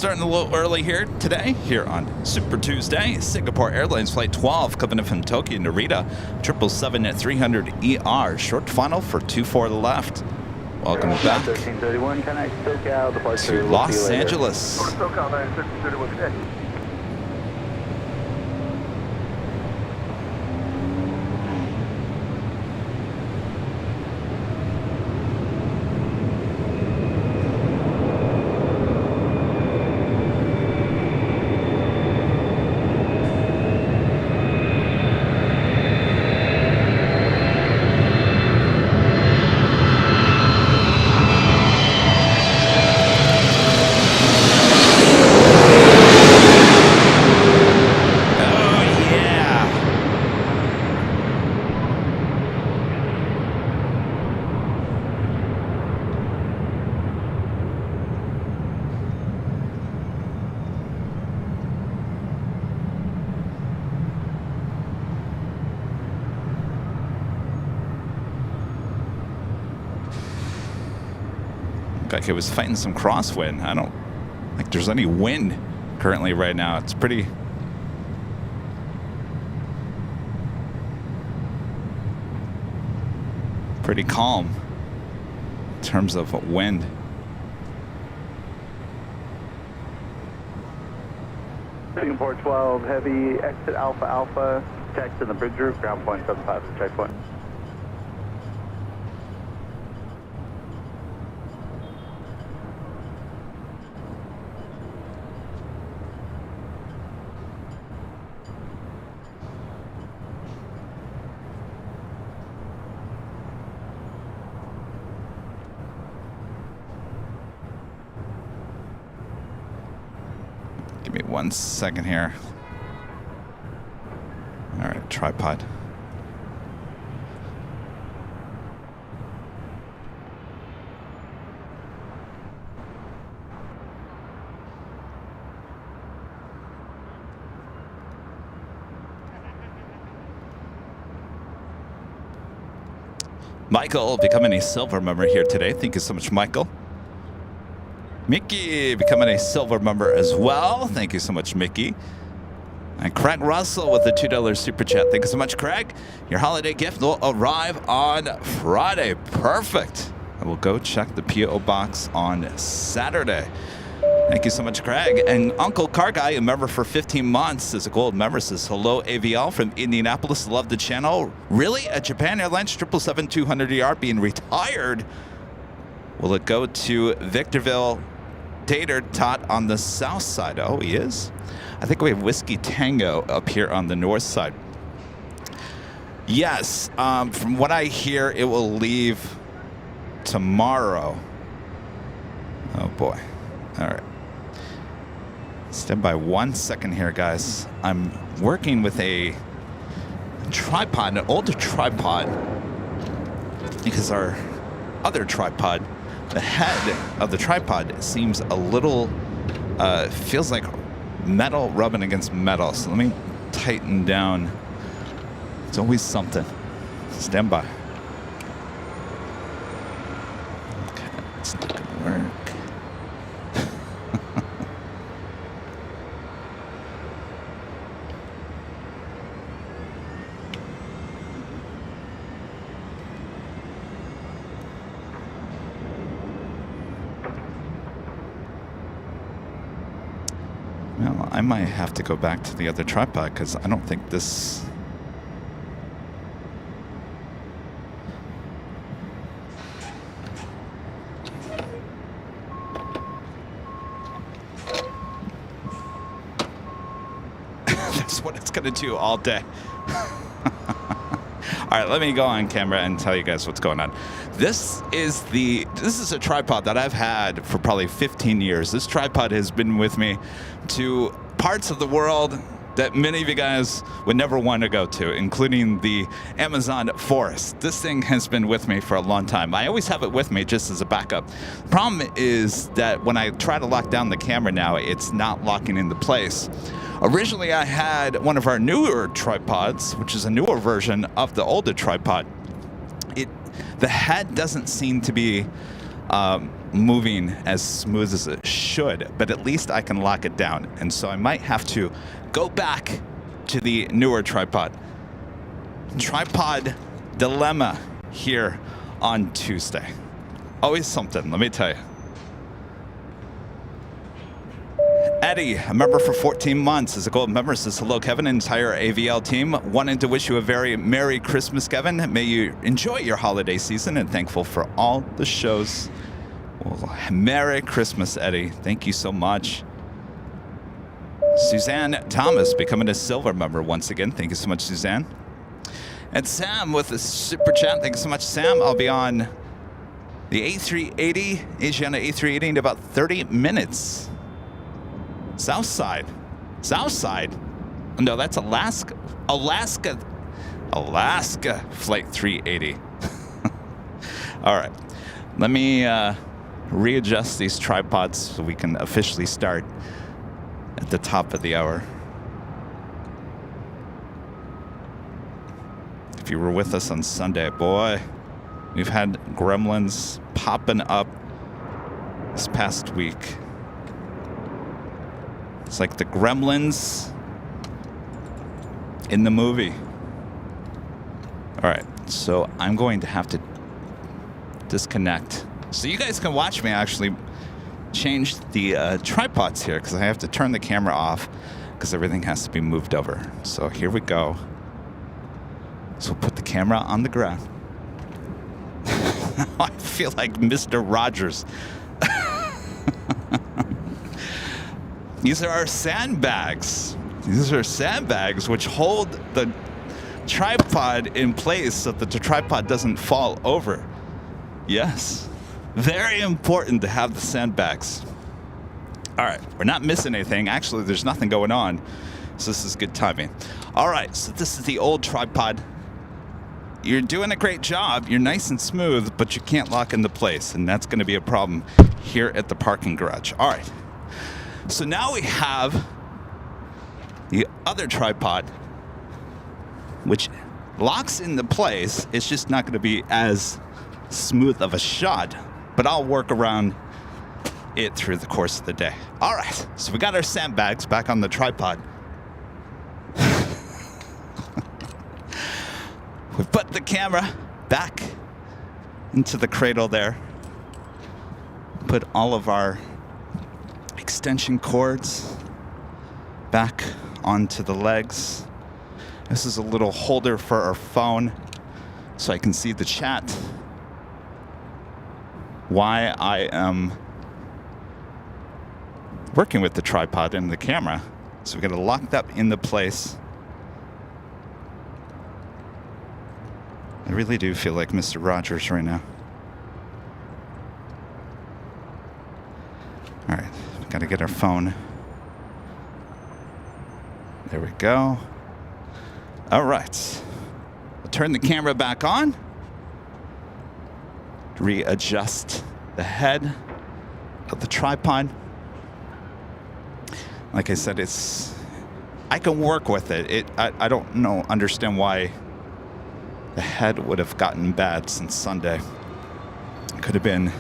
starting a little early here today, here on Super Tuesday. Singapore Airlines Flight 12 coming in from Tokyo, Narita, 777-300ER, short final for 24 left. Welcome back 1331, can I SoCal, to Los Angeles. SoCal 1331, Like it was fighting some crosswind. I don't think there's any wind currently right now. It's pretty calm in terms of wind. Singapore 12, heavy, exit Alpha Alpha, text in the bridge roof, ground point 75 to checkpoint. Give me 1 second here. All right, tripod. Michael becoming a silver member here today. Thank you so much, Michael. Mickey becoming a silver member as well. Thank you so much, Mickey. And Craig Russell with the $2 super chat. Thank you so much, Craig. Your holiday gift will arrive on Friday. Perfect. I will go check the P.O. box on Saturday. Thank you so much, Craig. And Uncle Car Guy, a member for 15 months, is a gold member, says, hello, AVL from Indianapolis. Love the channel. Really? A Japan Airlines 777-200ER being retired? Will it go to Victorville Tater Tot on the south side? Oh, he is? I think we have Whiskey Tango up here on the north side. Yes, from what I hear, it will leave tomorrow. Oh, boy. All right. Stand by 1 second here, guys. I'm working with a tripod, an older tripod, because our other tripod, the head of the tripod seems a little, feels like metal rubbing against metal. So let me tighten down. It's always something. Stand by. Okay, it's not gonna work. Well, I might have to go back to the other tripod because I don't think this... That's what it's going to do all day. All right, let me go on camera and tell you guys what's going on. This is a tripod that I've had for probably 15 years. This tripod has been with me to parts of the world that many of you guys would never want to go to, including the Amazon forest. This thing has been with me for a long time. I always have it with me just as a backup. The problem is that when I try to lock down the camera now, it's not locking into place. Originally, I had one of our newer tripods, which is a newer version of the older tripod. The head doesn't seem to be moving as smooth as it should, but at least I can lock it down. And so I might have to go back to the newer tripod. Tripod dilemma here on Tuesday. Always something, let me tell you. Eddie, a member for 14 months, is a gold member, says hello, Kevin, and entire AVL team. Wanted to wish you a very Merry Christmas, Kevin. May you enjoy your holiday season and thankful for all the shows. Well, Merry Christmas, Eddie. Thank you so much. Suzanne Thomas becoming a silver member once again. Thank you so much, Suzanne. And Sam with the super chat. Thank you so much, Sam. I'll be on the A380, Asiana A380 in about 30 minutes. South side. No, that's Alaska flight 380. All right. Let me readjust these tripods so we can officially start at the top of the hour. If you were with us on Sunday, boy, we've had gremlins popping up this past week. It's like the gremlins in the movie. All right, so I'm going to have to disconnect. So you guys can watch me actually change the tripods here because I have to turn the camera off because everything has to be moved over. So here we go. So put the camera on the ground. I feel like Mr. Rogers. These are our sandbags. These are sandbags which hold the tripod in place so that the tripod doesn't fall over. Yes. Very important to have the sandbags. All right, we're not missing anything. Actually, there's nothing going on, so this is good timing. All right, so this is the old tripod. You're doing a great job. You're nice and smooth, but you can't lock into place, and that's going to be a problem here at the parking garage. All right, so now we have the other tripod, which locks into place. It's just not going to be as smooth of a shot, but I'll work around it through the course of the day. All right, so we got our sandbags back on the tripod. We put the camera back into the cradle there. Put all of our extension cords back onto the legs. This is a little holder for our phone so I can see the chat. Why I am working with the tripod and the camera. So we're gonna lock that into place. I really do feel like Mr. Rogers right now. All right, gotta get our phone. There we go. All right, I'll turn the camera back on. Readjust the head of the tripod. Like I said, I can work with it. I don't understand why the head would have gotten bad since Sunday. It could have been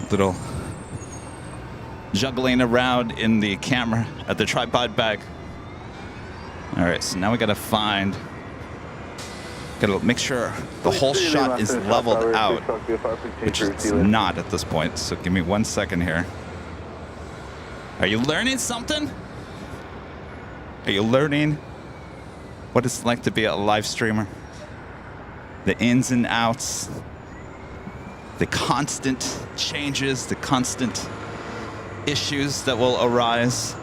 a little juggling around in the camera at the tripod bag. All right, so now we gotta make sure the whole shot is leveled out, which it's not at this point. So give me 1 second here. Are you learning something? Are you learning what it's like to be a live streamer? The ins and outs, the constant changes, the constant issues that will arise.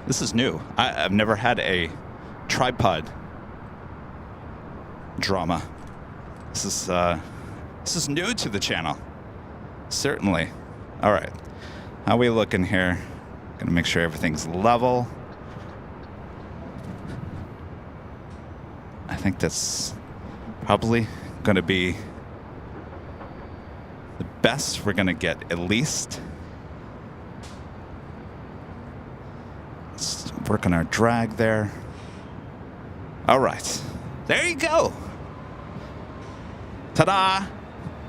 This is new. I've never had a tripod drama. This is new to the channel. Certainly. All right. How are we looking here? Gonna make sure everything's level. I think that's probably gonna be the best we're gonna get, at least. Let's work on our drag there. All right. There you go. Ta-da!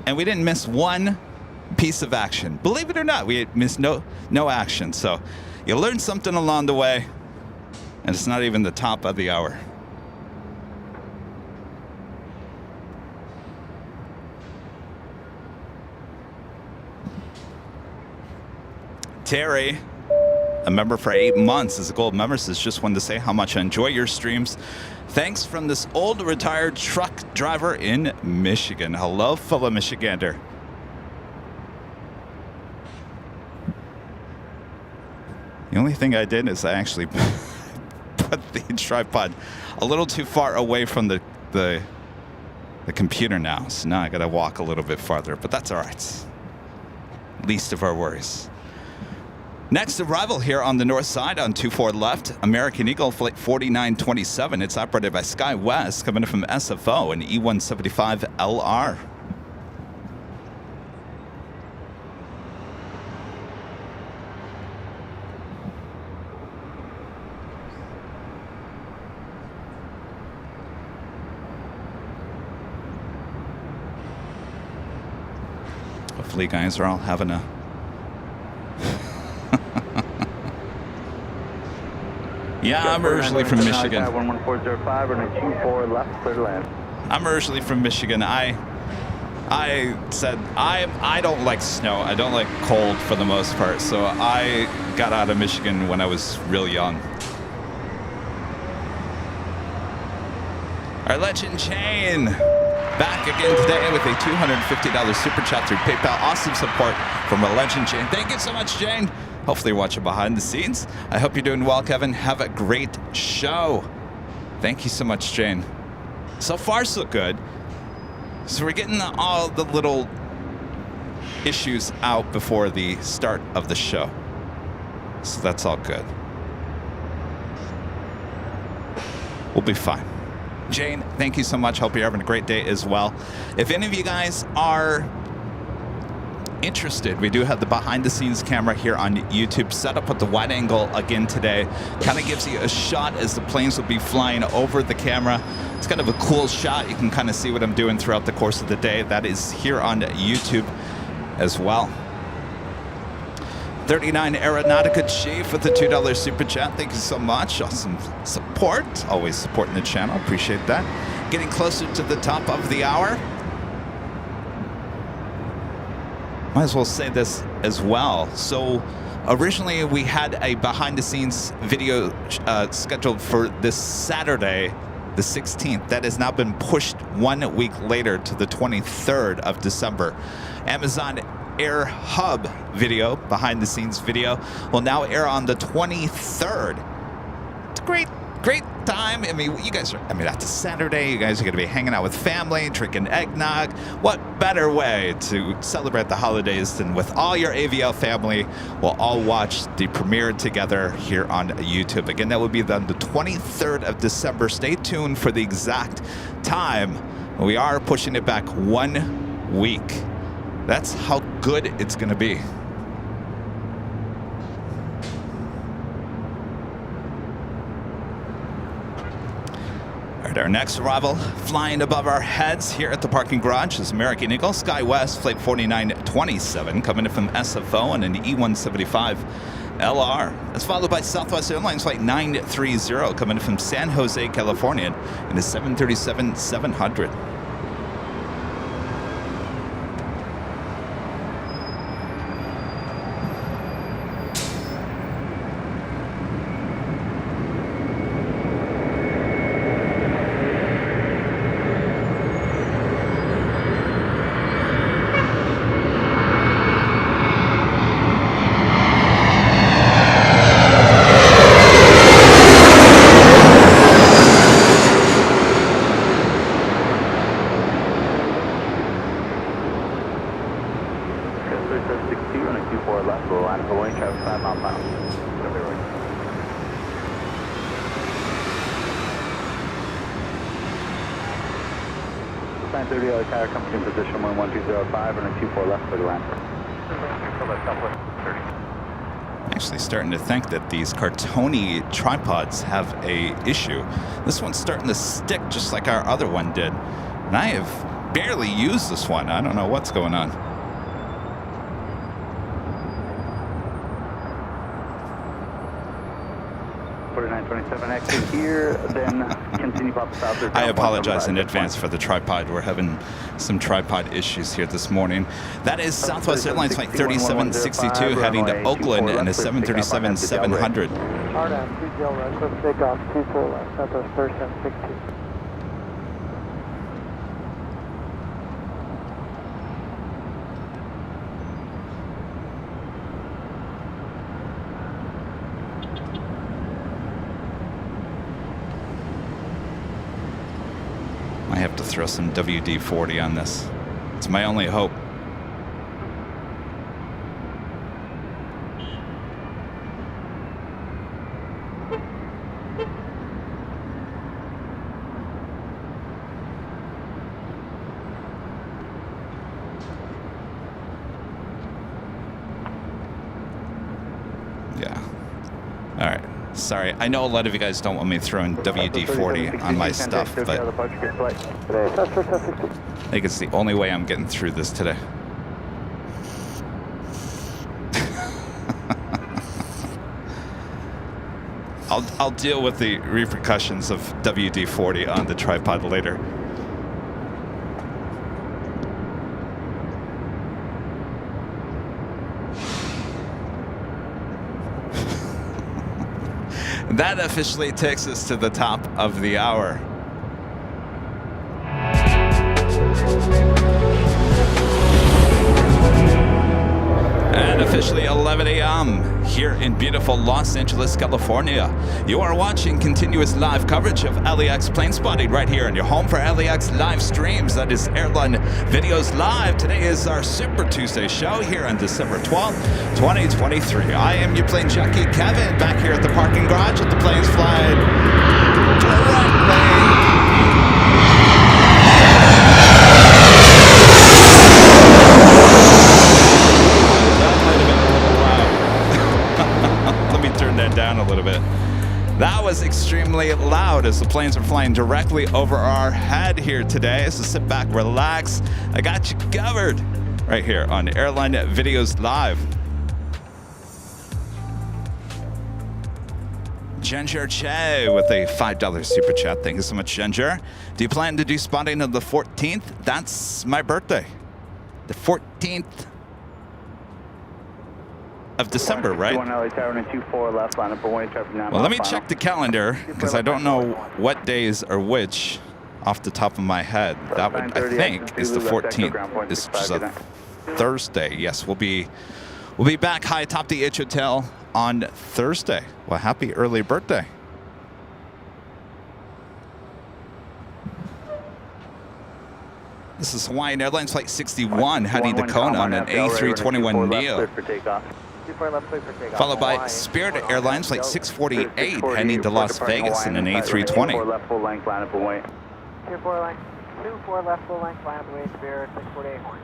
And we didn't miss one piece of action. Believe it or not, we missed no action. So you learned something along the way, and it's not even the top of the hour. Terry, a member for 8 months, is a gold member, says, just wanted to say how much I enjoy your streams. Thanks from this old retired truck driver in Michigan. Hello, fellow Michigander. The only thing I did is I actually put the tripod a little too far away from the computer now. So now I gotta walk a little bit farther, but that's all right. Least of our worries. Next arrival here on the north side on 24 left, American Eagle Flight 4927. It's operated by SkyWest, coming in from SFO and E175 LR. Hopefully you guys are all having a yeah, I'm originally from Michigan. 11405 and a Q4 left, clear to land. I'm originally from Michigan. I said I don't like snow. I don't like cold for the most part. So I got out of Michigan when I was real young. Our legend Chain back again today with a $250 super chat through PayPal. Awesome support from our legend Jane. Thank you so much, Jane. Hopefully you're watching behind the scenes. I hope you're doing well, Kevin. Have a great show. Thank you so much, Jane. So far, so good. So we're getting all the little issues out before the start of the show. So that's all good. We'll be fine. Jane, thank you so much. Hope you're having a great day as well. If any of you guys are interested, we do have the behind the scenes camera here on YouTube set up with the wide angle again today. Kind of gives you a shot as the planes will be flying over the camera. It's kind of a cool shot. You can kind of see what I'm doing throughout the course of the day. That is here on YouTube as well. 39 Aeronautica Chief with the $2 super chat. Thank you so much. Awesome support. Always supporting the channel. Appreciate that. Getting closer to the top of the hour. Might as well say this as well. So originally we had a behind the scenes video scheduled for this Saturday, the 16th. That has now been pushed 1 week later to the 23rd of December. Amazon Air Hub video, behind the scenes video, will now air on the 23rd. It's a great time. I mean, you guys are, that's a Saturday. You guys are going to be hanging out with family, drinking eggnog. What better way to celebrate the holidays than with all your AVL family? We'll all watch the premiere together here on YouTube. Again, that will be on the 23rd of December. Stay tuned for the exact time. We are pushing it back 1 week. That's how good it's going to be. All right, our next arrival flying above our heads here at the parking garage is American Eagle SkyWest Flight 4927 coming in from SFO and an E175 LR. That's followed by Southwest Airlines Flight 930 coming in from San Jose, California in a 737-700. Starting to think that these cartony tripods have a issue. This one's starting to stick just like our other one did. And I have barely use this one. I don't know what's going on. Exit here, then continue pop south. I apologize in advance for the tripod. We're having some tripod issues here this morning. That is Southwest Airlines Flight 3762 heading to Oakland and a 737-700. RDAM 30 left, let's take off 24 left, Southwest 3762. I have to throw some WD-40 on this. It's my only hope. Yeah. All right. Sorry, I know a lot of you guys don't want me throwing WD-40 on my stuff, but I think it's the only way I'm getting through this today. I'll deal with the repercussions of WD-40 on the tripod later. That officially takes us to the top of the hour. And officially 11 a.m. here in beautiful Los Angeles, California. You are watching continuous live coverage of LAX plane spotting right here in your home for LAX live streams. That is Airline Videos Live. Today is our Super Tuesday show here on December 12th, 2023. I am your plane jockey Kevin, back here at the parking garage with the planes flying directly. Down a little bit. That was extremely loud as the planes are flying directly over our head here today. So sit back, relax. I got you covered right here on Airline Videos Live. Ginger Che with a $5 super chat. Thank you so much, Ginger. Do you plan to do spotting on the 14th? That's my birthday. The 14th of December, right? Well, let me check the calendar because I don't know what days are which off the top of my head. That would, I think, is the 14th. It's just a Thursday. Yes, we'll be back high atop the H Hotel on Thursday. Well, happy early birthday. This is Hawaiian Airlines Flight 61 heading to Kona on an A321neo. Followed by Spirit Airlines Flight 648 heading to Las Vegas in an A320. 24 left full length, line up and wait. 24 left full length, line up and wait, Spirit 648 horn.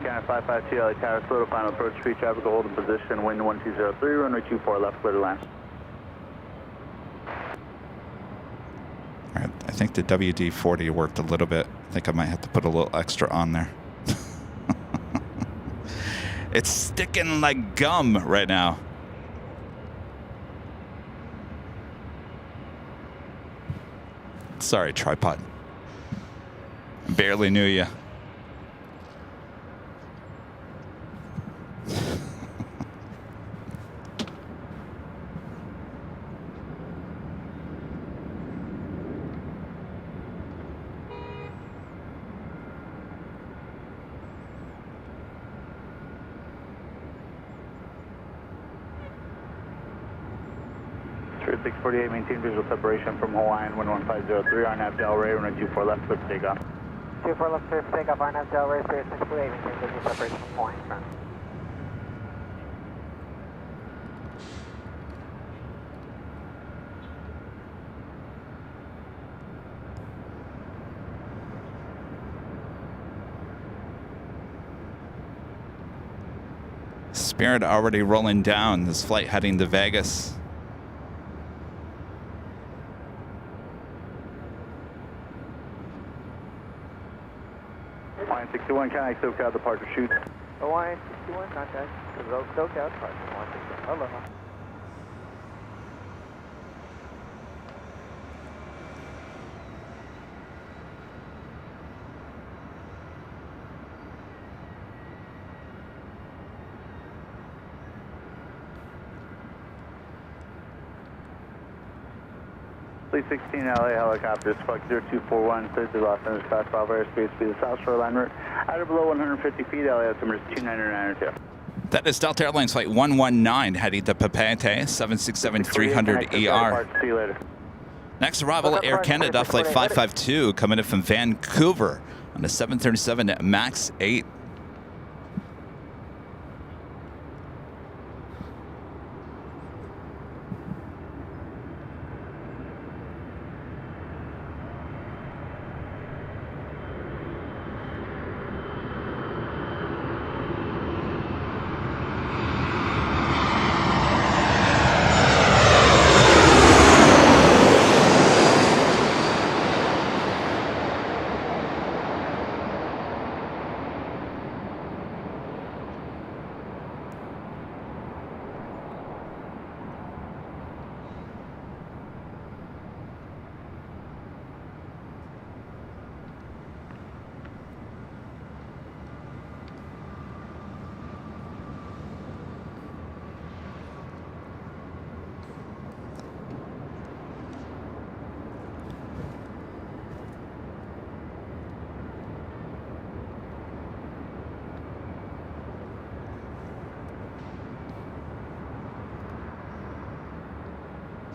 Canada 552 LA Tower, slow to final approach, free traffic, hold in position, wind 1203, runway 24 left, clear to land. All right, I think the WD-40 worked a little bit. I think I might have to put a little extra on there. It's sticking like gum right now. Sorry, tripod. Barely knew you. Spirit 648, maintain visual separation from Hawaiian 11503, RNAV Delray, runway 24 left, clear for takeoff. 24 left, clear for takeoff, RNAV Delray, Spirit 648, maintain visual separation from Hawaiian front. Spirit already rolling down. This flight heading to Vegas. Line 61, contact SoCal departure chute. Line 61, contact SoCal departure. Line 61, aloha. Fleet 16 LA helicopters, Fox 0241, Thursday, Los Angeles, class 12 airspace, speed of South Shoreline route, at or below 150 feet, LA altimeter is 29902. That is Delta Airlines Flight 119 heading to Papeete, 767-300ER. See you later. Next arrival, Air Canada Flight 552 coming in from Vancouver on a 737 MAX 8.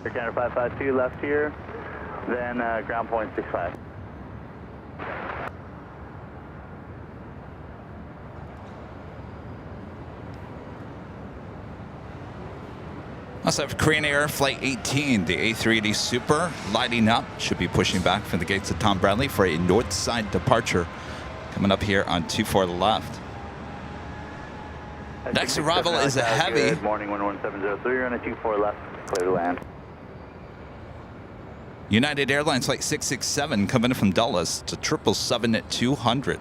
Air Canada 552 left here, then ground point 65. Also have Korean Air Flight 18, the A380 Super, lighting up. Should be pushing back from the gates of Tom Bradley for a north side departure coming up here on 24 left. Next arrival is a heavy. Good morning, 11703, you're on a 24 left, clear to land. United Airlines Flight 667 coming in from Dulles to 777-200.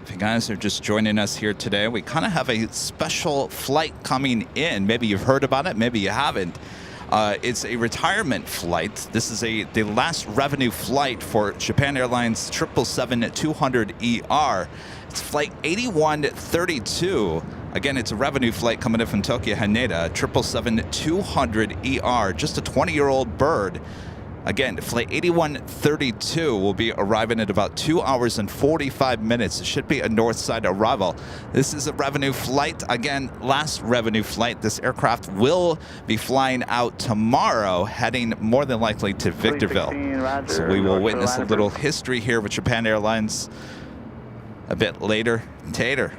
If you guys are just joining us here today, we kind of have a special flight coming in. Maybe you've heard about it, maybe you haven't. It's a retirement flight. This is the last revenue flight for Japan Airlines 777-200ER. It's flight 8132. Again, it's a revenue flight coming in from Tokyo Haneda, 777-200ER, just a 20-year-old bird. Again, flight 8132 will be arriving at about 2 hours and 45 minutes. It should be a north side arrival. This is a revenue flight. Again, last revenue flight. This aircraft will be flying out tomorrow, heading more than likely to Victorville. So we will witness a little history here with Japan Airlines a bit later. Tater.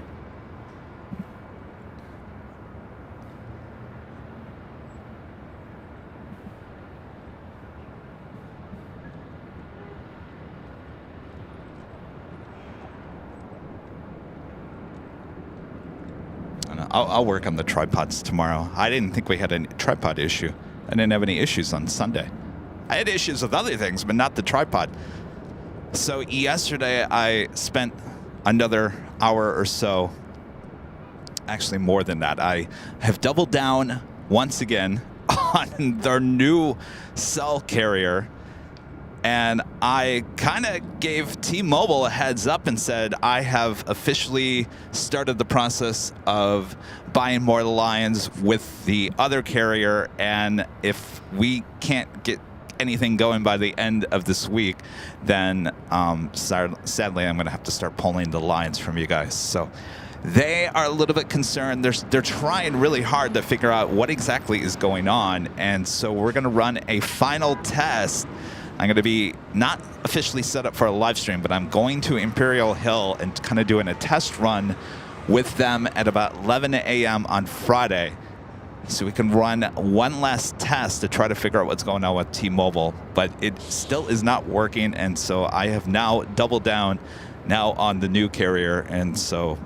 I'll work on the tripods tomorrow. I didn't think we had a tripod issue. I didn't have any issues on Sunday. I had issues with other things, but not the tripod. So yesterday I spent another hour or so, actually more than that. I have doubled down once again on their new cell carrier. And I kind of gave T-Mobile a heads up and said, I have officially started the process of buying more lines with the other carrier. And if we can't get anything going by the end of this week, then sadly, I'm going to have to start pulling the lines from you guys. So they are a little bit concerned. They're trying really hard to figure out what exactly is going on. And so we're going to run a final test. I'm going to be not officially set up for a live stream, but I'm going to Imperial Hill and kind of doing a test run with them at about 11 a.m. on Friday. So we can run one last test to try to figure out what's going on with T-Mobile. But it still is not working, and so I have now doubled down now on the new carrier. And so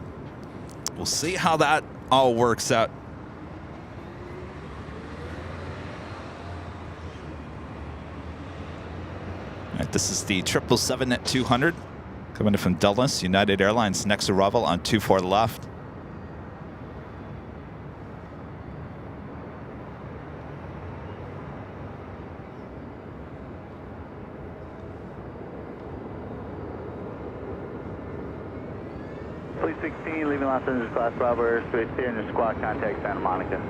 we'll see how that all works out. All right, this is the 777-200 coming in from Dulles, United Airlines. Next arrival on 24 left. Fleet 16, leaving Los Angeles Class Bravo airspace here, and your squad contact Santa Monica.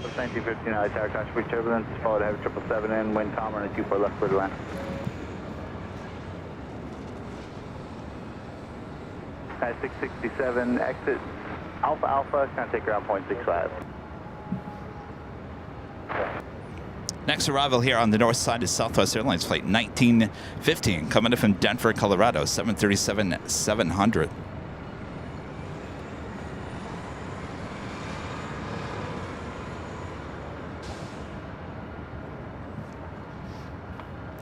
Plus 1959 tower contribute turbulence, followed heavy 777 in, wind calmer, and a 24 left clear to land. At 667, exit Alpha Alpha, contact ground point 65. Next arrival here on the north side is Southwest Airlines Flight 1915, coming in from Denver, Colorado, 737-700.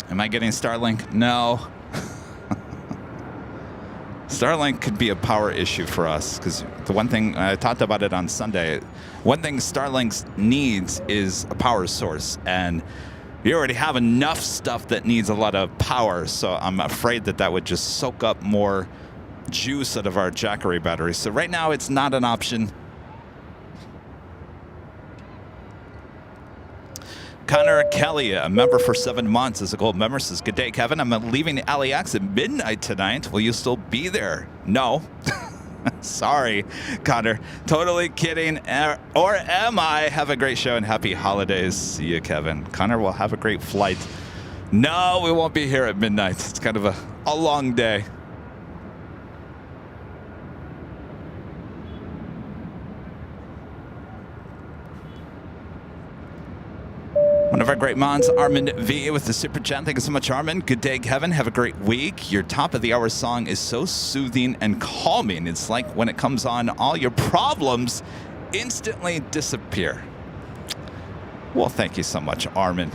Am I getting Starlink? No. Starlink could be a power issue for us because the one thing, I talked about it on Sunday, one thing Starlink needs is a power source, and we already have enough stuff that needs a lot of power, so I'm afraid that that would just soak up more juice out of our Jackery batteries. So right now it's not an option. Connor Kelly, a member for 7 months, is a gold member, says, "Good day, Kevin. I'm leaving LAX at midnight tonight. Will you still be there?" No. Sorry, Connor. Totally kidding. Or am I? Have a great show and happy holidays. See you, Kevin. Connor will have a great flight. No, we won't be here at midnight. It's kind of a long day. One of our great mons, Armin V, with the super chat. Thank you so much, Armin. Good day, Kevin. Have a great week. Your top of the hour song is so soothing and calming. It's like when it comes on, all your problems instantly disappear. Well, thank you so much, Armin.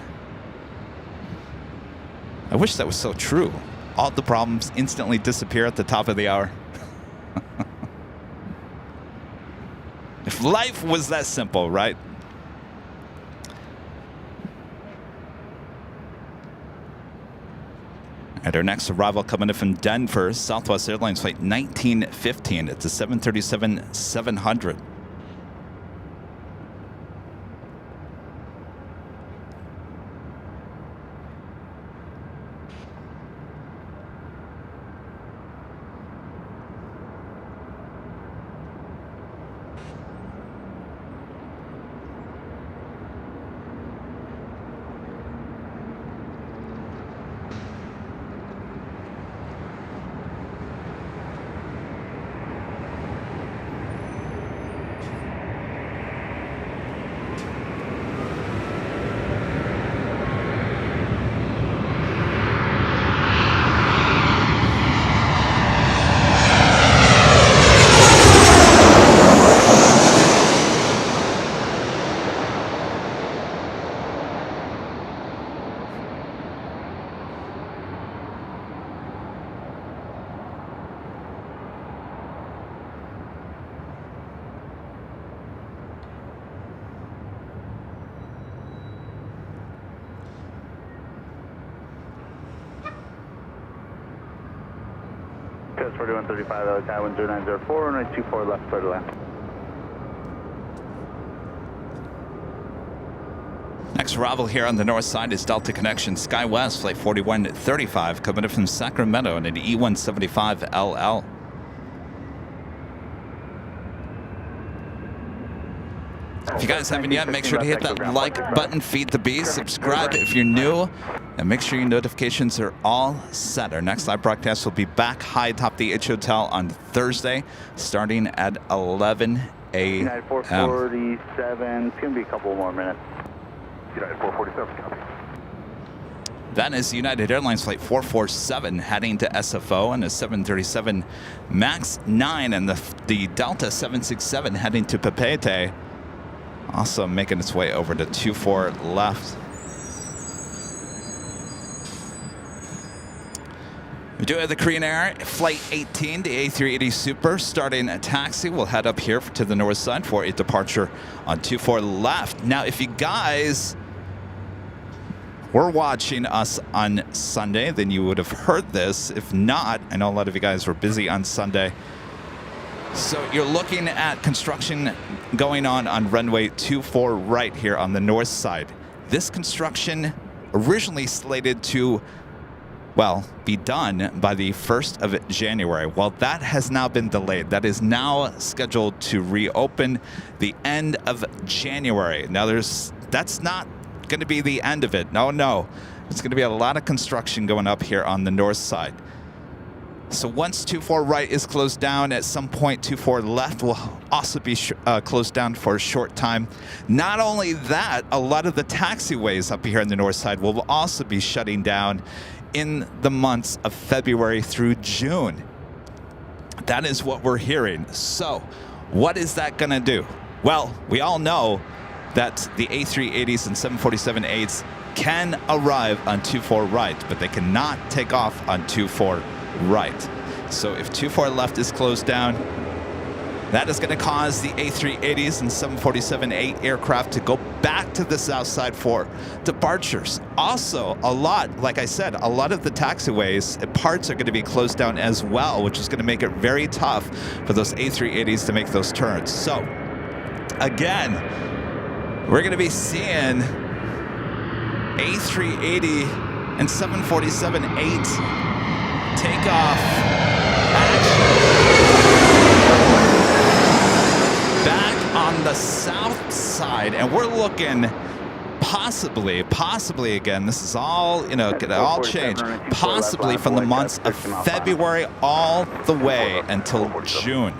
I wish that was so true. All the problems instantly disappear at the top of the hour. If life was that simple, right? And our next arrival coming in from Denver, Southwest Airlines Flight 1915. It's a 737-700. Test 4135, LA Taiwan 0904, 924 left clear to land. Next arrival here on the north side is Delta Connection SkyWest Flight 4135, coming in from Sacramento in an E175LL. If you guys haven't yet, make sure to hit that like button, feed the beast, subscribe if you're new, and make sure your notifications are all set. Our next live broadcast will be back high atop the H Hotel on Thursday, starting at 11 a.m. United 447, it's going to be a couple more minutes. United 447, copy. That is United Airlines Flight 447 heading to SFO, and a 737 MAX 9 and the Delta 767 heading to Papeete. Also making its way over to 24 left. We do have the Korean Air Flight 18, the A380 Super, starting a taxi. We'll head up here to the north side for a departure on 24 left. Now, if you guys were watching us on Sunday, then you would have heard this. If not, I know a lot of you guys were busy on Sunday. So you're looking at construction going on runway 24 right here on the north side. This construction originally slated to, well, be done by the 1st of January. Well, that has now been delayed. That is now scheduled to reopen the end of January. Now, that's not going to be the end of it. No. It's going to be a lot of construction going up here on the north side. So once 24 right is closed down, at some point 24 left will also be closed down for a short time. Not only that, a lot of the taxiways up here on the north side will also be shutting down in the months of February through June. That is what we're hearing. So what is that going to do? Well, we all know that the A380s and 747-8s can arrive on 24 right, but they cannot take off on 24 right. So if 24 left is closed down, that is going to cause the A380s and 747-8 aircraft to go back to the south side for departures. Also, like I said, a lot of the taxiways and parts are going to be closed down as well, which is going to make it very tough for those A380s to make those turns. So, again, we're going to be seeing A380 and 747-8 take off back on the south side, and we're looking possibly again, this is all, could all change, possibly from the months of February all the way until June.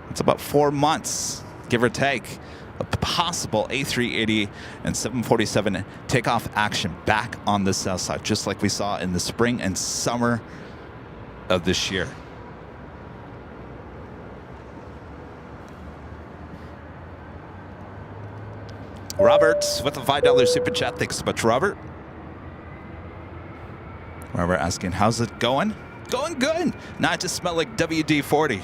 It's about 4 months, give or take, a possible A380 and 747 takeoff action back on the south side, just like we saw in the spring and summer of this year. Robert with a $5 super chat. Thanks so much, Robert. Robert asking, how's it going? Going good. Now I just smell like WD-40.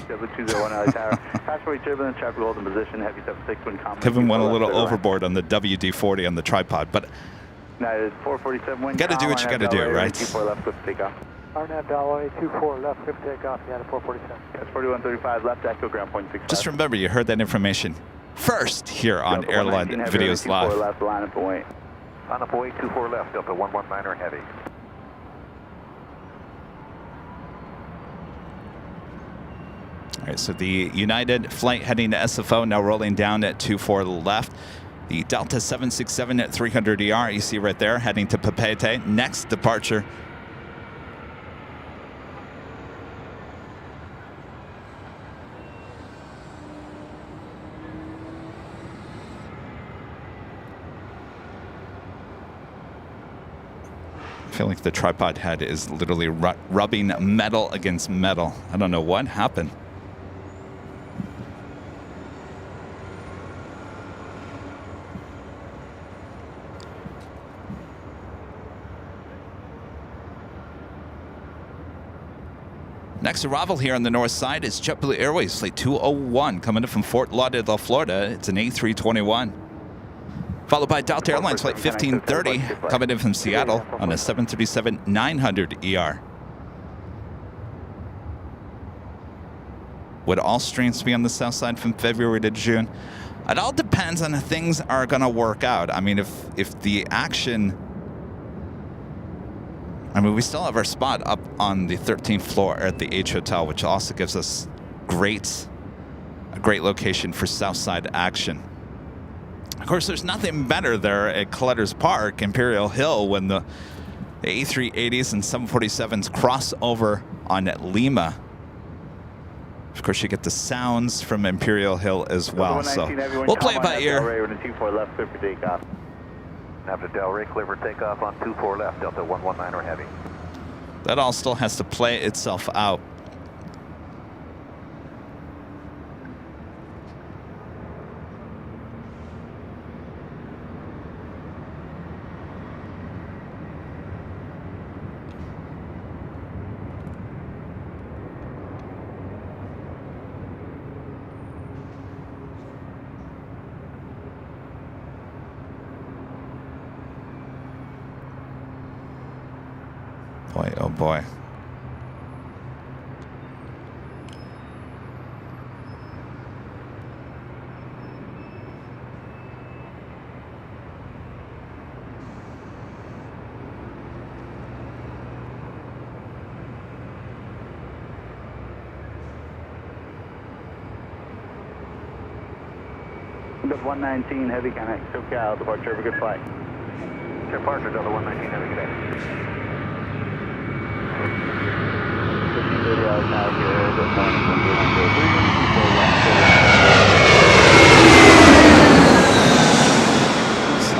Kevin went a little overboard on the WD-40 on the tripod, but United 447. Got to do what you got to do, right? 24 left, clip takeoff. Arnett Valley 24 left, clip takeoff. United 447. Yes, 4135 left, echo ground point 65. Just remember, you heard that information first here on Airline Videos Live. 24 left, line up and wait. Line up and wait, 24 left, Delta 119er heavy. All right, so the United flight heading to SFO now rolling down at 24 left. The Delta 767 at 300 ER, you see right there, heading to Papeete. Next departure. I feel like the tripod head is literally rubbing metal against metal. I don't know what happened. Next arrival here on the north side is JetBlue Airways Flight 201 coming in from Fort Lauderdale, Florida. It's an A321. Followed by Delta Airlines Flight 1530 coming in from Seattle on a 737-900 ER. Would all streams be on the south side from February to June? It all depends on how things are going to work out. I mean, if the action... I mean, we still have our spot up on the 13th floor at the H Hotel, which also gives us great a great location for Southside action. Of course, there's nothing better there at Collectors Park, Imperial Hill, when the A380s and 747s cross over on Lima. Of course, you get the sounds from Imperial Hill as well. So we'll play it by ear. Left, clear for takeoff. After Del Rey, clear for takeoff on 24 left, Delta 119 or heavy. That all still has to play itself out. Boy, oh boy. Delta 119 heavy connect, SoCal, departure, have a good flight. Departure, Delta 119, heavy connect.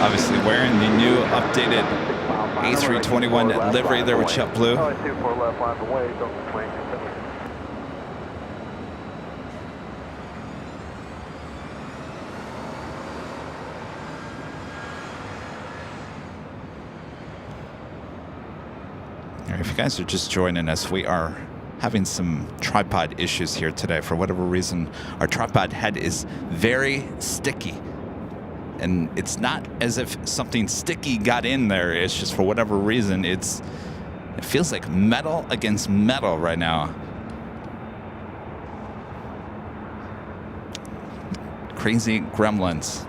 Obviously wearing the new updated A321 livery there with JetBlue. Oh, 24 left, line away, Delta 20. If you guys are just joining us, we are having some tripod issues here today. For whatever reason, our tripod head is very sticky. And it's not as if something sticky got in there. It's just for whatever reason, it feels like metal against metal right now. Crazy gremlins.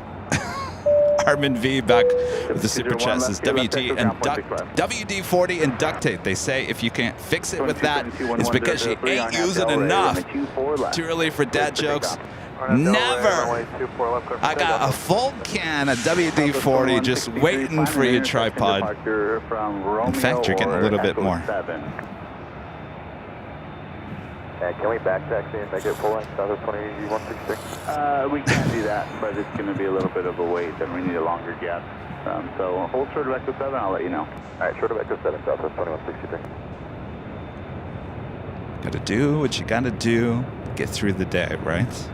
Armin V back with the super chat says WD and WD-40 and duct tape. They say if you can't fix it with that, it's because you ain't using enough. Too early for dad jokes? Never. I got a full can of WD-40 just waiting for your tripod. In fact, you're getting a little bit more. Can we back taxi and make it full length south of 2166? We can do that, but it's going to be a little bit of a wait, and we need a longer gap. So hold short of Echo 7, I'll let you know. All right, short of Echo 7, south of 2163. Gotta do what you gotta do, get through the day, right?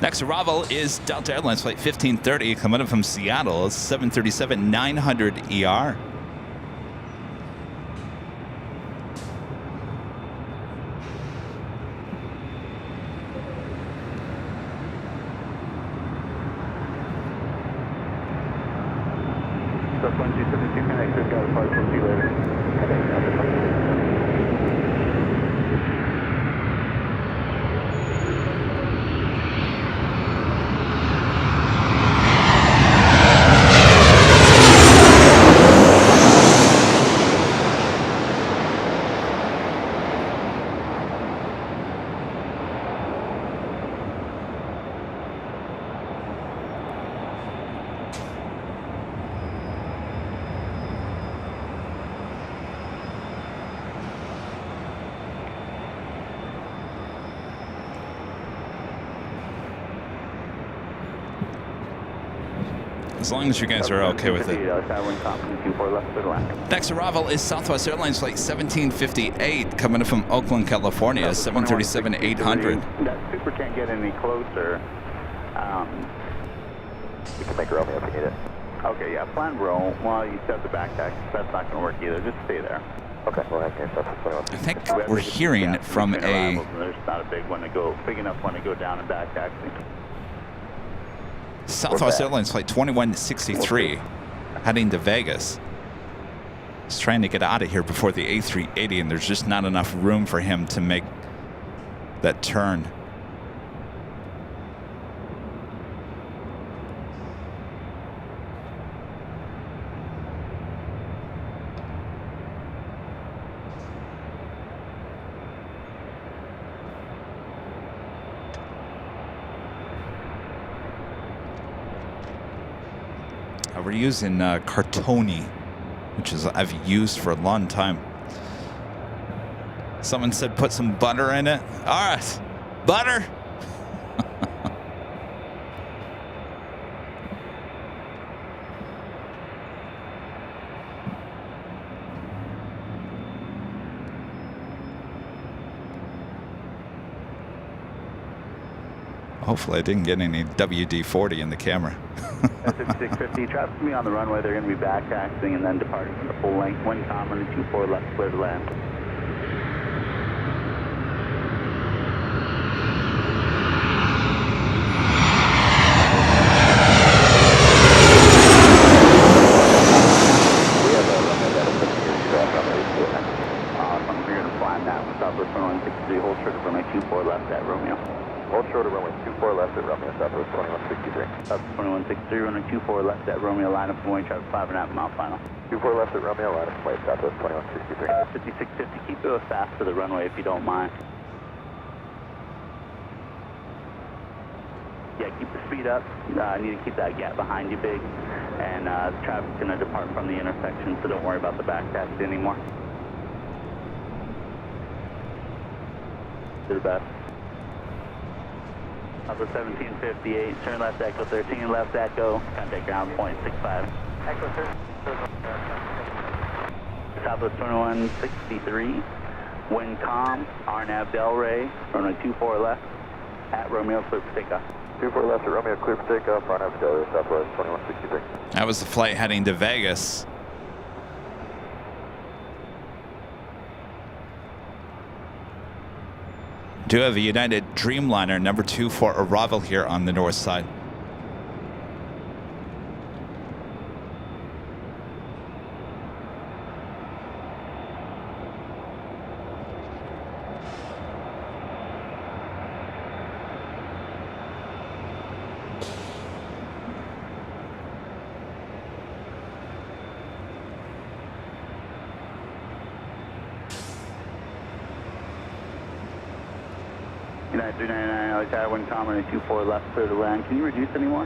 Next arrival is Delta Airlines Flight 1530 coming in from Seattle. It's 737-900 ER. So 2272 connect, got a flight, we'll see you later. As long as you guys are okay with it. Next arrival is Southwest Airlines Flight 1758 coming in from Oakland, California. 737-800. That super can't get any closer. You can make Romeo if you need it. Okay, yeah, plan roll while you set the back tax. That's not going to work either. Just stay there. Okay, well, I can start for 21. I think we're hearing from a... There's not a big enough one to go down and back taxi. Southwest Airlines Flight 2163 heading to Vegas. He's trying to get out of here before the A380, and there's just not enough room for him to make that turn. We're using Cartoni, which is I've used for a long time. Someone said put some butter in it. All right, butter. Hopefully I didn't get any WD-40 in the camera. 5650, traffic to me on the runway. They're going to be back taxiing and then departing from the full length. Wind calm on the 24 left, clear to land. We have a runway that is 50 strap runway 2 awesome. We're going to fly now. Southwest 2163, hold short of runway 24 left at Romeo. Hold short of runway 24 left at Romeo, Southwest 2163. Southwest 2163, runway 24 left at Romeo, line up and wing traffic 5.5 mile final. 24 left at Romeo, line up and wait, Southwest 2163. 5650, keep it fast to the runway if you don't mind. Yeah, keep the speed up. I need to keep that gap behind you big. And the traffic's going to depart from the intersection, so don't worry about the back taxi anymore. Do the best. Upper 1758, turn left Echo 13, left Echo, contact ground point 65. Echo 13. Southwest 2163, wind calm, RNAV Delray, runway 24 left, at Romeo, clear for takeoff. 24 left at Romeo, clear for takeoff, RNAV Delray, Southwest 2163. That was the flight heading to Vegas. Do have a United Dreamliner number 2 for arrival here on the north side. United 399, Alex Tower, wind calm, runway 24 left, clear to land. Can you reduce anymore?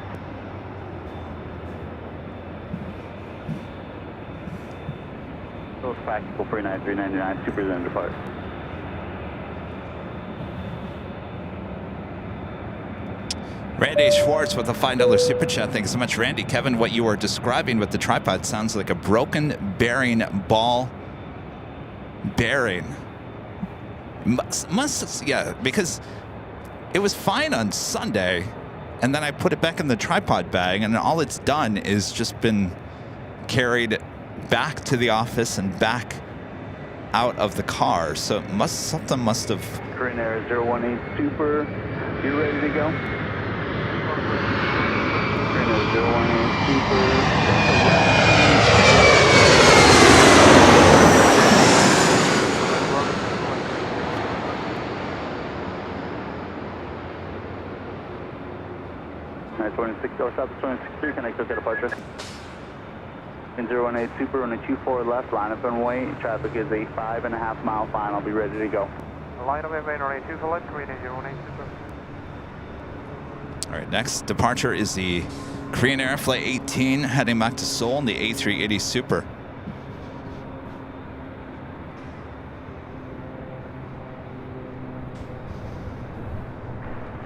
So it's practical for United 399, super then depart. Randy Schwartz with a $5 super chat. Thank you so much, Randy. Kevin, what you were describing with the tripod sounds like a broken bearing ball bearing. Yeah, because it was fine on Sunday, and then I put it back in the tripod bag, and all it's done is just been carried back to the office and back out of the car. So something must have. Korean Air 018 Super, you ready to go? Korean Air 018 Super. Nice 26, South 263, connect to departure. In 018 Super, runway 24 left, line up and wait. Traffic is a 5.5 mile final. Be ready to go. Line up and wait, runway 24 left, Korean Air 018 Super. All right, next departure is the Korean Air Flight 18 heading back to Seoul in the A380 Super.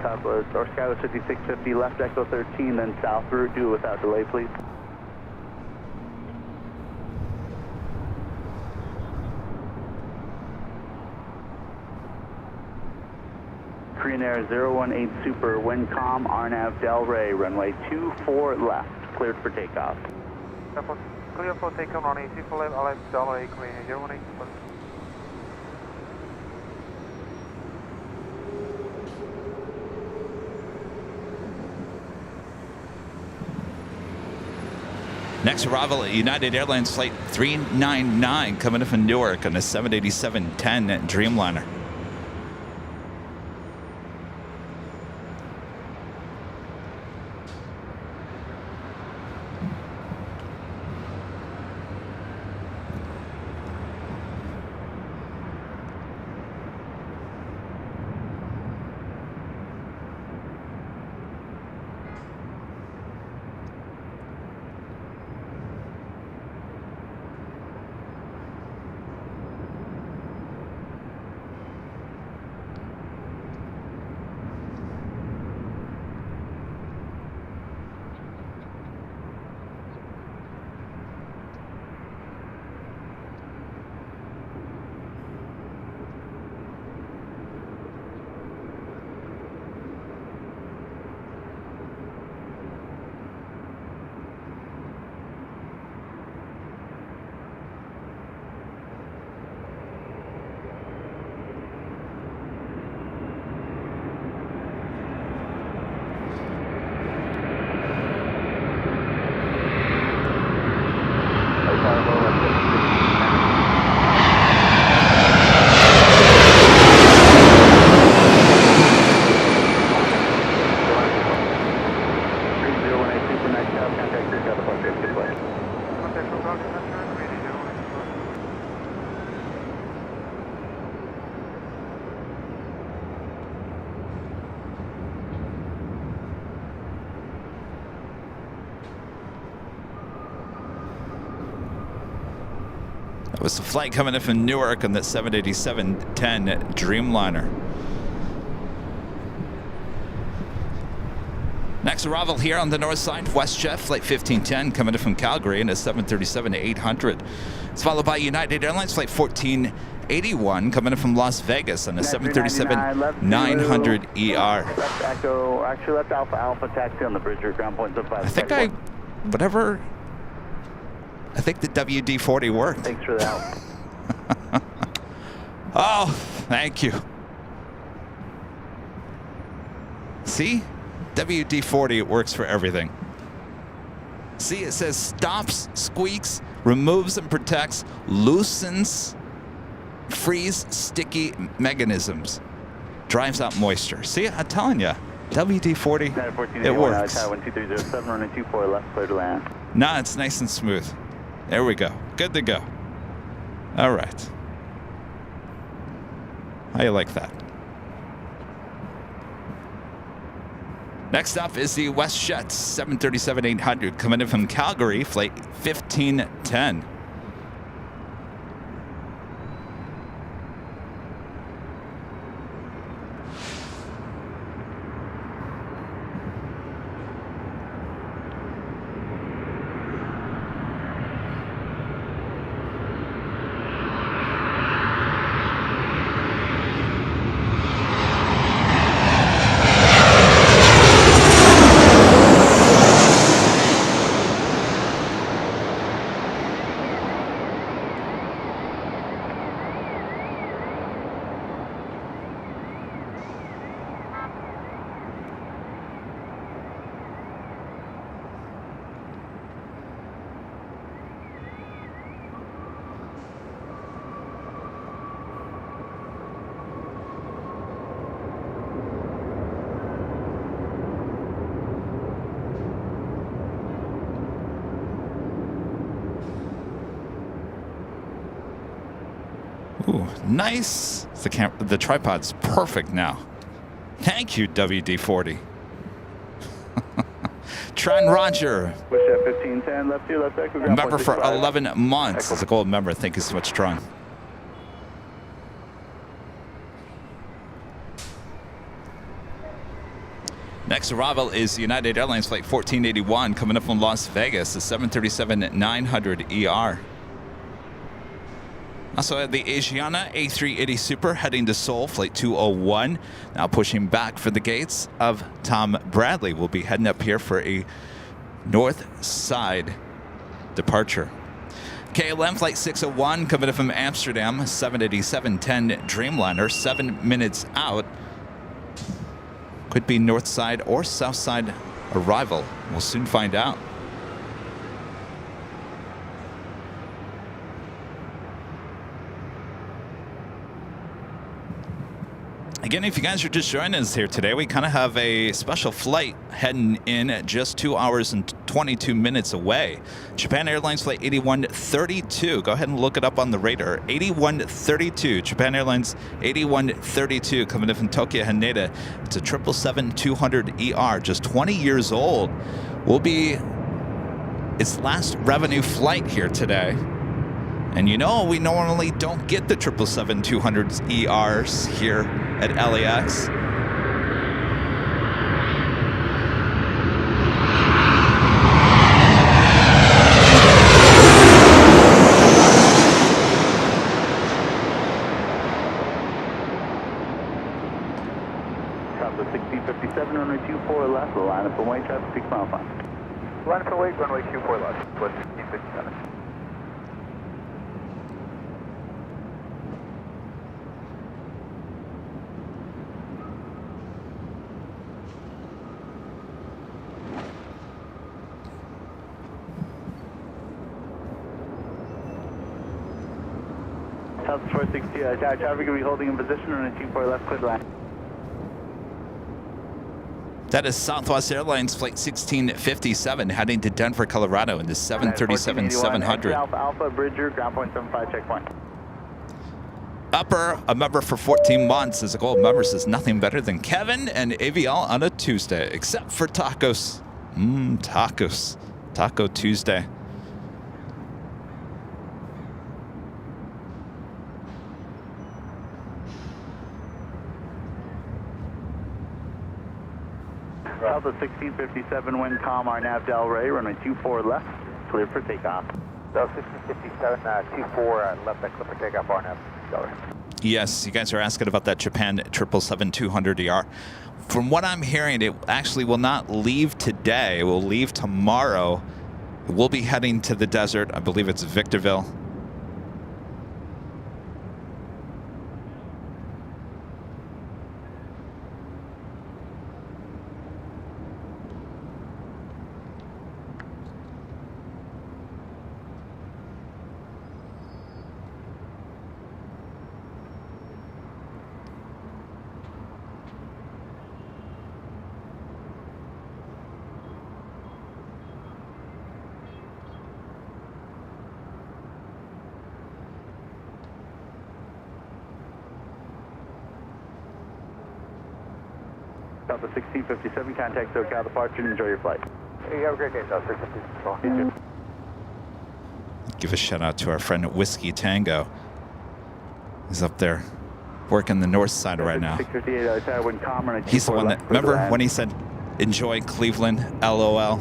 Southwest, or Skywest 5650, left Echo 13, then south route. Do it without delay, please. Korean Air 018 Super, wind calm, RNAV Delray, runway 24 left, cleared for takeoff. Clear for takeoff, runway 24 left, RNAV Delray, Korean Air 018 Super. Next arrival at United Airlines Flight 399 coming in from Newark on a 787-10 Dreamliner. That was the flight coming in from Newark on that 787-10 Dreamliner. Next arrival here on the north side, WestJet Flight 1510 coming in from Calgary in a 737-800. It's followed by United Airlines Flight 1481 coming in from Las Vegas on a 737-900ER. Left Echo, actually left Alpha Alpha taxi on the bridge route, ground point 05. I think I think the WD-40 worked. Thanks for the help. Oh, thank you. See? WD-40, it works for everything. See, it says stops, squeaks, removes and protects, loosens, freeze sticky mechanisms, drives out moisture. See, I'm telling you, WD-40, it works. 1230 runway 24 left, clear to land. Nah, it's nice and smooth. There we go. Good to go. All right. How you like that? Next up is the WestJet 737-800 coming in from Calgary, flight 1510. Ooh, nice. The tripod's perfect now. Thank you, WD-40. Tron Roger. WestJet 1510, left 2, left echo, ground Member point for 65. 11 months. As a gold member, thank you so much, Tron. Next arrival is United Airlines Flight 1481 coming up from Las Vegas, the 737-900ER. Also the Asiana A380 Super heading to Seoul, Flight 201. Now pushing back for the gates of Tom Bradley. We'll be heading up here for a north side departure. KLM Flight 601 coming in from Amsterdam, 787-10 Dreamliner, 7 minutes out. Could be north side or south side arrival. We'll soon find out. Again, if you guys are just joining us here today, we kind of have a special flight heading in at just 2 hours and 22 minutes away. Japan Airlines Flight 8132. Go ahead and look it up on the radar. 8132. Japan Airlines 8132 coming in from Tokyo Haneda. It's a 777-200ER, just 20 years old. Will be its last revenue flight here today. And you know, we normally don't get the 777-200ERs here at LAX. Traffic 6057, runway 24 left, line up and wait, traffic 6 mile 5. Line up and wait, runway 24 left, West 6057. South 460, traffic will be holding in position on a 24 left, clear line. That is Southwest Airlines Flight 1657 heading to Denver, Colorado in the 737-700. Alpha Alpha, Bridger, ground point 75, checkpoint. Upper, a member for 14 months, as a gold member says nothing better than Kevin and Aviation on a Tuesday, except for tacos. Tacos. Taco Tuesday. Delta 1657, wind calm, our nav Delray, runway 24 left, clear for takeoff. Delta 1657, 24 left, that clear for takeoff, RNAV, Delray. Yes, you guys are asking about that Japan 777-200ER. From what I'm hearing, it actually will not leave today. It will leave tomorrow. We'll be heading to the desert. I believe it's Victorville. Delta 1657, contact SoCal departure and enjoy your flight. Hey, have a great day, Delta 1657. Give a shout out to our friend Whiskey Tango. He's up there working the north side right now. 658 outside, wind calm, runway 24 He's the one that, left, remember clear to when he said, enjoy Cleveland, LOL?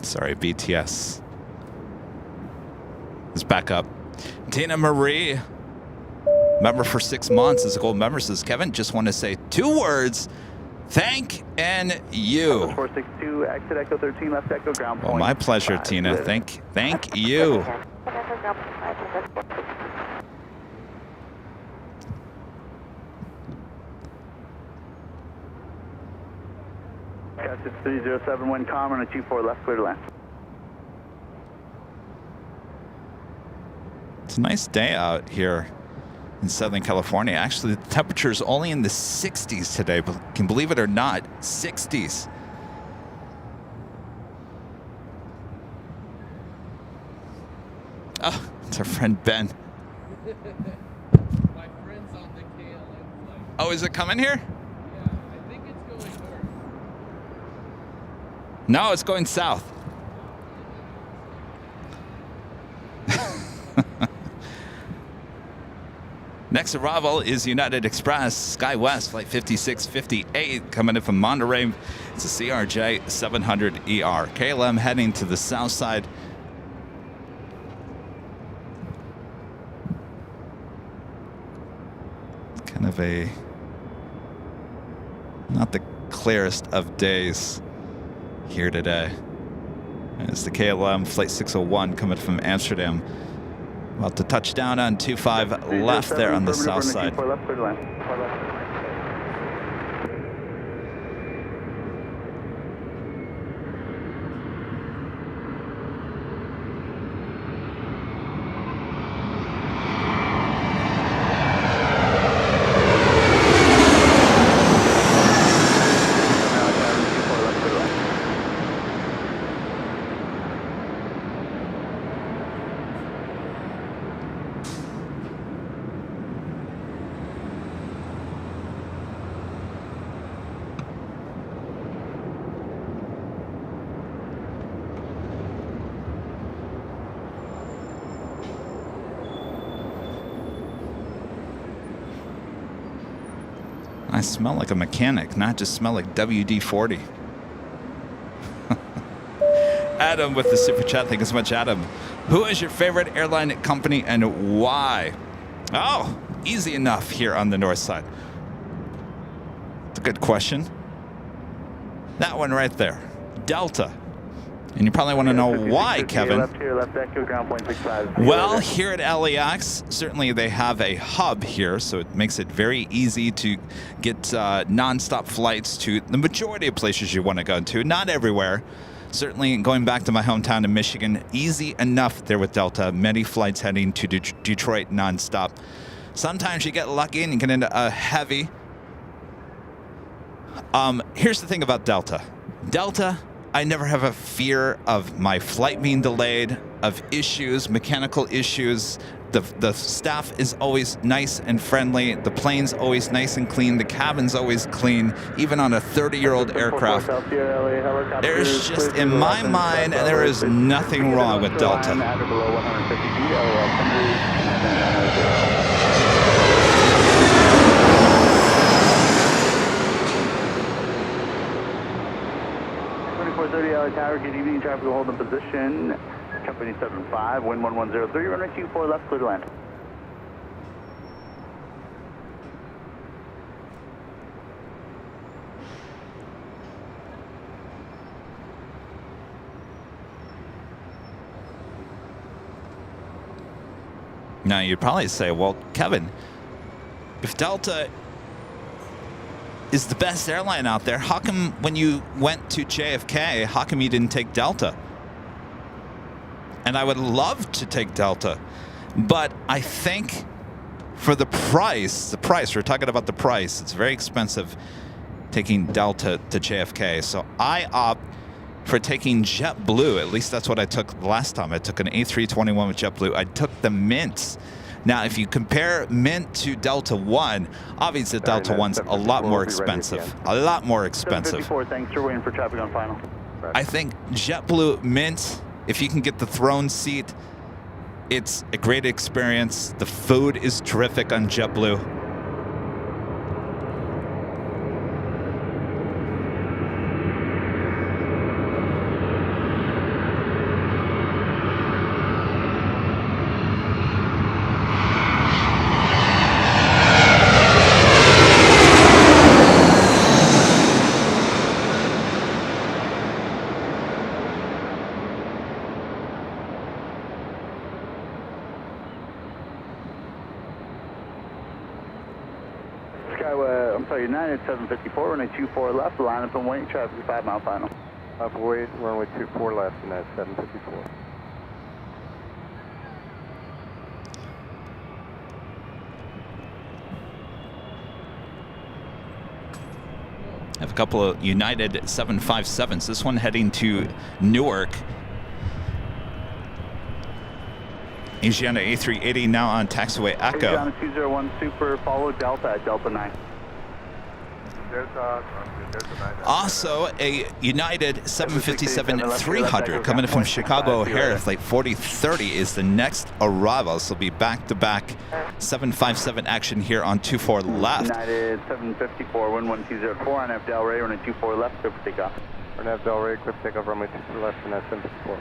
Sorry, BTS. Let's back up. Tina Marie, member for 6 months, is a gold member. Says, Kevin, just want to say 2 words. Thank and you. 462, exit Echo 13, left Echo ground point. Well, my pleasure, Tina. Thank you. Cassis 307, wind calm, runway 24 left, clear to land. It's a nice day out here in Southern California. Actually, the temperature is only in the 60s today, but can believe it or not, 60s. Oh, it's our friend Ben. My friend's on the KLM flight. Oh, is it coming here? Yeah, I think it's going north. No, it's going south. Next arrival is United Express SkyWest Flight 5658 coming in from Monterey. It's a CRJ 700ER. KLM heading to the south side. Kind of a not the clearest of days here today. It's the KLM Flight 601 coming from Amsterdam. About to touch down on 25 left there on the south side. I smell like a mechanic, not just smell like WD-40. Adam with the super chat. Thank you so much, Adam. Who is your favorite airline company and why? Oh, easy enough here on the north side. It's a good question. That one right there. Delta. And you probably want to know why, Kevin. Left here, left echo, ground point 65. Well, here at LAX, certainly they have a hub here, so it makes it very easy to get non-stop flights to the majority of places you want to go to. Not everywhere. Certainly, going back to my hometown in Michigan, easy enough there with Delta. Many flights heading to Detroit non-stop. Sometimes you get lucky and you get into a heavy. Here's the thing about Delta. Delta, I never have a fear of my flight being delayed, of issues, mechanical issues. The staff is always nice and friendly. The plane's always nice and clean. The cabin's always clean, even on a 30-year-old aircraft. There's just, in my mind, there is nothing wrong with Delta. Tower, good evening, traffic will hold in position. Company 75, wind 1103, runway 24 left, clear to land. Now, you'd probably say, well, Kevin, if Delta is the best airline out there, how come when you went to JFK, how come you didn't take Delta? And I would love to take Delta, but I think for the price, we're talking about the price, it's very expensive taking Delta to JFK. So I opt for taking JetBlue. At least that's what I took the last time. I took an A321 with JetBlue. I took the Mint. Now, if you compare Mint to Delta One, obviously Delta One's a lot more expensive. A lot more expensive. 754, thanks for waiting for traffic on final. I think JetBlue Mint, if you can get the throne seat, it's a great experience. The food is terrific on JetBlue. United 754, runway 24 left, line up and wait, traffic 5 mile final. Up wait, runway 24 left, and that's 754. I have a couple of United 757s. This one heading to Newark. Asiana A380 now on taxiway Echo. Asiana 201 Super, follow Delta at Delta 9. Also, a United 757-300 coming from Chicago O'Hare, flight 4030 is the next arrival. So it'll be back-to-back 757 action here on 24 left. United 754, wind 1204 on F Del Rey, runway 24 left, clear for takeoff. On F Del Rey, clear for takeoff, runway 24 left, and that's 754.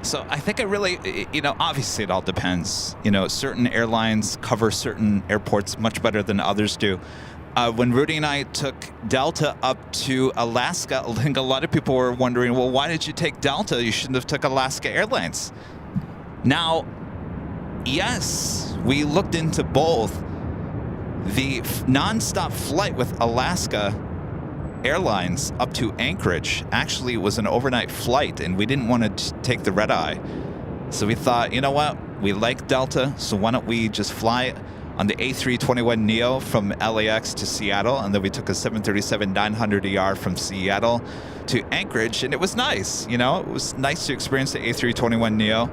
So I think I really, obviously it all depends. Certain airlines cover certain airports much better than others do. When Rudy and I took Delta up to Alaska, I think a lot of people were wondering, well, why did you take Delta? You shouldn't have took Alaska Airlines. Now, yes, we looked into both. The nonstop flight with Alaska Airlines up to Anchorage actually was an overnight flight, and we didn't want to take the red eye. So we thought, you know what? We like Delta, so why don't we just fly on the A321neo from LAX to Seattle, and then we took a 737-900ER from Seattle to Anchorage, and it was nice. It was nice to experience the A321neo.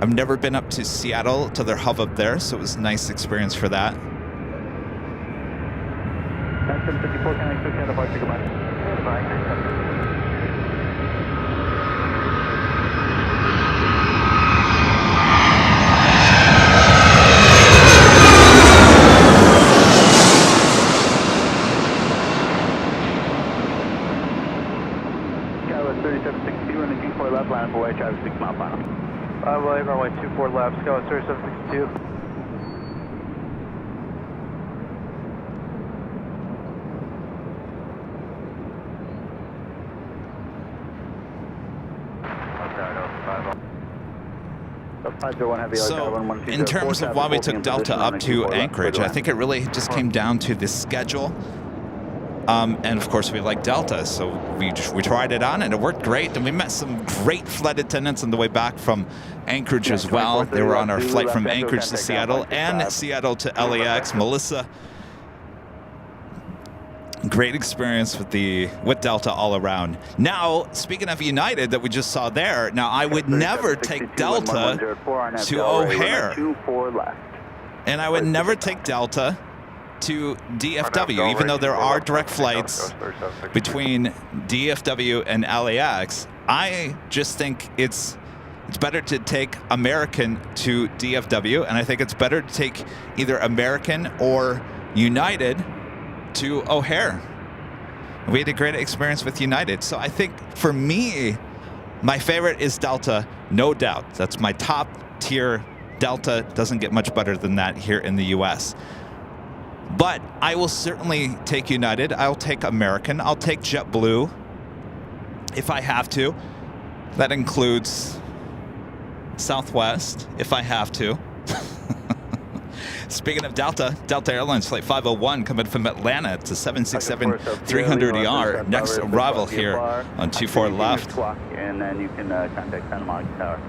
I've never been up to Seattle to their hub up there, so it was a nice experience for that. 754, can I click that departure, goodbye. Skywest 3762, running 24 left, line up away, traffic 6 mile final. Runway 24 left, Skywest 3762. So, in terms of why we took Delta up to Anchorage, I think it really just came down to the schedule. And of course, we like Delta, so we tried it on, and it worked great. And we met some great flight attendants on the way back from Anchorage as well. They were on our flight from Anchorage to Seattle and Seattle to LAX. Melissa, great experience with Delta all around. Now, speaking of United that we just saw there, now I would never take Delta to O'Hare, and I would never take Delta to DFW, even though there are direct flights between DFW and LAX. I just think it's better to take American to DFW, and I think it's better to take either American or United to O'Hare. We had a great experience with United, so I think for me, my favorite is Delta, no doubt. That's my top tier. Delta doesn't get much better than that here in the US. But I will certainly take United. I'll take American. I'll take JetBlue if I have to. That includes Southwest if I have to. Speaking of Delta, Delta Airlines Flight 501 coming from Atlanta. It's a 767-300ER. Next arrival here on 24 left. And then you can contact Santa Monica Tower.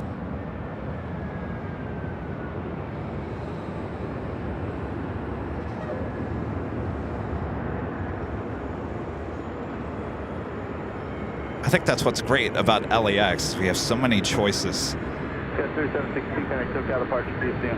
I think that's what's great about LAX. We have so many choices. 3762, connect SoCal departure, see you soon.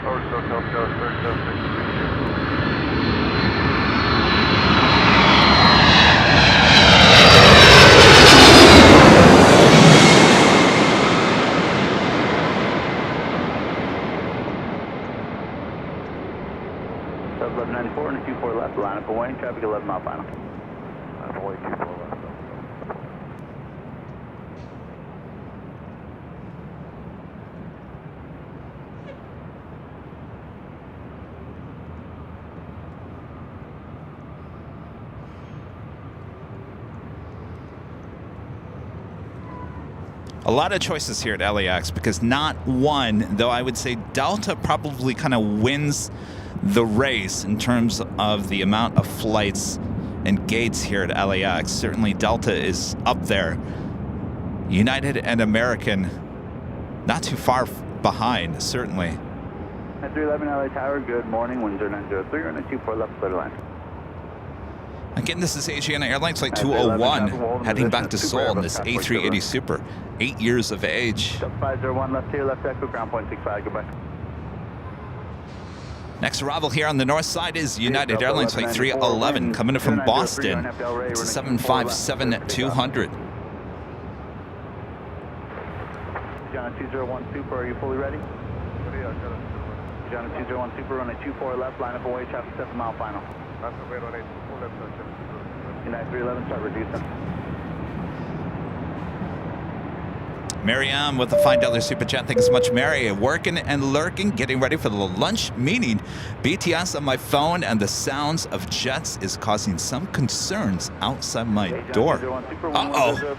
Or SoCal, 3762. Sub 1194 and a 24 left, line up away, traffic 11 mile final. I'm away 24 left. A lot of choices here at LAX because not one, though I would say Delta probably kind of wins the race in terms of the amount of flights and gates here at LAX. Certainly Delta is up there. United and American not too far behind, certainly. At 311 LA Tower, good morning, Windsor 903 and a 24 left, clear line. Again, this is Aviation Airlines Flight 201, heading back to Seoul in this A380 Super, 8 years of age. 501 left here, left echo, ground point 65, goodbye. Next arrival here on the north side is United Airlines Flight 311, coming in from Boston. It's a 757-200. John 201 Super, are you fully ready? John 201 Super, on a 24 left, line up away, traffic 7 mile final. United 311, start reducing. Mariam with a $5 super chat. Thank you so much, Mary. Working and lurking, getting ready for the lunch meeting. BTS on my phone and the sounds of jets is causing some concerns outside my door. Uh-oh.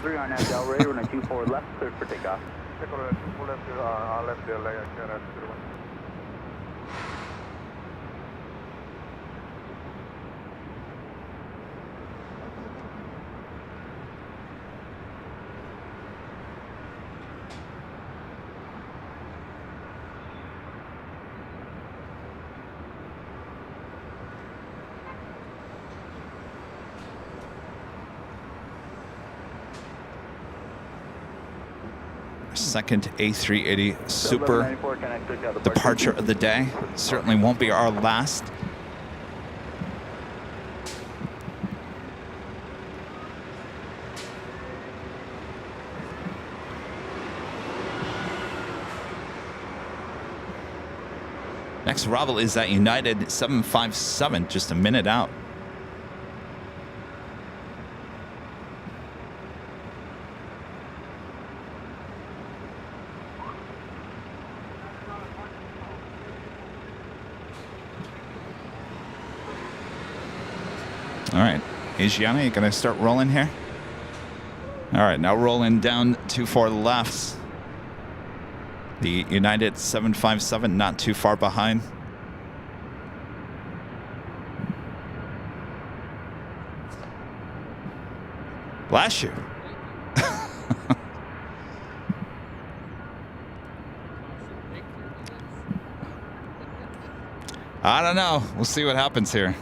Second A380 Super departure of the day. Certainly won't be our last. Next arrival is at United 757, just a minute out. All right, Asiana, you gonna start rolling here? All right, now rolling down 24 left. The United 757 not too far behind. Bless you. I don't know. We'll see what happens here.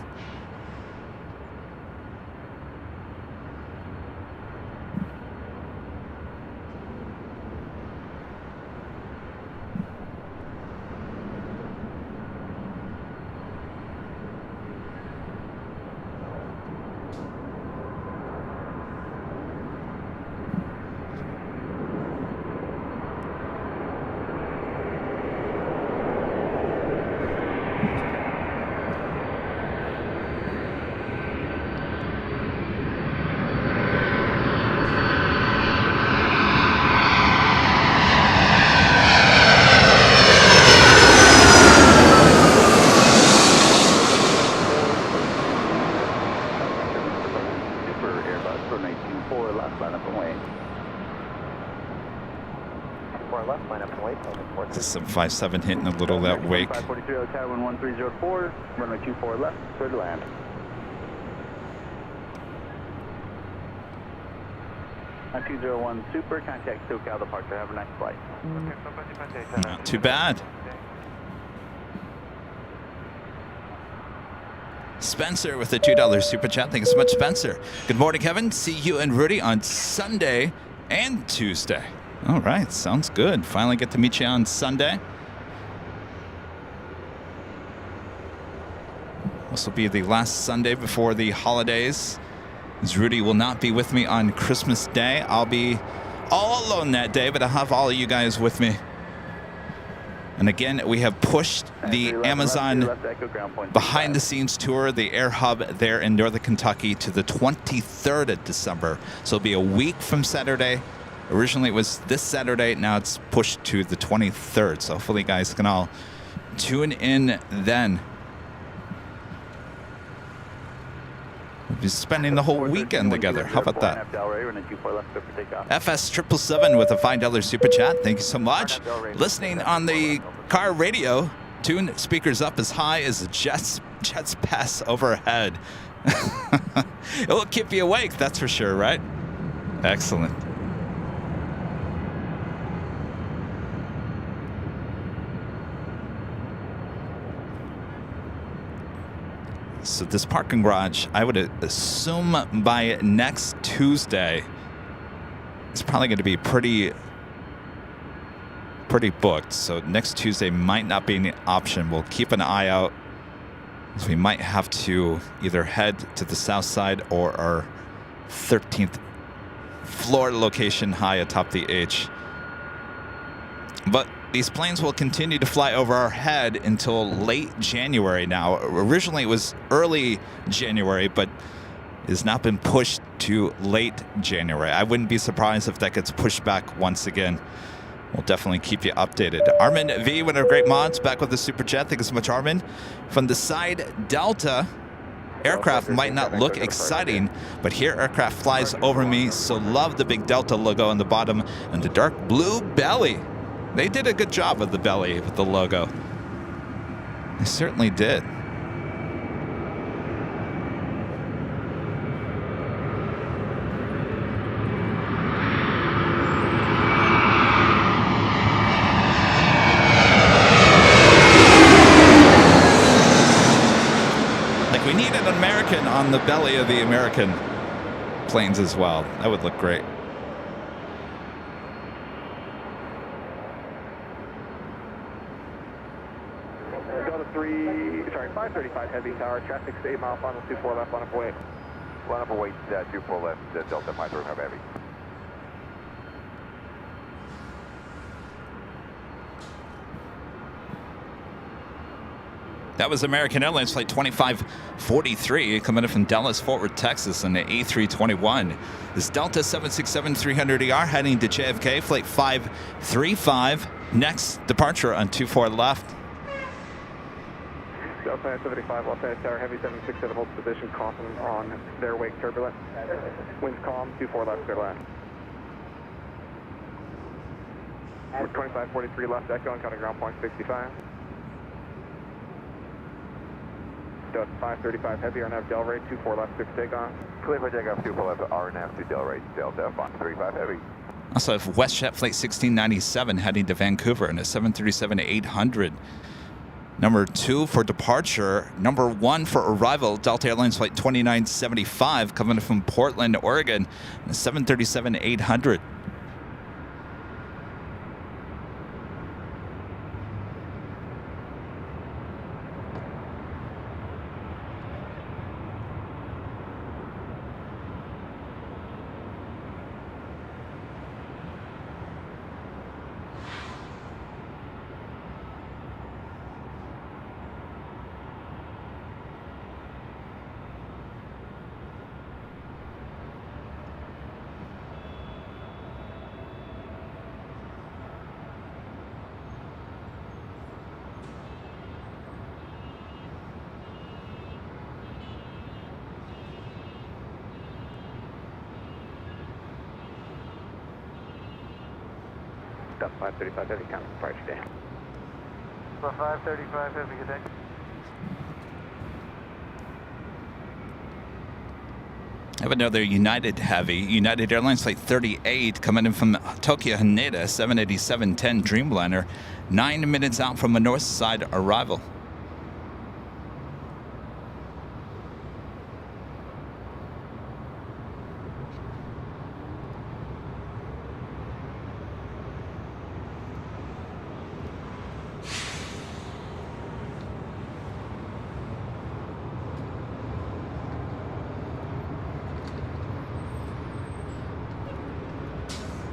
Some 57 hitting a little that wake. 543 Tower 1304, runway 24 left, clear to land. On 201 Super, contact SoCal departure. Have a nice flight. Not too bad. Spencer with the $2 super chat. Thank you so much, Spencer. Good morning, Kevin. See you and Rudy on Sunday and Tuesday. All right, sounds good. Finally get to meet you on Sunday. This will be the last Sunday before the holidays, as Rudy will not be with me on Christmas Day. I'll be all alone that day, but I'll have all of you guys with me. And again, we have pushed the Amazon behind-the-scenes tour, the Air Hub there in Northern Kentucky, to the 23rd of December. So it'll be a week from Saturday. Originally, it was this Saturday. Now it's pushed to the 23rd. So hopefully you guys can all tune in then. We'll be spending the whole weekend together. How about that? FS777 with a $5 super chat. Thank you so much. Listening on the car radio. Tune speakers up as high as the jets pass overhead. It will keep you awake, that's for sure, right? Excellent. So this parking garage, I would assume by next Tuesday, it's probably going to be pretty booked. So next Tuesday might not be an option. We'll keep an eye out. So we might have to either head to the south side or our 13th floor location high atop the H. But these planes will continue to fly over our head until late January now. Originally, it was early January, but has now been pushed to late January. I wouldn't be surprised if that gets pushed back once again. We'll definitely keep you updated. Armin V, one of our great mods, back with the super chat. Thank you so much, Armin. From the side Delta, aircraft might not look exciting, but here aircraft flies over me, so love the big Delta logo on the bottom and the dark blue belly. They did a good job with the belly with the logo. They certainly did. Like, we need an American on the belly of the American planes as well. That would look great. Delta 535 heavy tower, traffic 8 mile final 24 left, line up away. Line up away, 24 left, Delta 535 heavy. That was American Airlines Flight 2543 coming in from Dallas, Fort Worth, Texas on the A321. This Delta 767-300ER heading to JFK, Flight 535. Next departure on 24 left. Delta 75, Los Angeles Tower, heavy 767 holds position, caution on their wake turbulent. Winds calm, 24 left, clear land. At 2543 left echo and counting ground point 65. Delta 535 heavy, RNAV Del Rey, 24 left, 6 takeoff. Clear for takeoff, 24 left, RNAV to Del Rey, Delta 535 heavy. Also have WestJet Flight 1697 heading to Vancouver in a 737-800. Number 2 for departure. Number 1 for arrival, Delta Airlines Flight 2975 coming from Portland, Oregon, in a 737-800. Delta 535 heavy, counting departure day. 535 heavy, good day. I have another United Heavy, United Airlines Flight 38 coming in from Tokyo Haneda, 787-10 Dreamliner, 9 minutes out from a north side arrival.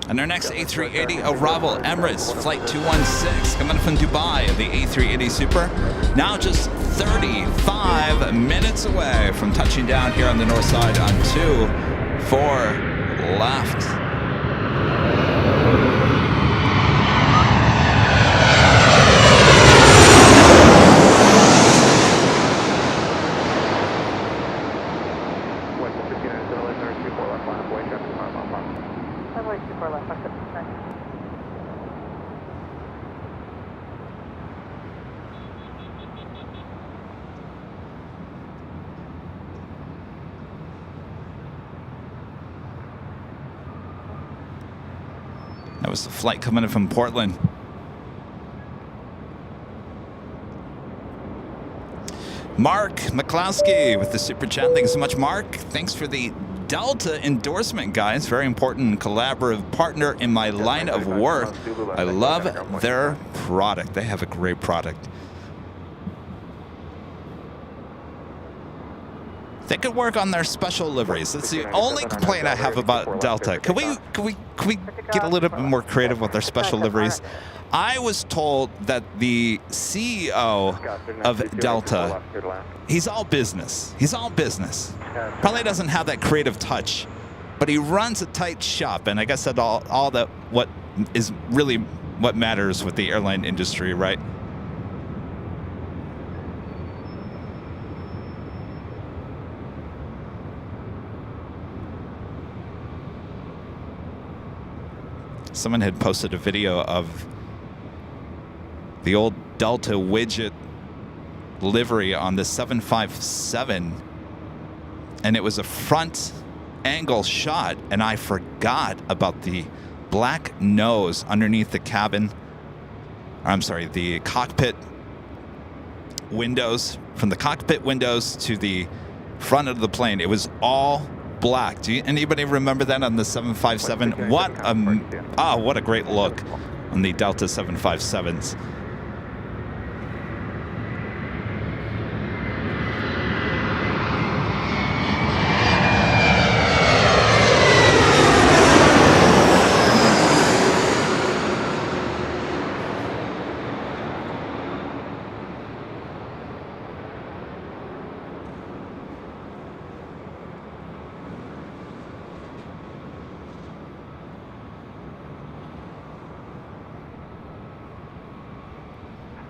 And our next A380 arrival, Emirates Flight 216, coming from Dubai, the A380 Super, now just 35 minutes away from touching down here on the north side on 24 left. That was the flight coming in from Portland. Mark McCloskey with the super chat. Thanks so much, Mark. Thanks for the Delta endorsement, guys. Very important collaborative partner in my line of work. I love their product. They have a great product. They could work on their special liveries. That's the only complaint I have about Delta. Can we get a little bit more creative with their special liveries? I was told that the CEO of Delta, he's all business. He's all business. Probably doesn't have that creative touch, but he runs a tight shop, and I guess that all that what is really what matters with the airline industry, right? Someone had posted a video of the old Delta widget livery on the 757, and it was a front angle shot, and I forgot about the black nose underneath the cabin. I'm sorry, the cockpit windows. From the cockpit windows to the front of the plane, it was all black. Do anybody remember that on the 757? What a great look on the Delta 757s.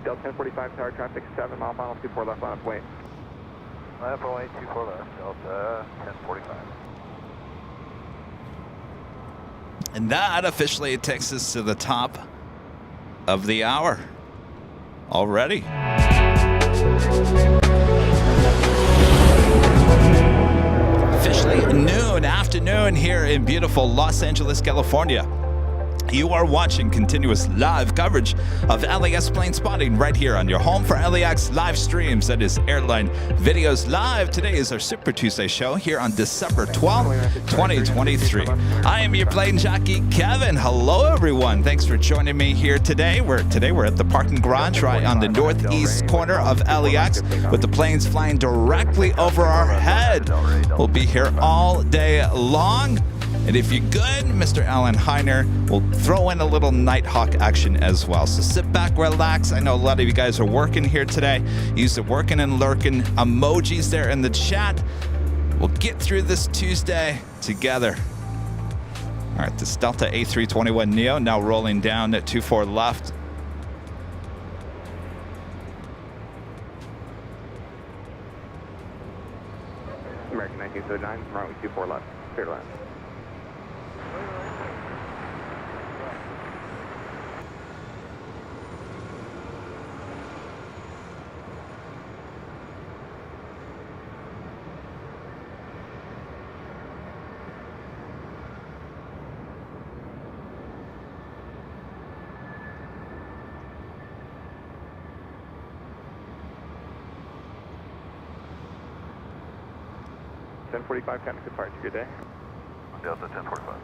Delta 1045 tower traffic, 7 mile final, 24 left line of wait. Line up runway 24 left, Delta 1045. And that officially takes us to the top of the hour already. Officially afternoon here in beautiful Los Angeles, California. You are watching continuous live coverage of LAX plane spotting right here on your home for LAX live streams. That is Airline Videos Live. Today is our Super Tuesday show here on December 12th, 2023. I am your plane jockey, Kevin. Hello, everyone. Thanks for joining me here today. We're at the parking garage right on the northeast corner of LAX with the planes flying directly over our head. We'll be here all day long. And if you're good, Mr. Alan Heiner will throw in a little Nighthawk action as well. So sit back, relax. I know a lot of you guys are working here today. Use the working and lurking emojis there in the chat. We'll get through this Tuesday together. All right, this Delta A321 Neo now rolling down at 24 left. American 1909, runway 24 left, clear to land. .45, kind of departure. Good day. Delta 1045.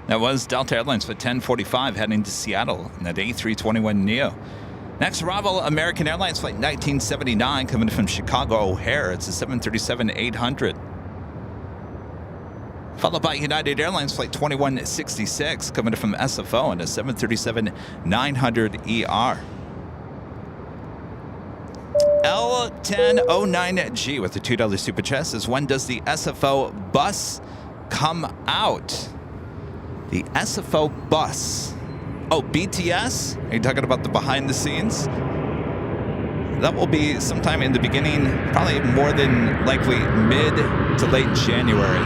That was Delta Airlines for 1045 heading to Seattle in that A321 Neo. Next arrival, American Airlines flight 1979 coming from Chicago O'Hare. It's a 737-800. Followed by United Airlines flight 2166 coming from SFO and a 737-900ER. L1009G with the $2 super chat says, when does the SFO bus come out? The SFO bus. Oh, BTS? Are you talking about the behind the scenes? That will be sometime in the beginning, probably more than likely mid to late January.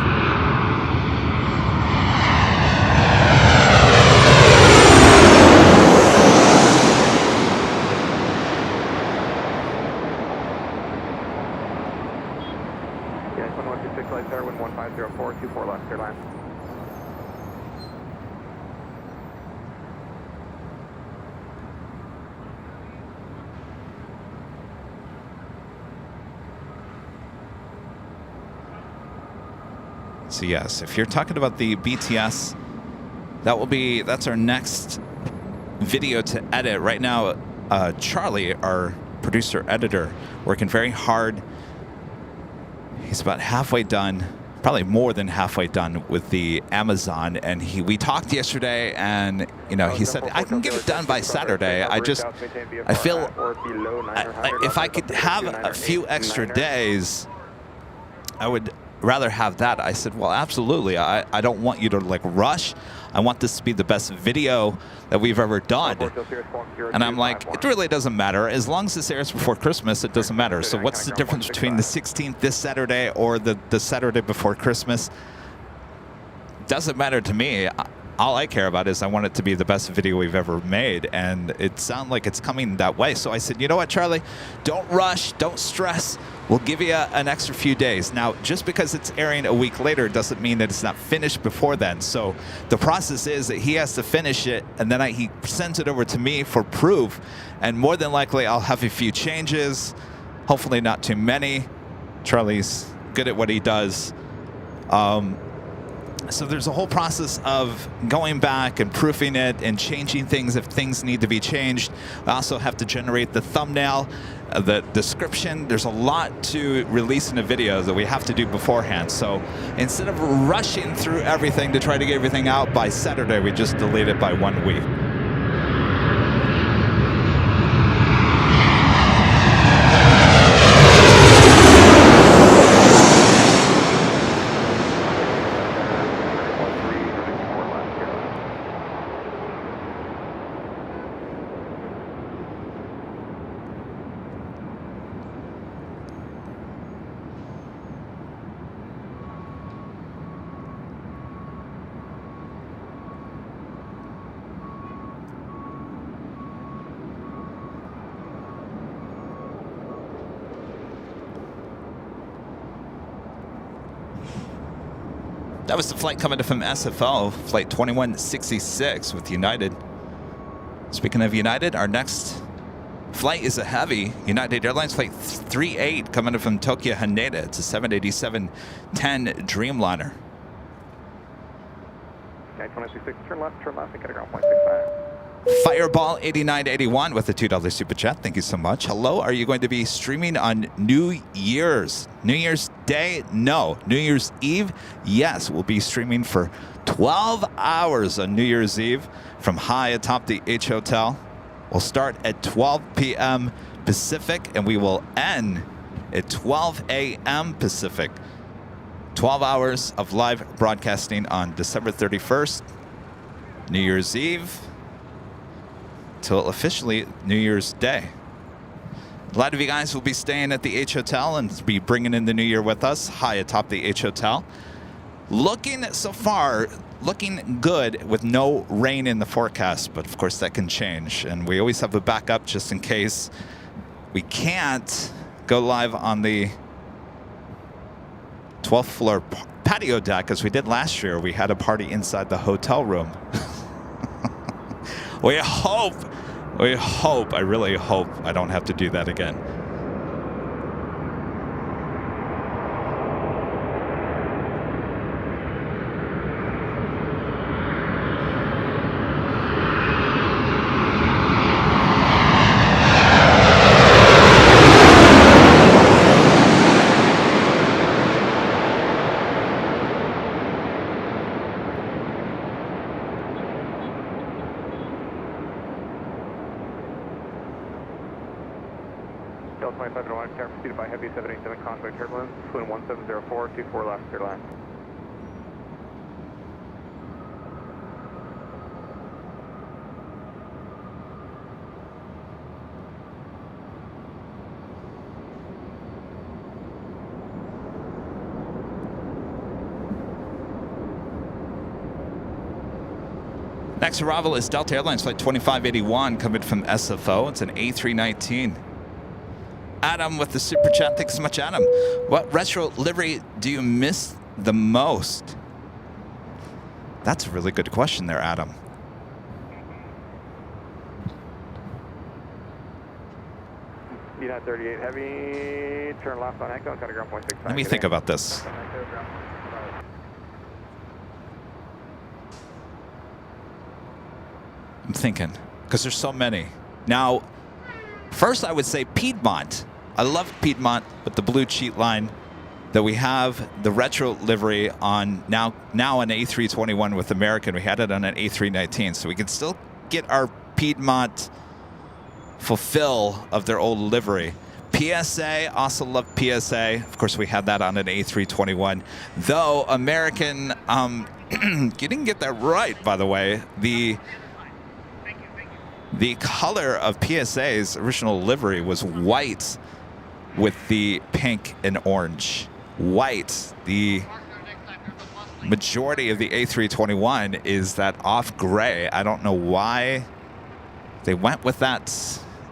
Yeah, 1126 flight there, wind 1504, 24 left, clear line. So yes, if you're talking about the BTS, that's our next video to edit. Right now, Charlie, our producer editor, working very hard. He's about halfway done, probably more than halfway done with the Amazon. And we talked yesterday, and he said I can get it done by Saturday. I feel if I could have a few extra days, I would rather have that. I said, well, absolutely. I don't want you to rush. I want this to be the best video that we've ever done. And I'm like, it really doesn't matter. As long as this airs before Christmas, it doesn't matter. So what's the difference between the 16th this Saturday or the Saturday before Christmas? Doesn't matter to me. All I care about is I want it to be the best video we've ever made, and it sounds like it's coming that way. So I said, you know what, Charlie? Don't rush, don't stress. We'll give you an extra few days. Now, just because it's airing a week later doesn't mean that it's not finished before then. So the process is that he has to finish it, and then he sends it over to me for proof, and more than likely I'll have a few changes, hopefully not too many. Charlie's good at what he does. So there's a whole process of going back and proofing it and changing things if things need to be changed. I also have to generate the thumbnail, the description. There's a lot to release in a video that we have to do beforehand. So instead of rushing through everything to try to get everything out by Saturday, we just delete it by 1 week. That was the flight coming from SFO, flight 2166 with United. Speaking of United, our next flight is a heavy United Airlines flight 38 coming in from Tokyo Haneda. It's a 787-10 Dreamliner. Okay, 266, turn left, and get a ground point 65. Fireball 8981 with a $2 super chat. Thank you so much. Hello, are you going to be streaming on New Year's Day? No. New Year's Eve? Yes, we'll be streaming for 12 hours on New Year's Eve from high atop the H Hotel. We'll start at 12 p.m. Pacific and we will end at 12 a.m. Pacific. 12 hours of live broadcasting on December 31st, New Year's Eve, till officially New Year's Day. A lot of you guys will be staying at the H Hotel and be bringing in the new year with us, high atop the H Hotel. Looking so far, looking good with no rain in the forecast, but of course that can change. And we always have a backup just in case we can't go live on the 12th floor patio deck as we did last year. We had a party inside the hotel room. We hope, I really hope I don't have to do that again. Delta 2501, car preceded by heavy 787 convoy turbulence, fluid 1704, 24 left, clear line. Next arrival is Delta Airlines flight 2581 coming from SFO. It's an A319. Adam with the super chat. Thanks so much, Adam. What retro livery do you miss the most? That's a really good question there, Adam. United 38 heavy, turn left on Echo, got a ground point 65. Let me think about this. I'm thinking, because there's so many. Now, first I would say Piedmont. I love Piedmont with the blue cheat line that we have the retro livery on now on A321 with American. We had it on an A319, so we can still get our Piedmont fulfill of their old livery. PSA, also love PSA. Of course, we had that on an A321. Though American, you didn't get that right, by the way. The color of PSA's original livery was white with the pink and orange. White. The majority of the A321 is that off gray. I don't know why they went with that.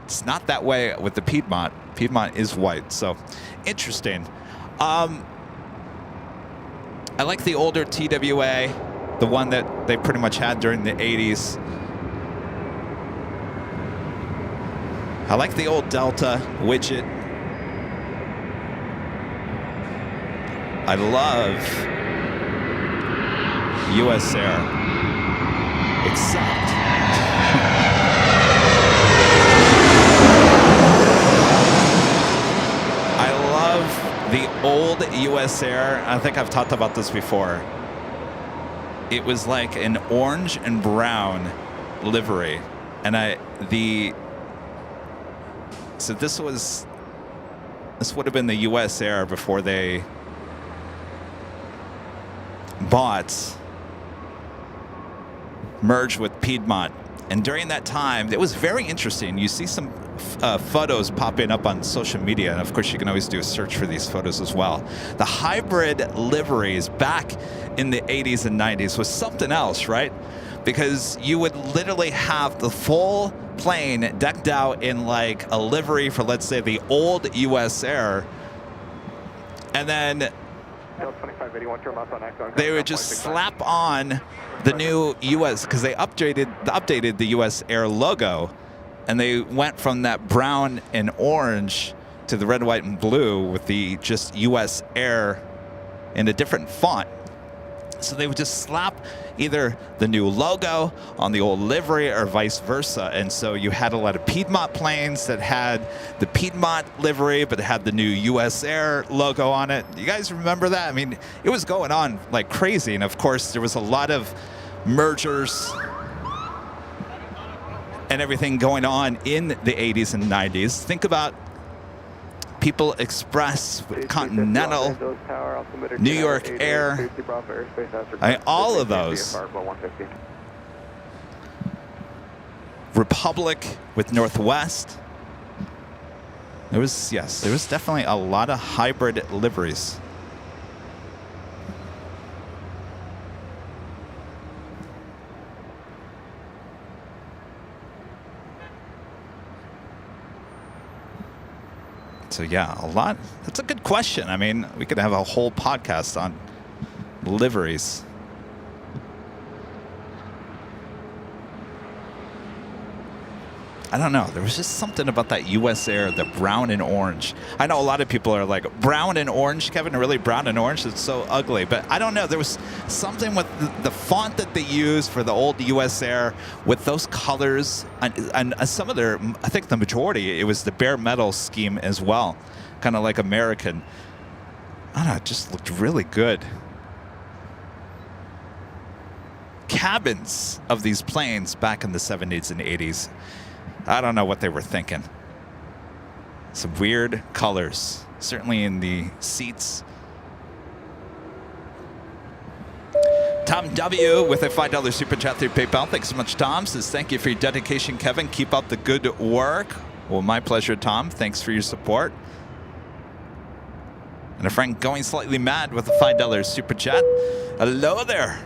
It's not that way with the Piedmont. Piedmont is white, so interesting. I like the older TWA, the one that they pretty much had during the 80s. I like the old Delta widget. I love US Air, except I love the old US Air. I think I've talked about this before. It was like an orange and brown livery, and so this would have been the US Air before they merged with Piedmont. And during that time, it was very interesting. You see some photos popping up on social media, and of course you can always do a search for these photos as well. The hybrid liveries back in the 80s and 90s was something else, right? Because you would literally have the full plane decked out in like a livery for, let's say, the old US Air, and then Delta 2581, turn left on Echo. They would just slap on the new U.S. because they updated the U.S. Air logo, and they went from that brown and orange to the red, white, and blue with the just U.S. Air in a different font. So they would just slap either the new logo on the old livery or vice versa. And so you had a lot of Piedmont planes that had the Piedmont livery, but it had the new US Air logo on it. You guys remember that? I mean, it was going on like crazy. And of course, there was a lot of mergers and everything going on in the 80s and 90s. Think about People Express with Continental, New York Air, all of those. Republic with Northwest. There was definitely a lot of hybrid liveries. So yeah, a lot. That's a good question. I mean, we could have a whole podcast on liveries. I don't know. There was just something about that US Air, the brown and orange. I know a lot of people are like, brown and orange, Kevin, really brown and orange? It's so ugly. But I don't know. There was something with the font that they used for the old US Air with those colors. And some of their, I think the majority, it was the bare metal scheme as well. Kind of like American. I don't know. It just looked really good. Cabins of these planes back in the 70s and 80s. I don't know what they were thinking. Some weird colors, certainly in the seats. Tom W. with a $5 super chat through PayPal. Thanks so much, Tom. Says, thank you for your dedication, Kevin. Keep up the good work. Well, my pleasure, Tom. Thanks for your support. And a friend going slightly mad with a $5 super chat. Hello there.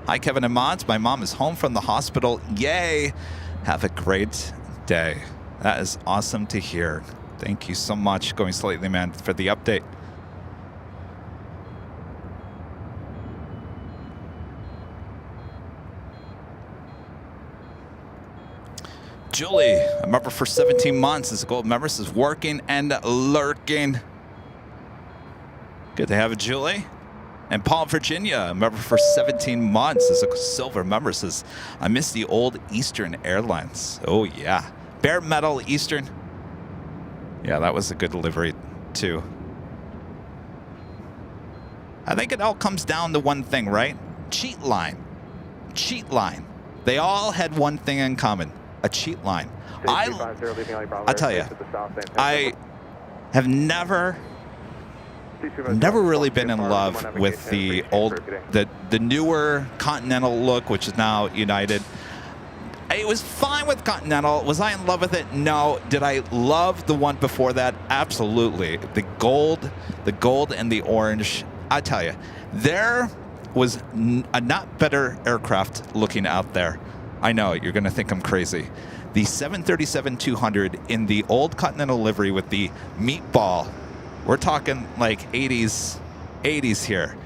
Hi, Kevin and Mods. My mom is home from the hospital. Yay. Have a great day. That is awesome to hear. Thank you so much, Going Slightly Man, for the update. Julie, a member for 17 months, is a gold member, says working and lurking. Good to have it, Julie. And Paul, Virginia, a member for 17 months, is a silver member, says, I miss the old Eastern Airlines. Oh, yeah. Bare metal Eastern. Yeah, that was a good livery, too. I think it all comes down to one thing, right? Cheat line. Cheat line. They all had one thing in common, a cheat line. I tell you, I have never really been in love with the old, the newer Continental look, which is now United. It was fine with Continental. Was I in love with it? No. Did I love the one before that? Absolutely. The gold and the orange. I tell you, there was a not better aircraft looking out there. I know, you're going to think I'm crazy. The 737-200 in the old Continental livery with the meatball. We're talking like 80s here.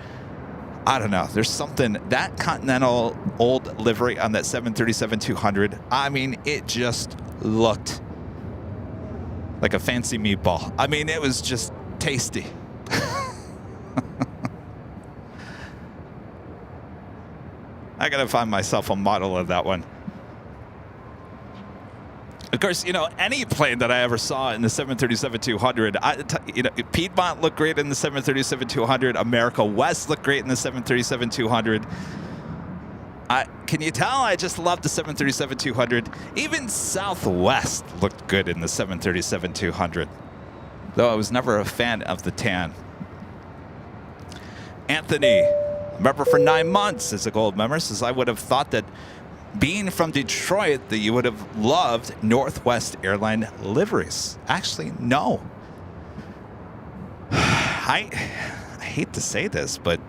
I don't know. There's something, that Continental old livery on that 737-200, I mean, it just looked like a fancy meatball. I mean, it was just tasty. I got to find myself a model of that one. Of course, you know, any plane that I ever saw in the 737-200, Piedmont looked great in the 737-200. America West looked great in the 737-200. Can you tell? I just love the 737-200. Even Southwest looked good in the 737-200, though I was never a fan of the tan. Anthony, member for 9 months, is a gold member, says, I would have thought that being from Detroit, that you would have loved Northwest Airline liveries. Actually, no. I hate to say this, but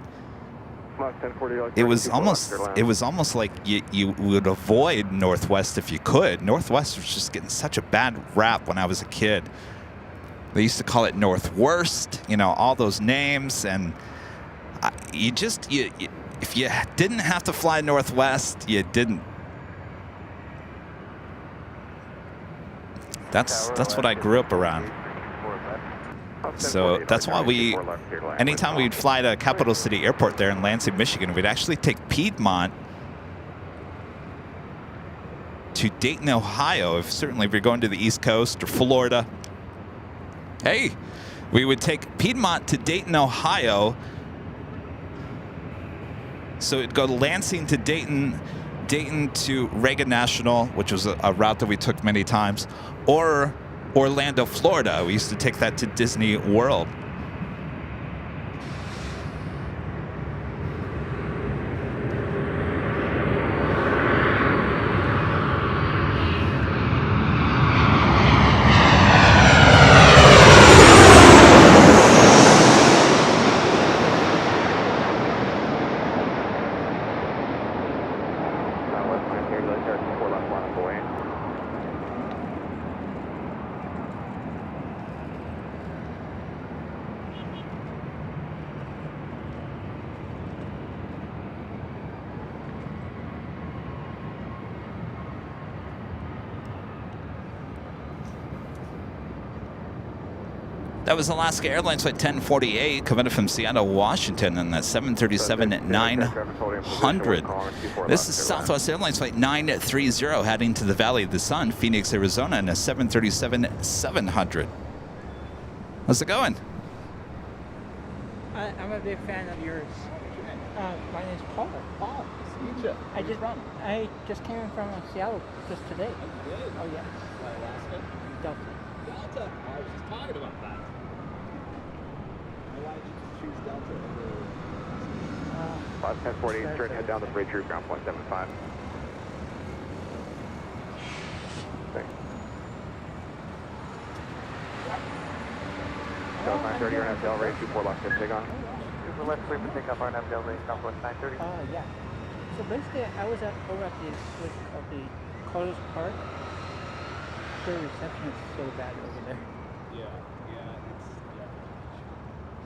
it was almost like you would avoid Northwest if you could. Northwest was just getting such a bad rap when I was a kid. They used to call it Northworst, you know, all those names, and if you didn't have to fly northwest, you didn't. That's what I grew up around. So that's why anytime we'd fly to Capital City Airport there in Lansing, Michigan, we'd actually take Piedmont to Dayton, Ohio. Certainly if you're going to the East Coast or Florida. Hey, we would take Piedmont to Dayton, Ohio. So it'd go to Lansing to Dayton, Dayton to Reagan National, which was a route that we took many times, or Orlando, Florida. We used to take that to Disney World. That was Alaska Airlines Flight 1048 coming in from Seattle, Washington, and that 737-900. This is Southwest Airlines Flight 930 heading to the Valley of the Sun, Phoenix, Arizona, and a 737-700. How's it going? I'm a big fan of yours. My name's Paul. Paul, nice to meet you. I just came in from Seattle just today. Oh, you did? Oh yeah. Alaska? Delta. Delta. I was just talking about that. Why did you choose Delta over? 1048 straight, head down the bridge route, ground point 75. Thanks. Delta 930, you're FDL rate 24 left, take on. Super left clear for takeoff, RNFL rate, Southwest 930. Yeah. So basically, I was over at the Carlos Park. The reception is so bad over there. Yeah, it's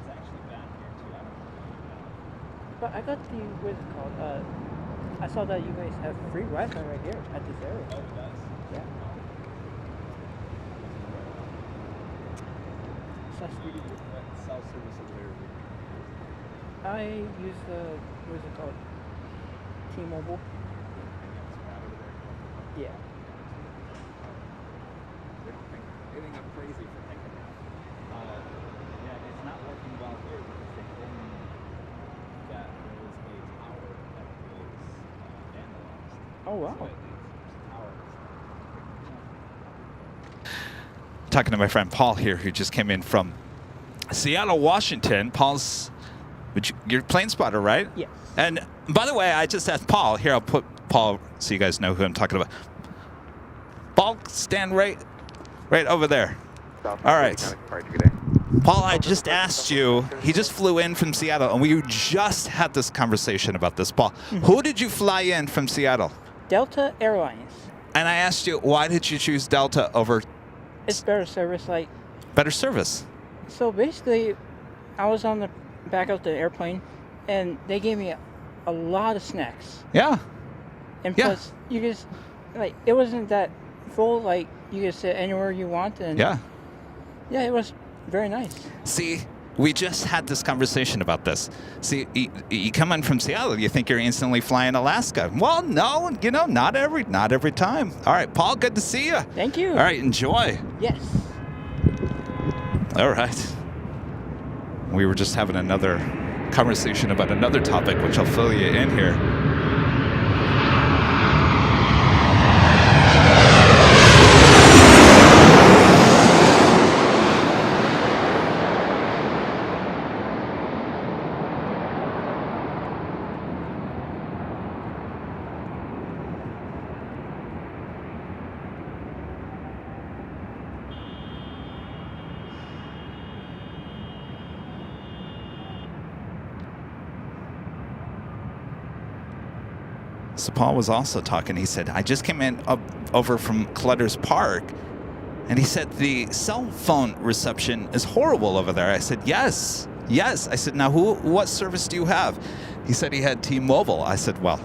actually bad here too. I don't know. But I got the, what's it called? I saw that you guys have free Wi-Fi right here at this area. Oh, it does? Yeah. So that's really good. What cell service is there? I use the, what's it called? T-Mobile. Yeah. Anything up crazy for thinking about. Yeah, it's not working well here because they told me that there was a tower that was vandalized. Oh, wow. So towers. Talking to my friend Paul here, who just came in from Seattle, Washington. Paul's, you're plane spotter, right? Yes. And by the way, I just asked Paul. Here, I'll put Paul so you guys know who I'm talking about. Paul, stand right over there. All right. Paul, I just asked you, he just flew in from Seattle, and we just had this conversation about this. Paul, who did you fly in from Seattle? Delta Airlines. And I asked you, why did you choose Delta over... It's better service, like... Better service. So basically, I was on the back of the airplane, and they gave me a lot of snacks. Yeah. And plus, you just, like, it wasn't that full, like, you could sit anywhere you want, and... Yeah. Yeah, it was very nice. See, we just had this conversation about this. See, you come in from Seattle, you think you're instantly flying Alaska. Well, no, not every time. All right, Paul, good to see you. Thank you. All right, enjoy. Yes. All right. We were just having another conversation about another topic, which I'll fill you in here. So Paul was also talking. He said, I just came in over from Clutter's Park, and he said the cell phone reception is horrible over there. I said, yes, Yes. I said, now what service do you have? He said he had T-Mobile. I said, well,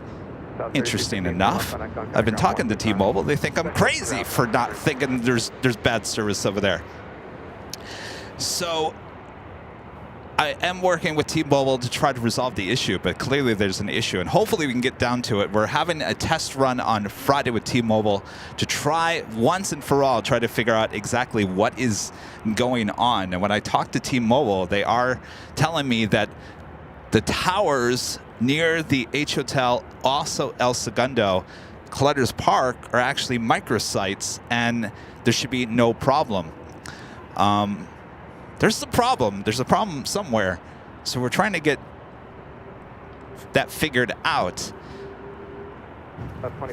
interesting enough. I've been talking to T-Mobile. They think I'm crazy for not thinking there's bad service over there. So I am working with T-Mobile to try to resolve the issue, but clearly there's an issue, and hopefully we can get down to it. We're having a test run on Friday with T-Mobile to try once and for all, try to figure out exactly what is going on. And when I talk to T-Mobile, they are telling me that the towers near the H Hotel, also El Segundo, Clutter's Park, are actually microsites, and there should be no problem. There's a problem. There's a problem somewhere. So we're trying to get that figured out.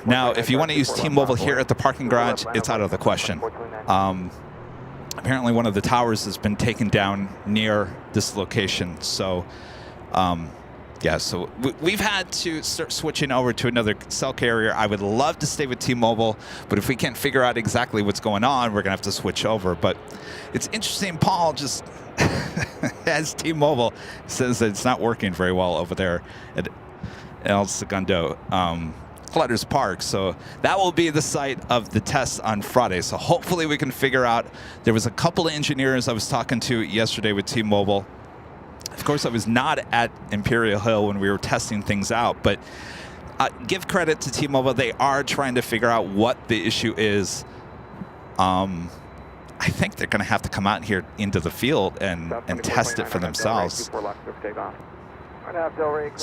Now, if you want to use T-Mobile here at the parking garage, it's out of the question. Apparently one of the towers has been taken down near this location. So, yeah, so we've had to start switching over to another cell carrier. I would love to stay with T-Mobile, but if we can't figure out exactly what's going on, we're going to have to switch over. But it's interesting, Paul just, as T-Mobile, says that it's not working very well over there at El Segundo, Clutter's Park. So that will be the site of the test on Friday. So hopefully we can figure out. There was a couple of engineers I was talking to yesterday with T-Mobile. Of course, I was not at Imperial Hill when we were testing things out, but give credit to T-Mobile. They are trying to figure out what the issue is. I think they're going to have to come out here into the field and test it for themselves. So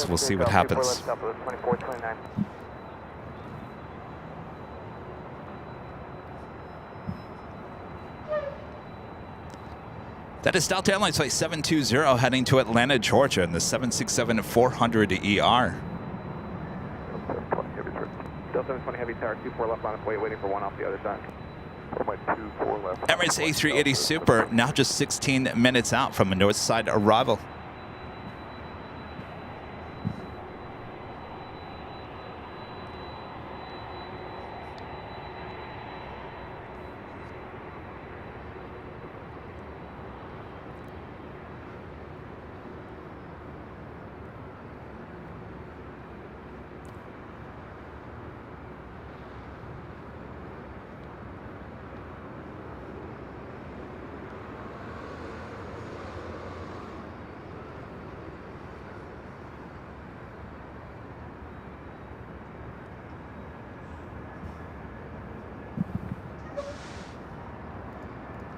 we'll see what happens. That is Delta Airlines Flight 720 heading to Atlanta, Georgia in the 767-400ER. Delta 720 Heavy Tower 24 left line of way, waiting for one off the other side. Emirates A380 Super now just 16 minutes out from a north side arrival.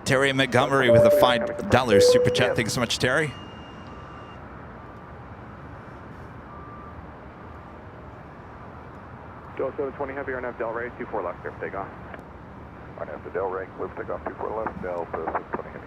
Terry Montgomery with a $5 super chat. Thank you so much, Terry. Delta 720 Heavy, RNF Del Rey, 24 left, clear for takeoff. RNF to Del Rey, clear for takeoff, 24 left, Delta 720 Heavy.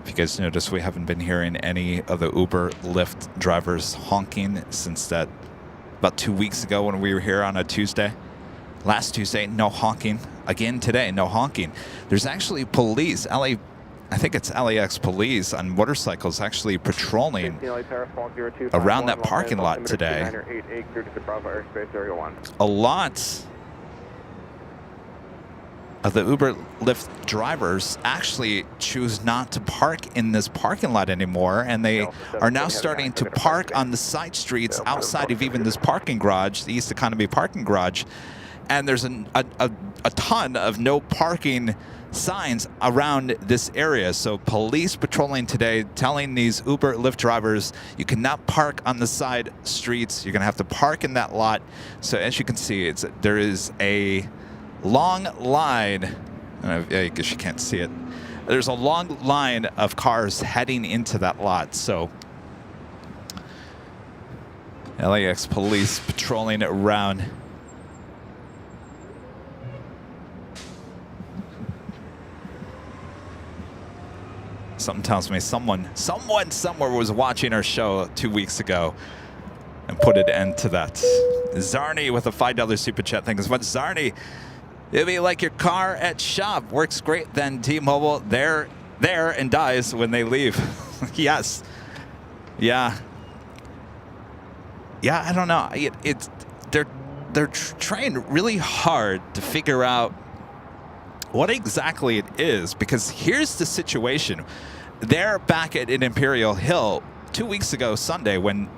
You guys notice we haven't been hearing any of the Uber Lyft drivers honking since that about 2 weeks ago when we were here on a Tuesday. Last Tuesday, no honking. Again today, no honking. There's actually police, I think it's LAX police on motorcycles actually patrolling around that parking lot today. A lot of the Uber Lyft drivers actually choose not to park in this parking lot anymore, and they are now starting to park on the side streets outside of even this parking garage, the East Economy parking garage. And there's a ton of no parking signs around this area. So police patrolling today, telling these Uber Lyft drivers, you cannot park on the side streets. You're going to have to park in that lot. So as you can see, there is a long line. I guess you can't see it. There's a long line of cars heading into that lot. So LAX police patrolling around. Something tells me someone somewhere was watching our show 2 weeks ago and put an end to that. Zarni with a $5 super chat. Thank you so much, Zarni. It'll be like your car at shop. Works great, then T-Mobile there and dies when they leave. Yes. Yeah. Yeah, I don't know. They're trying really hard to figure out what exactly it is, because here's the situation. They're back at Imperial Hill 2 weeks ago Sunday when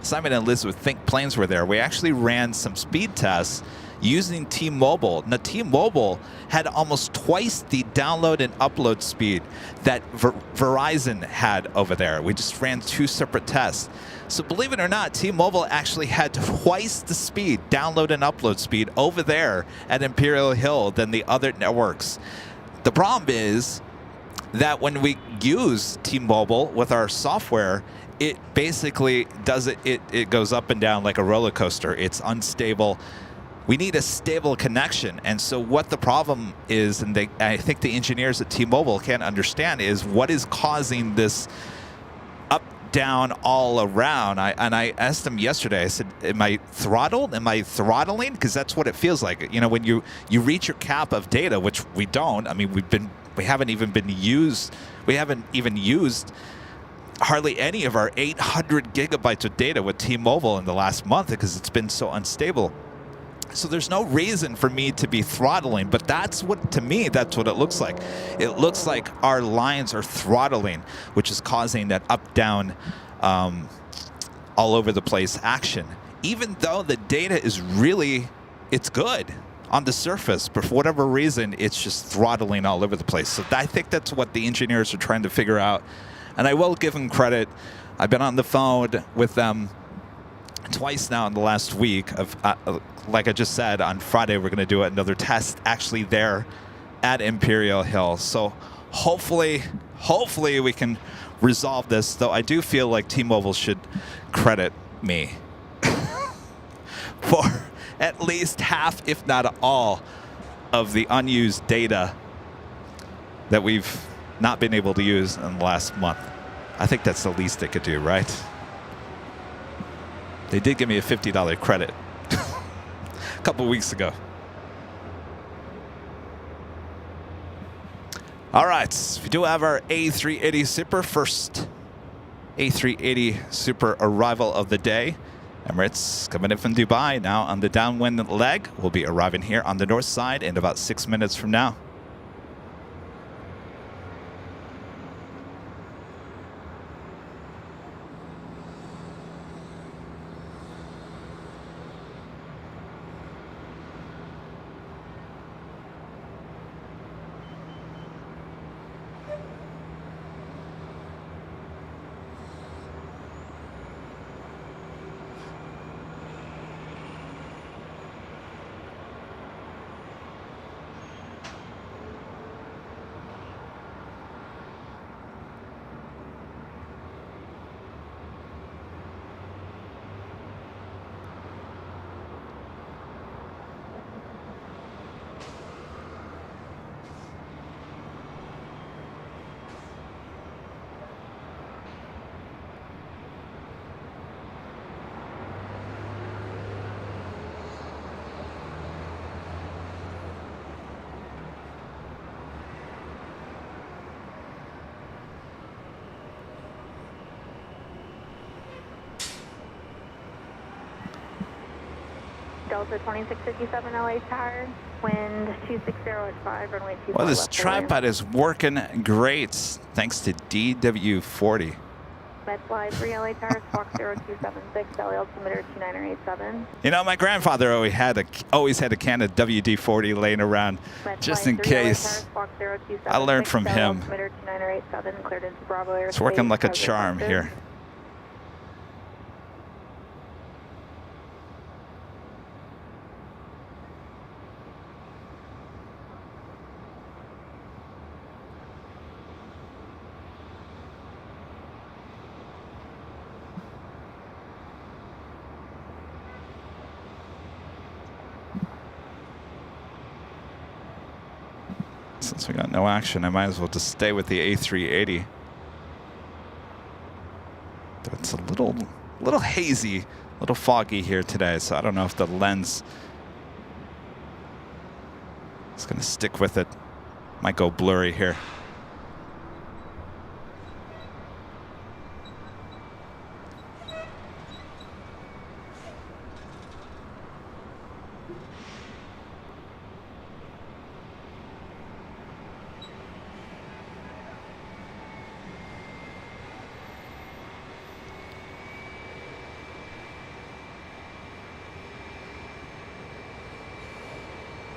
Simon and Elizabeth Think Planes were there. We actually ran some speed tests using T-Mobile. Now, T-Mobile had almost twice the download and upload speed that Verizon had over there. We just ran 2 separate tests. So believe it or not, T-Mobile actually had twice the speed, download and upload speed, over there at Imperial Hill than the other networks. The problem is that when we use T-Mobile with our software, it basically does it goes up and down like a roller coaster. It's unstable. We need a stable connection. And so what the problem is, and I think the engineers at T-Mobile can't understand, is what is causing this up, down, all around. I asked them yesterday, I said, am I throttled? Am I throttling? Because that's what it feels like. You know, when you reach your cap of data, which we don't. I mean, we haven't even used hardly any of our 800 gigabytes of data with T-Mobile in the last month because it's been so unstable. So there's no reason for me to be throttling, but to me, that's what it looks like. It looks like our lines are throttling, which is causing that up, down, all over the place action. Even though the data is it's good on the surface, but for whatever reason, it's just throttling all over the place. So I think that's what the engineers are trying to figure out. And I will give them credit. I've been on the phone with them twice now in the last week. Like I just said, on Friday we're going to do another test actually there at Imperial Hill. So hopefully we can resolve this, though I do feel like T-Mobile should credit me for at least half, if not all, of the unused data that we've not been able to use in the last month. I think that's the least they could do, right? They did give me a $50 credit a couple weeks ago. All right, we do have our A380 Super, first A380 Super arrival of the day. Emirates coming in from Dubai now on the downwind leg. We'll be arriving here on the north side in about 6 minutes from now. Delta 2657 LA Tower, wind 260 at 5, runway 24. Well, this tripod is working great, thanks to DW40. Medfly 3 LA Tower, Fox 0276, LA altimeter 2987. You know, my grandfather always had a can of WD-40 laying around, just in case. I learned from him. It's working like a charm here. Since we got no action, I might as well just stay with the A380. That's a little a little hazy, a little foggy here today, so I don't know if the lens is going to stick with it. Might go blurry here.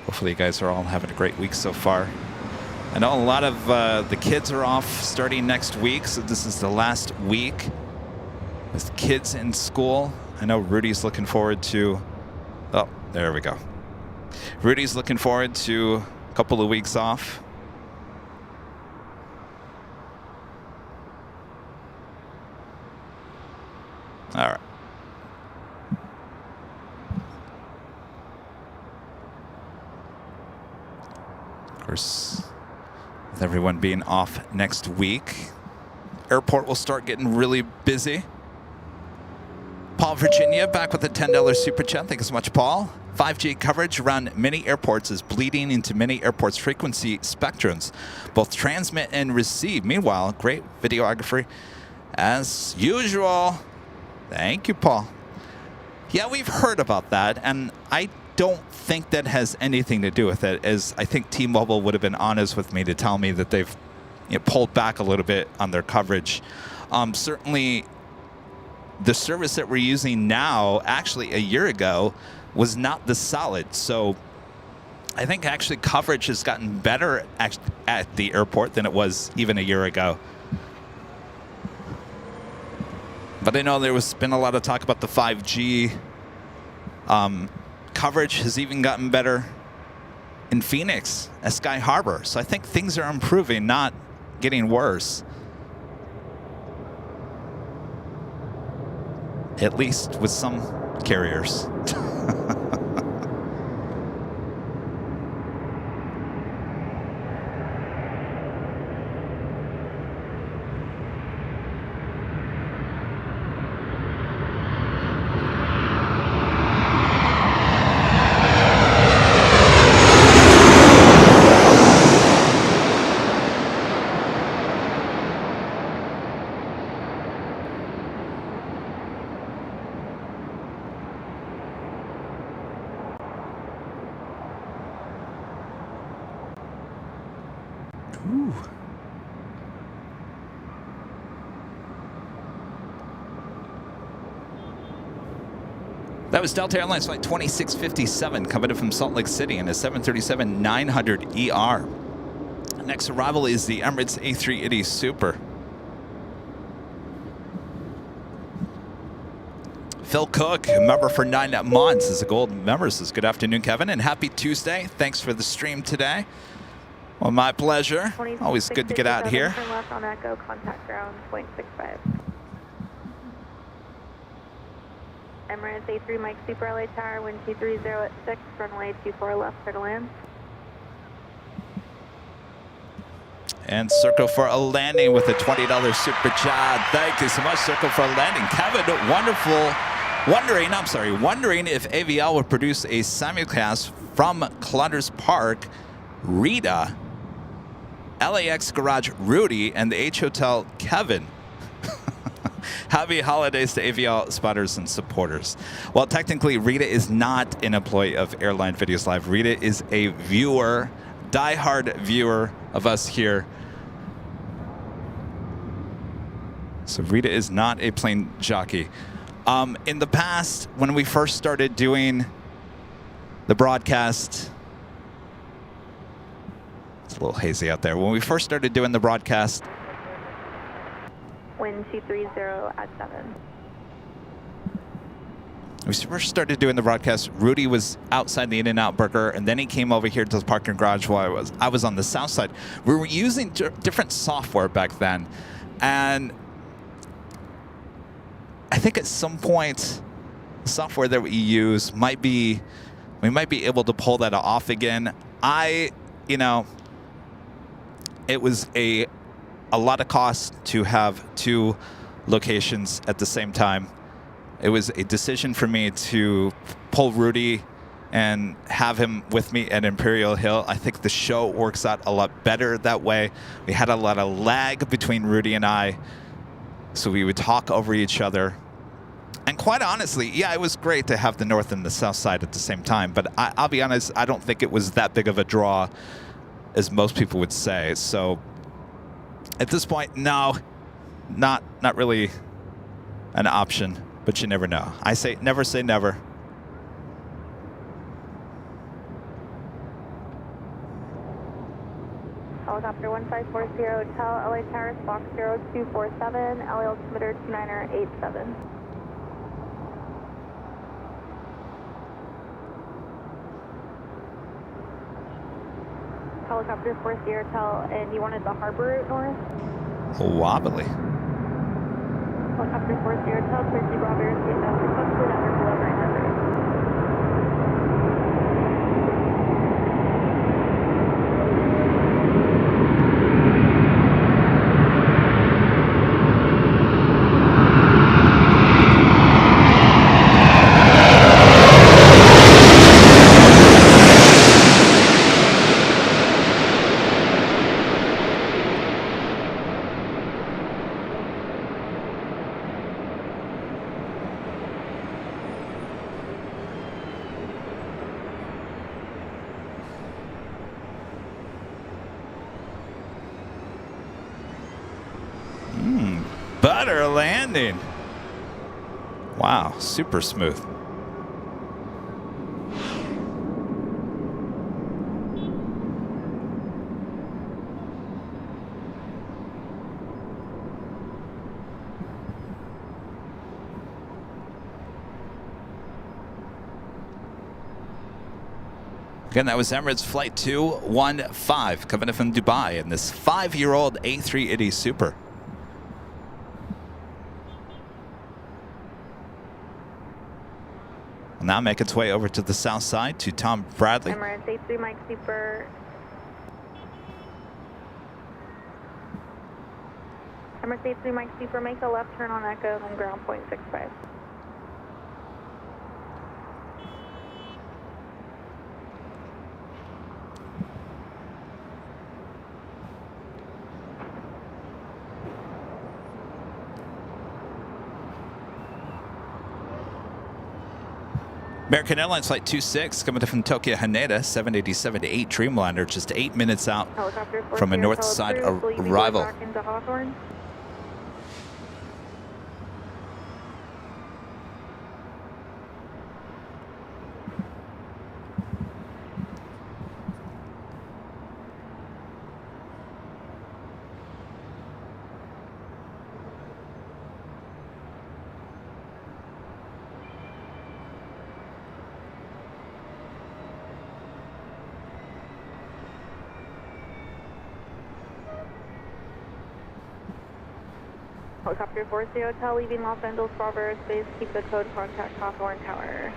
Hopefully you guys are all having a great week so far. I know a lot of the kids are off starting next week, so this is the last week with kids in school. I know Rudy's looking forward to, oh, there we go. Rudy's looking forward to a couple of weeks off. All right. Of course, with everyone being off next week, airport will start getting really busy. Paul, Virginia, back with a $10 super chat. Thank you so much, Paul. 5G coverage around many airports is bleeding into many airports' frequency spectrums, both transmit and receive. Meanwhile, great videography as usual. Thank you, Paul. Yeah, we've heard about that, and I don't think that has anything to do with it, as I think T-Mobile would have been honest with me to tell me that they've pulled back a little bit on their coverage. Certainly, the service that we're using now, actually a year ago, was not the solid. So I think actually coverage has gotten better at the airport than it was even a year ago. But I know there was been a lot of talk about the 5G. Coverage has even gotten better in Phoenix at Sky Harbor. So I think things are improving, not getting worse. At least with some carriers. That was Delta Airlines flight 2657 coming in from Salt Lake City in a 737-900ER. Next arrival is the Emirates A380 Super. Phil Cook, a member for 9 months, is a gold member. Says good afternoon, Kevin, and happy Tuesday. Thanks for the stream today. Well, my pleasure. Always good to get out here. Turn left on Echo, contact ground, 0.65. Emirates A3 Mike Super LA Tower, wind 230 at 6, runway 24 left, clear to land. And Circle for a landing with a $20 super chat. Thank you so much, Circle for a landing. Kevin, wondering if AVL would produce a simulcast from Clunders Park, Rita, LAX Garage Rudy, and the H Hotel Kevin. Happy holidays to AVL spotters and supporters. Well, technically, Rita is not an employee of Airline Videos Live. Rita is a viewer, diehard viewer of us here. So Rita is not a plane jockey. In the past, when we first started doing the broadcast, it's a little hazy out there. When we first started doing the broadcast, Wind 230 at 7. we first started doing the broadcast, Rudy was outside the In-N-Out Burger, and then he came over here to the parking garage while I was on the south side. We were using different software back then, and I think at some point, the software that we use we might be able to pull that off again. It was a lot of cost to have 2 locations at the same time. it was a decision for me to pull Rudy and have him with me at Imperial Hill. I think the show works out a lot better that way. We had a lot of lag between Rudy and I, so we would talk over each other. And quite honestly, yeah, it was great to have the north and the south side at the same time, but I'll be honest, I don't think it was that big of a draw as most people would say. So at this point, no, not really an option, but you never know. I say never say never. Helicopter 1540, tell LA Towers, Fox 0247, LA altimeter 2987. Helicopter 40, tell, and you wanted the harbor route north? Wobbly. Helicopter 40, tell, Turkey Bravo, Airspace after Buxton, after delivery harbor. Butter landing. Wow, super smooth. Again, that was Emirates Flight 215 coming in from Dubai in this 5-year-old A380 Super. Will now make its way over to the south side to Tom Bradley. Emirates A3 Mike Super. Emirates A3 Mike Super, make a left turn on Echo and ground point 65. American Airlines Flight 26 coming in from Tokyo Haneda, 787-8 Dreamliner, just 8 minutes out from a north side arrival. Back into Hawthorne. Helicopter 40 Hotel, leaving Los Angeles Bravo Airspace, keep the code, contact Hawthorne Tower.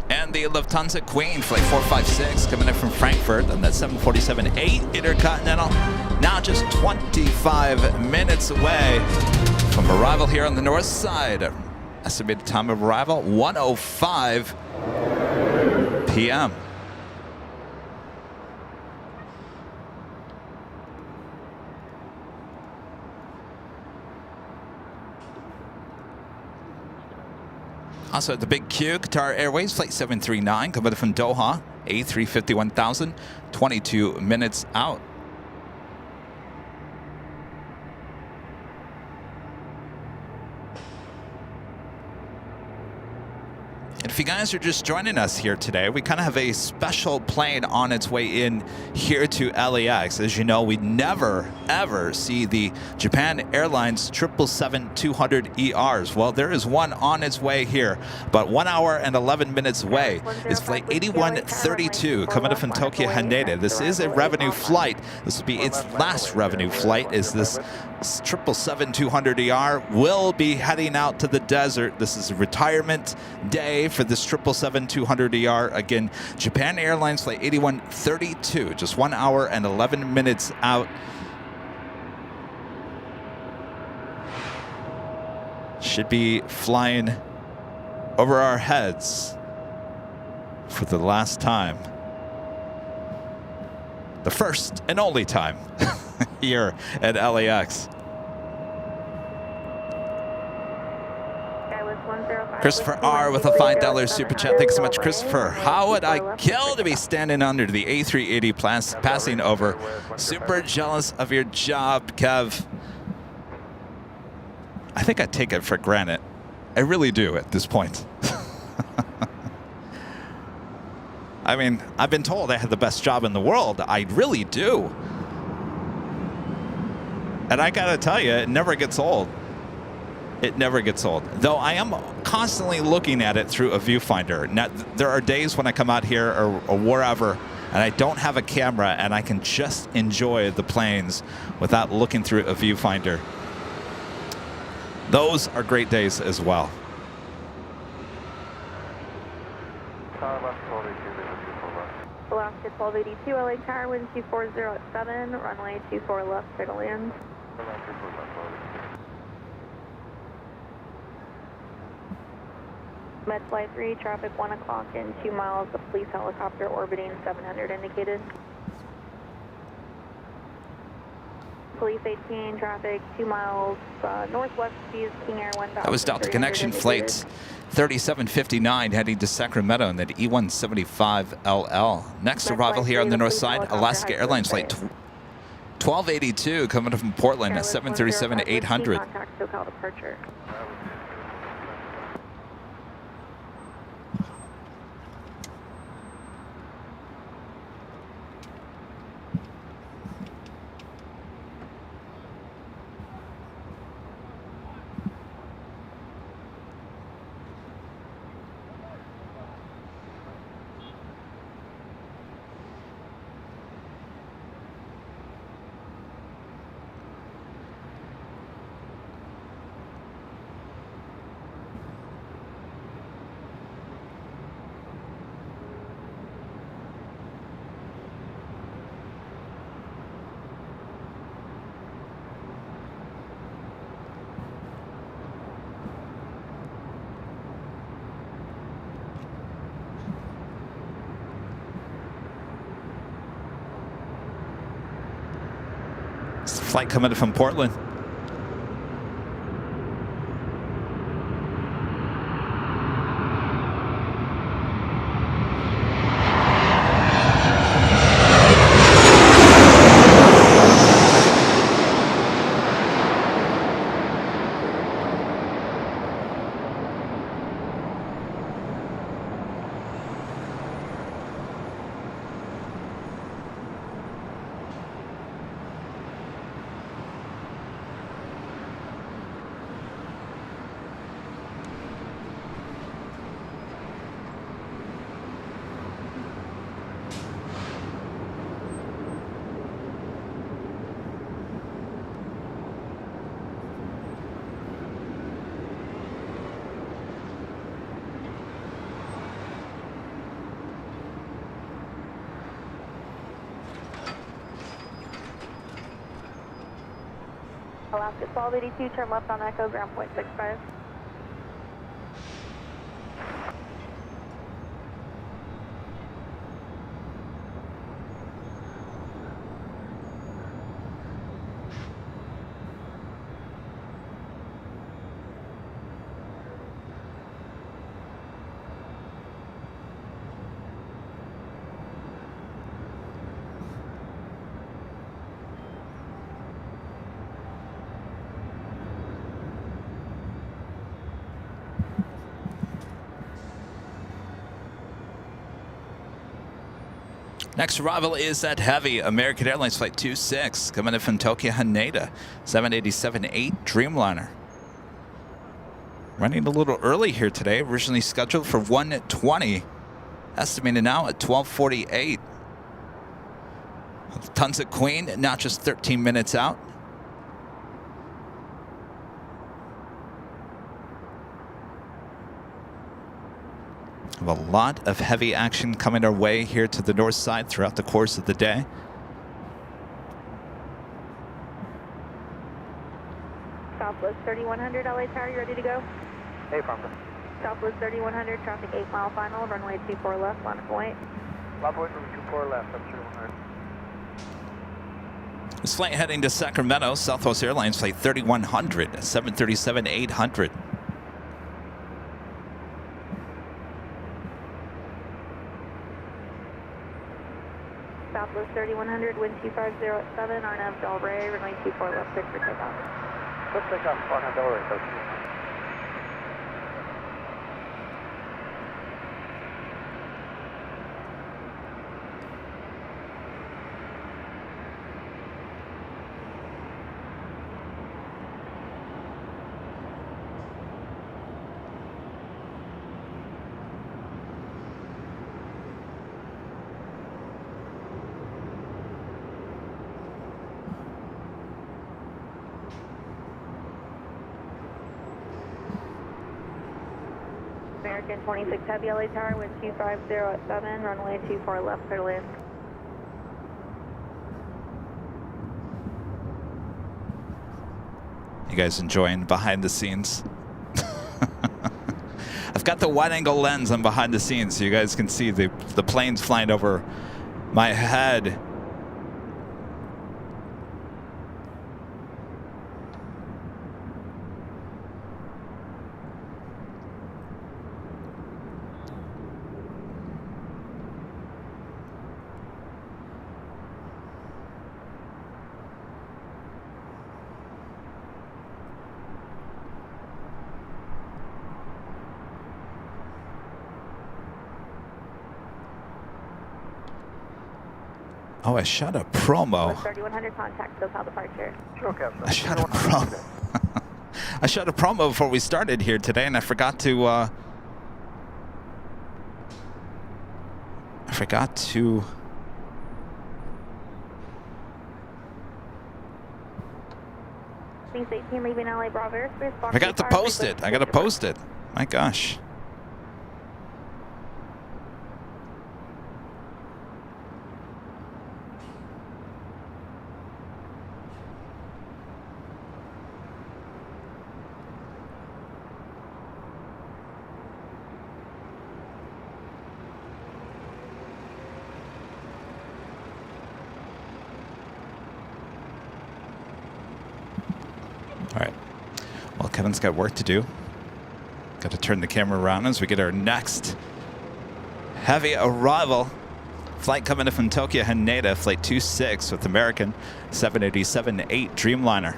And the Lufthansa Queen Flight 456 coming in from Frankfurt on that 747-8 Intercontinental, now just 25 minutes away from arrival here on the north side. Estimated time of arrival, 1:05 p.m. Also at the Big Q, Qatar Airways Flight 739 coming from Doha, A350-1000, 22 minutes out. If you guys are just joining us here today, we kind of have a special plane on its way in here to LAX. As you know, we never, ever see the Japan Airlines 777-200ERs. Well, there is one on its way here, about 1 hour and 11 minutes away. It's Flight 8132 coming up from Tokyo Haneda. This is a revenue flight. This will be its last revenue flight, as this 777-200ER will be heading out to the desert. This is a retirement day for this 777-200ER. Again, Japan Airlines flight 8132, just 1 hour and 11 minutes out. Should be flying over our heads for the last time. The first and only time here at LAX. Christopher R. with a $5 super chat. Thanks so much, Christopher. How would I kill to be standing under the A380 passing over? Super jealous of your job, Kev. I think I take it for granted. I really do at this point. I mean, I've been told I had the best job in the world. I really do. And I gotta tell you, it never gets old. It never gets old. Though I am constantly looking at it through a viewfinder. Now, there are days when I come out here or wherever and I don't have a camera and I can just enjoy the planes without looking through a viewfinder. Those are great days as well. Alaska 1282, LA Tower, wind 240 at 7, runway 24 left, clear to land. Med Flight 3, traffic 1 o'clock and 2 miles, the police helicopter orbiting 700 indicated. Police 18, traffic 2 miles, northwest views, King Air 1. That was Delta Connection Flight 3759 heading to Sacramento in that E175LL. Next arrival here on the north side, Alaska Airlines Flight 1282 coming from Portland at 737-800. Contact SoCal departure. Flight coming in from Portland. Alaska 1282, turn left on Echo, ground point 65. Next arrival is at Heavy, American Airlines Flight 26, coming in from Tokyo Haneda, 787-8 Dreamliner. Running a little early here today, originally scheduled for 1:20, estimated now at 12:48. Tons of Queen, now just 13 minutes out. a lot of heavy action coming our way here to the north side throughout the course of the day. Southwest 3100 LA Tower, you ready to go? Hey, Farmer. Southwest 3100, traffic 8 mile final, runway 24 left, line of point. Left point from 24 left, up 3100. This flight heading to Sacramento, Southwest Airlines flight 3100, 737-800. Southwest 3100, wind 250 at 7, RNAV Delray, runway 24 left, clear for takeoff. Let's take off on our Delray, folks. American 26 Heavy LA Tower, wind 250 at 7, runway 24 left, clear to land. You guys enjoying behind the scenes? I've got the wide angle lens on behind the scenes so you guys can see the planes flying over my head. Oh, I shot a promo. 3100 contact, SoCal departure. Sure, Captain. I shot a promo. I shot a promo before we started here today, and I forgot to. Please 18 leaving LA Bravo airspace. I forgot to post it. I gotta post it. My gosh. All right. Well, Kevin's got work to do. Got to turn the camera around as we get our next heavy arrival. Flight coming in from Tokyo Haneda, flight 26 with American 787-8 Dreamliner.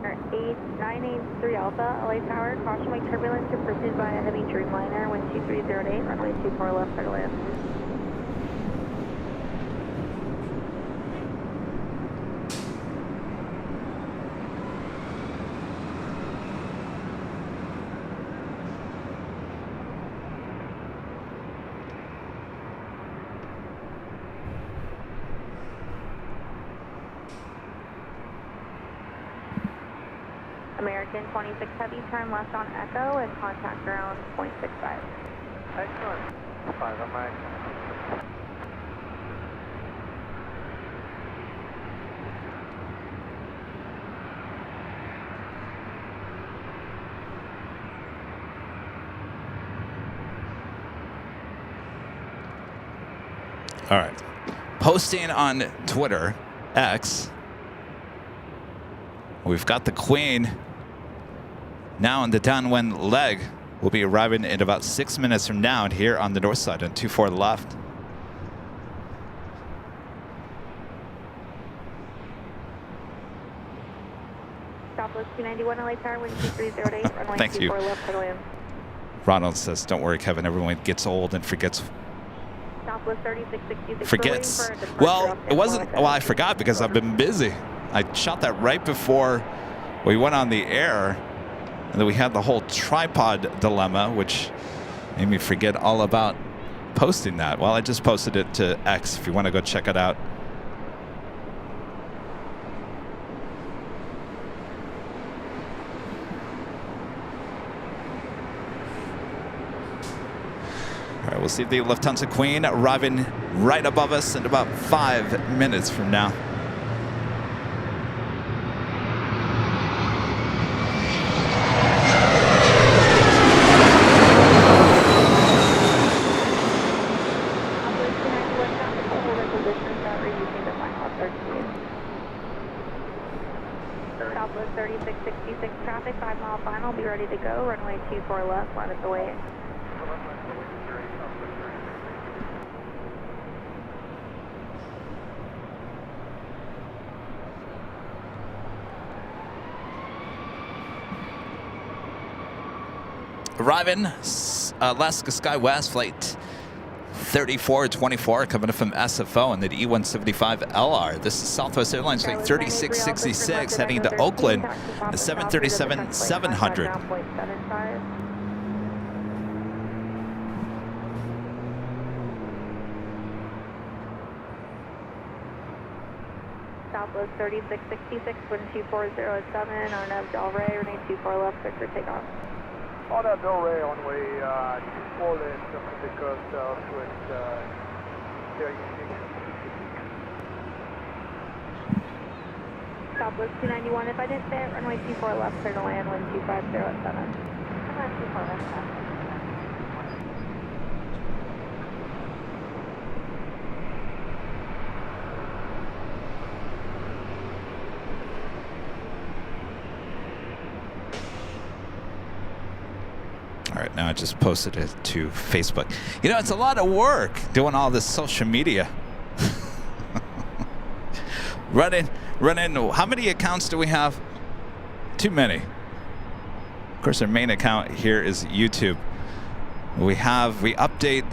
Air 8983 Alpha, LA Tower, caution wake turbulence if pursued by a heavy Dreamliner, wind 2308, runway 24 left, clear to land. American 26 Heavy, turn left on Echo and contact ground 0.65. Excellent. 5 on my. All right. Posting on Twitter, X. We've got the Queen now in the downwind leg We'll be arriving in about 6 minutes from now here on the north side on 24 left. Southwest 291 LA Tower, wind 2308, runway Thank you. 24 left, headland. Ronald says, don't worry, Kevin. Everyone gets old and forgets. Southwest 3666. Forgets. Well, it wasn't. Well, I forgot because I've been busy. I shot that right before we went on the air. And then we had the whole tripod dilemma, which made me forget all about posting that. Well, I just posted it to X if you want to go check it out. All right, we'll see the Lufthansa Queen arriving right above us in about 5 minutes from now. Southwest 3666 traffic, 5 mile final, be ready to go, runway 24 left, line up the way. Arriving, Alaska SkyWest flight 3424 coming up from SFO on the E175LR. This is Southwest Airlines flight 3666 heading to Oakland, the 737-700. Southwest 3666, wind 2407, on Nav Del Rey, runway 24 left, clear for takeoff. On Nav Del Rey, on way 24 left, Pacific Southwest 3666. Southwest 291, if I didn't say it, runway 24 left, clear to land, wind 2507. Runway 24 left, All right, now I just posted it to Facebook. You know, it's a lot of work doing all this social media. running. How many accounts do we have? Too many. Of course, our main account here is YouTube. We update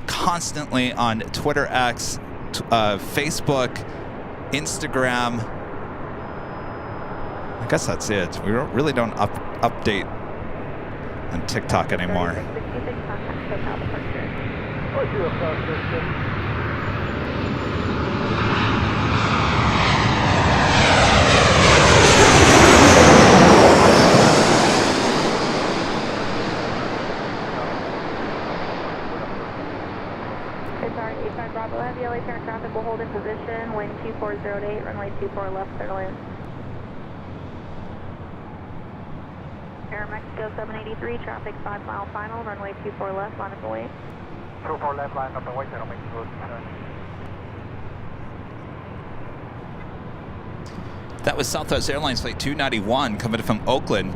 constantly on Twitter, X, Facebook, Instagram. I guess that's it. We really don't update on TikTok anymore. Sorry, 85 Bravo, heavy LA parent traffic will hold in position, wind 2408, runway 24 left, clear to land. Air Mexico 783, traffic 5 mile final, runway 24 left, line up away. 24 left, line up away, Air Mexico 7. That was Southwest Airlines flight 291 coming from Oakland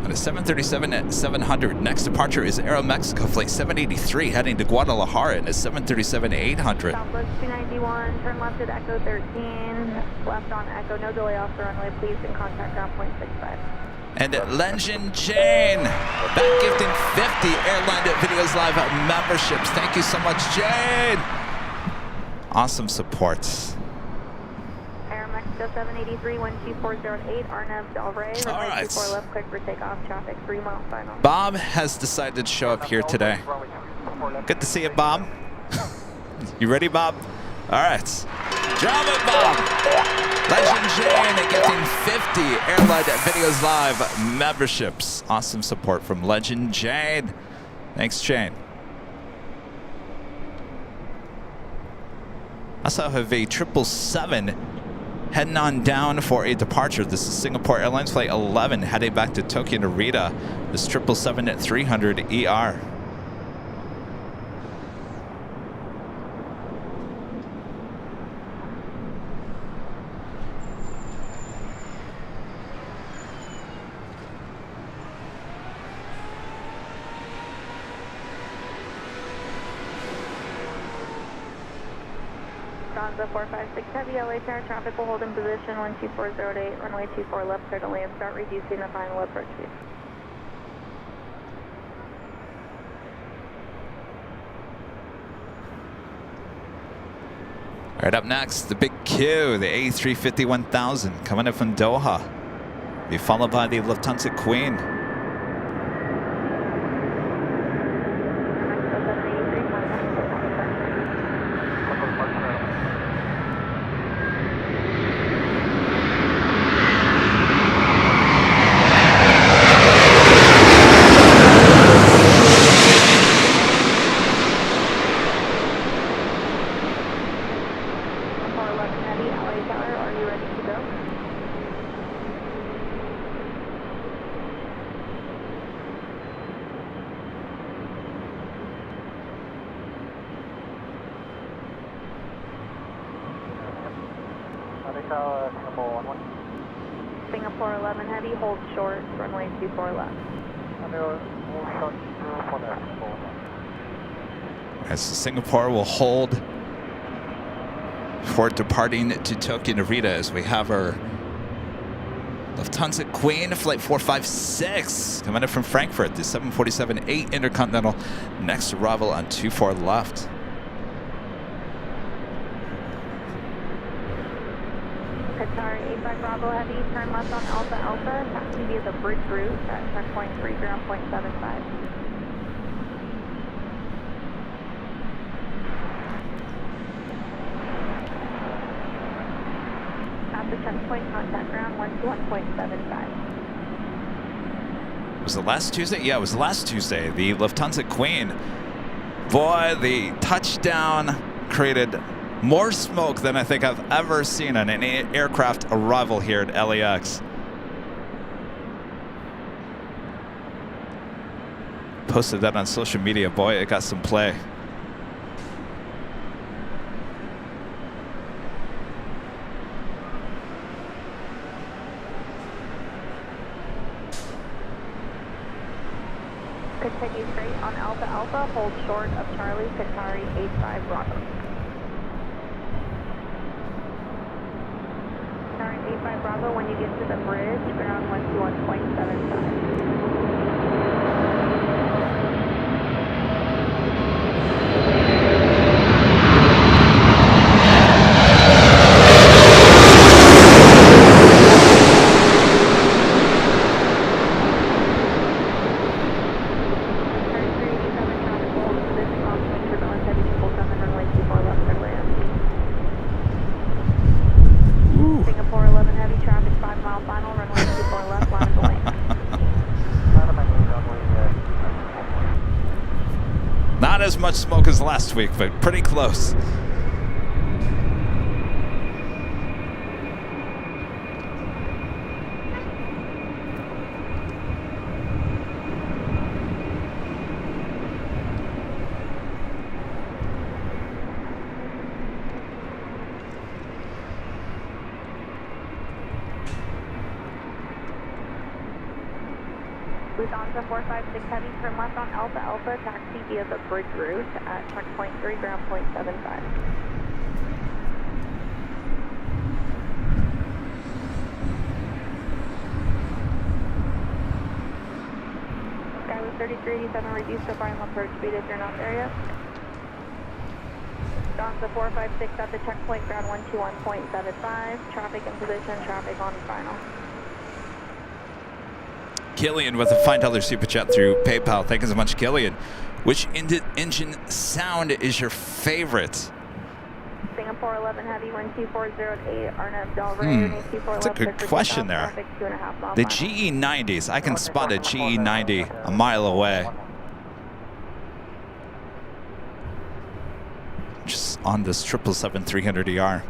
on a 737-700. Next departure is Aeromexico flight 783 heading to Guadalajara in a 737-800. Southwest 291, turn left at Echo 13, left on Echo, no delay off the runway, please, and contact ground point 65. And Legend Jane, back gifting 50 Airline Videos Live memberships. Thank you so much, Jane. Awesome support. Air Mexico 783, wind 2408, Arnav Del Rey, runway right. 24 left, clear for takeoff, traffic 3 mile final. Bob has decided to show up here today. Good to see you, Bob. You ready, Bob? All right. Job it, Bob. Legend Jane gifting 50 Airline Videos Live memberships. Awesome support from Legend Jane. Thanks, Jane. I also have a 777 heading on down for a departure. This is Singapore Airlines Flight 11 heading back to Tokyo Narita. This 777-300 ER. Gonza 456 Heavy, LA Tower, traffic will hold in position 12408, runway 24 left, clear to land, start reducing the final approach speed. All right, up next, the big Q, the A350-1000, coming in from Doha. Be followed by the Lufthansa Queen. Singapore 11 Heavy, hold short, runway 24 left. As Singapore will hold for departing to Tokyo Narita as we have our Lufthansa Queen, flight 456, coming in from Frankfurt, the 747-8 Intercontinental, next arrival on 24 left. Qatar 85 Bravo Heavy, turn left on Alpha Alpha, taxi via the bridge route at checkpoint 3 ground point 75. At the checkpoint, contact ground 121.75. Was it last Tuesday? Yeah, it was last Tuesday. The Lufthansa Queen. Boy, the touchdown created more smoke than I think I've ever seen on an aircraft arrival here at LAX. Posted that on social media. Boy, it got some play. Continue straight on Alpha Alpha, hold short of Charlie, Qatari 85 Bravo. Qatari 85 Bravo, when you get to the bridge, ground 121.75. Not as much smoke as last week, but pretty close. Lufthansa 456 Heavy, turn left on Alpha Alpha, taxi via the bridge route at checkpoint 3 ground point 75. Skyway 3387, reduce to final approach speed if you're not there yet. Lufthansa 456 at the checkpoint, ground 121.75, traffic in position, traffic on final. Killian with a $5 super chat through PayPal. Thank you so much, Killian. Which engine sound is your favorite? Singapore 11 Heavy, 12408, Arnhem Del Rey, That's a good question there. The GE90s, I can spot a GE90 a mile away. Just on this 777-300ER.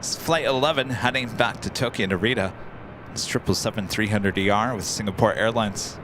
LAX Flight 11 heading back to Tokyo Narita. It's 777-300ER with Singapore Airlines.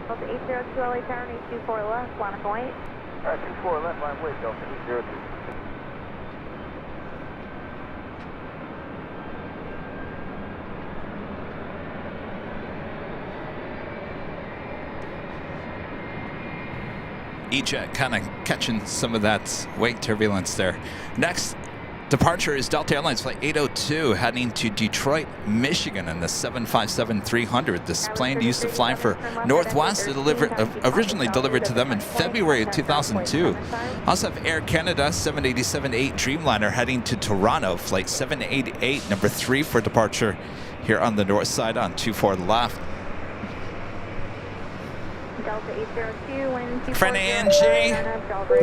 Delta 802 LA Tower, 824 left, line up and wait. Alright, 24 left, line wait, Delta 802. E-Jet kind of catching some of that wake turbulence there. Next departure is Delta Airlines Flight 802 heading to Detroit, Michigan in the 757-300. This plane used to fly for Northwest, originally delivered to them in February of 2002. Also have Air Canada 787-8 Dreamliner heading to Toronto, Flight 788, number 3 for departure here on the north side on 24 left. Delta 802, wind Friend Angie,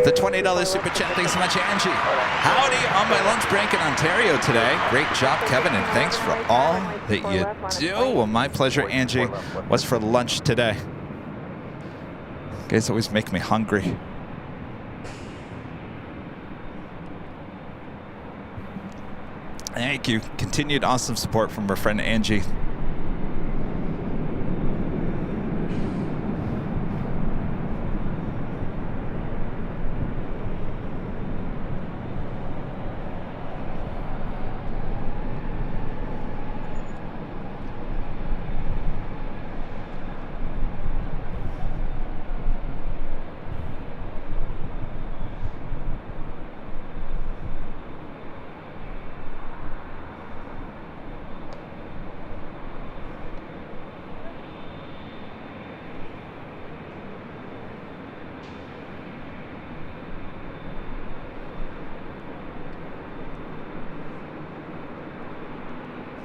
the $20 super chat. Thanks so much, Angie. Howdy on my lunch break in Ontario today. Great job, Kevin, and thanks for all that you do. Well, my pleasure, Angie. What's for lunch today? You guys always make me hungry. Thank you. Continued awesome support from our friend Angie.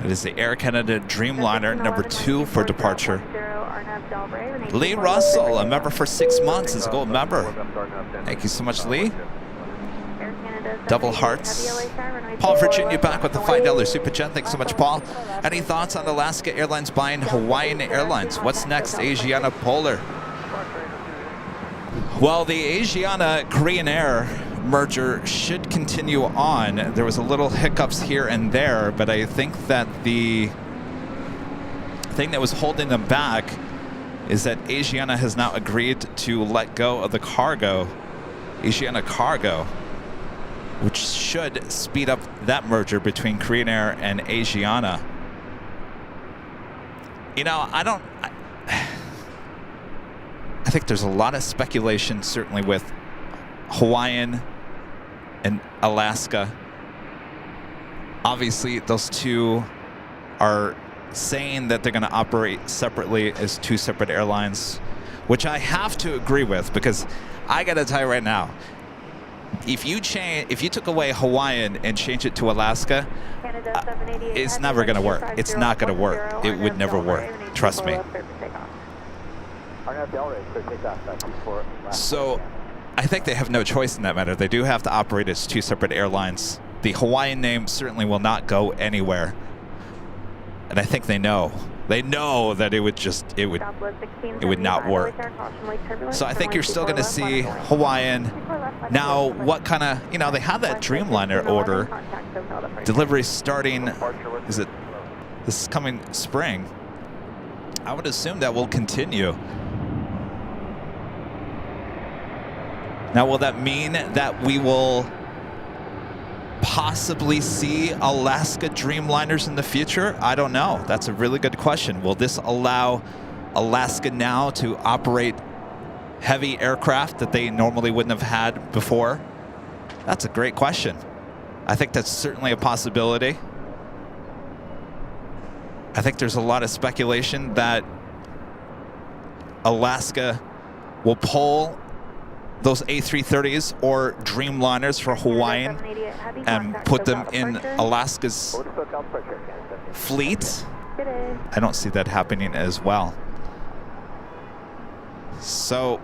It is the Air Canada Dreamliner, number 2 for departure. Lee Russell, a member for 6 months, is a gold member. Thank you so much, Lee. Double hearts. Paul Virginia back with the $5 super chat. Thanks so much, Paul. Any thoughts on Alaska Airlines buying Hawaiian Airlines? What's next, Asiana Polar? Well, the Asiana Korean Air merger should continue on. There was a little hiccups here and there, but I think that the thing that was holding them back is that Asiana has now agreed to let go of the cargo, Asiana Cargo, which should speed up that merger between Korean Air and Asiana. You know, I think there's a lot of speculation, certainly with Hawaiian and Alaska. Obviously, those two are saying that they're going to operate separately as 2 separate airlines, which I have to agree with, because I got to tell you right now, if you took away Hawaiian and changed it to Alaska, it's never going to work. It's not going to work. It would never work. Trust me. So I think they have no choice in that matter. They do have to operate as 2 separate airlines. The Hawaiian name certainly will not go anywhere. And I think they know. They know that it would not work. So I think you're still going to see Hawaiian. Now, what kind of, they have that Dreamliner order. Delivery starting, is it this coming spring? I would assume that will continue. Now, will that mean that we will possibly see Alaska Dreamliners in the future? I don't know. That's a really good question. Will this allow Alaska now to operate heavy aircraft that they normally wouldn't have had before? That's a great question. I think that's certainly a possibility. I think there's a lot of speculation that Alaska will pull those A330s or Dreamliners for Hawaiian and put them in Alaska's fleet Good day. I don't see that happening as well. So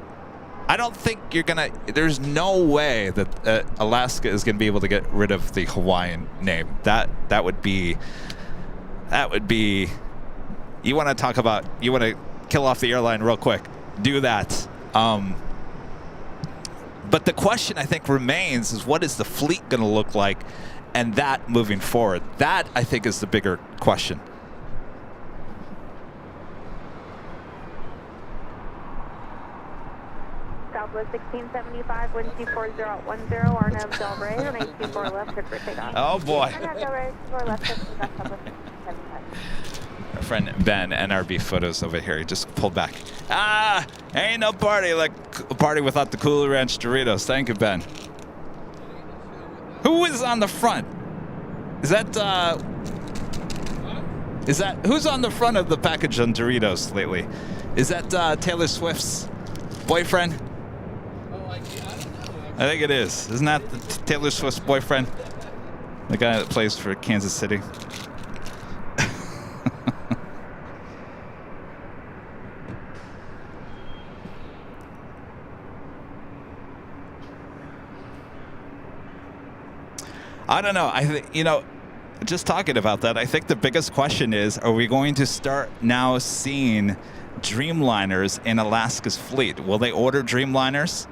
I don't think you're gonna. There's no way that Alaska is gonna be able to get rid of the Hawaiian name. That would be. You want to talk about? You want to kill off the airline real quick? Do that. But the question I think remains is, what is the fleet gonna look like, and that moving forward? That I think is the bigger question. Southwest 1675, wind 24010, Arnav Del Rey, runway 24 left, clear for takeoff. Oh boy. Arnav Del Rey, 24 left, clear for takeoff, Southwest 1675. Our friend Ben, NRB Photos over here. He just pulled back. Ah, ain't no party like a party without the Cool Ranch Doritos. Thank you, Ben. Who is on the front? Is that who's on the front of the package on Doritos lately? Is that Taylor Swift's boyfriend? I think it is. Isn't that Taylor Swift's boyfriend? The guy that plays for Kansas City. I don't know. I think, just talking about that, I think the biggest question is, are we going to start now seeing Dreamliners in Alaska's fleet? Will they order Dreamliners?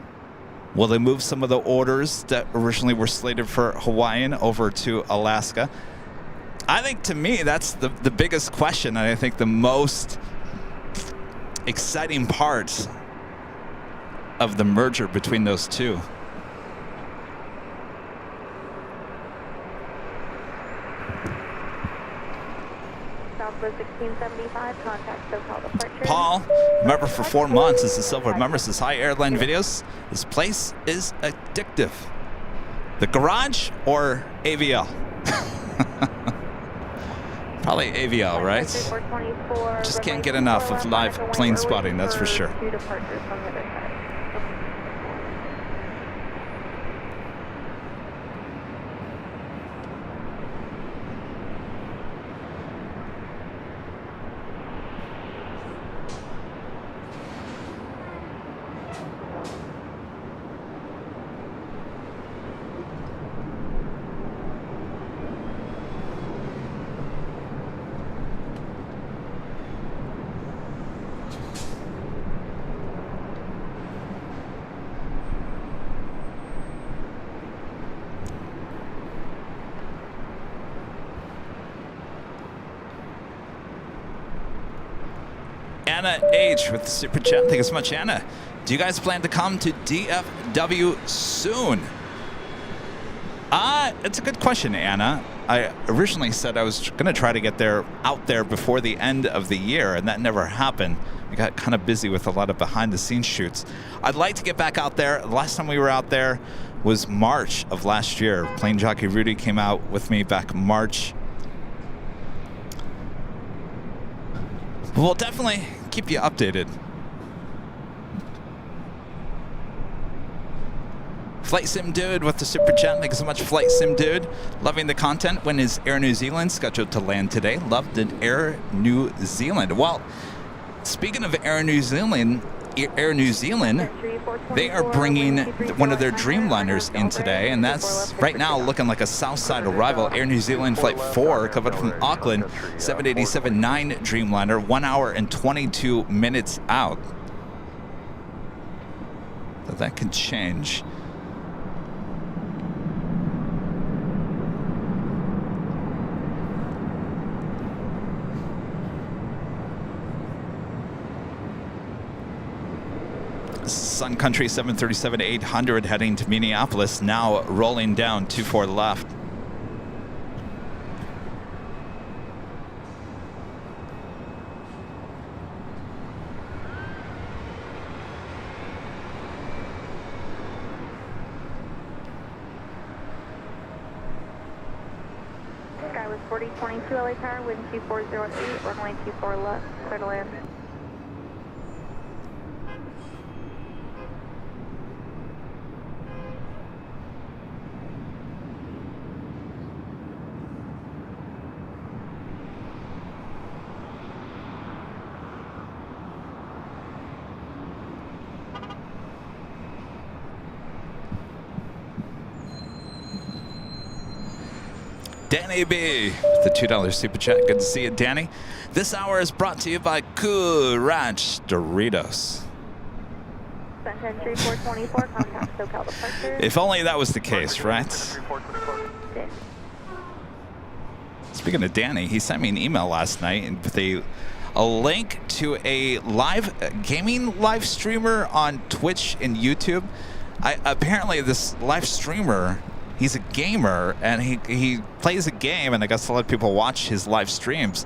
Will they move some of the orders that originally were slated for Hawaiian over to Alaska? I think, to me, that's the biggest question, and I think the most exciting part of the merger between those two. Southwest 1675, contact SoCal departure. Paul, member for 4 months, is a silver member, says, hi, Airline Videos. This place is addictive. The garage or AVL? Probably AVL, right? Just can't get enough of live plane spotting, that's for sure. 2 departures on the other side. Anna H with the super chat. Thank you so much, Anna. Do you guys plan to come to DFW soon? It's a good question, Anna. I originally said I was going to try to get out there before the end of the year, and that never happened. We got kind of busy with a lot of behind-the-scenes shoots. I'd like to get back out there. The last time we were out there was March of last year. Plane Jockey Rudy came out with me back March. We'll definitely keep you updated. Flight Sim Dude with the super chat. Thank you so much, Flight Sim Dude. Loving the content. When is Air New Zealand scheduled to land today? Loved it, Air New Zealand. Well, speaking of Air New Zealand, they are bringing one of their Dreamliners in today, and that's right now looking like a Southside arrival. Air New Zealand Flight 4 coming from Auckland, 787-9 Dreamliner, 1 hour and 22 minutes out. So that could change. Sun Country 737-800 heading to Minneapolis, now rolling down 24 left. Sky was 4022 LA Tower, wind 2408, runway 24 left, clear to land. Danny B, the $2 super chat. Good to see you, Danny. This hour is brought to you by Cool Ranch Doritos. Entry 424, contact SoCal departure. If only that was the case, right? Speaking of Danny, he sent me an email last night with a link to a live gaming live streamer on Twitch and YouTube. Apparently, this live streamer, he's a gamer, and he plays a game, and I guess a lot of people watch his live streams.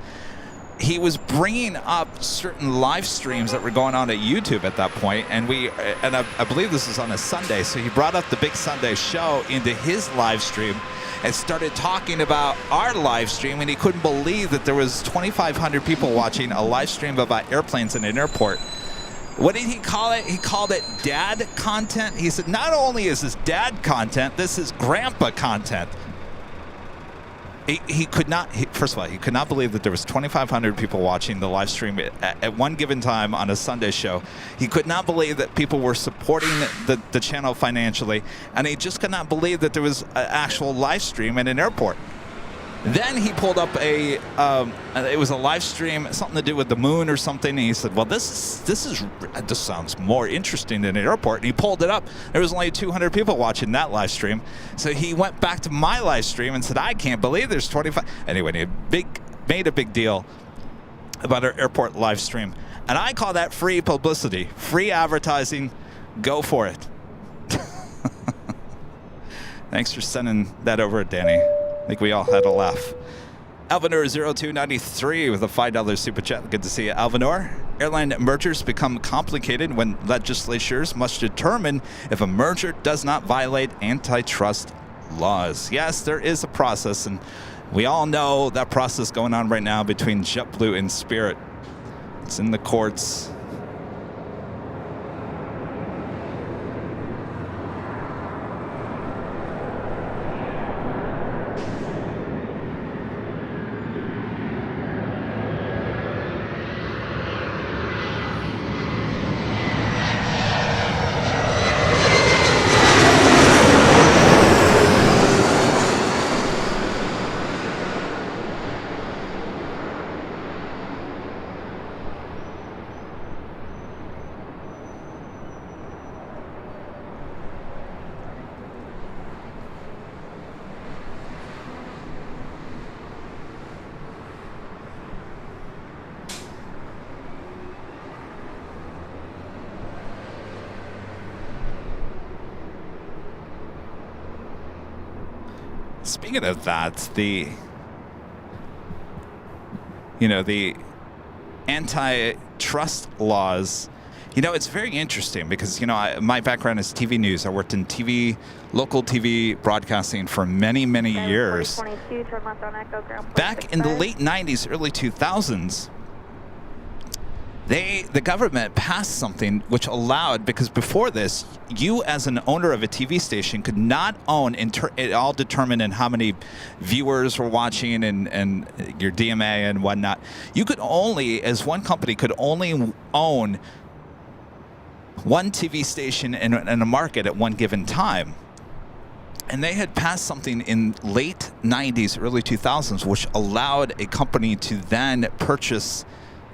He was bringing up certain live streams that were going on at YouTube at that point, and I believe this was on a Sunday, so he brought up the Big Sunday show into his live stream and started talking about our live stream, and he couldn't believe that there was 2,500 people watching a live stream about airplanes in an airport. What did he call it? He called it dad content. He said, not only is this dad content, this is grandpa content. He could not, first of all, he could not believe that there was 2,500 people watching the live stream at one given time on a Sunday show. He could not believe that people were supporting the channel financially, and he just could not believe that there was an actual live stream in an airport. Then he pulled up it was a live stream, something to do with the moon or something, and he said, well, this sounds more interesting than an airport. And he pulled it up. There was only 200 people watching that live stream. So he went back to my live stream and said, I can't believe there's 25. Anyway, he made a big deal about our airport live stream. And I call that free publicity, free advertising. Go for it. Thanks for sending that over, Danny. I think we all had a laugh. Alvinor0293 with a $5 super chat. Good to see you, Alvinor. Airline mergers become complicated when legislatures must determine if a merger does not violate antitrust laws. Yes, there is a process, and we all know that process going on right now between JetBlue and Spirit. It's in the courts. Speaking of that, the antitrust laws, it's very interesting because, my background is TV news. I worked in local TV broadcasting for many, many years. Back in the late 90s, early 2000s, the government passed something which allowed, because before this, you as an owner of a TV station could not own, it all determined in how many viewers were watching and your DMA and whatnot. You could only, as one company, could only own one TV station in a market at one given time. And they had passed something in late 90s, early 2000s, which allowed a company to then purchase.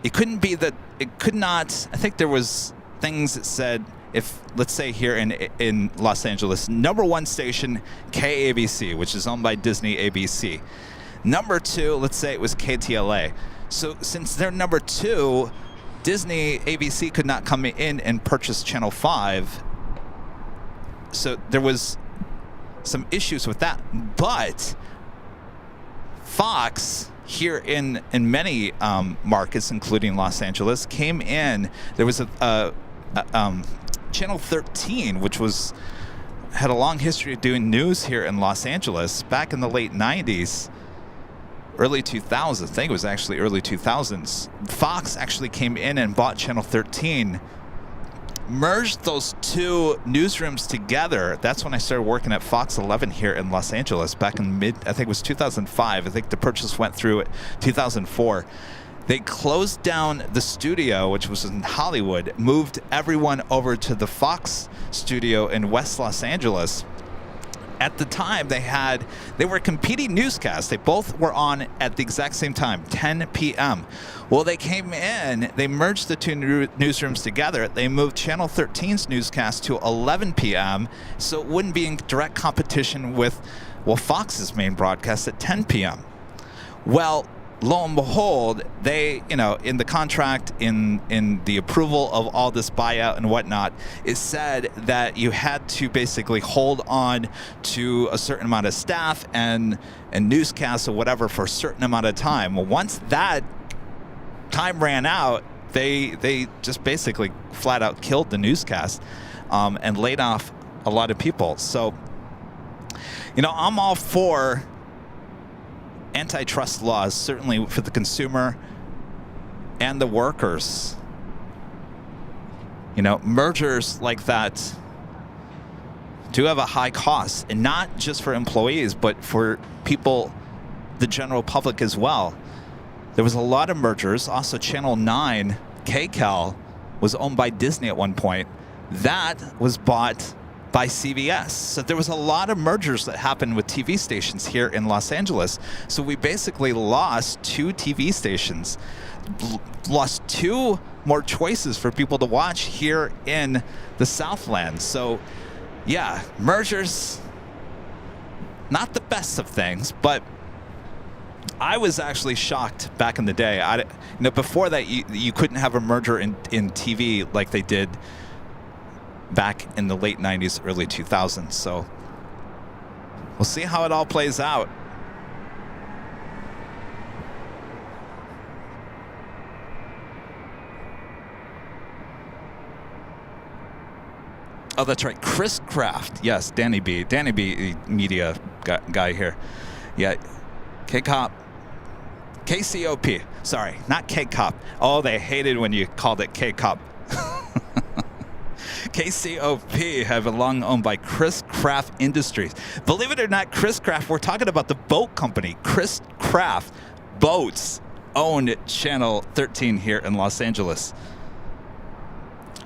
It could not, I think there was things that said, if, let's say here in Los Angeles, number one station, KABC, which is owned by Disney ABC. Number two, let's say it was KTLA. So since they're number two, Disney ABC could not come in and purchase Channel 5. So there was some issues with that. But Fox, here in many markets, including Los Angeles, came in. There was a Channel 13, which had a long history of doing news here in Los Angeles back in the late 90s, early 2000s. I think it was actually early 2000s. Fox actually came in and bought Channel 13, merged those two newsrooms together. That's when I started working at Fox 11 here in Los Angeles back in I think it was 2005. I think the purchase went through 2004. They closed down the studio, which was in Hollywood, moved everyone over to the Fox studio in West Los Angeles. at the time they were competing newscasts. They both were on at the exact same time, 10 p.m. Well, they came in, they merged the two newsrooms together. They moved Channel 13's newscast to 11 p.m. so it wouldn't be in direct competition with, well, Fox's main broadcast at 10 p.m. Well, lo and behold, they, in the contract, in the approval of all this buyout and whatnot, it said that you had to basically hold on to a certain amount of staff and newscasts or whatever for a certain amount of time. Well, once that time ran out, they just basically flat out killed the newscast and laid off a lot of people. So, I'm all for antitrust laws, certainly for the consumer and the workers. Mergers like that do have a high cost, and not just for employees, but for people, the general public as well. There was a lot of mergers. Also, Channel 9, KCAL, was owned by Disney at one point. That was bought by CBS. So there was a lot of mergers that happened with TV stations here in Los Angeles. So we basically lost 2 TV stations, lost 2 more choices for people to watch here in the Southland. So yeah, mergers, not the best of things, but I was actually shocked back in the day. Before that, you couldn't have a merger in TV like they did back in the late 90s, early 2000s. So we'll see how it all plays out. Oh, that's right. Chris Kraft. Yes, Danny B. Danny B. Media guy here. Yeah. K-Cop. KCOP. Sorry, not K-Cop. Oh, they hated when you called it K-Cop. KCOP have been long owned by Chris Kraft Industries. Believe it or not, Chris Kraft, we're talking about the boat company. Chris Kraft Boats owned Channel 13 here in Los Angeles.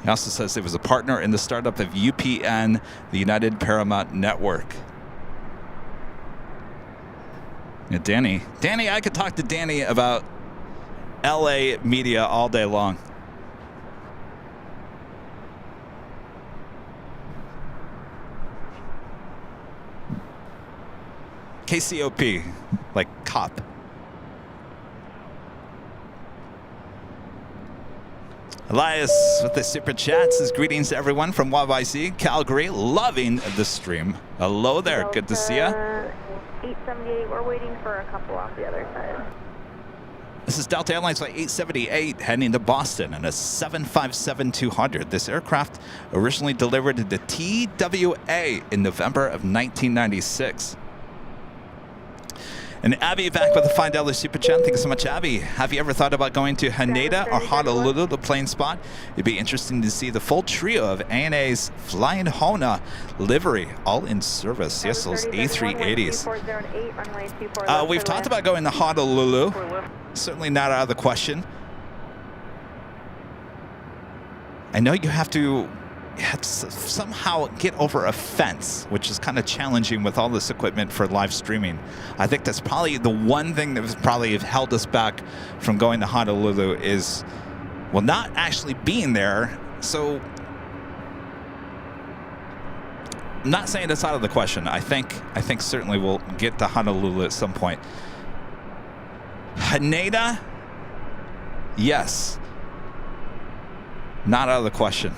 He also says he was a partner in the startup of UPN, the United Paramount Network. Yeah, Danny, I could talk to Danny about LA media all day long. KCOP, like cop. Elias with the super chat says greetings to everyone from YYC, Calgary, loving the stream. Hello there, good to see ya. 878, we're waiting for a couple off the other side. This is Delta Airlines Flight 878 heading to Boston in a 757-200. This aircraft originally delivered to the TWA in November of 1996. And Abby back with a $5 super chat. Thank you so much, Abby. Have you ever thought about going to Haneda or Honolulu to plane spot? It'd be interesting to see the full trio of ANA's Flying Hona livery, all in service. Yes, those A380s. We've talked about going to Honolulu. Certainly not out of the question. I know you have to somehow get over a fence, which is kind of challenging with all this equipment for live streaming. I think that's probably the one thing that was probably held us back from going to Honolulu is, well, not actually being there. So I'm not saying it's out of the question. I think certainly we'll get to Honolulu at some point. Haneda, yes, not out of the question.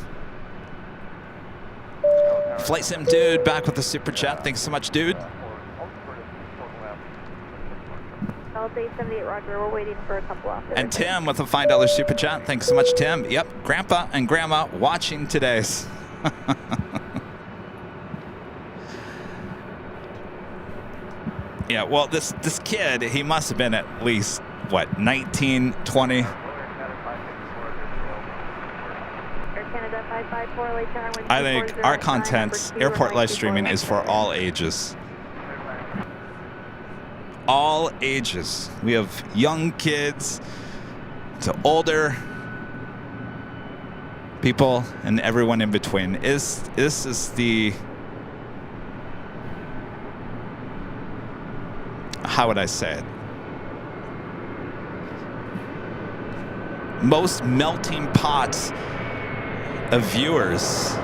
Flight Sim Dude back with the super chat. Thanks so much, dude. Delta 878, Roger. We're waiting for a couple off. And Tim with a $5 super chat. Thanks so much, Tim. Yep, Grandpa and Grandma watching today's. Yeah, well, this kid, he must have been at least, what, 19, 20? I think our content, airport live streaming, is for all ages. All ages. We have young kids to older people and everyone in between. This is the how would I say it? Most melting pots of viewers.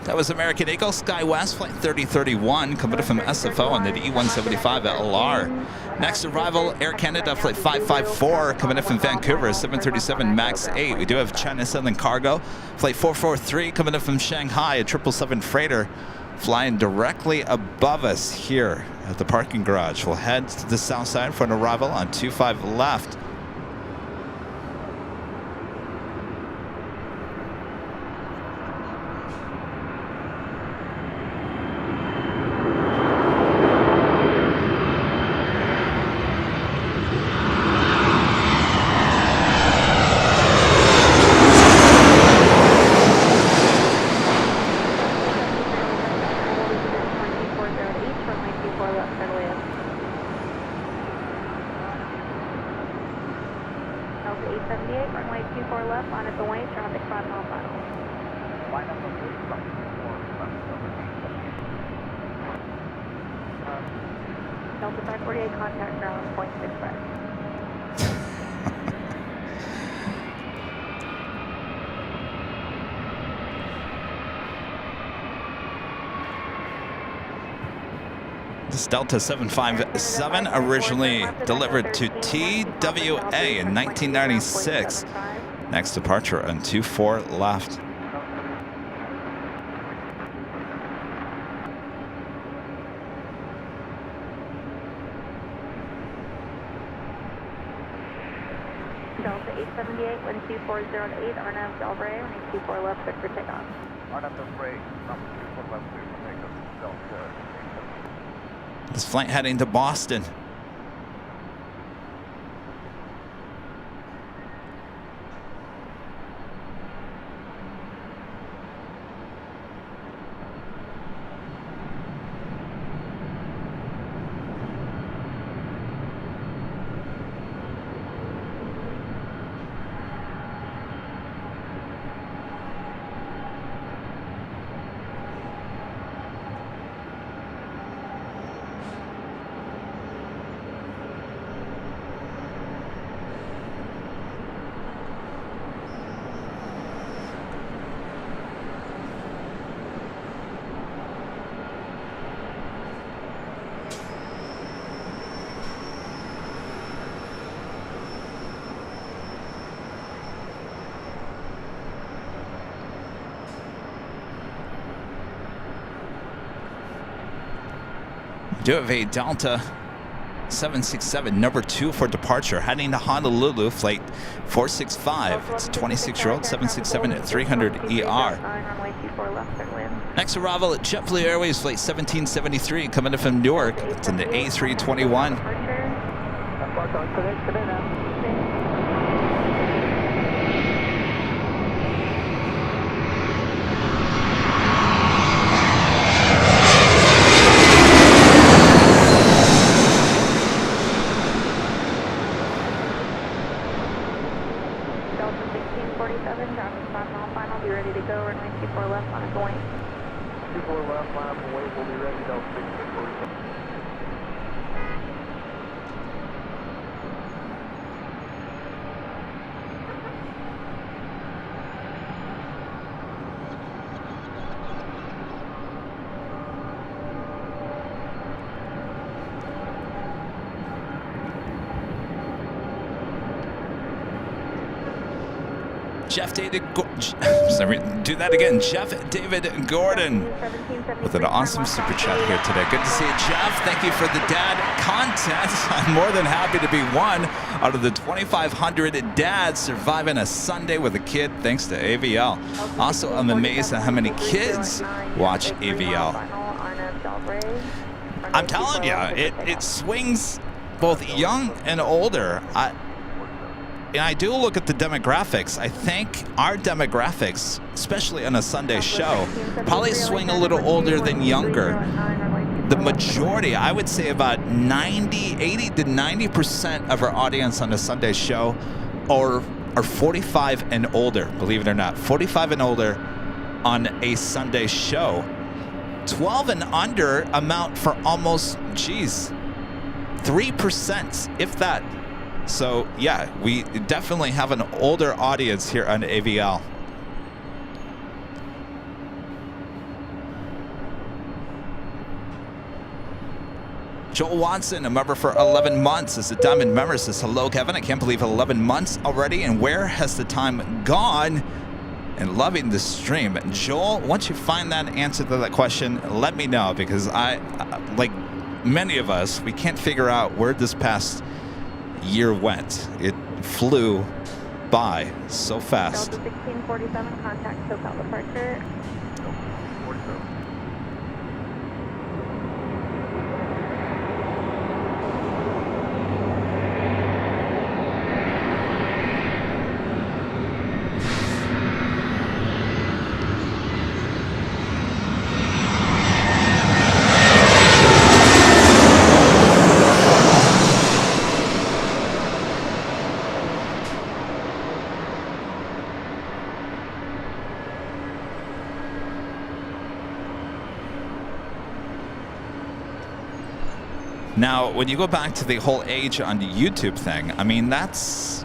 That was American Eagle, SkyWest, flight 3031, coming from SFO on the E175 LR. Next arrival, Air Canada, flight 554, coming in from Vancouver, 737 MAX 8. We do have China Southern Cargo, flight 443, coming in from Shanghai, a 777 freighter, flying directly above us here at the parking garage. We'll head to the south side for an arrival on 25 left. This Delta 757 originally delivered to TWA in 1996. Next departure on 24 left. Delta 878, wind 2408, RNAV Del Rey, running 24 left, good for takeoff. RNAV Del Rey, number 24 left, clear for takeoff, Delta 878. This flight heading to Boston. Do have a Delta 767, number 2 for departure, heading to Honolulu, flight 465. It's a 26-year-old 767 at 300 ER. Next arrival at JetBlue Airways, flight 1773, coming in from Newark. It's in the A321. Jeff David, sorry, do that again. Jeff David Gordon with an awesome super chat here today. Good to see you, Jeff. Thank you for the dad content. I'm more than happy to be one out of the 2,500 dads surviving a Sunday with a kid thanks to AVL. Also, I'm amazed at how many kids watch AVL. I'm telling you, it swings both young and older. And I do look at the demographics. I think our demographics, especially on a Sunday show, probably swing a little older than younger. The majority, I would say about 80 to 90% of our audience on a Sunday show are 45 and older, believe it or not. 45 and older on a Sunday show. 12 and under amount for almost, 3%, if that. So yeah, we definitely have an older audience here on AVL. Joel Watson, a member for 11 months, is a diamond member, says, hello, Kevin. I can't believe 11 months already, and where has the time gone? And loving the stream. Joel, once you find that answer to that question, let me know, because I, like many of us, we can't figure out where this past year went. It flew by so fast. Delta 1647, contact SoCal departure. Now, when you go back to the whole age on the YouTube thing, I mean, it's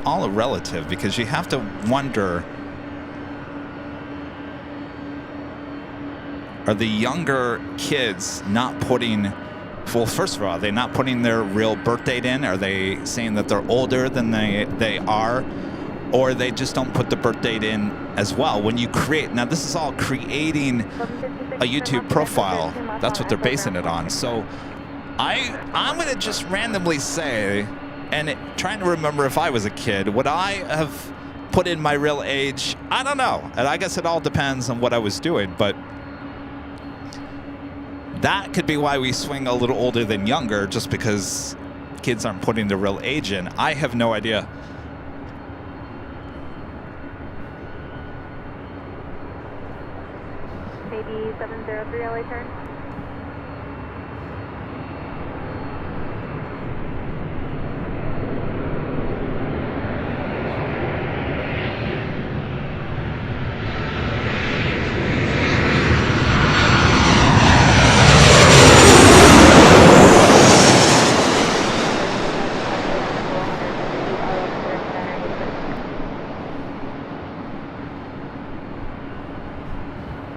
all relative, because you have to wonder, are the younger kids not putting, well, first of all, are they not putting their real birth date in? Are they saying that they're older than they are? Or they just don't put the birth date in as well? When you create, now this is all creating a YouTube profile. That's what they're basing it on. So I'm going to just randomly say, and trying to remember if I was a kid, would I have put in my real age? I don't know. And I guess it all depends on what I was doing, but that could be why we swing a little older than younger, just because kids aren't putting their real age in. I have no idea. Maybe 703 LA turn.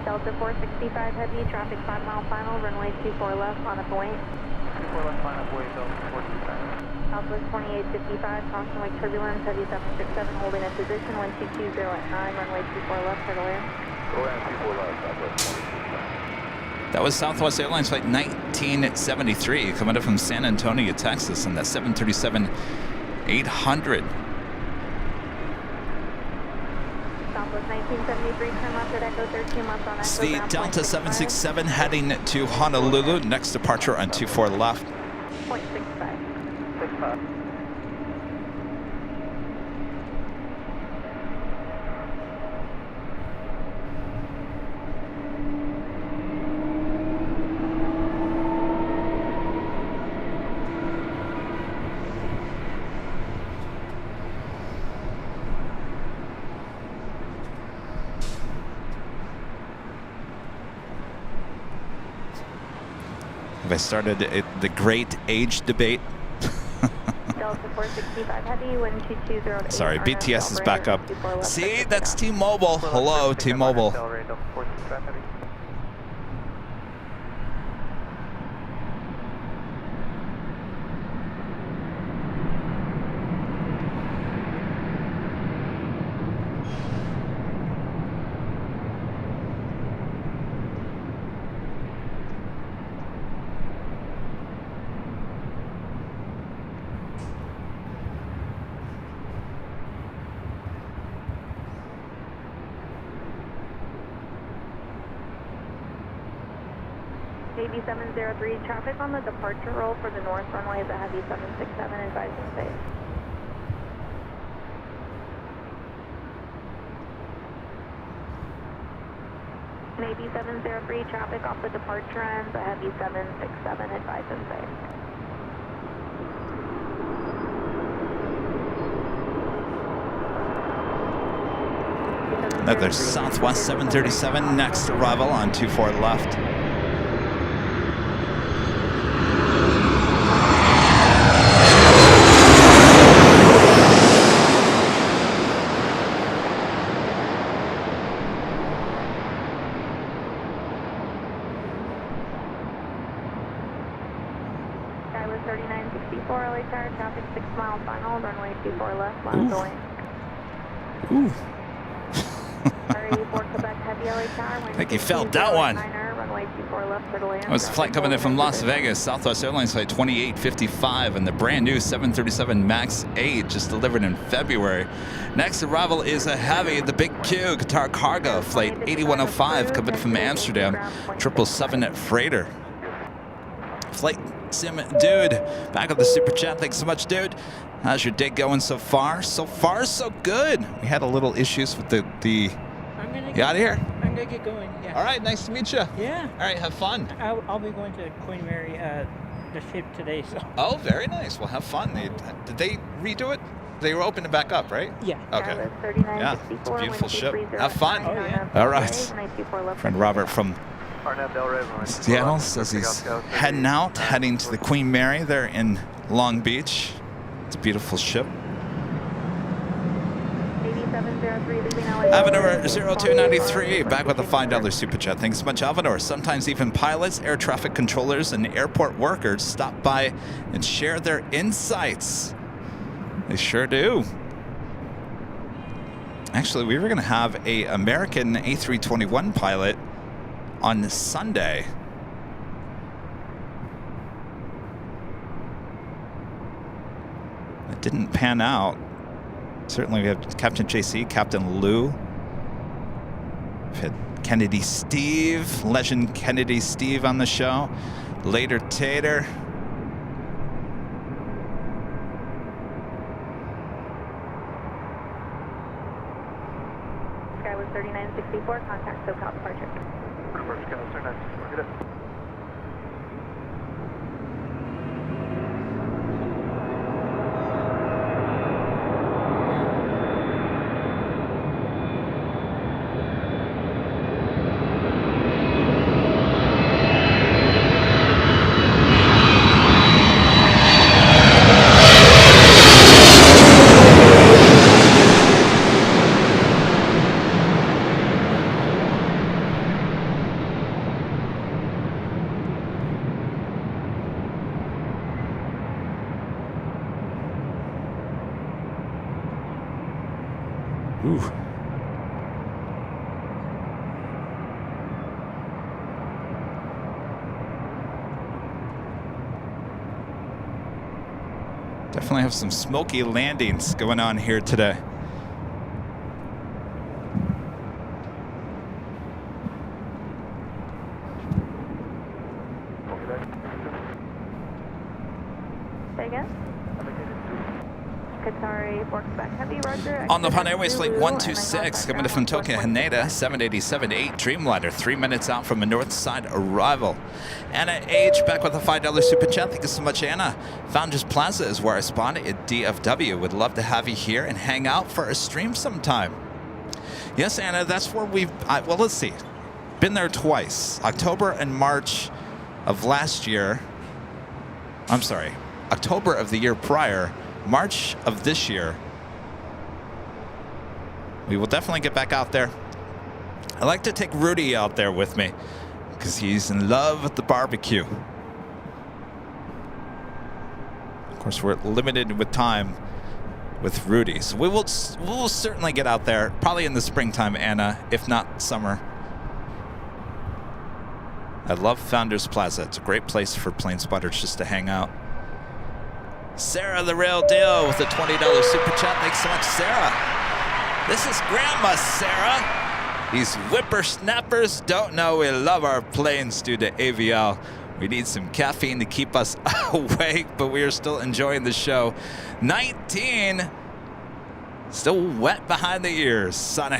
Delta 465 heavy, traffic 5 mile final, runway 24 left on a point. 24 left line of way, Delta 465. Southwest 2855, crossing like turbulence, heavy 767, holding a position, 122 at 9, runway 24 left, turtle air. Go ahead, 24 left, Southwest 2855. That was Southwest Airlines flight 1973, coming up from San Antonio, Texas, on that 737-800. Southwest 1973, turn left at Echo 13 left on Echo. It's the Delta 767 heading to Honolulu. Next departure on 24 left. 0.65. 65. Have I started the great age debate? Delta 465 heavy, wind 2208. Sorry, BTS is back up. See, that's T-Mobile. Hello, T-Mobile. Delta 465 heavy. Navy 703, traffic on the departure roll for the north runway is a heavy 767, advising safe. Navy 703, traffic off the departure end, a heavy 767, advising safe. Another Southwest 737, next arrival on 24 left. Skyway 3964, LA Tower, traffic 6 mile final, runway 24 left, last away. Ooh. For Quebec Heavy LA Tower, I think you felt that one. runway 24 left, turtle land. That was a flight coming in from Las Vegas, Southwest Airlines flight 2855, and the brand new 737 MAX 8 just delivered in February. Next arrival is a heavy, the Big Q, Qatar Cargo, flight 8105, coming from Amsterdam, 777 freighter. Flight Sim Dude, back with the super chat. Thanks so much, dude. How's your day going so far? So far, so good. We had a little issues with the you out of here? I'm gonna get going. Yeah. All right, nice to meet you. Yeah. All right, have fun. I'll be going to Queen Mary, the ship today. So. Oh, very nice. Well, have fun. Did they redo it? They were opening back up, right? Yeah. Okay. Yeah, it's a beautiful ship. Have fun. Oh, yeah. All right. Friend Robert from Seattle says he's heading out, heading to the Queen Mary there in Long Beach. It's a beautiful ship. Avenor 0293, back with a $5 super chat. Thanks so much, Avenor. Sometimes even pilots, air traffic controllers, and airport workers stop by and share their insights. They sure do. Actually, we were going to have an American A321 pilot on Sunday. It didn't pan out. Certainly, we have Captain JC, Captain Lou. We've had Kennedy Steve, legend Kennedy Steve on the show. Later Tater. Skyway 3964, contact SoCal departure. First Skyway 3964, get it. Ooh. Definitely have some smoky landings going on here today. Say again? Qatari, for Quebec Heavy, roger. On the Pan Airways flight 126, coming from Tokyo Haneda, 787-8 Dreamliner, 3 minutes out from a north side arrival. Anna H, back with a $5 super chat. Thank you so much, Anna. Founders Plaza is where I spawned at DFW. Would love to have you here and hang out for a stream sometime. Yes, Anna, that's where well, let's see. Been there twice. October and March of last year. I'm sorry, October of the year prior. March of this year. We will definitely get back out there. I like to take Rudy out there with me because he's in love with the barbecue. Of course, we're limited with time with Rudy, so we will certainly get out there, probably in the springtime, Anna, if not summer. I love Founders Plaza. It's a great place for plane spotters just to hang out. Sarah, the real deal, with a $20 super chat. Thanks so much, Sarah. This is Grandma Sarah. These whippersnappers don't know we love our planes due to AVL. We need some caffeine to keep us awake, but we are still enjoying the show. 19. Still wet behind the ears, Sonny.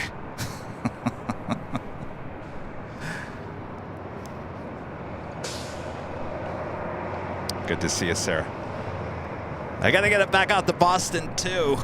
Good to see you, Sarah. I gotta get it back out to Boston, too.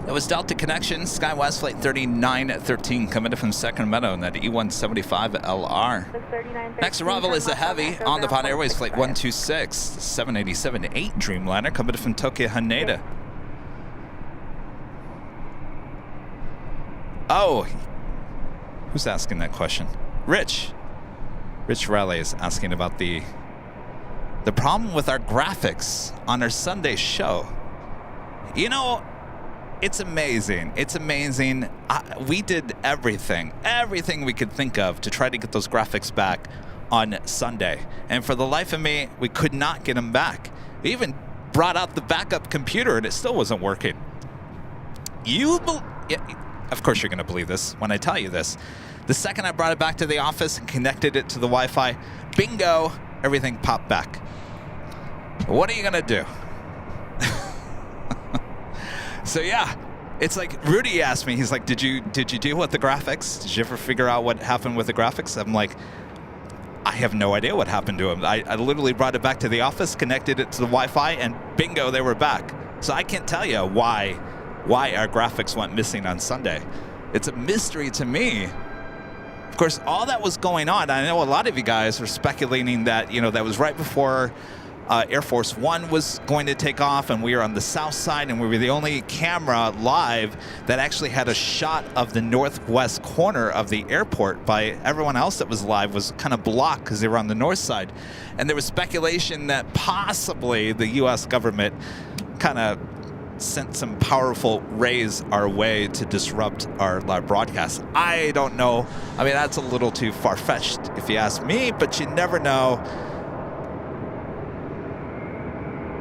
It was Delta Connection, SkyWest Flight 3913 coming in from Sacramento in that E175LR. Next arrival is a Heavy on the Japan Airways Flight 126, 787-8 Dreamliner coming in from Tokyo Haneda. Oh, who's asking that question? Rich Riley is asking about the problem with our graphics on our Sunday show. You know, it's amazing. It's amazing. We did everything we could think of to try to get those graphics back on Sunday. And for the life of me, we could not get them back. We even brought out the backup computer and it still wasn't working. Of course you're going to believe this when I tell you this. The second I brought it back to the office and connected it to the Wi-Fi, bingo, everything popped back. What are you going to do? So yeah, it's like Rudy asked me, he's like, did you deal with the graphics? Did you ever figure out what happened with the graphics? I'm like, I have no idea what happened to them. I literally brought it back to the office, connected it to the Wi-Fi, and bingo, they were back. So I can't tell you why our graphics went missing on Sunday. It's a mystery to me. Of course, all that was going on, I know a lot of you guys are speculating that, you know, that was right before Air Force One was going to take off, and we were on the south side, and we were the only camera live that actually had a shot of the northwest corner of the airport. By everyone else that was live was kind of blocked because they were on the north side. And there was speculation that possibly the U.S. government kind of sent some powerful rays our way to disrupt our live broadcast. I don't know. I mean, that's a little too far-fetched if you ask me, but you never know.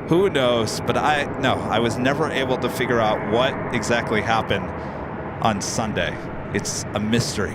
Who knows? But I was never able to figure out what exactly happened on Sunday. It's a mystery.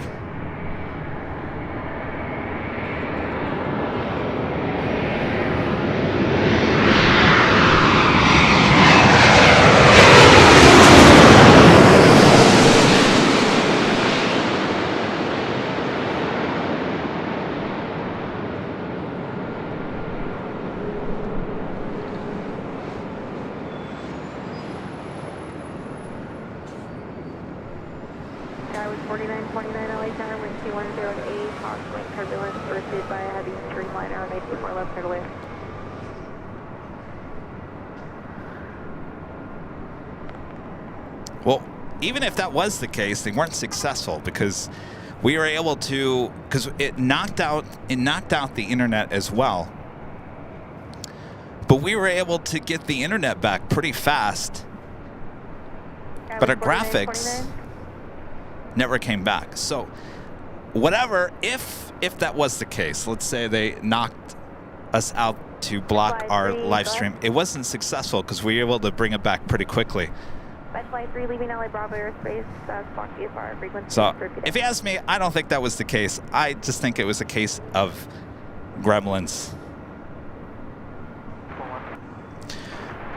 Well, even if that was the case, they weren't successful because we were able to, because it knocked out the internet as well. But we were able to get the internet back pretty fast. But our graphics never came back. So whatever, if that was the case, let's say they knocked us out to block our live stream, it wasn't successful because we were able to bring it back pretty quickly. Flight 3 leaving LA Bravo airspace, Fox VFR frequency. So, if you ask me, I don't think that was the case. I just think it was a case of gremlins.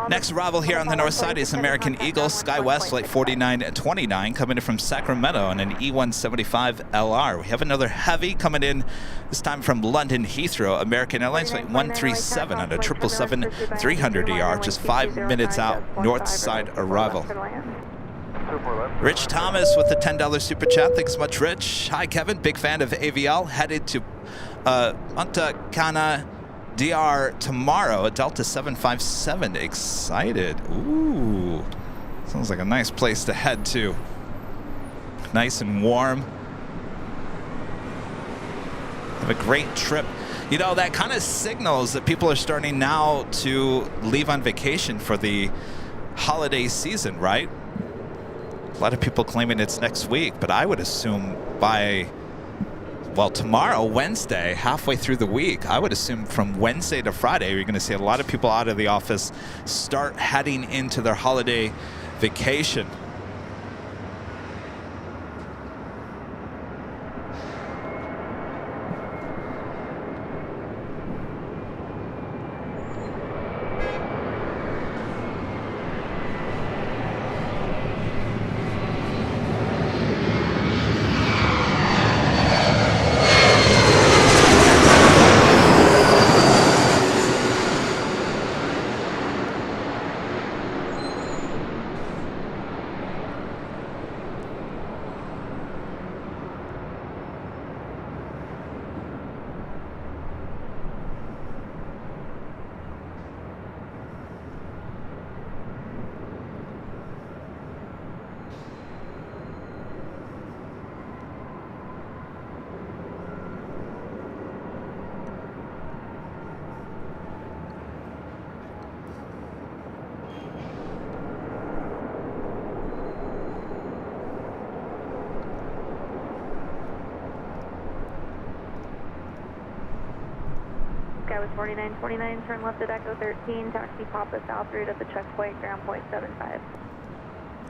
Next arrival here on the north side is American Eagle SkyWest Flight 4929 coming in from Sacramento on an E175 LR. We have another heavy coming in, this time from London Heathrow, American Airlines Flight 137 on a 777-300ER, just 5 minutes out, north side arrival. Rich Thomas with the $10 super chat. Thanks so much, Rich. Hi, Kevin. Big fan of AVL. Headed to Punta Cana, DR tomorrow. A Delta 757. Excited. Ooh. Sounds like a nice place to head to. Nice and warm. Have a great trip. You know, that kind of signals that people are starting now to leave on vacation for the holiday season, right? A lot of people claiming it's next week, but I would assume by, well, tomorrow, Wednesday, halfway through the week, I would assume from Wednesday to Friday, you're going to see a lot of people out of the office start heading into their holiday vacation. Skywest 4929, turn left at Echo 13, taxi Papa South route at the checkpoint, ground point 75.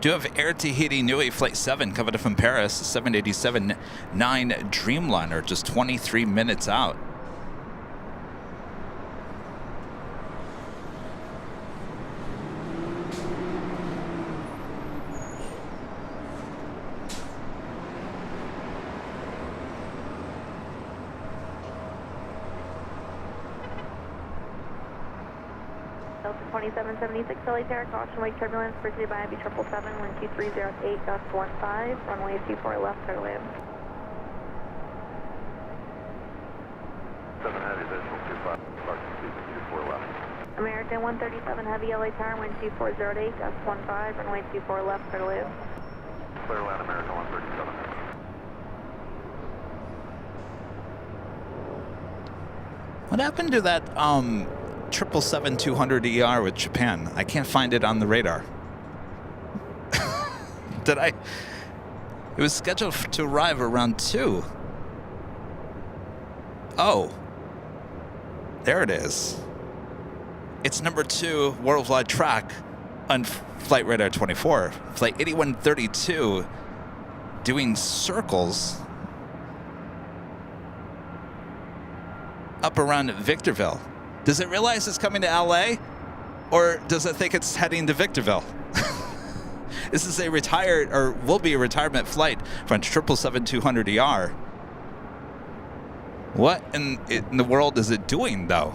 Do have Air Tahiti Nui Flight 7 coming in from Paris, 787-9 Dreamliner, just 23 minutes out. Delta 2776 LA Terra, caution wake turbulence, pursued by IB 777, wind 2308, gust 15, runway 24 left, clear land. 7 heavy, visual 25, departure speed 24 left. American 137 Heavy LA Tower, wind 2408, gust 15, runway 24 left, clear land. Clear land, American 137. What happened to that 777-200ER with Japan? I can't find it on the radar. Did I? It was scheduled to arrive around 2. Oh. There it is. It's number 2 worldwide track on Flight Radar 24. Flight 8132 doing circles up around Victorville. Does it realize it's coming to LA, or does it think it's heading to Victorville? This is a retired, or will be a retirement flight from 777-200ER. What in the world is it doing, though?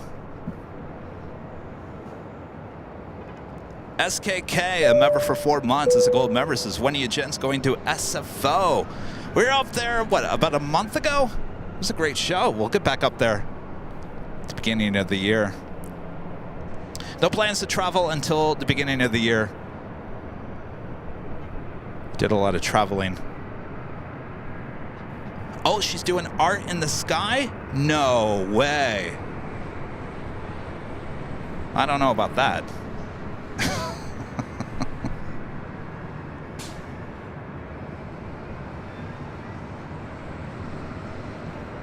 SKK, a member for 4 months, as a gold member, says, when are you gents going to SFO? We were up there, what, about a month ago? It was a great show. We'll get back up there at the beginning of the year. No plans to travel until the beginning of the year. Did a lot of traveling. Oh, she's doing art in the sky? No way. I don't know about that.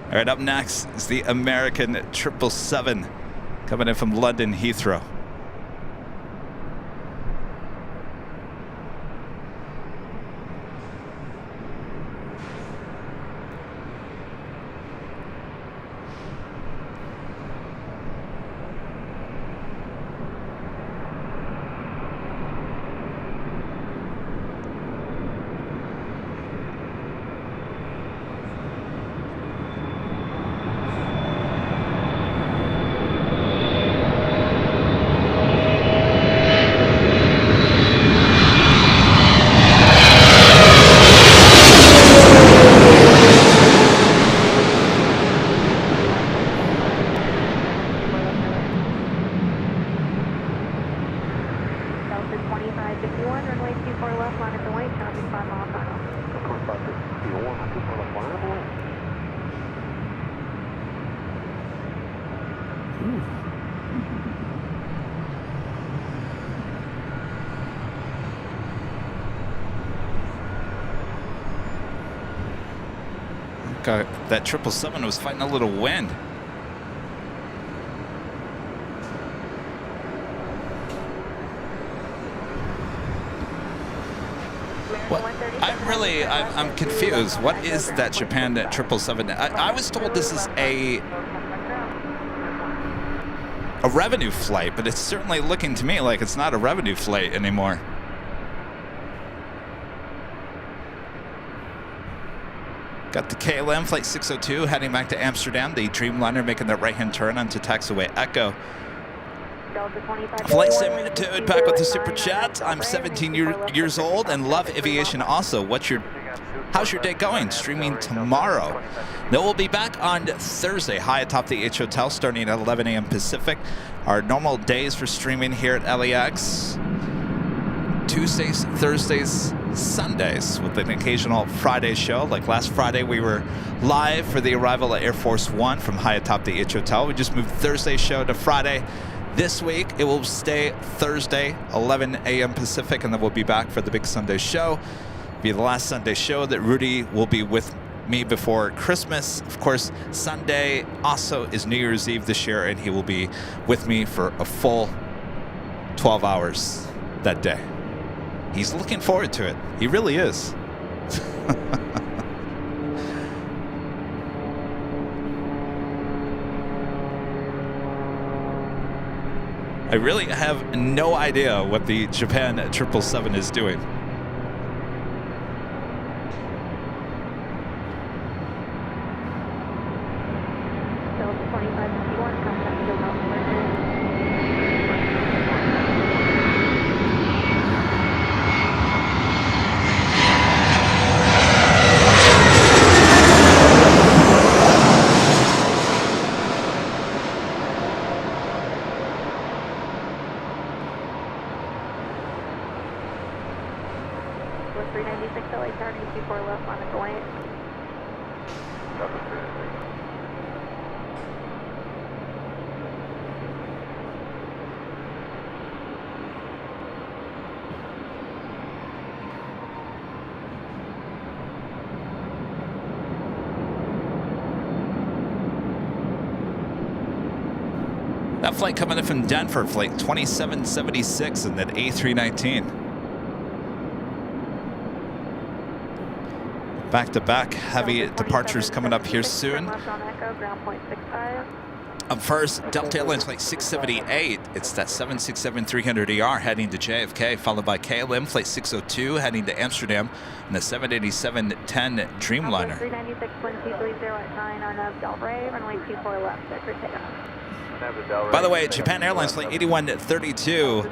All right, up next is the American 777 coming in from London Heathrow. That 777 was fighting a little wind. What? I'm confused. What is that Japan 777? I was told this is a revenue flight, but it's certainly looking to me like it's not a revenue flight anymore. Got the KLM Flight 602 heading back to Amsterdam. The Dreamliner making that right-hand turn onto taxiway Echo. Flight Sim Dude back with the super chat. I'm 17 years old and love aviation also. How's your day going? Streaming tomorrow. No, we'll be back on Thursday, high atop the H Hotel, starting at 11 a.m. Pacific. Our normal days for streaming here at LAX. Tuesdays, Thursdays, Sundays, with an occasional Friday show. Like last Friday, we were live for the arrival at Air Force One from high atop the H Hotel. We just moved Thursday show to Friday. This week, it will stay Thursday, 11 a.m. Pacific, and then we'll be back for the big Sunday show. It'll be the last Sunday show that Rudy will be with me before Christmas. Of course, Sunday also is New Year's Eve this year, and he will be with me for a full 12 hours that day. He's looking forward to it. He really is. I really have no idea what the Japan 777 is doing. Delta 2551, contact Joe Mountain. That flight coming in from Denver, flight 2776 and that A319. Back-to-back heavy departures coming up here soon. Up first, Delta Airlines flight 678. It's that 767-300ER heading to JFK, followed by KLM flight 602 heading to Amsterdam, and the 787-10 Dreamliner. 396.230 at 9 on Delray, runway 24 left, for takeoff. By the way, Japan Airlines flight 8132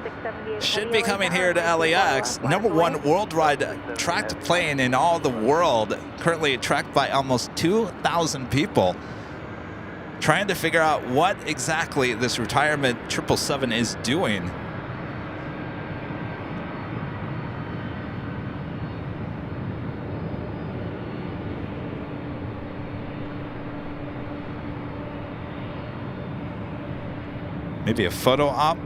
should be coming here to LAX. #1 worldwide tracked plane in all the world. Currently tracked by almost 2,000 people. Trying to figure out what exactly this retirement 777 is doing. Maybe a photo op.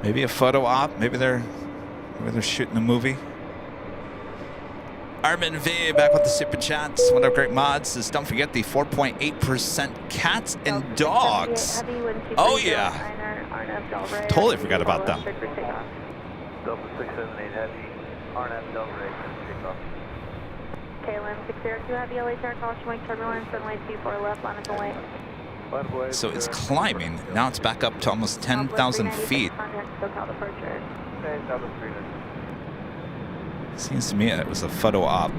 Maybe a photo op. Maybe they're shooting a movie. Armin V back with the super chats. What up, great mods? Says don't forget the 4.8% cats and dogs. Oh yeah. Totally forgot about them. Delta 678 Heavy, RNF Delray, takeoff. KLM 602 Heavy, LHR, caution wing turbulence, runway 24 left, line up away. So it's climbing. Now it's back up to almost 10,000 feet. Seems to me it was a photo op.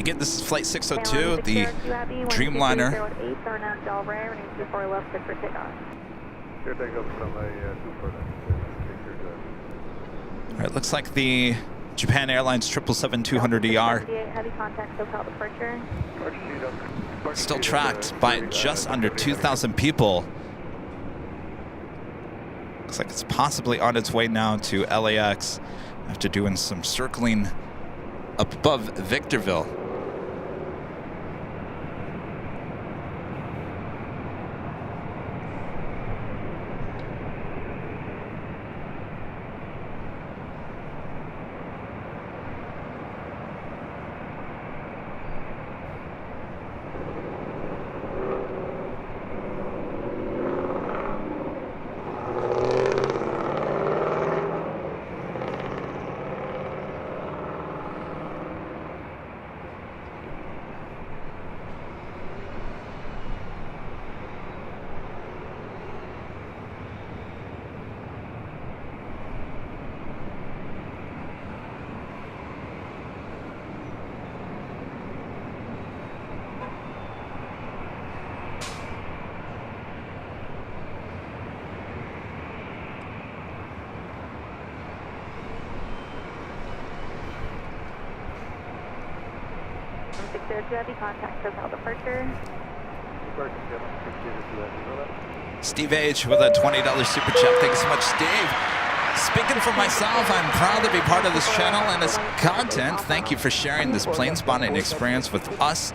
Again, this is Flight 602, the Dreamliner. Clear takeoff from a 24 left. All right, looks like the Japan Airlines 777-200ER Heavy contact, SoCal departure. still tracked by just under 2,000 people. Looks like it's possibly on its way now to LAX after doing some circling up above Victorville. Heavy contact, SoCal departure. Steve H with a $20 super chat. Thanks so much, Steve. Speaking for myself, I'm proud to be part of this channel and this content. Thank you for sharing this plane spotting experience with us,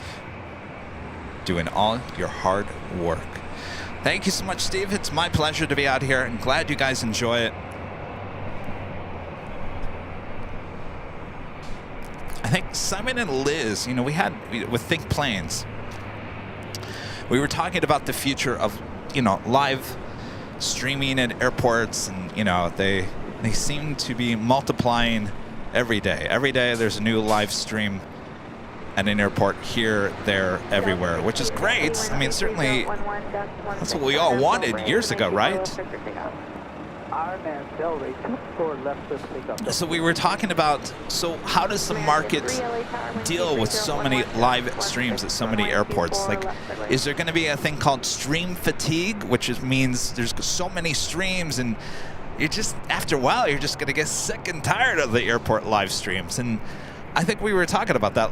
doing all your hard work. Thank you so much, Steve. It's my pleasure to be out here and glad you guys enjoy it. I think Simon and Liz, you know, with Think Planes, we were talking about the future of, you know, live streaming at airports, and, you know, they seem to be multiplying every day. Every day there's a new live stream at an airport here, there, everywhere, which is great. I mean, certainly that's what we all wanted years ago, right? So we were talking about, so how does the market deal with so many live streams at so many airports? Like, is there going to be a thing called stream fatigue, which means there's so many streams and you're just, after a while, you're just going to get sick and tired of the airport live streams? And I think we were talking about that.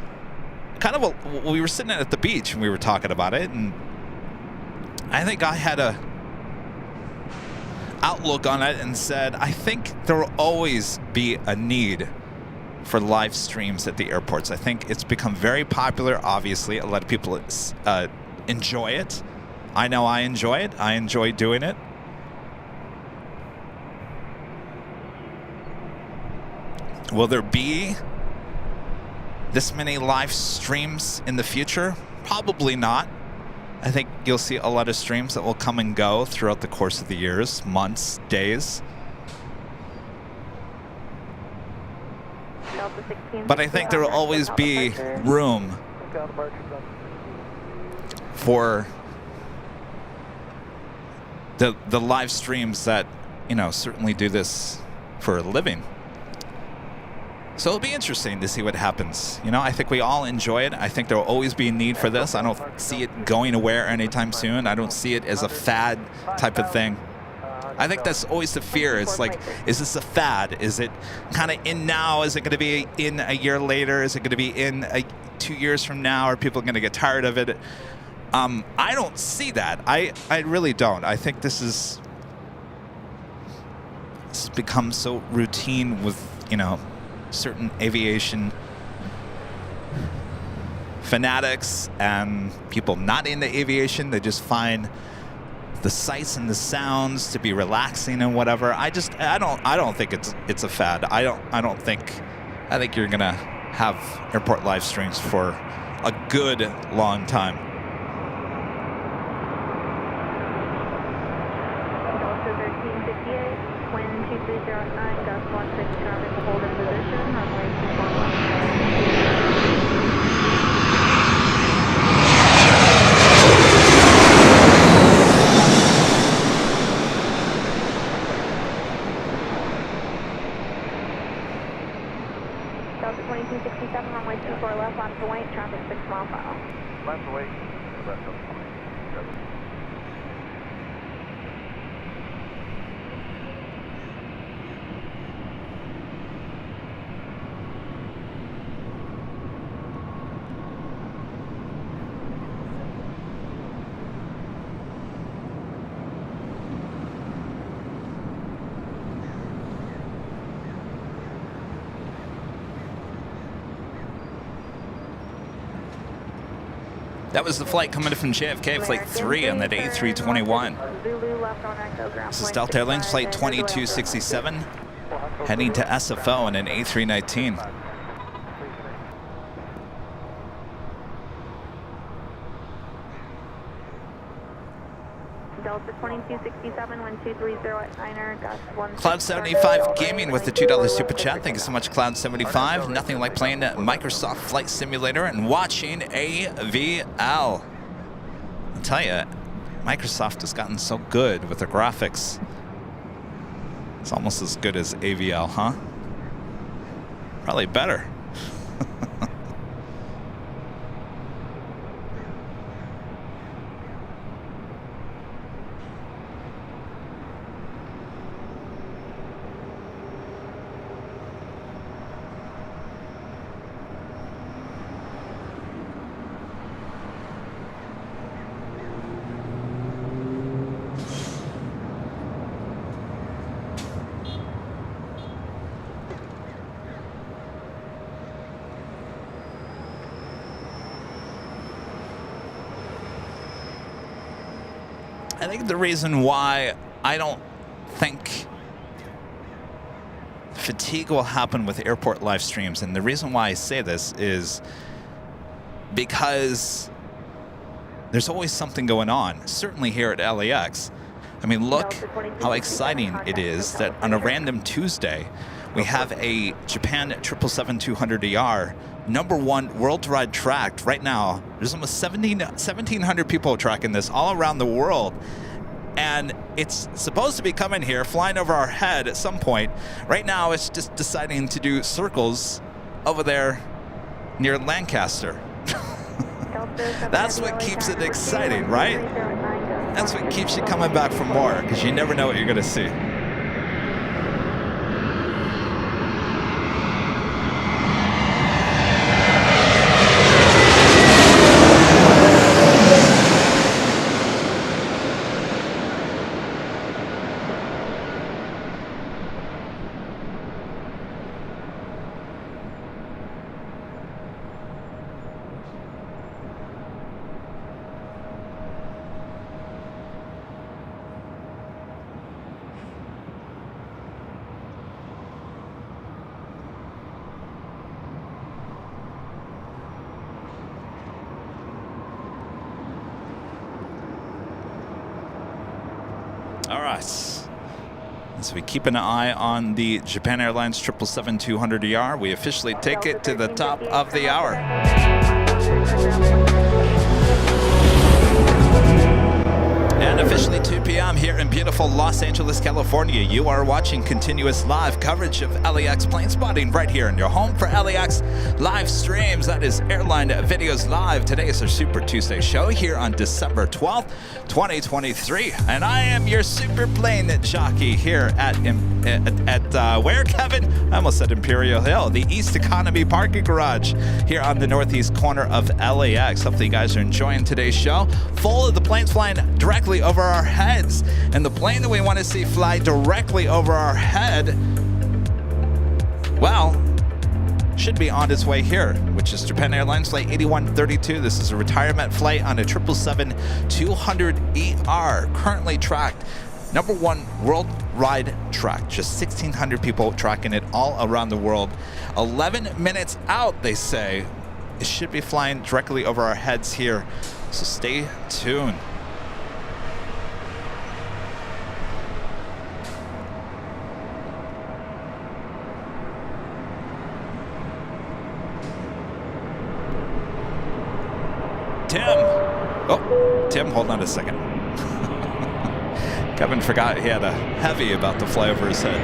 Kind of, we were sitting at the beach and we were talking about it, and I think I had a outlook on it and said, I think there will always be a need for live streams at the airports. I think it's become very popular. Obviously, a lot of people enjoy it. I know I enjoy it. I enjoy doing it. Will there be this many live streams in the future? Probably not. I think you'll see a lot of streams that will come and go throughout the course of the years, months, days. But I think there will always be room for the live streams that, you know, certainly do this for a living. So it'll be interesting to see what happens. You know, I think we all enjoy it. I think there will always be a need for this. I don't see it going away anytime soon. I don't see it as a fad type of thing. I think that's always the fear. It's like, is this a fad? Is it kind of in now? Is it going to be in a year later? Is it going to be in 2 years from now? Are people going to get tired of it? I don't see that. I really don't. I think this has become so routine with, you know, certain aviation fanatics and people not into aviation. They just find the sights and the sounds to be relaxing and whatever. I don't think it's a fad. I think you're gonna have airport live streams for a good long time. Delta 1358, wind 2309, gust 16 traffic, hold in position, runway 241. Delta 2267, runway 24 left, on to white, traffic That was the flight coming in from JFK, Flight 3 on that A321. This is Delta Airlines Flight 2267, heading to SFO on an A319. Delta 2267, 1230 at Niner, got 1. Cloud75 Gaming with the $2 super chat. Thank you so much, Cloud75. Nothing like playing Microsoft Flight Simulator and watching AVL. I'll tell you, Microsoft has gotten so good with the graphics. It's almost as good as AVL, huh? Probably better. I think the reason why I don't think fatigue will happen with airport live streams, and the reason why I say this is because there's always something going on, certainly here at LAX. I mean, look how exciting it is that on a random Tuesday, we have a Japan 777-200ER #1 worldwide tracked right now. There's almost 1,700 people tracking this all around the world. And it's supposed to be coming here, flying over our head at some point. Right now, it's just deciding to do circles over there near Lancaster. That's what keeps it exciting, right? That's what keeps you coming back for more, because you never know what you're going to see. All right, so we keep an eye on the Japan Airlines 777-200ER. We officially take it to the top of the hour. And officially 2 p.m. here in beautiful Los Angeles, California. You are watching continuous live coverage of LAX plane spotting right here in your home for LAX live streams. That is Airline Videos Live. Today is our Super Tuesday show here on December 12th, 2023. And I am your super plane jockey here at where, Kevin? I almost said Imperial Hill, the East Economy Parking Garage here on the northeast corner of LAX. Hopefully you guys are enjoying today's show. Full of the planes flying directly over our heads. And the plane that we want to see fly directly over our head, well, should be on its way here, which is Japan Airlines Flight 8132. This is a retirement flight on a 777-200ER, currently tracked #1 worldwide track. Just 1,600 people tracking it all around the world. 11 minutes out, they say. It should be flying directly over our heads here, so stay tuned. Tim, hold on a second. Kevin forgot he had a heavy about to fly over his head.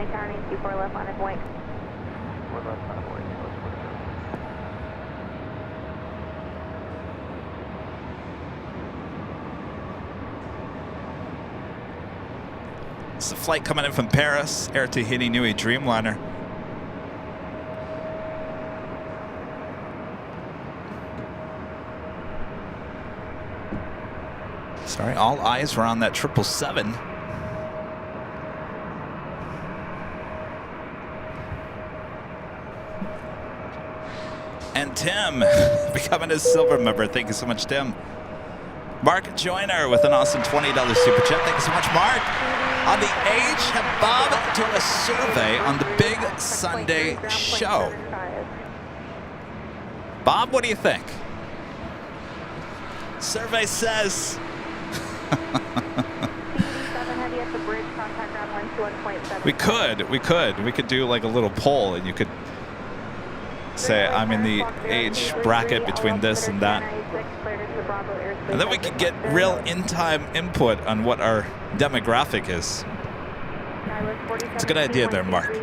runway tower, 24 left, line of way. 4 left, line of way. It's a flight coming in from Paris, Air Tahiti Nui Dreamliner. Sorry, all eyes were on that 777. And Tim becoming a silver member. Thank you so much, Tim. Mark Joyner with an awesome $20 super chat. Thank you so much, Mark. On the H, have Bob do a survey on the big Sunday show. Bob, what do you think? Survey says... We could do like a little poll, and you could say I'm in the age bracket between this and that. And then we could get real in-time input on what our demographic is. It's a good idea there, Mark.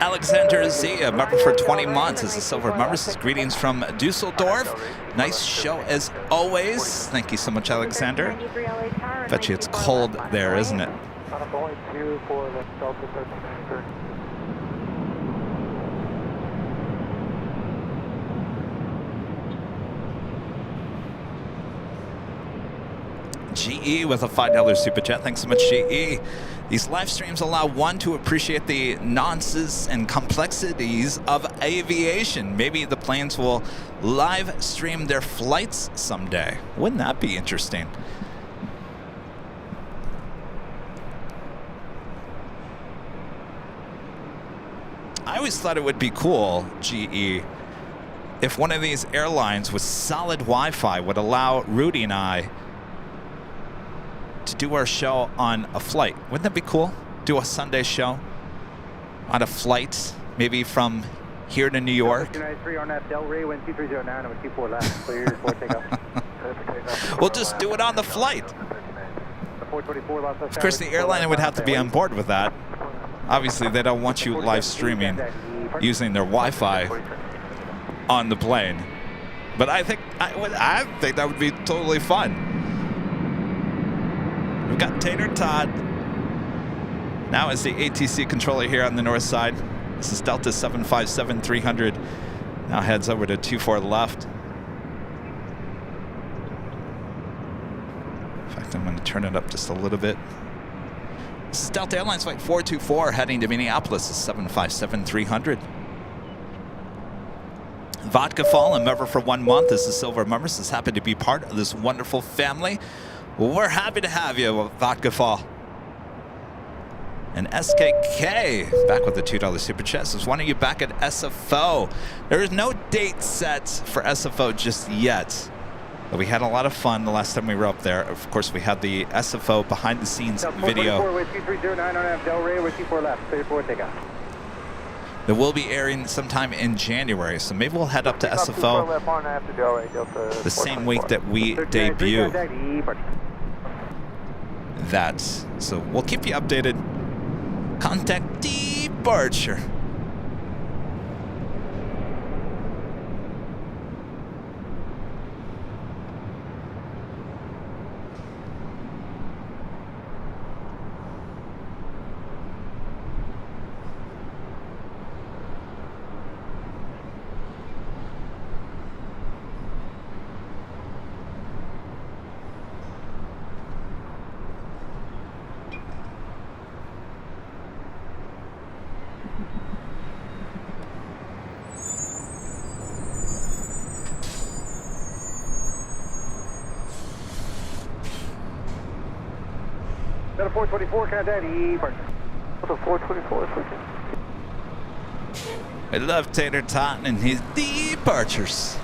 Alexander Z, a member for 20 months, is a silver member. Says greetings from Dusseldorf. Nice show as always. Thank you so much, Alexander. Bet you it's cold there, isn't it? GE with a $5 super chat. Thanks so much, GE. These live streams allow one to appreciate the nuances and complexities of aviation. Maybe the planes will live stream their flights someday. Wouldn't that be interesting? I always thought it would be cool, GE, if one of these airlines with solid Wi-Fi would allow Rudy and I to do our show on a flight. Wouldn't that be cool? Do a Sunday show on a flight, maybe from here to New York. 293 on that Del Rey, wind 2309, and 24 left. Clear for takeoff. We'll just do it on the flight. Of course, the airline would have to be on board with that. Obviously, they don't want you live streaming using their Wi-Fi on the plane. But I think that would be totally fun. We've got Tater Todd. Now is the ATC controller here on the north side. This is Delta 757-300. Now heads over to 24 left. In fact, I'm going to turn it up just a little bit. This is Delta Airlines Flight 424 heading to Minneapolis. This is 757-300. Vodka Fall, a member for 1 month. This is Silver Members. This happy to be part of this wonderful family. Well, we're happy to have you, Vodka Fall. And SKK, back with the $2 super chat, says, when are you back at SFO? There is no date set for SFO just yet. But we had a lot of fun the last time we were up there. Of course, we had the SFO behind-the-scenes video. 2309 on that Del Rey, with 24 left. Clear for takeoff. That will be airing sometime in January. So maybe we'll head up to SFO the same week that we debut that. So we'll keep you updated. Contact departure. Got a 424, contact departure. What's a 424? I love Tater Totten and his departures.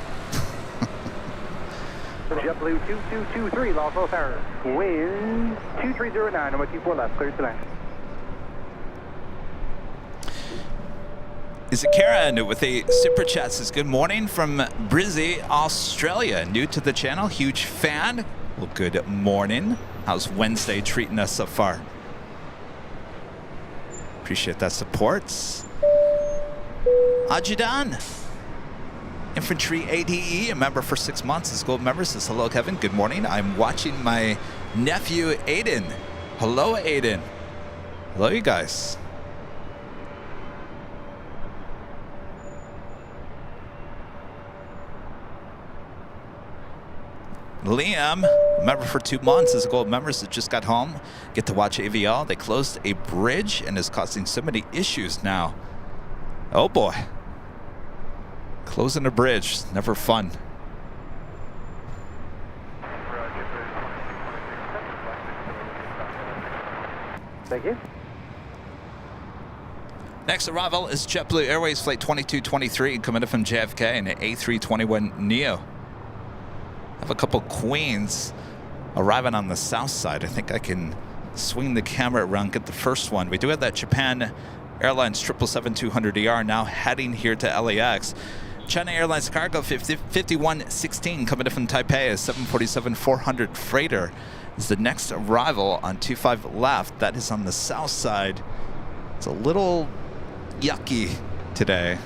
JetBlue 2223, Los Angeles. Wind 2309, number 24 left, clear to land. Is it Karen with a super chat? Says good morning from Brizzy, Australia. New to the channel, huge fan. Well, good morning. How's Wednesday treating us so far? Appreciate that support. Ajudan. Infantry ADE, a member for 6 months, is gold member, says hello Kevin, good morning. I'm watching my nephew Aiden. Hello Aiden. Hello you guys. Liam, a member for 2 months, is a gold member, so just got home. Get to watch AVL. They closed a bridge and is causing so many issues now. Oh boy. Closing a bridge, never fun. Thank you. Next arrival is JetBlue Airways Flight 2223 coming in from JFK and an A321neo. I have a couple Queens arriving on the south side. I think I can swing the camera around, get the first one. We do have that Japan Airlines 777-200ER now heading here to LAX. China Airlines Cargo 5116 coming in from Taipei, a 747-400 freighter is the next arrival on 25 left. That is on the south side. It's a little yucky today.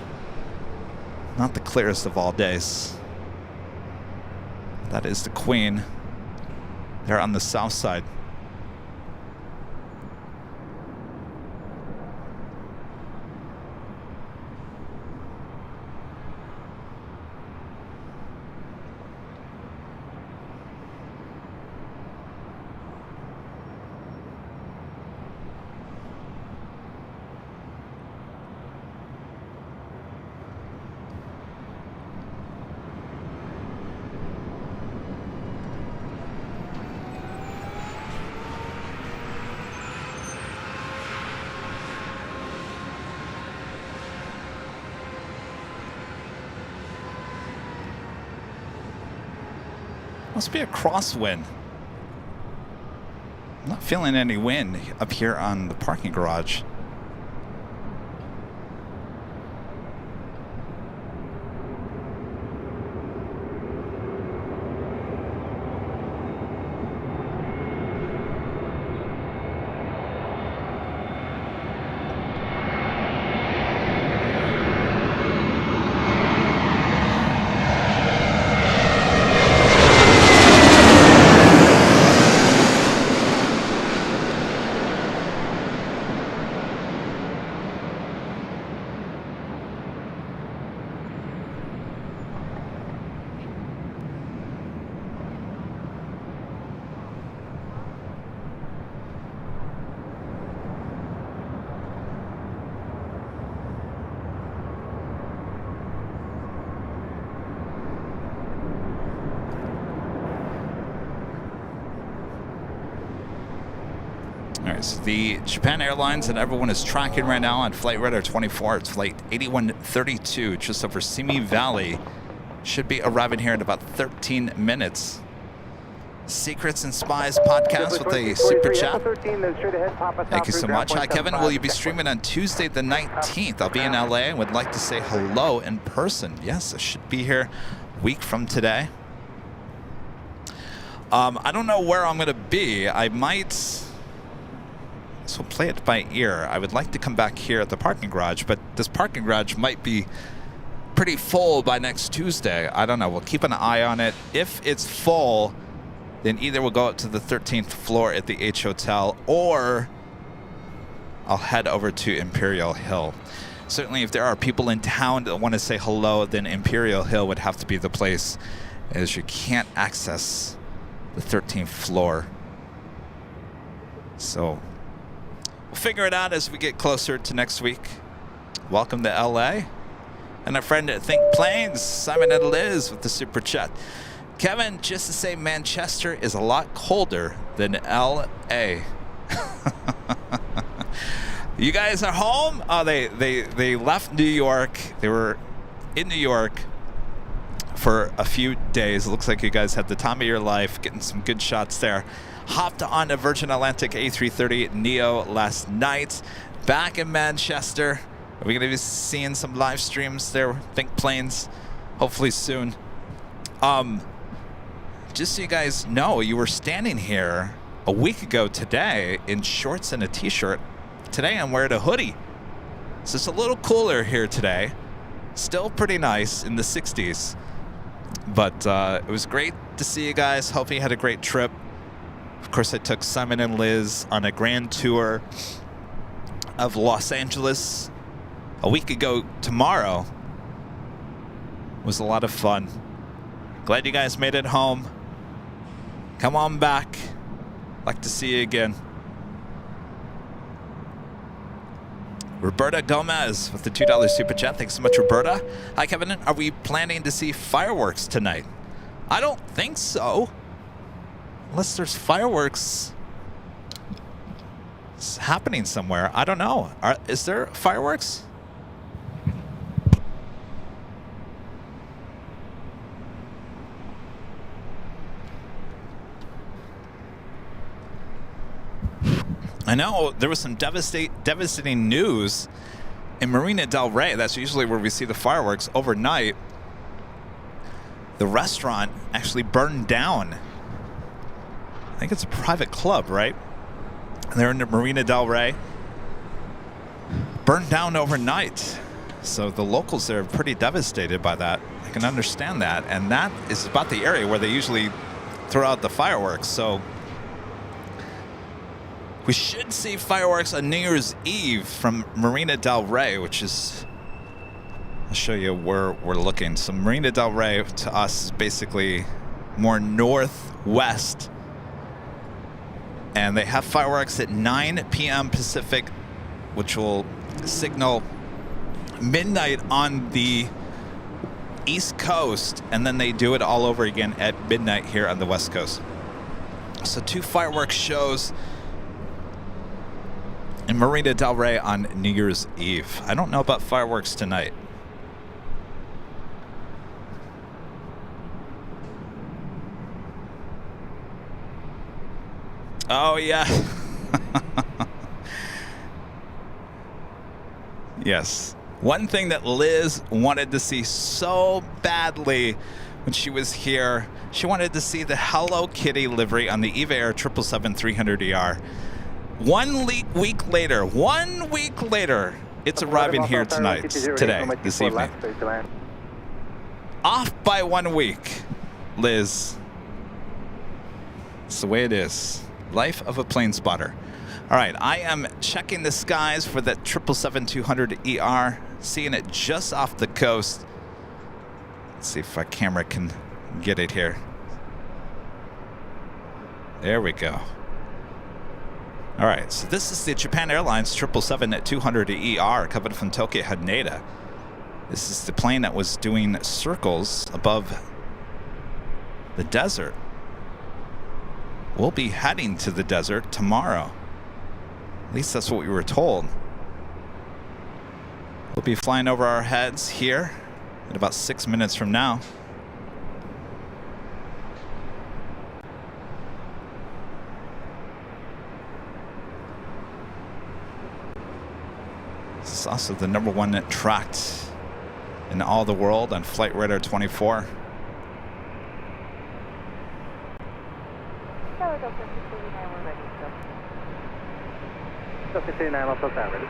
Not the clearest of all days. That is the Queen. They're on the south side. Must be a crosswind. I'm not feeling any wind up here on the parking garage. So the Japan Airlines that everyone is tracking right now on Flight Radar 24, it's Flight 8132, just over Simi Valley. Should be arriving here in about 13 minutes. Secrets and Spies podcast with a super chat. Thank you so much. Hi, Kevin. Will you be streaming on Tuesday the 19th? I'll be in LA and would like to say hello in person. Yes, I should be here a week from today. I don't know where I'm going to be. I might... So play it by ear. I would like to come back here at the parking garage, but this parking garage might be pretty full by next Tuesday. I don't know. We'll keep an eye on it. If it's full, then either we'll go up to the 13th floor at the H Hotel, or I'll head over to Imperial Hill. Certainly, if there are people in town that want to say hello, then Imperial Hill would have to be the place, as you can't access the 13th floor. So we'll figure it out as we get closer to next week. Welcome to LA. And our friend at Think Planes, Simon and Liz with the super chat. Kevin, just to say Manchester is a lot colder than LA. You guys are home? Oh, they left New York. They were in New York for a few days. It looks like you guys had the time of your life, getting some good shots there. Hopped on a Virgin Atlantic A330neo last night. Back in Manchester. Are we going to be seeing some live streams there? Think Planes, hopefully soon. Just so you guys know, you were standing here a week ago today in shorts and a t-shirt today I'm wearing a hoodie. So it's a little cooler here today. Still pretty nice in the 60s. But it was great to see you guys. Hope you had a great trip. Of course, I took Simon and Liz on a grand tour of Los Angeles a week ago tomorrow. It was a lot of fun. Glad you guys made it home. Come on back. Like to see you again. Roberta Gomez with the $2 super chat. Thanks so much, Roberta. Hi, Kevin. Are we planning to see fireworks tonight? I don't think so. Unless there's fireworks happening somewhere. I don't know. Is there fireworks? I know there was some devastating news in Marina del Rey. That's usually where we see the fireworks. Overnight, the restaurant actually burned down. I think it's a private club, right? They're in Marina del Rey. Burned down overnight. So the locals there are pretty devastated by that. I can understand that. And that is about the area where they usually throw out the fireworks. So we should see fireworks on New Year's Eve from Marina del Rey, which is, I'll show you where we're looking. So Marina del Rey to us is basically more northwest. And they have fireworks at 9 p.m. Pacific, which will signal midnight on the East Coast. And then they do it all over again at midnight here on the West Coast. So 2 fireworks shows in Marina del Rey on New Year's Eve. I don't know about fireworks tonight. Oh, yeah. Yes. One thing that Liz wanted to see so badly when she was here, she wanted to see the Hello Kitty livery on the Eva Air 777-300ER. 1 week later, it's arriving here tonight, this evening. Off by 1 week, Liz. It's the way it is. Life of a plane spotter. All right, I am checking the skies for that 777-200ER, seeing it just off the coast. Let's see if our camera can get it here. There we go. All right, so this is the Japan Airlines 777-200ER coming from Tokyo Haneda. This is the plane that was doing circles above the desert. We'll be heading to the desert tomorrow. At least that's what we were told. We'll be flying over our heads here in about 6 minutes from now. This is also the #1 tracked in all the world on Flight Radar 24. Delta 59, I'll put that ready.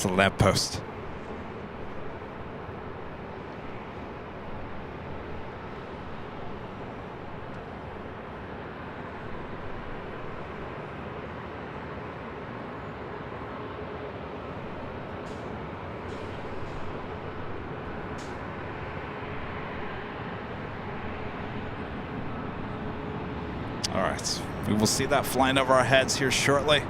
That's a lamppost. All right, we will see that flying over our heads here shortly.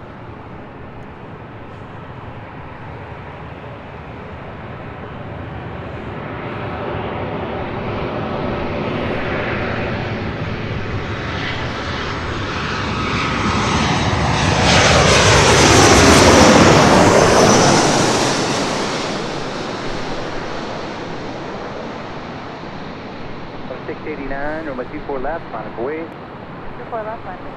Runway 24 left, line up away. 24 left, line up away.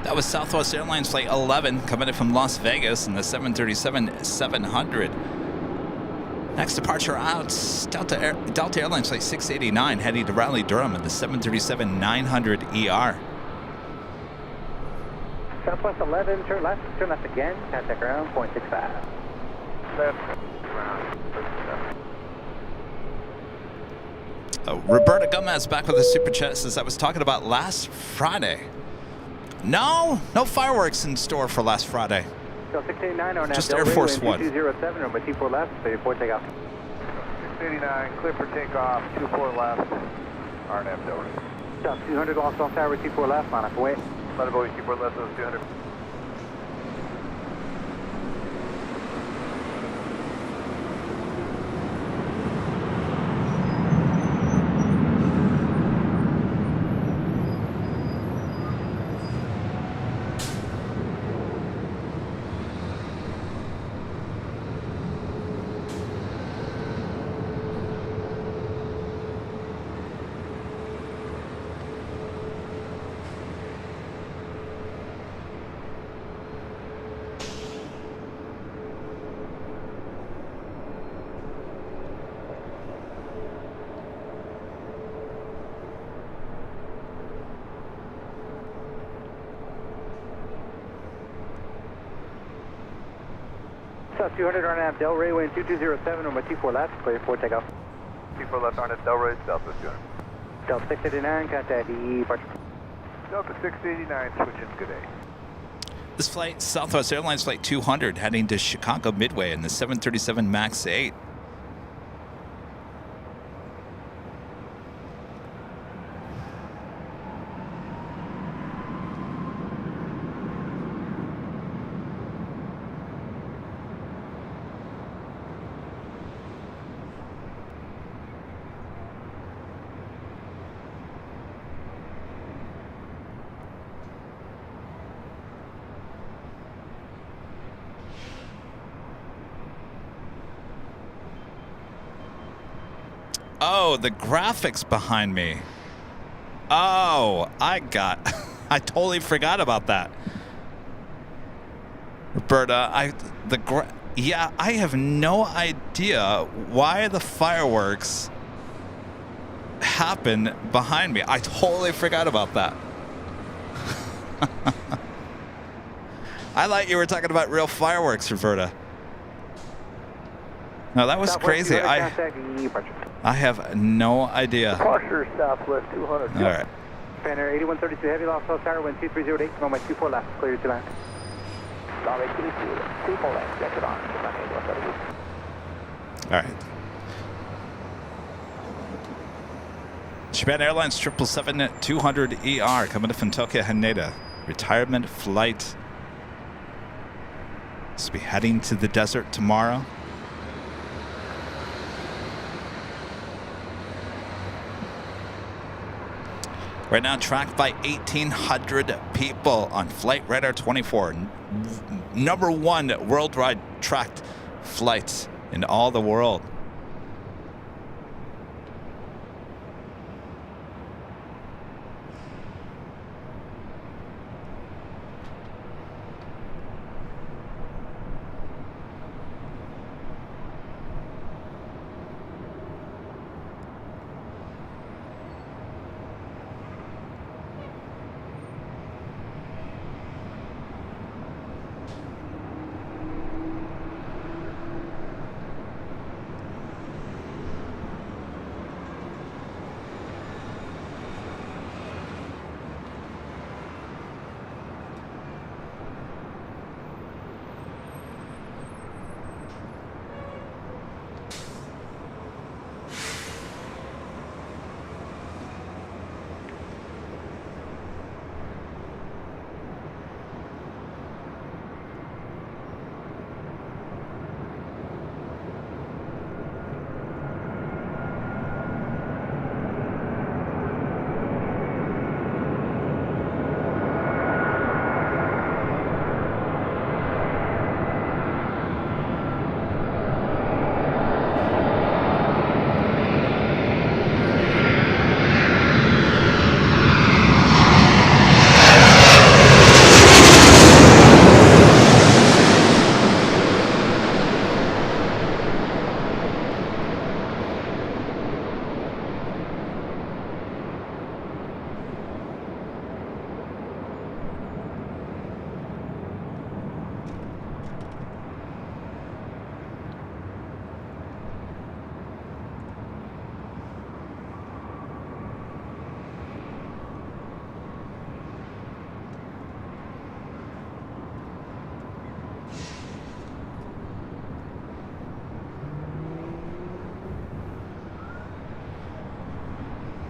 That was Southwest Airlines Flight 11 coming in from Las Vegas in the 737-700. Next departure out, Delta Airlines Flight 689 heading to Raleigh-Durham in the 737-900ER. Southwest 11, turn left again, contact ground, 0.65. Left, ground, 37. Roberta Gomez back with a super chat says, I was talking about last Friday. No fireworks in store for last Friday. Delta 689 on Just Air Force One. 2207, runway 24 left, 34 takeoff. 689, clear for takeoff, 24 left, RNAV Del Rey. South 200, lost off tower, 24 left, line up away. Let it go, 24 left, those 200. South 200, RNAV Del Rey, wind 2207, runway 24 left, clear for takeoff. 24 left, RNAV Del Rey, Southwest 200. Delta 689, contact departure. Delta 689, switching, good day. This flight, Southwest Airlines Flight 200 heading to Chicago Midway in the 737 MAX 8. Oh, the graphics behind me. Oh, I totally forgot about that. Roberta, I have no idea why the fireworks happen behind me. I totally forgot about that. I thought you were talking about real fireworks, Roberta. No, that was crazy. I have no idea. Departure Southwest 200. All right. Banter 8132 heavy, lost off tower, wind 2308, runway 24 left, clear to land. Runway 24 left, check it on. All right. Japan Airlines 777-200ER coming in from Tokyo Haneda. Retirement flight. This will be heading to the desert tomorrow. Right now tracked by 1,800 people on Flight Radar 24. Number one worldwide tracked flight in all the world.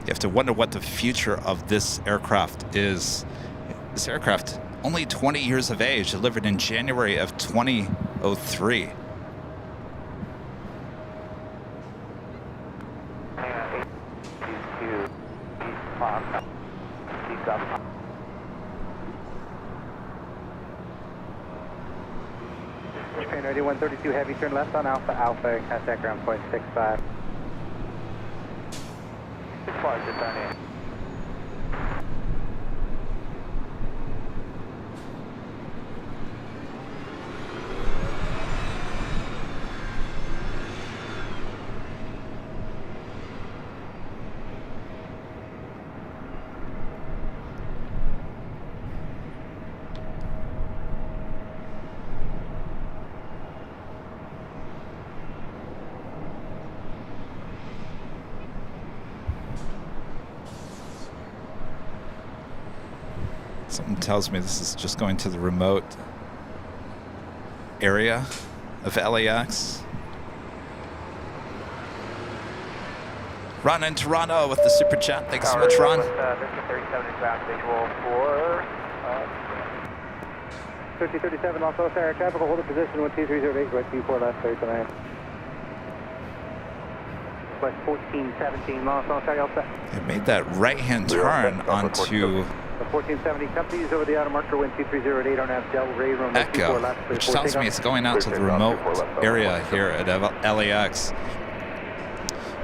You have to wonder what the future of this aircraft is. This aircraft, only 20 years of age, delivered in January of 2003. Train ready, 132 heavy, turn left on Alpha, Alpha, contact ground point 65. 65, just on in. Something tells me this is just going to the remote area of LAX. Ron in Toronto with the super chat. Thanks so much, Ron. 1337, also Sarah, traffic, hold a position 12308, right 24 left, 39. West 1417, also Sarah, Alpha. It made that right-hand turn onto 1470 companies over the outer marker, wind 2308 on Av Del Rey, room Echo, which tells me it's going out to the remote area here at LAX.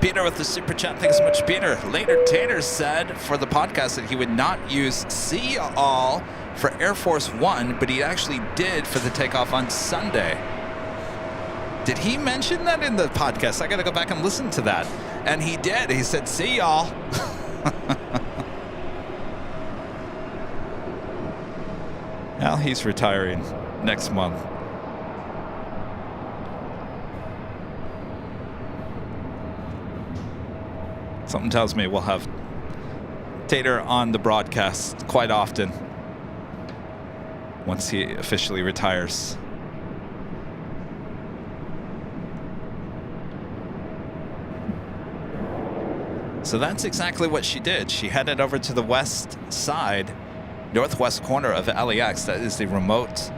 Peter with the super chat. Thanks so much, Peter. Later, Tater said for the podcast that he would not use "see ya all" for Air Force One, but he actually did for the takeoff on Sunday. Did he mention that in the podcast? I got to go back and listen to that. And he did. He said, "See y'all." Well, he's retiring next month. Something tells me we'll have Tater on the broadcast quite often once he officially retires. So that's exactly what she did. She headed over to the west side, northwest corner of LAX. That is the remote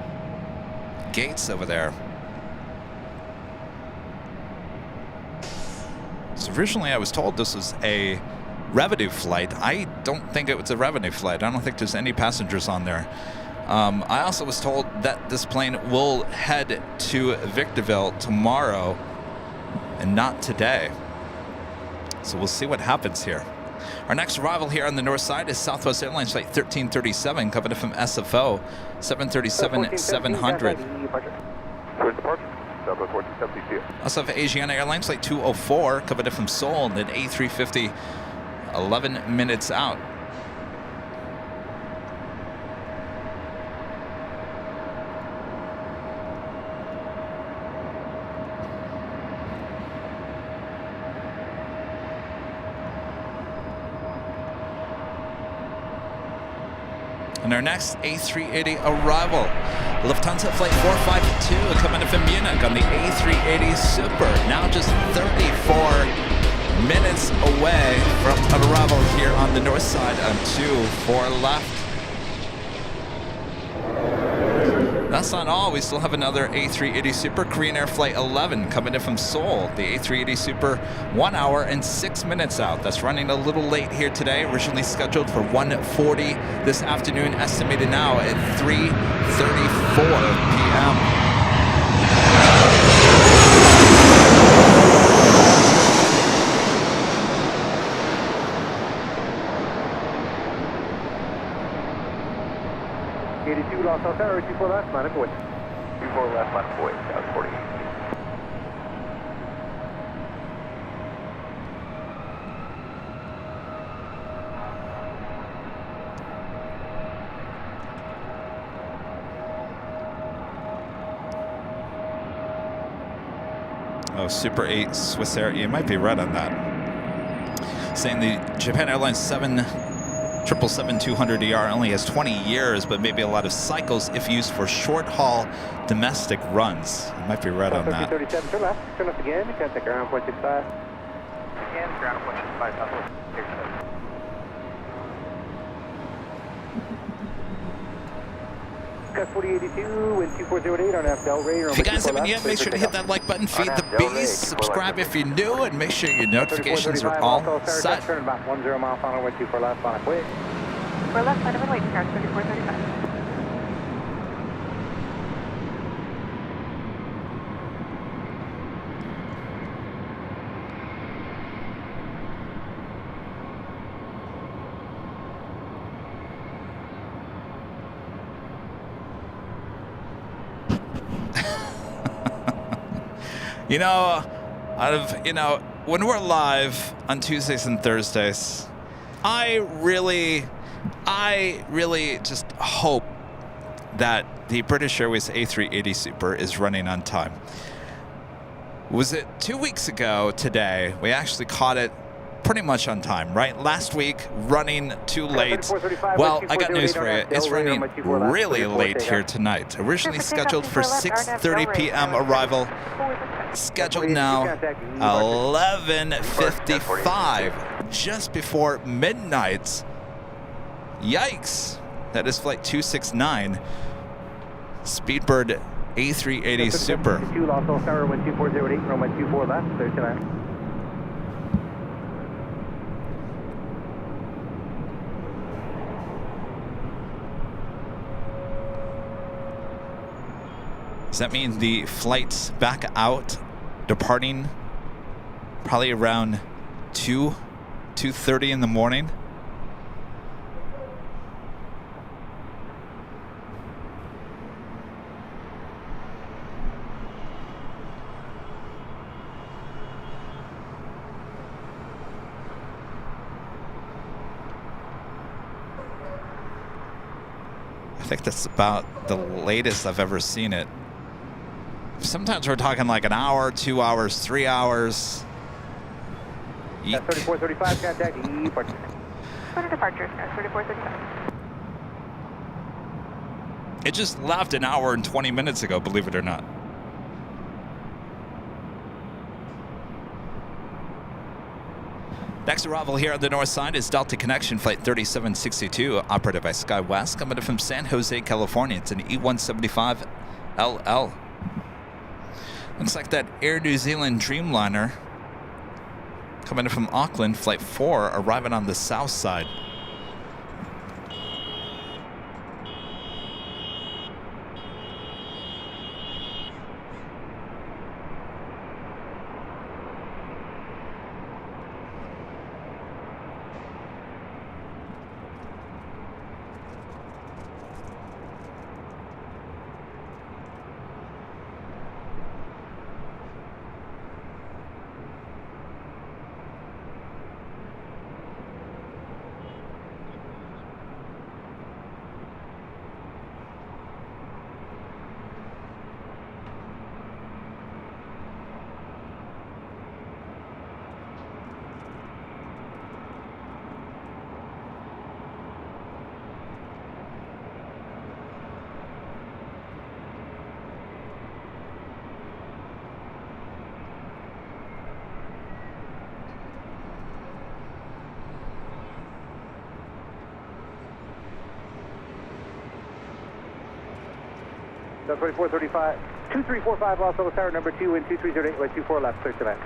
gates over there. So originally I was told this was a revenue flight. I don't think it was a revenue flight. I don't think there's any passengers on there. I also was told that this plane will head to Victorville tomorrow and not today. So we'll see what happens here. Our next arrival here on the north side is Southwest Airlines Flight 1337, coming in from SFO 737-700. Also have Asiana Airlines Flight 204, coming in from Seoul, and then A350, 11 minutes out. And our next A380 arrival, Lufthansa Flight 452, coming in from Munich on the A380 Super. Now just 34 minutes away from an arrival here on the north side on 24 left. That's not all. We still have another A380 Super, Korean Air Flight 11, coming in from Seoul. The A380 Super, 1 hour and 6 minutes out. That's running a little late here today. Originally scheduled for 1:40 this afternoon, estimated now at 3:34 p.m. Lost South Tower, 24 left, line of void. 24 left, line of void, down 48. Oh, Super 8 Swiss Air. You might be right on that. Saying the Japan Airlines 777-200ER only has 20 years, but maybe a lot of cycles if used for short-haul domestic runs. You might be right on that. 37, turn left again, contact ground point 65. Again, ground point 65, Discuss 4082, wind 2408 on F Delray. If you guys haven't yet, make sure to hit that like button, feed the beast, subscribe if you're new, and make sure your notifications are all set. Turn about 10 mile final, wind 24 left, final wait. 4 left, final and wait, start 3435. When we're live on Tuesdays and Thursdays, I really just hope that the British Airways A380 Super is running on time. Was it 2 weeks ago today? We actually caught it pretty much on time, right? Last week, running too late. Well, I got news for you. It's running really late here tonight. Originally scheduled for 6:30 p.m. arrival. Scheduled now 11:55, just before midnight. Yikes. That is flight 269, Speedbird A380 Super. 2 Los Angeles Tower, wind 2408, runway 24 left, clear tonight. Does that mean the flight's back out, departing probably around 2:30 in the morning? I think that's about the latest I've ever seen it. Sometimes we're talking like an hour, 2 hours, 3 hours. 3435, contact departure. Go to departure, 3435. It just left an hour and 20 minutes ago, believe it or not. Next arrival here on the north side is Delta Connection Flight 3762, operated by SkyWest, coming in from San Jose, California. It's an E175LL. Looks like that Air New Zealand Dreamliner coming in from Auckland, Flight 4, arriving on the south side. Delta 2435, 2345 Los Angeles Tower, number 2, wind 2308, wind 24 left, clear tonight.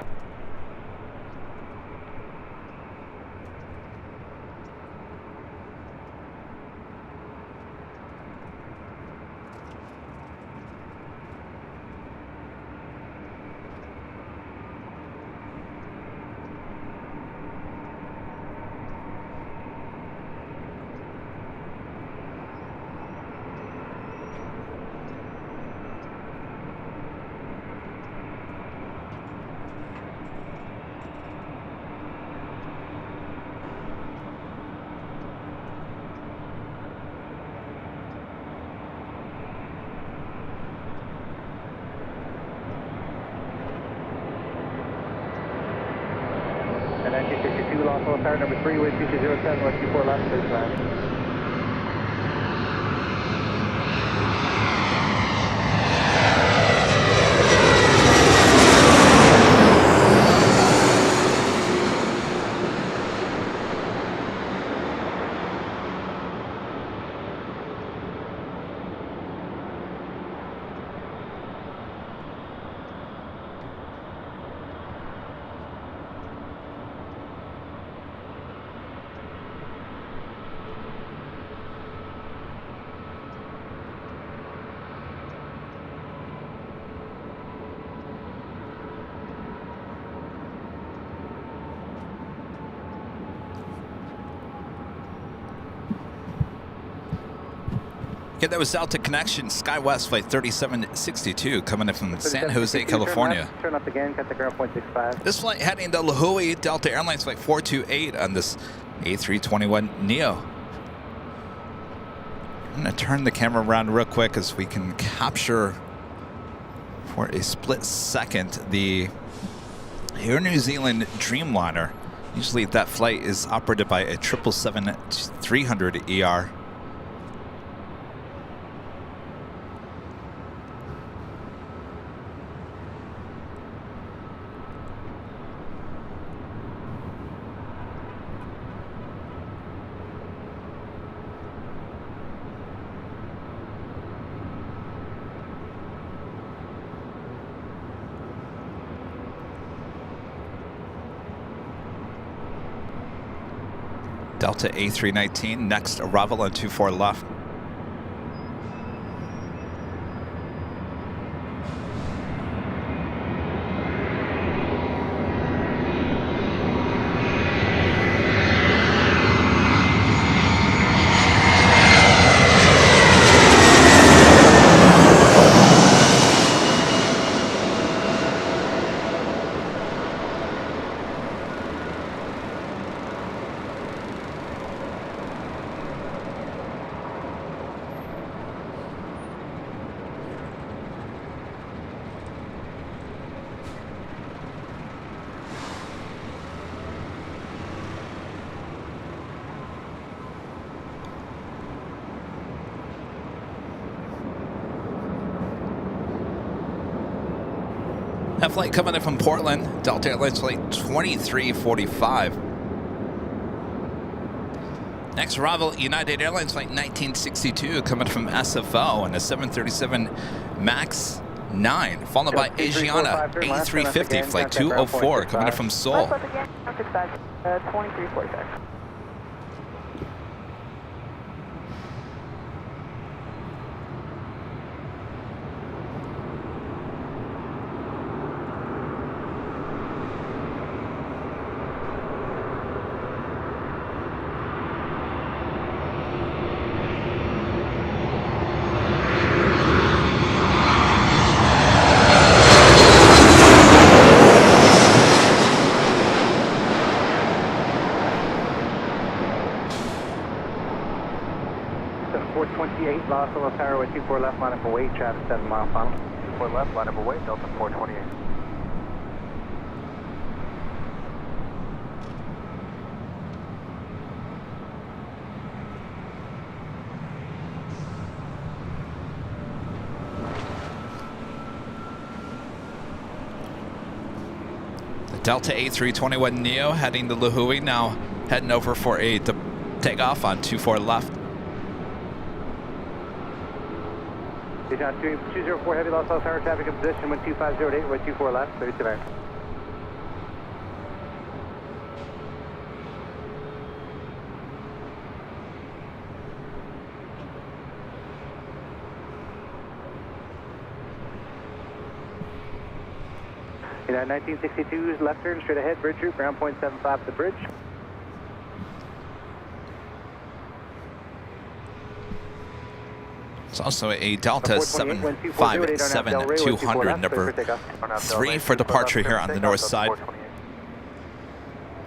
And 1962 Los Angeles Tower, number 3, wind 2207, wind 24 left, clear tonight. Yeah, that was Delta Connection, SkyWest Flight 3762, coming in from San Jose, California. Turn up again, cut the ground point 65. This flight heading to La Jolla, Delta Airlines Flight 428 on this A321neo. I'm going to turn the camera around real quick as we can capture for a split second the Air New Zealand Dreamliner. Usually that flight is operated by a 777-300 ER. Delta A319, next arrival on 24 left. That flight coming in from Portland, Delta Airlines Flight 2345. Next arrival, United Airlines Flight 1962, coming from SFO and a 737 MAX 9, followed by Asiana A350 Flight 204, coming in from Seoul. 2346. Los Angeles Tower, 24 left, line up await, traffic 7 mile final. 24 left, line up await, Delta 428. The Delta A321neo heading to La Jolla, now heading over for a takeoff on 24 left. 204 heavy Los Angeles Tower, traffic in position 12508, 124 left, 37. United 1962's left turn, straight ahead, bridge route, ground point 75 at the bridge. It's also a Delta 757-200, number 3 for departure here on the north side.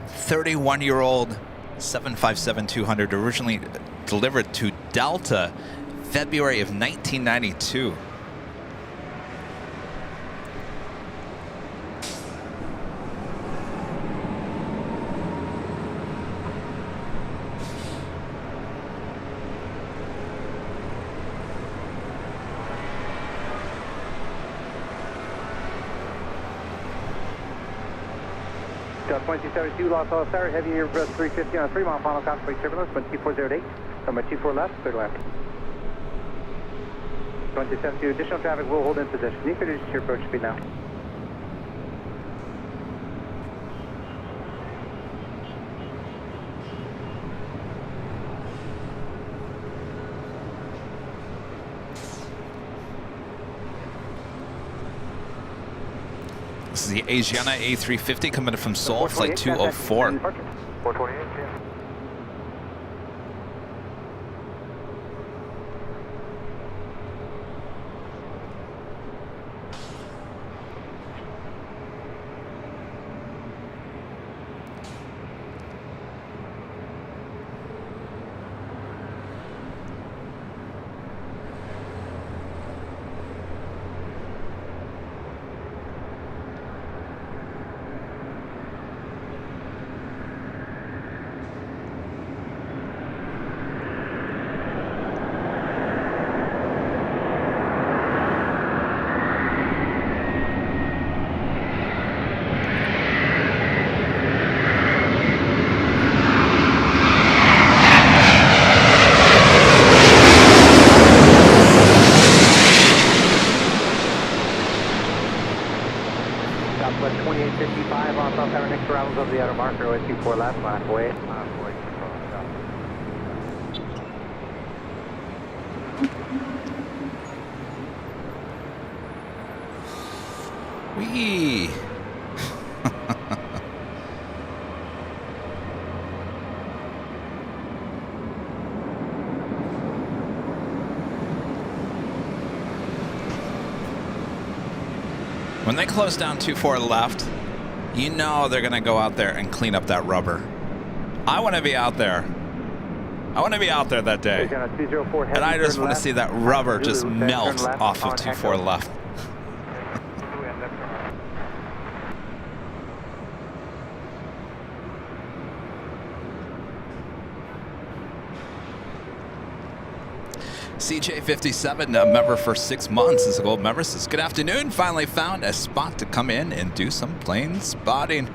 31-year-old 757-200, originally delivered to Delta February of 1992. Delta 2272, Los Angeles Tower, heavy Airbus 350 on a 3 mile final contemplate turbulence, 12408, from 24 left, third left. 2272, additional traffic will hold in position. You can reduce your approach speed now. This is the Asiana A350 coming in from Seoul, flight 204. 428, yeah. the outer marker, 024 left, line up away. Whee! When they close down 24 left, you know they're going to go out there and clean up that rubber. I want to be out there. I want to be out there that day. And I just want to see that rubber just melt off of 24 left. CJ57, a member for 6 months, is a gold member. Says, good afternoon. Finally found a spot to come in and do some plane spotting.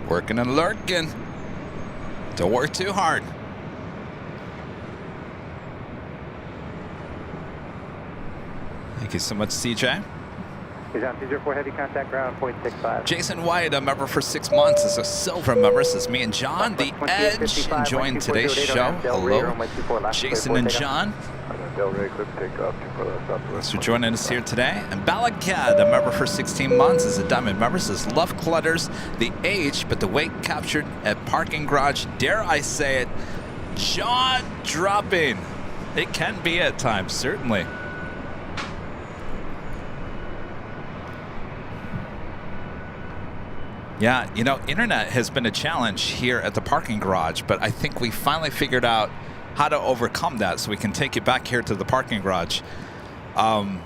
Working and lurking. Don't work too hard. Thank you so much, CJ. He's on 204 heavy contact ground, 0.65. Jason White, a member for 6 months, is a silver member. Says, me and John, the Edge, enjoying today's show. Hello, Jason and John. Thanks for joining us here today. And Balagad, a member for 16 months, is a diamond member. Says, love clutters, the age, but the weight captured at parking garage. Dare I say it, jaw dropping. It can be at times, certainly. Yeah, you know, internet has been a challenge here at the parking garage, but I think we finally figured out how to overcome that so we can take you back here to the parking garage. Yeah,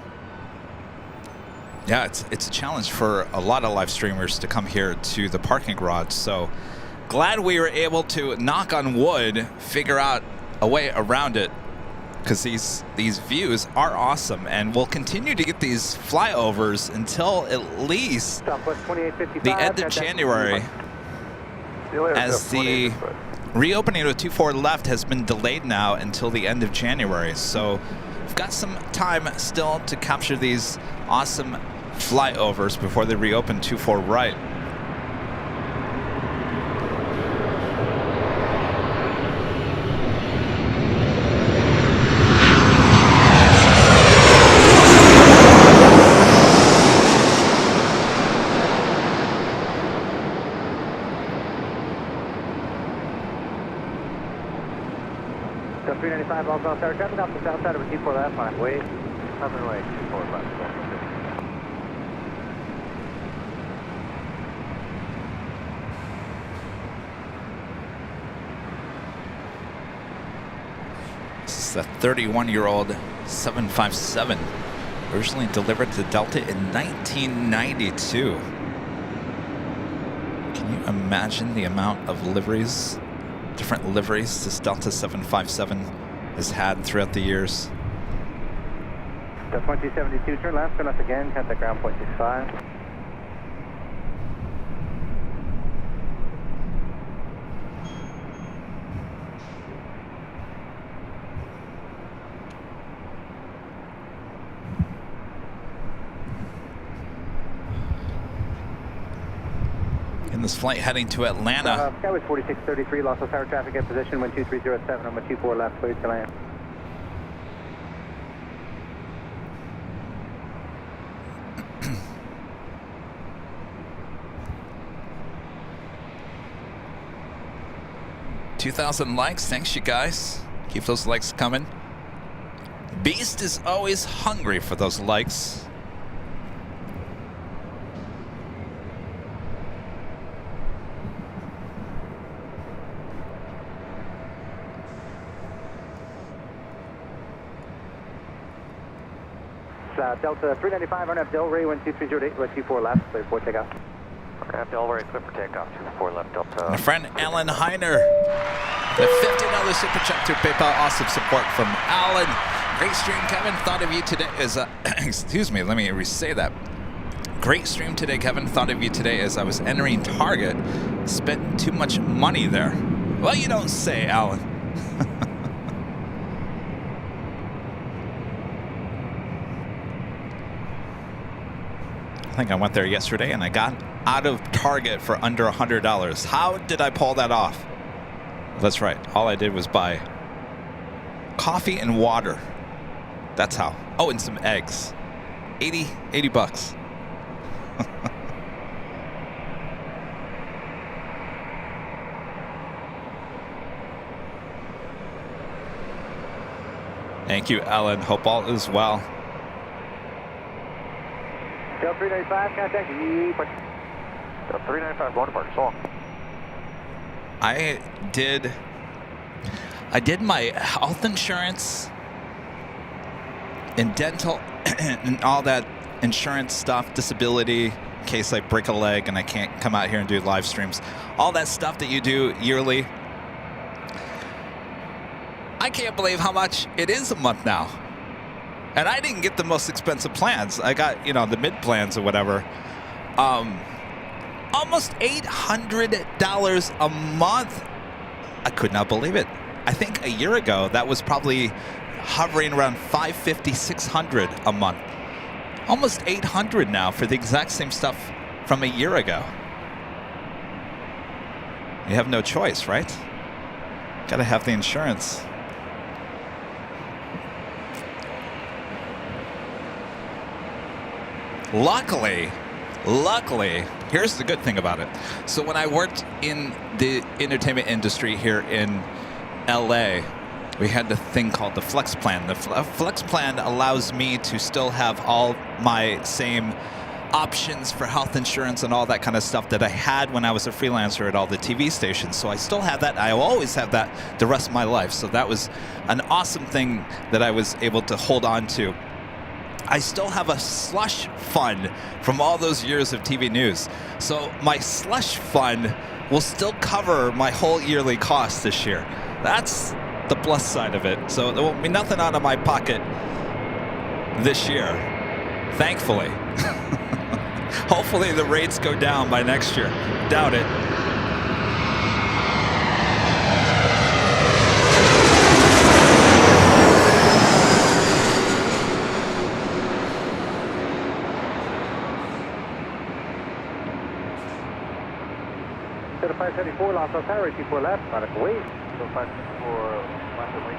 it's a challenge for a lot of live streamers to come here to the parking garage. So glad we were able to, knock on wood, figure out a way around it, because these views are awesome, and we'll continue to get these flyovers until at least the end of January, as the reopening of 24 left has been delayed now until the end of January. So we've got some time still to capture these awesome flyovers before they reopen 24 right. So 395 all south tower, traffic off the south side of a 24 left line. Wait, coming right, 24 left. This is a 31-year-old 757, originally delivered to Delta in 1992. Can you imagine the amount of liveries, different liveries this Delta 757 has had throughout the years? Delta 2272, turn left again, contact ground 0.65. In this flight heading to Atlanta. Skyway 4633, Los Angeles tower traffic in position, 12307 on 24 left, cleared to land. $2,000 likes. Thanks, you guys. Keep those likes coming. Beast is always hungry for those likes. Delta 395, RNF Delray, 12308, 124 left, clear for takeoff. RNF Delray, clear for takeoff, 24 left, Delta. My friend Alan Heiner, the $50 super chat to PayPal. Awesome support from Alan. Great stream, Kevin. Thought of you today as excuse me, let me re-say that. Great stream today, Kevin. Thought of you today as I was entering Target. Spent too much money there. Well, you don't say, Alan. think I went there yesterday and I got out of Target for under $100. How did I pull that off? That's right. All I did was buy coffee and water. That's how. Oh, and some eggs. 80 bucks. Thank you, Ellen. Hope all is well. Del 395, contact you. Del 395, going to park. So long. I did my health insurance and dental and all that insurance stuff, disability, in case I break a leg and I can't come out here and do live streams. All that stuff that you do yearly. I can't believe how much it is a month now. And I didn't get the most expensive plans. I got, the mid plans or whatever. Almost $800 a month. I could not believe it. I think a year ago, that was probably hovering around $550, $600 a month. Almost $800 now for the exact same stuff from a year ago. You have no choice, right? Gotta have the insurance. Luckily, here's the good thing about it. So when I worked in the entertainment industry here in LA, we had the thing called the Flex Plan. The Flex Plan allows me to still have all my same options for health insurance and all that kind of stuff that I had when I was a freelancer at all the TV stations. So I still have that. I will always have that the rest of my life. So that was an awesome thing that I was able to hold on to. I still have a slush fund from all those years of TV news. So my slush fund will still cover my whole yearly cost this year. That's the plus side of it. So there won't be nothing out of my pocket this year, thankfully. Hopefully the rates go down by next year. Doubt it. To the 574, Los Angeles Highway, 24 left, Monica Wave. So 564 left and wait.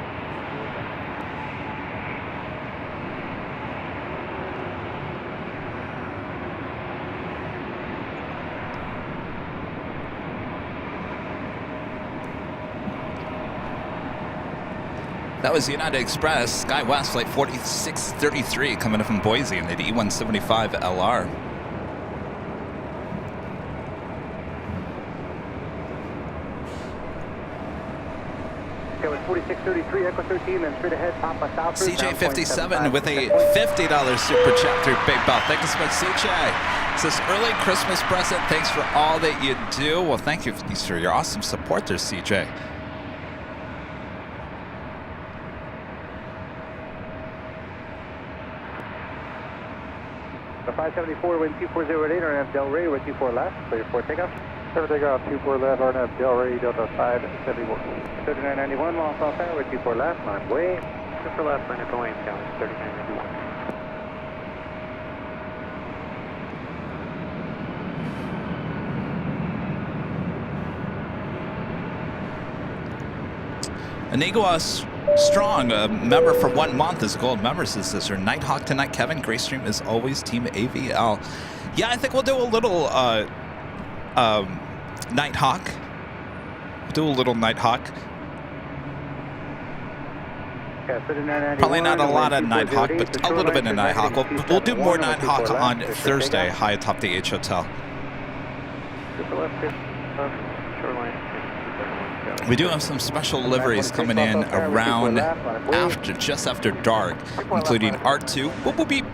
That was United Express, SkyWest Flight 4633 coming in from Boise in the E175 LR. Kevin 4633, Echo 13, and straight ahead, Papa South. CJ57 with a $50 super chat through PayPal. Thank you so much, CJ. It says early Christmas present. Thanks for all that you do. Well, thank you for your awesome support there, CJ. The 574, wind 2408, RNF Del Rey, with 24 left, clear for takeoff. Clear for takeoff, 24 left, RNF Del Rey, Delta 571. 3991, Los Angeles Highway, 24 left, line way. 24 left, line for Wayne County, 3991. Anigua Strong, a member for 1 month, is a gold member, says this. Nighthawk tonight, Kevin. Greystream is always Team AVL. Yeah, I think we'll do a little Nighthawk. Do a little Nighthawk. Probably not a lot of Nighthawk, but a little bit of Nighthawk. We'll do more Nighthawk on Thursday, high atop the H Hotel. We do have some special liveries coming in around just after dark, including R2. Whoop, whoop, beep.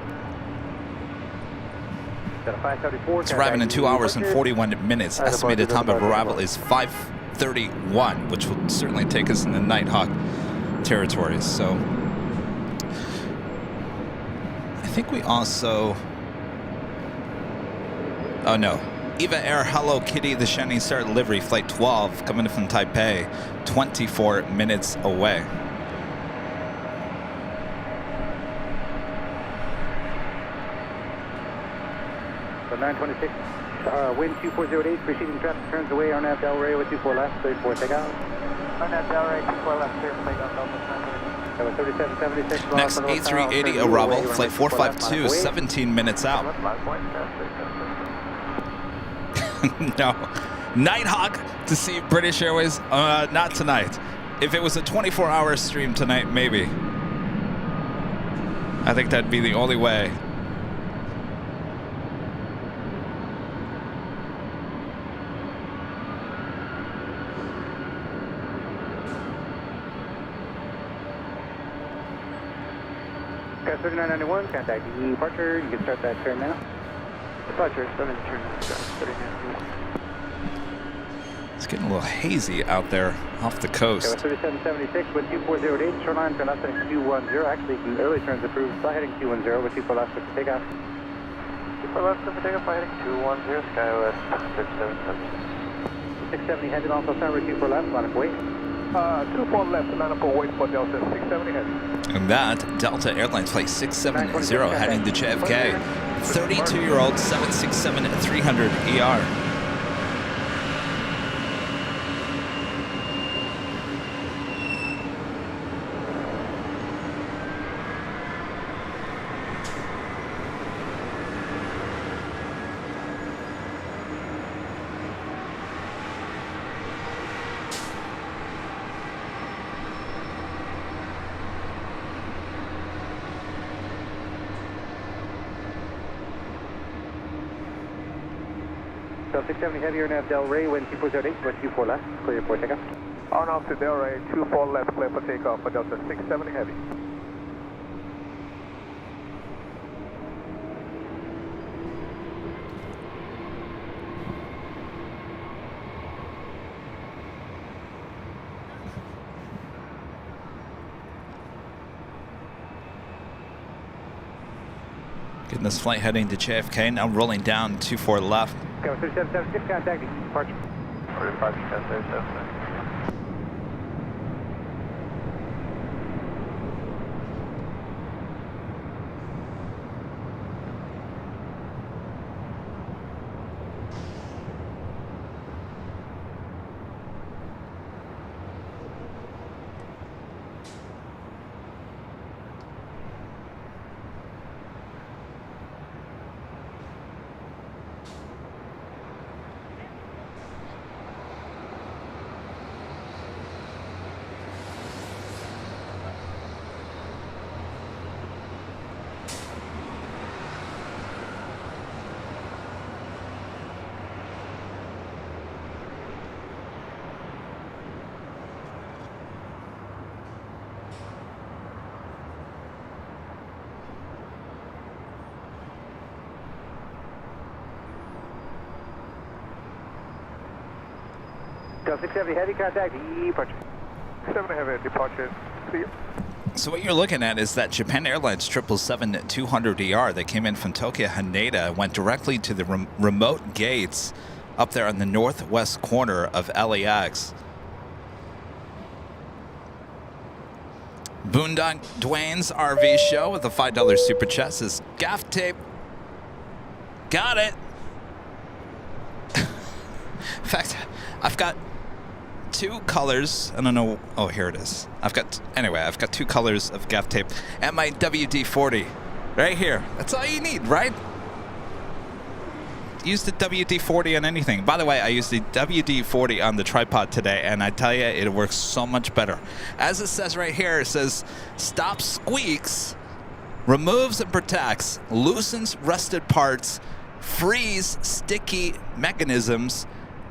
It's arriving in 2 hours and 41 minutes. Estimated time of arrival is 5:31, which will certainly take us in the Nighthawk territories. So I think we also... Oh, no. Eva Air Hello Kitty, the Shining Star livery, flight 12, coming in from Taipei, 24 minutes away. 926. Wind 2408, preceding traffic turns away, RNAV Delray with 24 left, 34 takeout. RNAV Delray, 24 left, clear for takeoff, Delta 3776. Next, A380 arrival, flight 452, 17 minutes out. No. Nighthawk to see British Airways, not tonight. If it was a 24-hour stream tonight, maybe. I think that'd be the only way. Got 3991, contact departure. You can start that turn now. Departure, starting the turn. 3991. It's getting a little hazy out there off the coast. 3776 with 2408, shoreline turn left heading Q10. Actually, early turns approved, fly heading Q10 with 24 left for takeoff. 24 left for takeoff, fly heading 210, SkyWest 3776. 670 headed, also start with 24 left, line up wait. 24 left, line up wait for Delta 670 heavy. And that, Delta Airlines Flight 670 heading to JFK. 32-year-old 767-300 ER. So 670 heavy, RNAV Delray, wind 2408, with 24 left, clear for takeoff. RNAV to Delray, 24 left, clear for takeoff for Delta 670 heavy. Getting this flight heading to JFK, now rolling down 24 left. Okay, 3776, contacting departure. Departure, 1037. Delta 670 heavy, contact departure. 670 heavy, departure, clear. So what you're looking at is that Japan Airlines 777-200ER that came in from Tokyo Haneda went directly to the remote gates up there on the northwest corner of LAX. Boondock Dwayne's RV show with a $5 super chat says gaff tape. Got it. In fact, I've got two colors. I don't know. Oh, here it is. I've got two colors of gaff tape and my WD-40 right here. That's all you need, right? Use the WD-40 on anything. By the way, I used the WD-40 on the tripod today, and I tell you, it works so much better. As it says right here, it says, stop squeaks, removes and protects, loosens rusted parts, frees sticky mechanisms,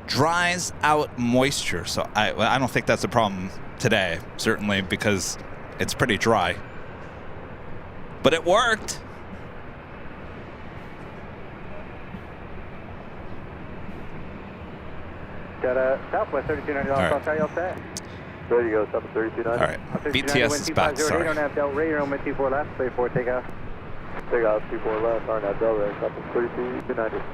dries out moisture. So I don't think that's a problem today, certainly, because it's pretty dry. But it worked. Got a Southwest 3290 All right. South Side, all set. There you go, 73290. All right, BTS is back, sorry. RNAV Delray, you're on with 24 left, 34 takeoff. Takeoff, 24 left, RNAV Delray, 73290.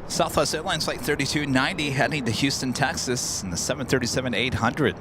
Southwest Airlines Flight 3290 heading to Houston, Texas in the 737-800.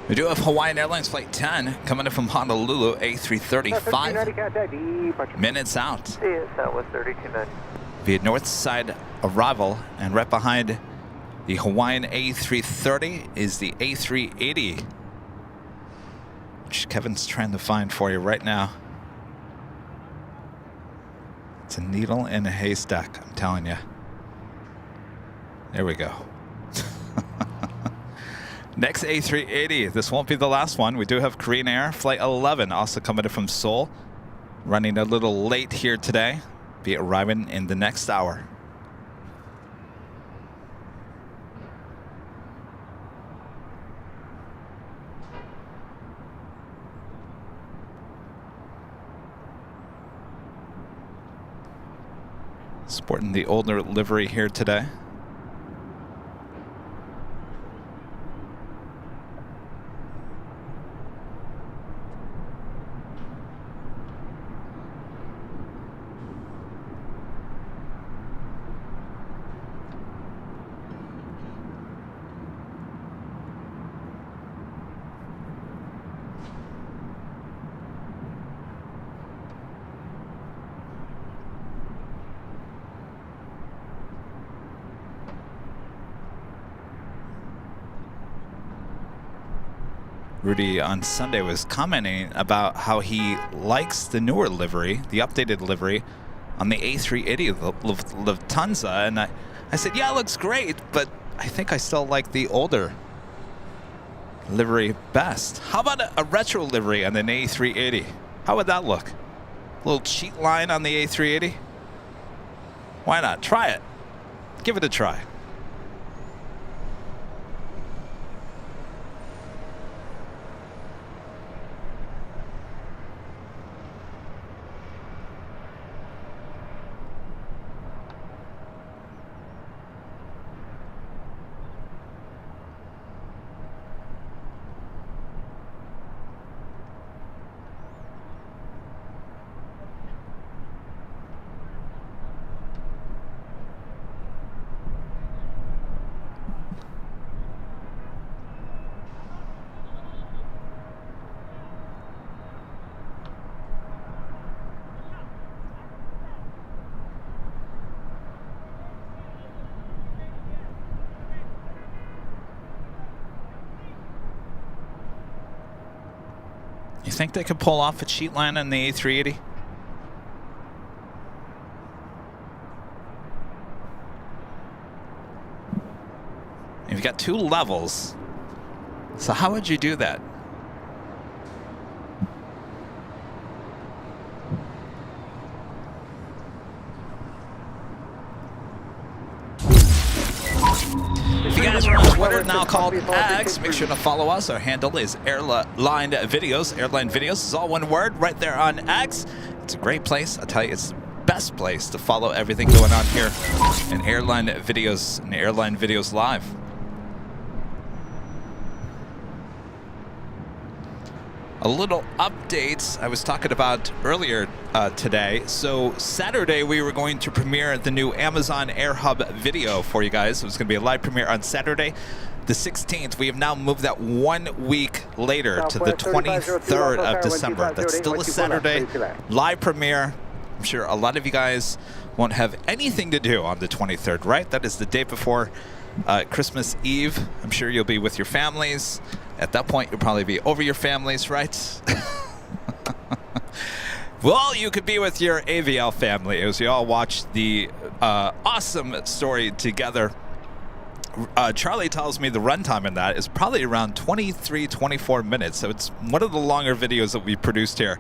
We do have Hawaiian Airlines Flight 10 coming in from Honolulu, A330, 5 minutes out. Southwest 3290. Via north side arrival, and right behind the Hawaiian A330 is the A380, which Kevin's trying to find for you right now. It's a needle in a haystack, I'm telling you. There we go. Next A380, this won't be the last one. We do have Korean Air Flight 11 also coming in from Seoul. Running a little late here today. Be arriving in the next hour. Sporting the older livery here today. Rudy on Sunday was commenting about how he likes the newer livery, the updated livery on the A380 Lufthansa. And I said, yeah, it looks great, but I think I still like the older livery best. How about a retro livery on an A380? How would that look? A little cheat line on the A380? Why not? Try it. Give it a try. You think they could pull off a cheat line on the A380? You've got two levels. So how would you do that? If you guys are on Twitter, now called X, make sure to follow us. Our handle is Airline Videos. Airline Videos is all one word right there on X. It's a great place. I'll tell you, it's the best place to follow everything going on here in Airline Videos and Airline Videos Live. A little update I was talking about earlier today. So Saturday we were going to premiere the new Amazon AirHub video for you guys. It was going to be a live premiere on Saturday, the 16th. We have now moved that 1 week later to the 23rd of December. That's still a Saturday live premiere. I'm sure a lot of you guys won't have anything to do on the 23rd, right? That is the day before Christmas Eve. I'm sure you'll be with your families. At that point, you'll probably be over your families, right? Well, you could be with your AVL family as you all watch the awesome story together. Charlie tells me the runtime in that is probably around 23, 24 minutes. So it's one of the longer videos that we produced here.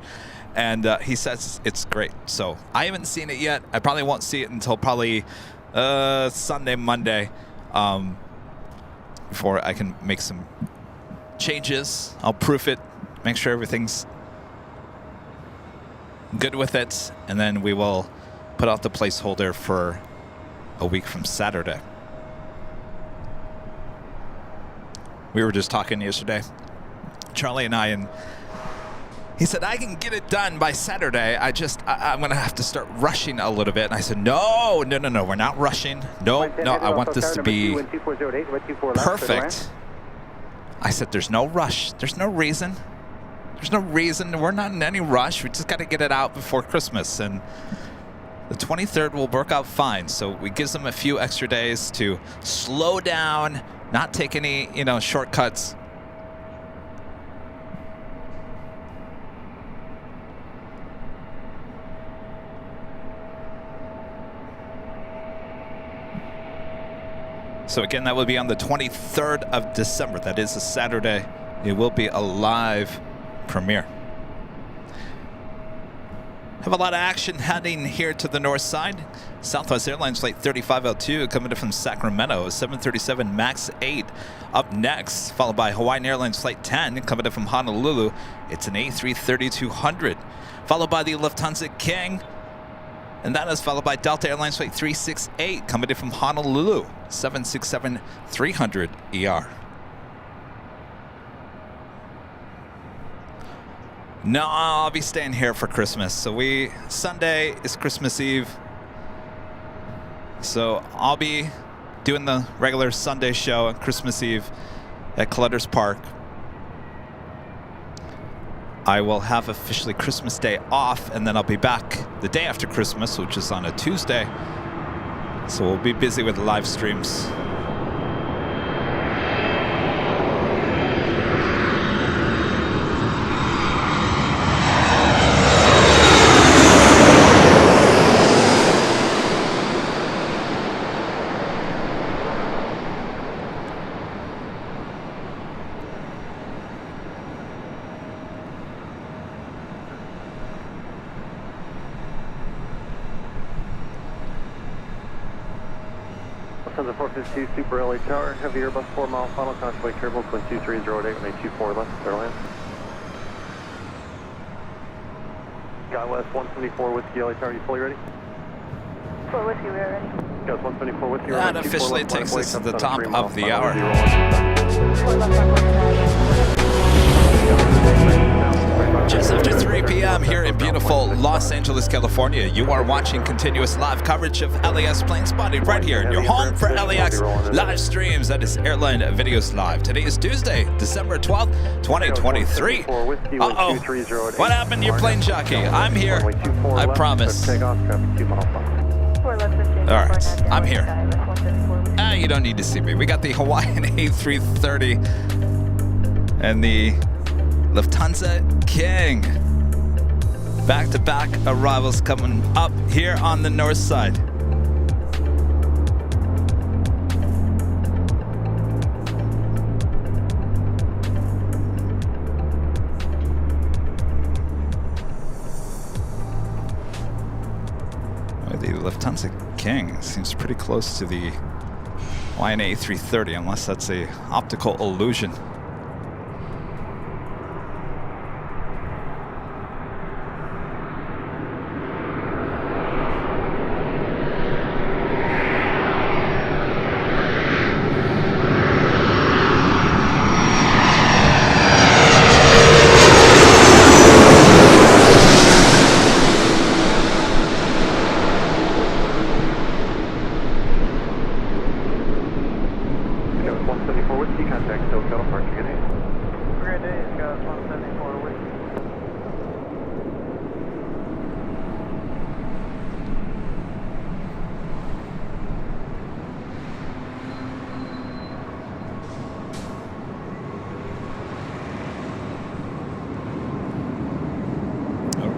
And he says it's great. So I haven't seen it yet. I probably won't see it until probably Sunday, Monday, before I can make some changes. I'll proof it, make sure everything's good with it, and then we will put out the placeholder for a week from Saturday. We were just talking yesterday, Charlie and I, and he said, I can get it done by Saturday. I'm going to have to start rushing a little bit. And I said, no, we're not rushing. No, I want this to be perfect. I said, there's no rush. There's no reason. There's no reason. We're not in any rush. We just got to get it out before Christmas. And the 23rd will work out fine. So we gives them a few extra days to slow down, not take any, shortcuts. So again, that will be on the 23rd of December. That is a Saturday. It will be a live premiere. Have a lot of action heading here to the north side. Southwest Airlines flight 3502 coming in from Sacramento, 737 MAX 8 up next, followed by Hawaiian Airlines flight 10 coming in from Honolulu. It's an A330-200, followed by the Lufthansa King, and that is followed by Delta Airlines flight 368 coming in from Honolulu, 767-300 ER. No, I'll be staying here for Christmas. So Sunday is Christmas Eve. So I'll be doing the regular Sunday show on Christmas Eve at Clutters Park. I will have officially Christmas Day off, and then I'll be back the day after Christmas, which is on a Tuesday. So we'll be busy with live streams. Lufthansa 452 Super LA Tower, heavy Airbus 4 mile final, contemplate turbo, twin 2308 and 824 left, Airline. West 174 Whiskey LA Tower, you fully ready? For Whiskey, we are ready. Guys, 174 Whiskey. That officially takes us to the top of the hour. Just after 3 p.m. here in beautiful Los Angeles, California, you are watching continuous live coverage of LAX Plane Spotting right here in your home for LAX live streams. That is Airline Videos Live. Today is Tuesday, December 12th, 2023. Uh-oh. What happened to your plane jockey? I'm here. I promise. All right, I'm here. You don't need to see me. We got the Hawaiian A330 and the Lufthansa King. Back-to-back arrivals coming up here on the north side. The Lufthansa King seems pretty close to the Hawaiian A330, unless that's a optical illusion. Contact Delta Park.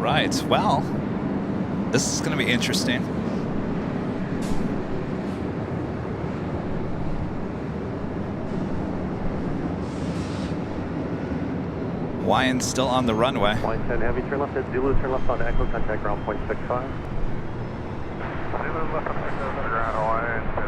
right. Well, this is going to be interesting. Hawaiian still on the runway. Hawaiian 10 heavy, turn left at Zulu, turn left on Echo, contact ground point 65. Zulu left on the ground, Hawaiian 10.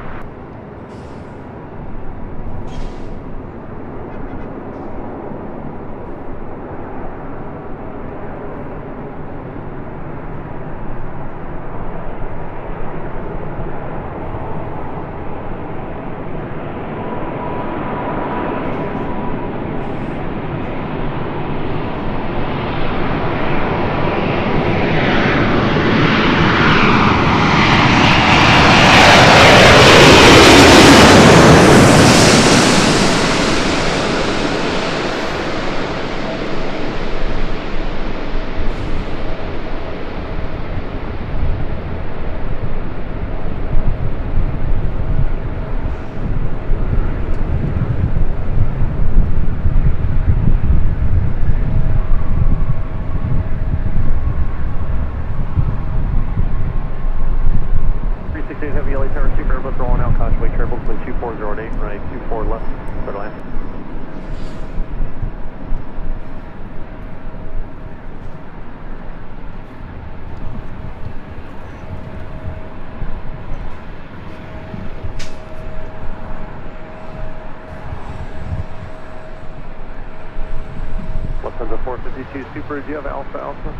Super, do you have Alpha Alpha?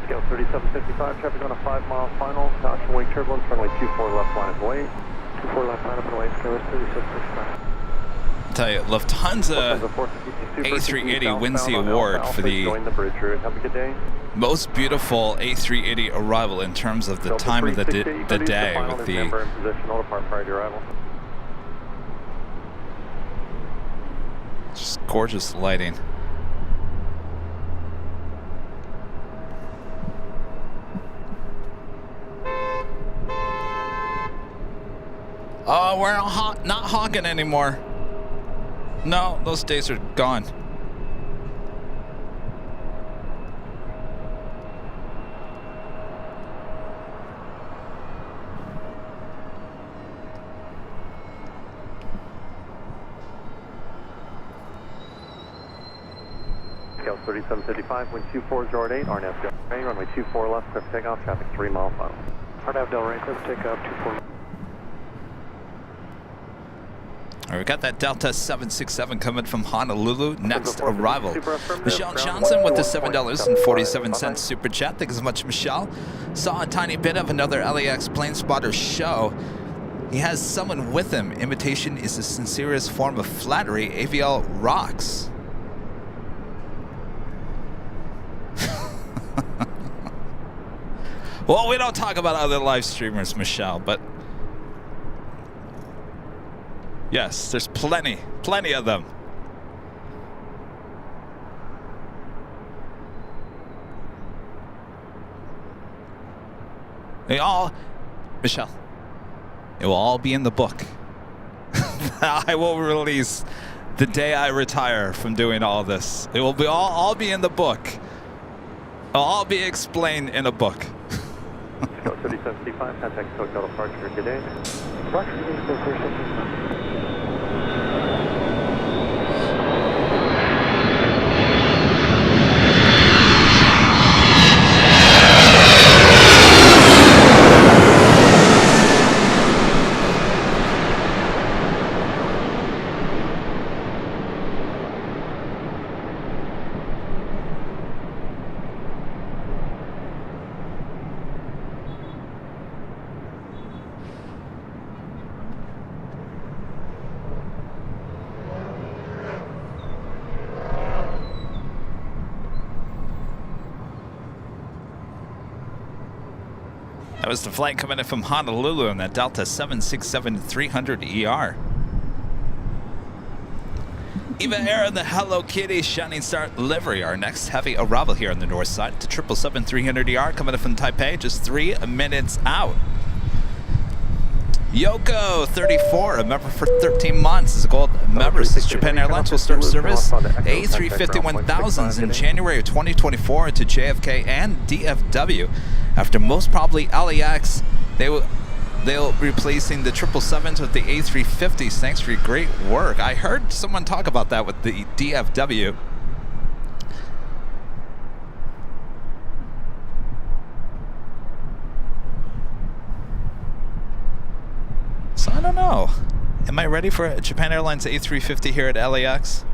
Scale 3755, traffic on a 5-mile final, caution wake turbulence, runway 24 left line of way. 24 left line of way, scale 3755. I'll tell you, Lufthansa A380 wins the award for the most beautiful A380 arrival in terms of the time of the day with the just gorgeous lighting. Oh, we're not hawking anymore. No, those days are gone. Scale 3755, wind 2408, RNAV Del Rey, runway 24 left, clear for takeoff, traffic 3-mile final. RNAV Del Rey, clear for takeoff, 24 left. All right, we got that Delta 767 coming from Honolulu. Next arrival, Michelle Johnson with the $7.47 super chat. Thank you so much, Michelle. Saw a tiny bit of another LAX plane spotter show. He has someone with him. Imitation is the sincerest form of flattery. AVL rocks. Well, we don't talk about other live streamers, Michelle, but yes, there's plenty of them. They all, Michelle, it will all be in the book. I will release the day I retire from doing all this. It will be all be in the book. It'll all be explained in a book. Scale 3755, contact Hotel departure, good day. Roger, good day, Scale 3755. That was the flight coming in from Honolulu on that Delta 767-300ER. Eva Air and the Hello Kitty Shining Star livery. Our next heavy arrival here on the north side to 777-300ER coming in from Taipei, just 3 minutes out. Yoko, 34, a member for 13 months, is a gold member. Says Japan Airlines will start service A350-1000s in January of 2024 to JFK and DFW. After most probably LAX, they'll be replacing the 777s with the A350s. Thanks for your great work. I heard someone talk about that with the DFW. So I don't know. Am I ready for a Japan Airlines A350 here at LAX?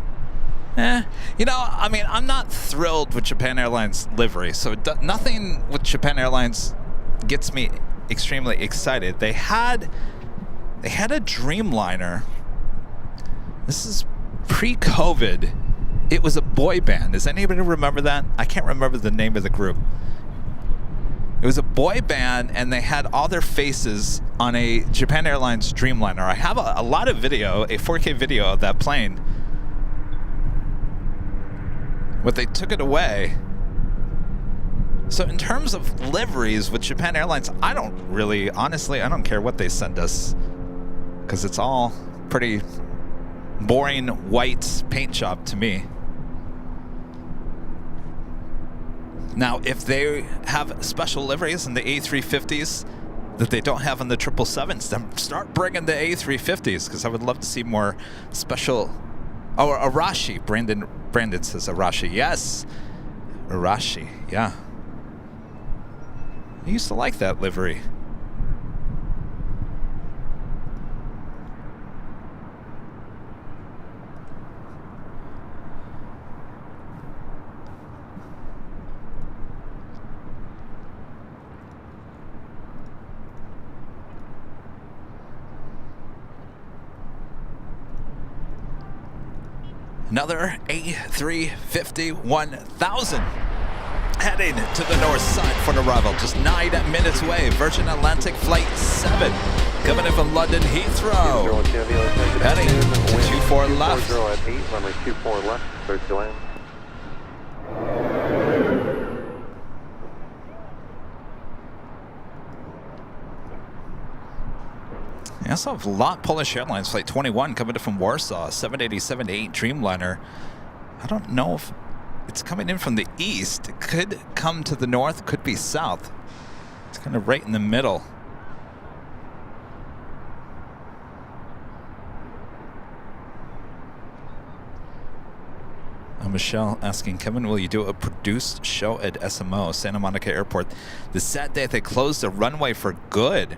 You know, I mean, I'm not thrilled with Japan Airlines livery, so nothing with Japan Airlines gets me extremely excited. They had a Dreamliner. This is pre-COVID. It was a boy band. Does anybody remember that? I can't remember the name of the group. It was a boy band, and they had all their faces on a Japan Airlines Dreamliner. I have a lot of video, a 4K video of that plane. But they took it away. So in terms of liveries with Japan Airlines, I don't really, honestly, I don't care what they send us, because it's all pretty boring white paint job to me. Now, if they have special liveries in the A350s that they don't have in the 777s, then start bringing the A350s, because I would love to see more special. Oh, Arashi. Brandon says Arashi. Yes. Arashi, yeah. I used to like that livery. Another A350-1000 heading to the north side for an arrival just 9 minutes away. Virgin Atlantic Flight 7 coming in from London Heathrow. Heading to 24 left. At 8, runway 24 left, clear to land. I also have a lot Polish Airlines Flight 21 coming in from Warsaw, 787-8 Dreamliner. I don't know if it's coming in from the east. It could come to the north, could be south. It's kind of right in the middle. Michelle asking, Kevin, will you do a produced show at SMO, Santa Monica Airport, the sad day they closed the runway for good?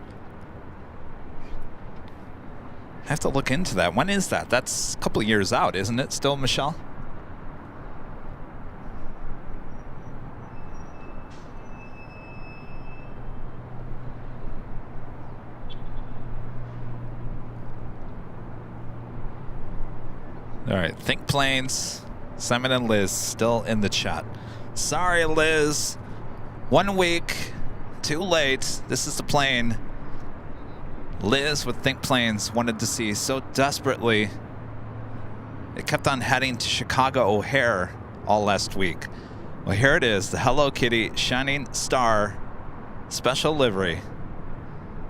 I have to look into that. When is that? That's a couple of years out, isn't it still, Michelle? All right, Think Planes, Simon and Liz still in the chat. Sorry, Liz. 1 week, too late. This is the plane Liz with Think Planes wanted to see so desperately. It kept on heading to Chicago O'Hare all last week. Well, here it is, the Hello Kitty Shining Star special livery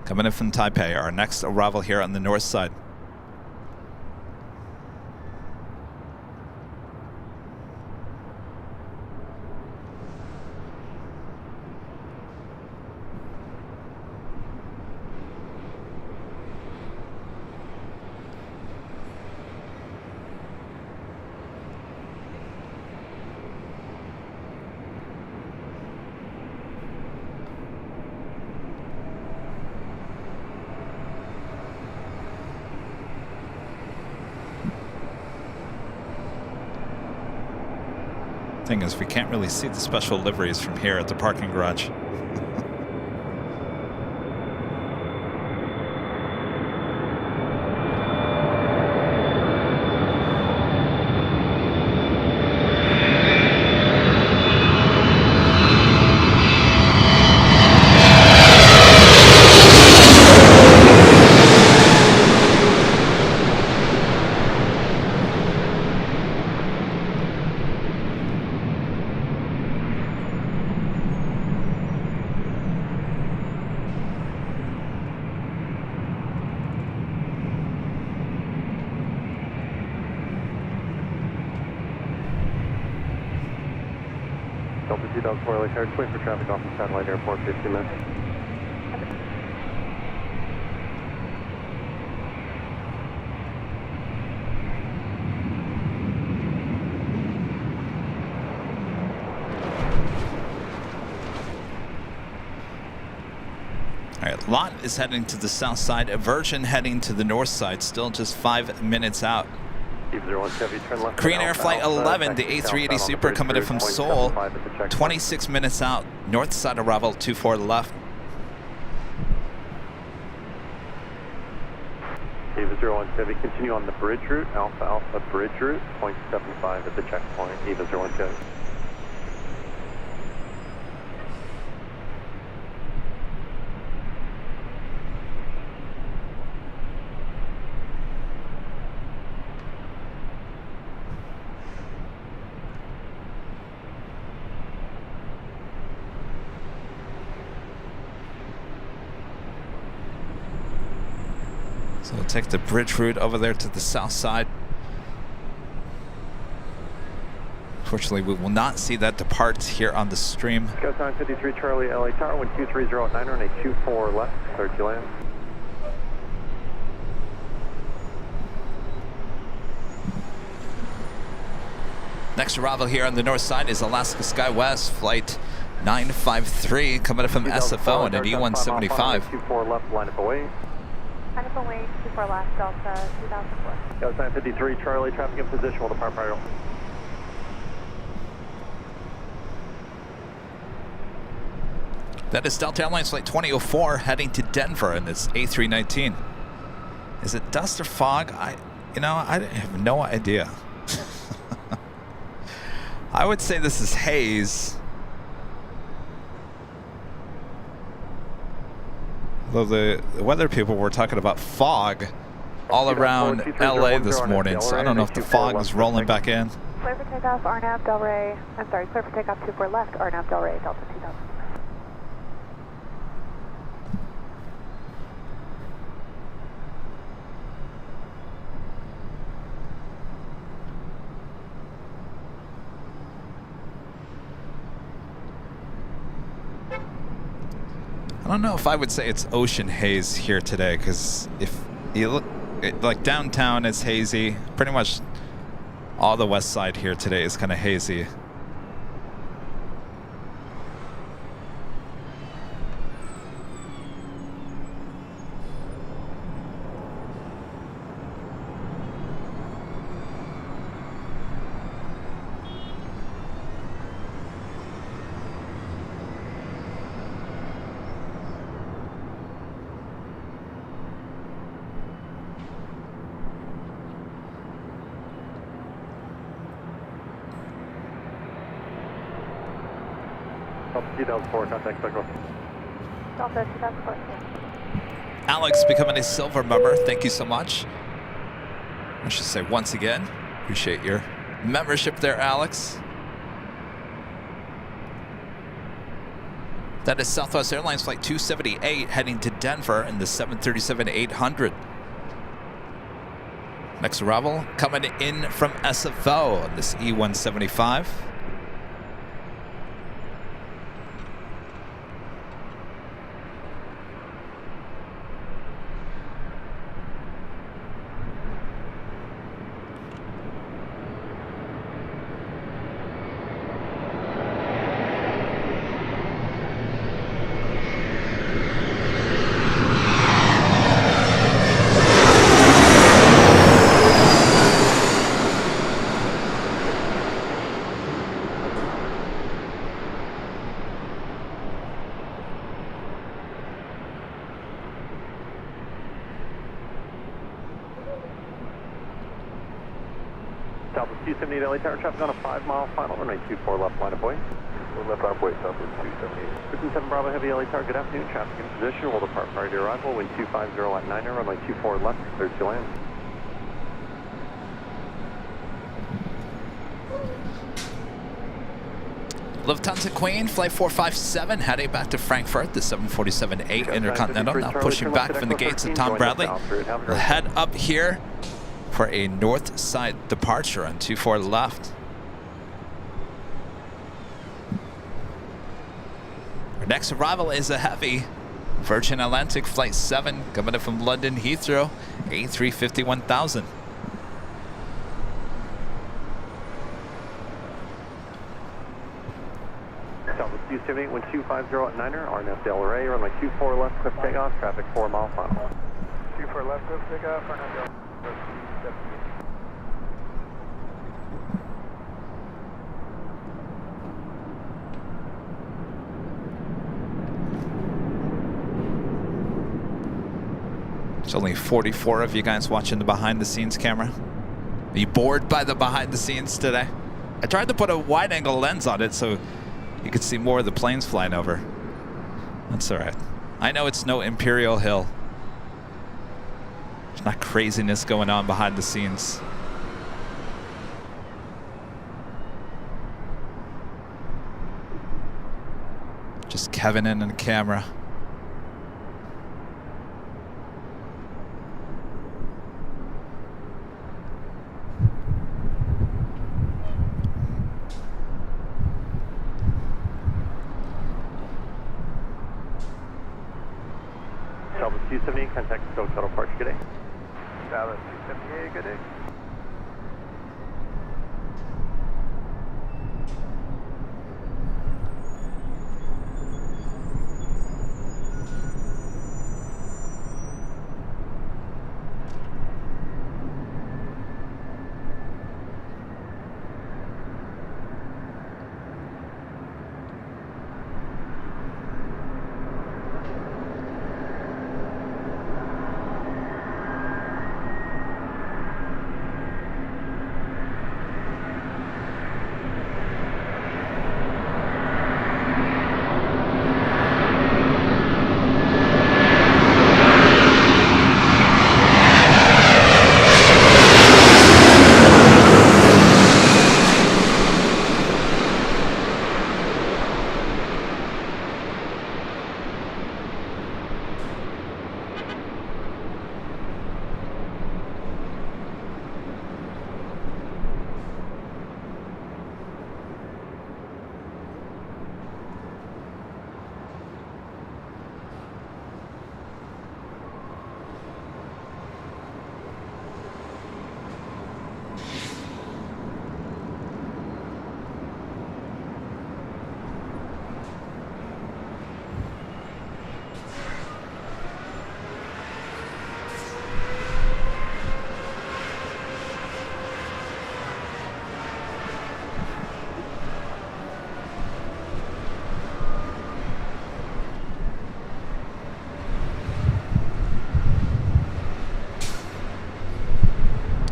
coming in from Taipei, our next arrival here on the north side. Thing is, we can't really see the special liveries from here at the parking garage. Delta 2004 LA Tower, just wait for traffic off the satellite airport, 15 minutes. All right, Lot is heading to the south side. Virgin heading to the north side. Still just 5 minutes out. Korean Air Flight 11, the A380 Super coming in from Seoul. 26 minutes out. North side arrival, 24 left. Eva 017, continue on the bridge route, Alpha Alpha bridge route, 0.75 at the checkpoint, Eva 017. So we'll take the bridge route over there to the south side. Unfortunately, we will not see that depart here on the stream. Scout 953 Charlie LA Tower, wind 230 at 9 on a 24 left, clear to land. Next arrival here on the north side is Alaska SkyWest Flight 953 coming in from SFO and an E175. 24 left, line up away. Line up away, 24 left, Delta 2004. Scout 953 Charlie, traffic in position, will depart prior. That is Delta Airlines Flight 2004 heading to Denver in this A319. Is it dust or fog? I have no idea. I would say this is haze. Though the weather people were talking about fog all around LA this morning, so I don't know if the fog is rolling back in. Clear for takeoff, RNAV Delray. I'm sorry, clear for takeoff 24 left, RNAV Delray, Delta 2000. I don't know if I would say it's ocean haze here today, because if you look, like downtown it's hazy. Pretty much all the west side here today is kind of hazy. Delta 2004, contact cycle. Delta 2004. Alex becoming a silver member. Thank you so much. I should say once again, appreciate your membership there, Alex. That is Southwest Airlines Flight 278 heading to Denver in the 737-800. Next arrival coming in from SFO on this E175. Delta 278 LA Tower, traffic on a 5-mile final, runway 24 left, line of way. Left line of way, Southwest 278. 57 Bravo Heavy LA Tower, good afternoon, traffic in position, will depart prior to arrival, wind 250 at 9, runway 24 left, clear to land. Lufthansa Queen, Flight 457, heading back to Frankfurt, the 747-8 Intercontinental, now pushing back from the gates of Tom Bradley. We'll head up here for a north side departure on 24 left. Next arrival is a heavy Virgin Atlantic Flight 7 coming in from London Heathrow, A350-1000. Southwest 278, wind 250 at Niner, RNF Del Rey, runway 24 left, cliff takeoff, traffic 4 mile final. 24 left, cliff takeoff, RNF Del Rey. There's only 44 of you guys watching the behind the scenes camera. Are you bored by the behind the scenes today? I tried to put a wide angle lens on it so you could see more of the planes flying over. That's all right. I know it's no Imperial Hill. There's not craziness going on behind the scenes. Just Kevin in the camera. Southwest 278, contact Stoke Shuttle Park, good day. Southwest 278, good day.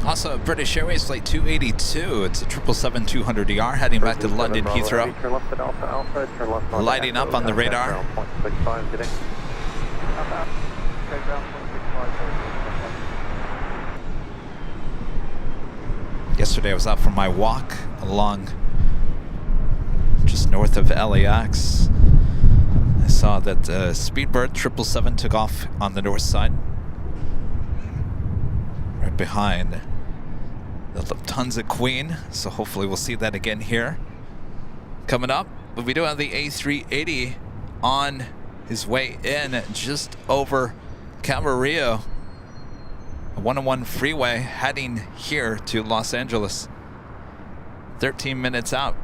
Also, British Airways Flight 282. It's a 777-200ER heading back to London Heathrow. Turn left at Alpha Alpha, turn left on Lighting up on the radar. 0.65, good day. Yesterday I was out for my walk along just north of LAX. I saw that Speedbird 777 took off on the north side. Right behind the Lufthansa Queen, so hopefully we'll see that again here. Coming up, but we do have the A380 on his way in just over Camarillo. A 101 freeway heading here to Los Angeles. 13 minutes out.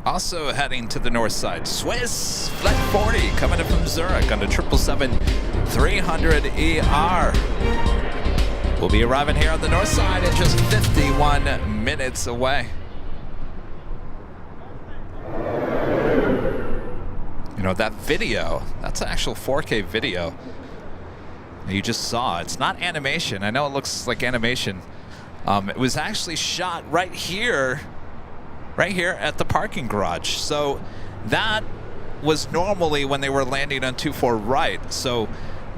Also heading to the north side, Swiss Flight 40 coming in from Zurich on the 777-300ER. We'll be arriving here on the north side in just 51 minutes away. You know, that video, that's an actual 4K video that you just saw. It's not animation. I know it looks like animation. It was actually shot right here at the parking garage. So that was normally when they were landing on 24 right. So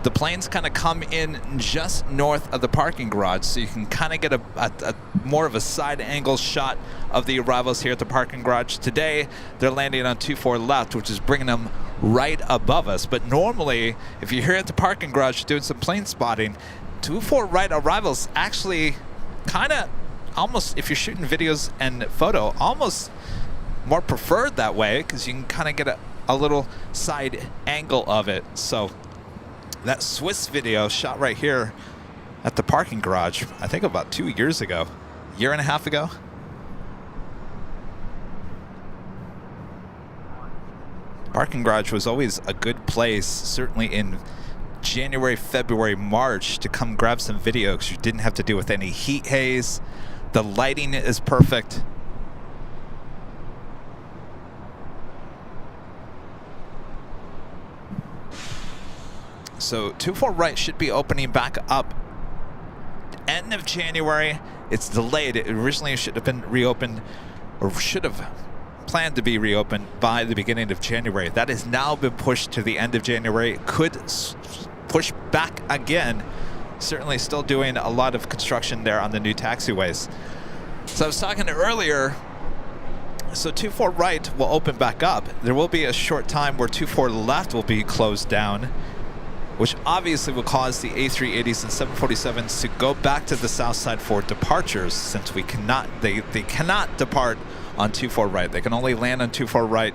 the planes kind of come in just north of the parking garage, so you can kind of get a more of a side angle shot of the arrivals here at the parking garage. Today, they're landing on 24 left, which is bringing them right above us. But normally, if you're here at the parking garage doing some plane spotting, 24 right arrivals actually kind of almost, if you're shooting videos and photo, almost more preferred that way, because you can kind of get a little side angle of it. So that Swiss video shot right here at the parking garage, I think about 2 years ago, year and a half ago. Parking garage was always a good place, certainly in January, February, March, to come grab some video, because you didn't have to deal with any heat haze. The lighting is perfect. So 24 right should be opening back up end of January. It's delayed. It originally should have been reopened, or should have planned to be reopened by the beginning of January. That has now been pushed to the end of January. It could push back again. Certainly still doing a lot of construction there on the new taxiways. So I was talking earlier, so 24 right will open back up. There will be a short time where 24 left will be closed down, which obviously will cause the A380s and 747s to go back to the south side for departures, since we cannot, they cannot depart on 24 right. They can only land on 24 right.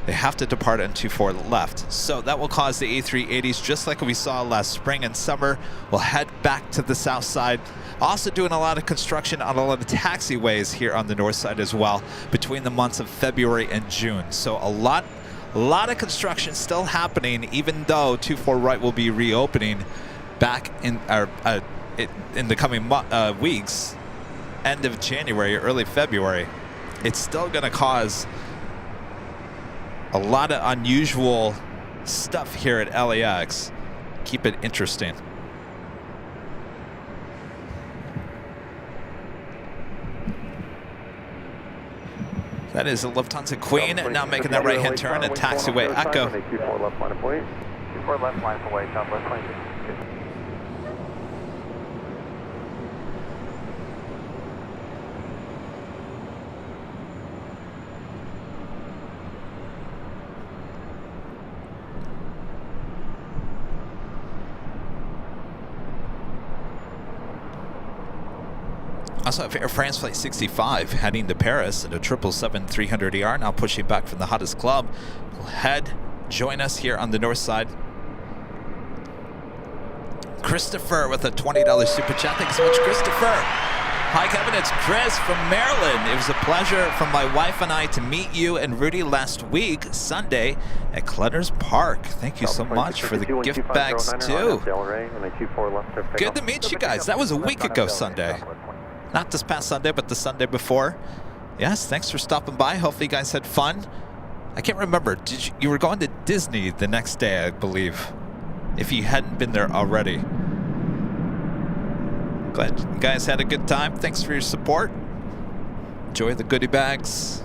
They have to depart on 24 left. So that will cause the A380s, just like we saw last spring and summer, will head back to the south side. Also doing a lot of construction on a lot of taxiways here on the north side as well, between the months of February and June. So a lot of construction still happening, even though 24 right will be reopening back in the coming weeks, end of January, early February. It's still going to cause a lot of unusual stuff here at LAX. Keep it interesting. That is a Lufthansa Queen now making that right-hand turn at taxiway Echo. 24 left line of way. 24 left line of way, southwest line. Also have Air France Flight 65 heading to Paris at a 777-300ER, now pushing back from the hottest club. Join us here on the north side. Christopher with a $20 super chat. Thanks so much, Christopher. Hi, Kevin. It's Chris from Maryland. It was a pleasure for my wife and I to meet you and Rudy last week, Sunday, at Clutter's Park. Thank you so much for the gift bags, too. Good to meet you guys. That was a week ago Sunday. Not this past Sunday, but the Sunday before. Yes, thanks for stopping by. Hopefully you guys had fun. I can't remember. You were going to Disney the next day, I believe, if you hadn't been there already. Glad you guys had a good time. Thanks for your support. Enjoy the goodie bags.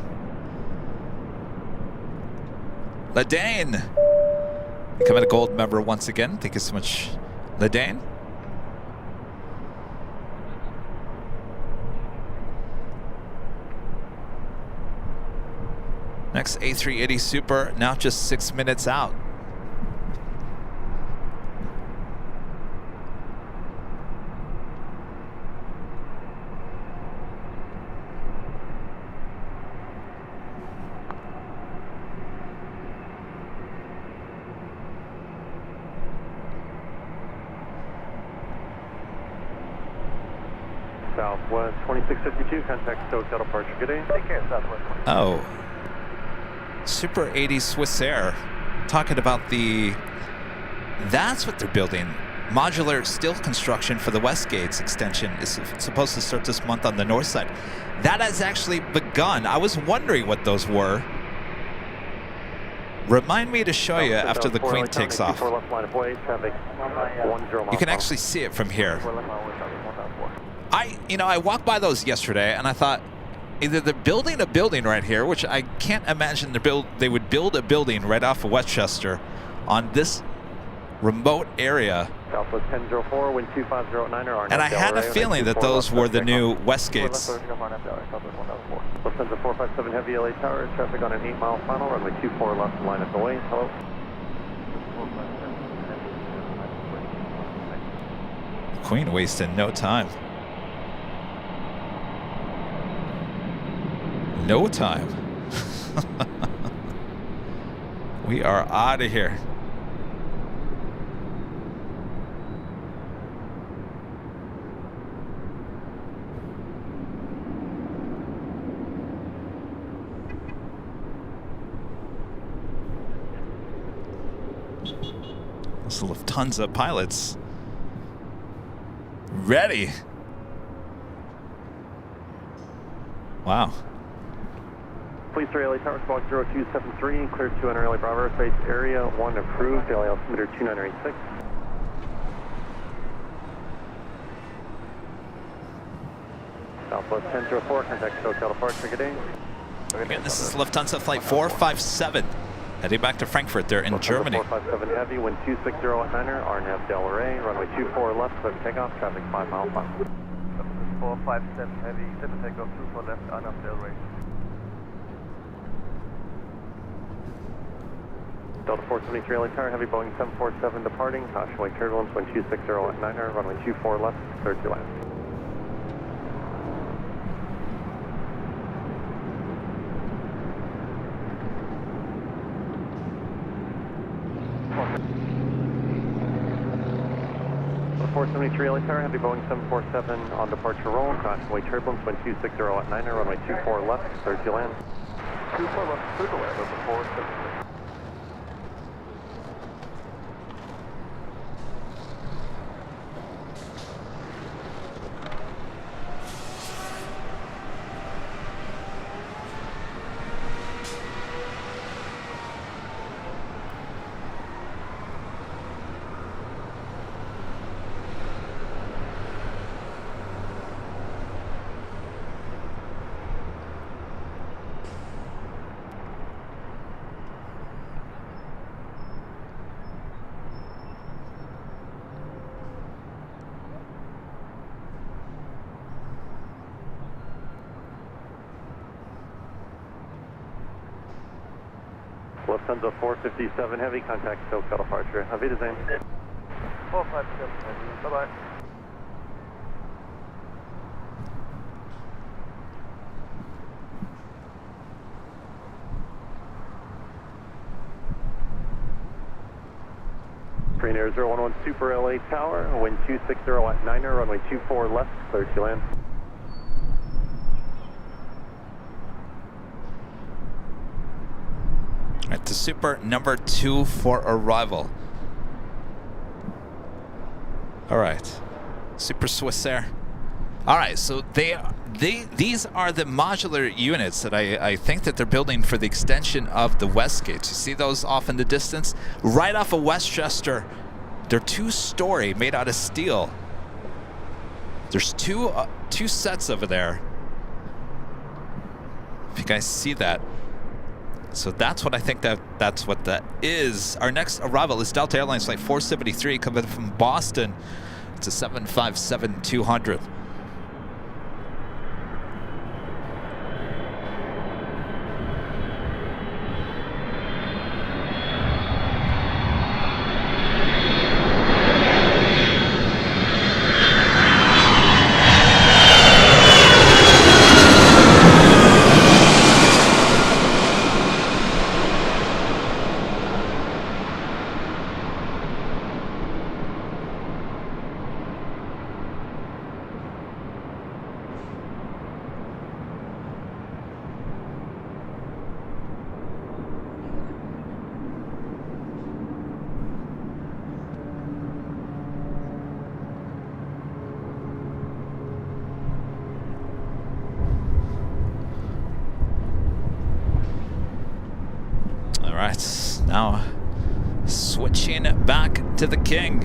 Ladane, becoming a gold member once again. Thank you so much, Ladane. Next A380 Super, now just 6 minutes out. Southwest 2652, contact Hotel departure. Good day. Take care, Southwest. Oh. Super 80 Swiss Air, talking about that's what they're building. Modular steel construction for the Westgates extension is supposed to start this month on the north side. That has actually begun. I was wondering what those were. Remind me to show you after the Queen takes off. You can actually see it from here. I walked by those yesterday and I thought, either they're building a building right here, which I can't imagine they would build a building right off of Westchester on this remote area. Southwest 1004, wind 25089er, And I had a feeling that those were the new Westgates. Lufthansa 457 Heavy LA Tower, traffic on an 8-mile final, runway 24 left, line up the way. Hello. Queen wasted no time. No time. We are out of here. Those Lufthansa pilots ready. Wow. Police 3 LA Tower, squawk 0273, cleared to enter LA Bravo airspace area 1 approved, LA altimeter 2986. Southwest 1004, contact SoCal departure, good day. Again, this is Lufthansa flight 457, heading back to Frankfurt. They're in Germany. 457 Heavy, wind 260 at Niner, RNAV Del Rey, runway 24 left, clear for takeoff, traffic 5 miles final. 457 Heavy, clear for takeoff, 24 left, RNAV Del Rey. Delta 473 LA Tower, Heavy Boeing 747 departing, caution wake turbulence, wind 260 at Niner, runway 24 left, clear to land. Delta 473 LA Tower, Heavy Boeing 747 on departure roll, caution wake turbulence, wind 260 at Niner, runway 24 left, clear to land. 24 left, clear to land, Delta 473. Lufthansa 457 Heavy, contact SoCal departure. Auf Wiedersehen. 457 Heavy, bye-bye. Green Air 011 Super LA Tower, wind 260 at Niner, runway 24 left, clear to land. Right, to Super number 2 for arrival. All right, Super Swissair. All right, so these are the modular units that I think that they're building for the extension of the Westgates. You see those off in the distance? Right off of Westchester. They're 2-story, made out of steel. There's two sets over there. If you guys see that. So that's what I think that's what that is. Our next arrival is Delta Airlines flight 473 coming from Boston. It's a 757-200. Now, switching back to the King.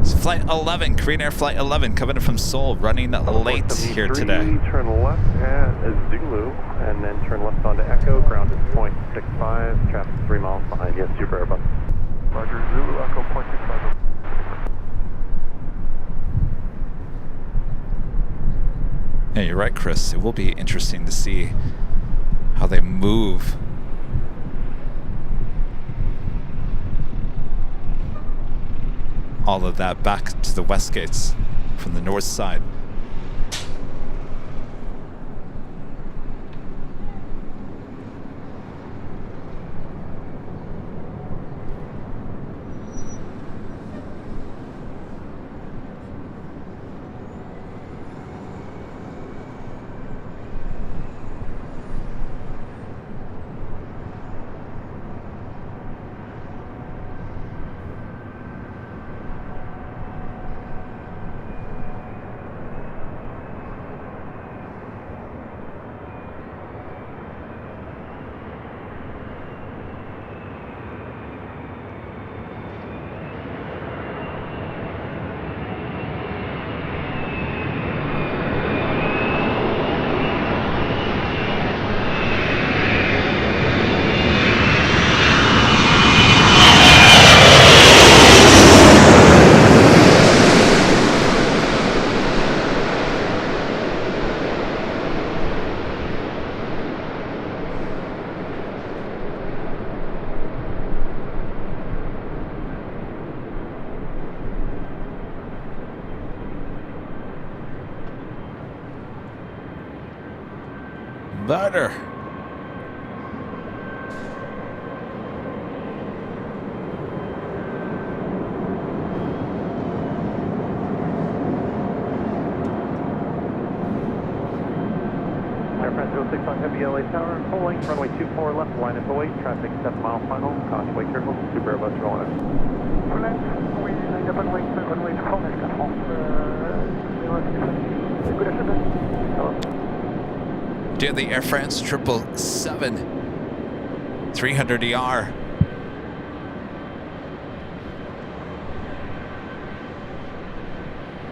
It's Flight 11, Korean Air Flight 11, coming in from Seoul, running late here today. Turn left at Zulu, and then turn left onto Echo, ground at point 65, traffic 3 miles behind. Yes, Super Airbus. Roger, Zulu Echo, point 65. Yeah, you're right, Chris. It will be interesting to see how they move all of that back to the west gates from the north side. Banter. Airfront 065 Heavy LA Tower, full length, runway 24 left, line of away, traffic 7 mile final, caution way careful, super Airbus rolling. Full length, oui, double wing, runway 24 left, good afternoon. Dear the Air France 777 300ER.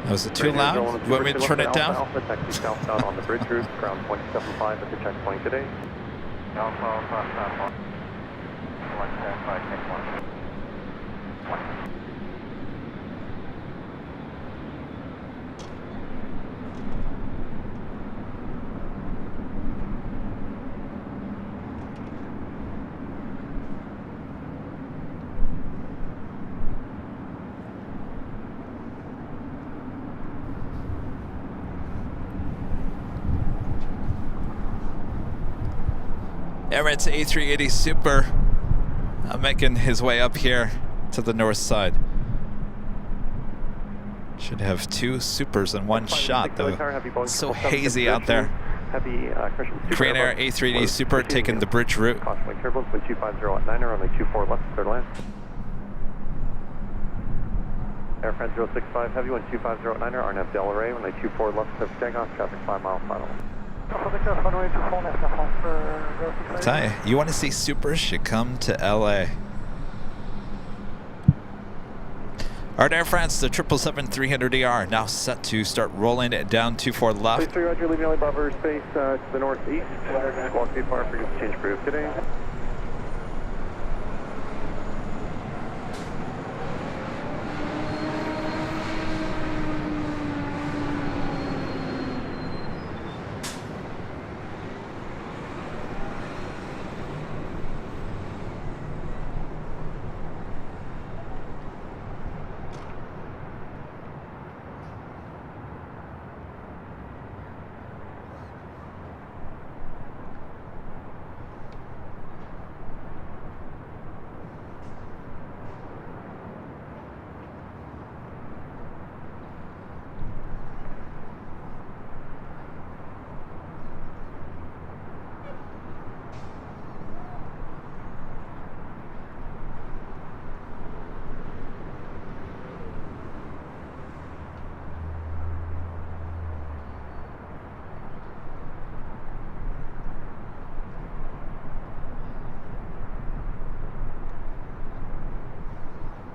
Was it too loud? You want me to turn it down? Alpha, taxi southbound on the bridge route, ground 0.75 at the checkpoint today. Alpha, Alpha, Alpha. 175, take 1. Emirates A380 Super making his way up here to the north side. Should have two Supers in one shot though. It's so hazy out there. Korean Air A380 Super taking the bridge route. Caution way careful, wind 250 at 9er, runway 24 left, clear to land. Air France 065 Heavy, wind 250 at 9er, RNAV Delray, runway 24 left, clear for takeoff, traffic 5 mile final. I tell you, you want to see Supers, should come to LA. Alright, Air France, the 777 300ER now set to start rolling it down 24 left. Please 3 Roger, leaving LA Bravo space to the northeast. Walk too far for you to change crew today.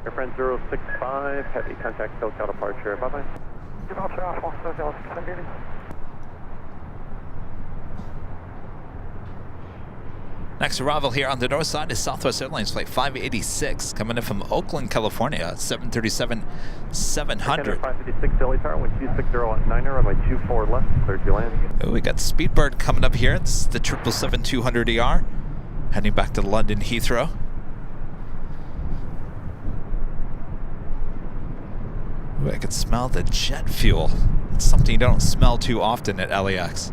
Air France 065, heavy contact SoCal departure, bye-bye. Departure Air France 065 Heavy. Next arrival here on the north side is Southwest Airlines Flight 586 coming in from Oakland, California, 737-700. 556 Delhi Tower, wind 260 runway 24 left, cleared to land. Oh, we got Speedbird coming up here. This is the 777-200ER heading back to London Heathrow. Ooh, I can smell the jet fuel. It's something you don't smell too often at LAX.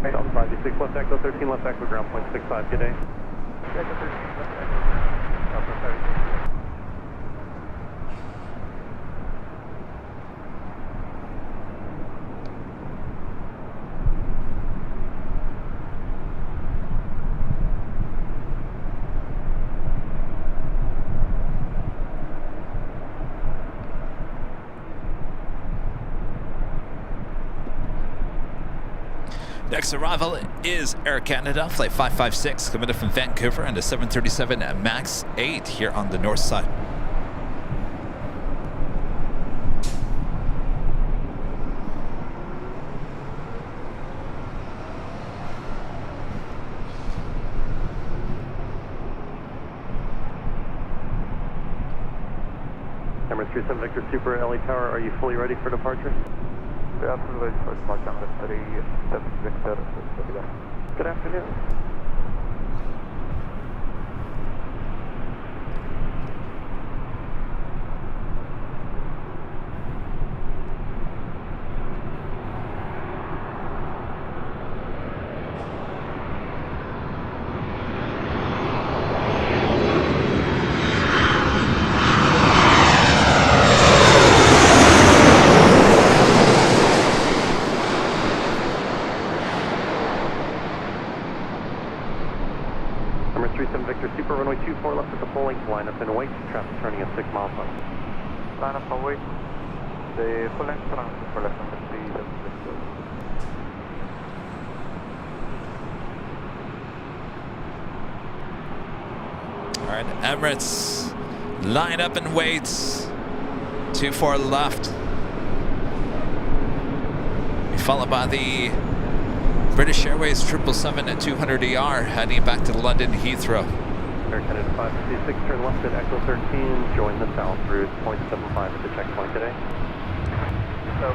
Delta 526 left echo 13 left echo ground point 65, good day. Echo 13 left echo. Delta 526. Next arrival is Air Canada, Flight 556, coming in from Vancouver and a 737 MAX 8 here on the north side. Emirates 37 Victor Super LA Tower, are you fully ready for departure? Yeah, absolutely. First mark on the 37 Victor. Good afternoon. Emirates 37 Victor Super, runway 24 left at the full length, line up and wait, traffic turning at 6 miles an hour. Line up and wait. The full length turn for left on the 37 Victor. All right, Emirates, line up and wait. 24 left. Followed by the British Airways 777-200ER heading back to London Heathrow. Air Canada 556, turn left at Echo 13, join the south route, 0.75 at the checkpoint today. So,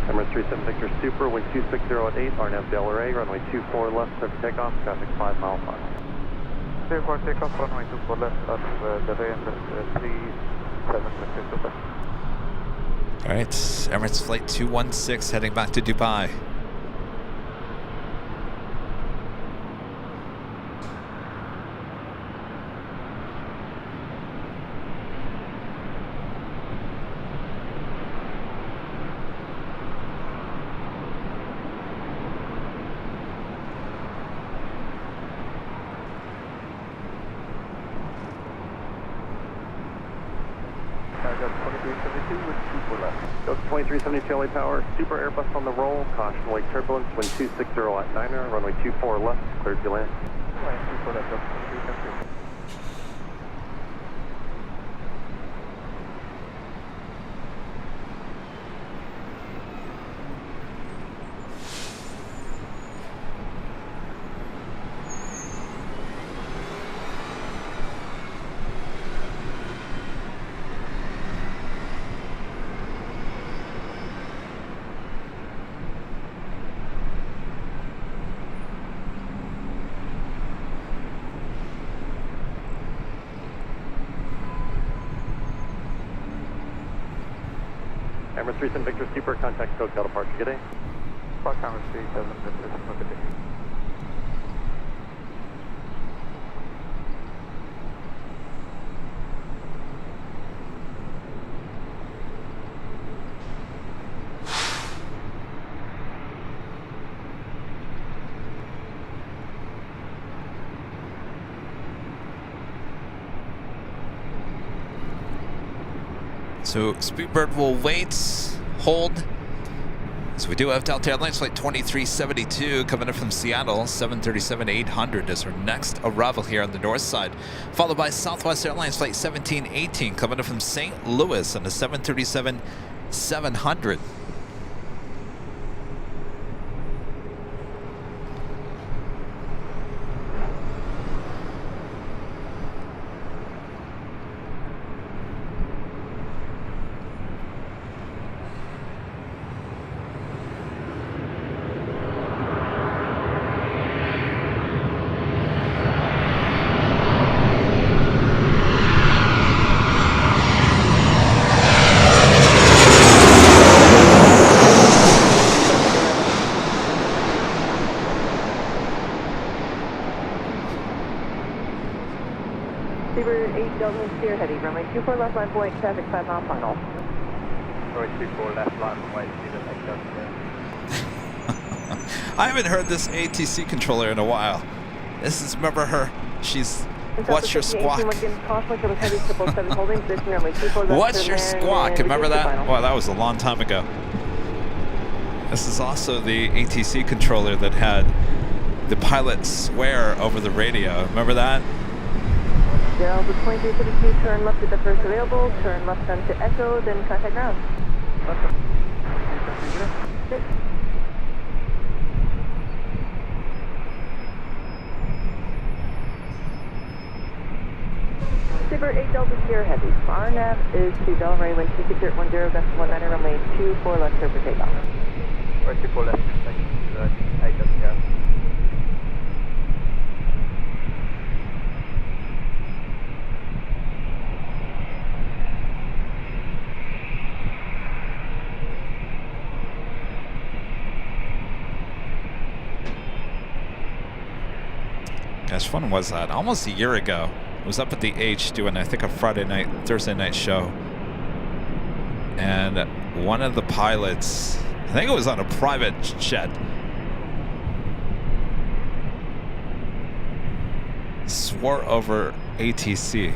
Emirates 37 Victor Super, wind 260 at 8, RNAV Delray, runway 24 left, clear for takeoff, traffic 5 miles an hour. clear for takeoff, runway 24 left at the range 37 Victor Super. All right, Emirates Flight 216 heading back to Dubai. with 24 left. Delta 2372 LA Tower, Super Airbus on the roll, caution lake turbulence, wind 260 at 9er, runway 24 left, cleared to land. Runway 24 left, Delta 2372. Emirates 37 Victor Super, contact SoCal departure, good day. Park Emirates 37 Victor, good day. So Speedbird will wait, hold. So we do have Delta Airlines flight 2372 coming in from Seattle. 737-800 is our next arrival here on the north side, followed by Southwest Airlines flight 1718 coming in from St. Louis on the 737-700. Steer heavy, runway 24 left line point, traffic 5 mile final. Runway 24 left line, runway 2 I haven't heard this ATC controller in a while. This is, remember her, she's, what's your squawk? What's your squawk? Remember that? Well, that was a long time ago. This is also the ATC controller that had the pilot swear over the radio. Remember that? Delta 2372, turn left at the first available, turn left onto Echo, then contact ground. Super 8 Delta Sierra Heavy. Our nav is to Delray, wind 260 at 10, gust 19er, runway 24 left, clear for takeoff. Runway 24 left, thank you. 8 Delta Sierra. Gosh, when was that? Almost a year ago. I was up at the H doing, I think, a Thursday night show. And one of the pilots, I think it was on a private jet, swore over ATC.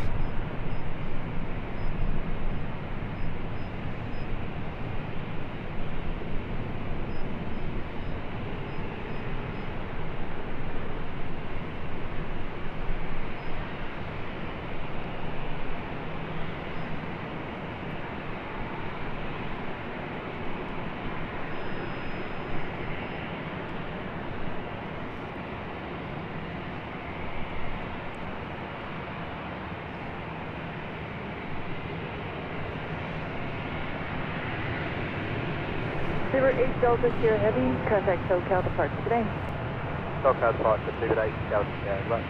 Super 8 Delta Sierra Heavy, contact SoCal departure today. SoCal departure, Super 8 Delta Sierra, right.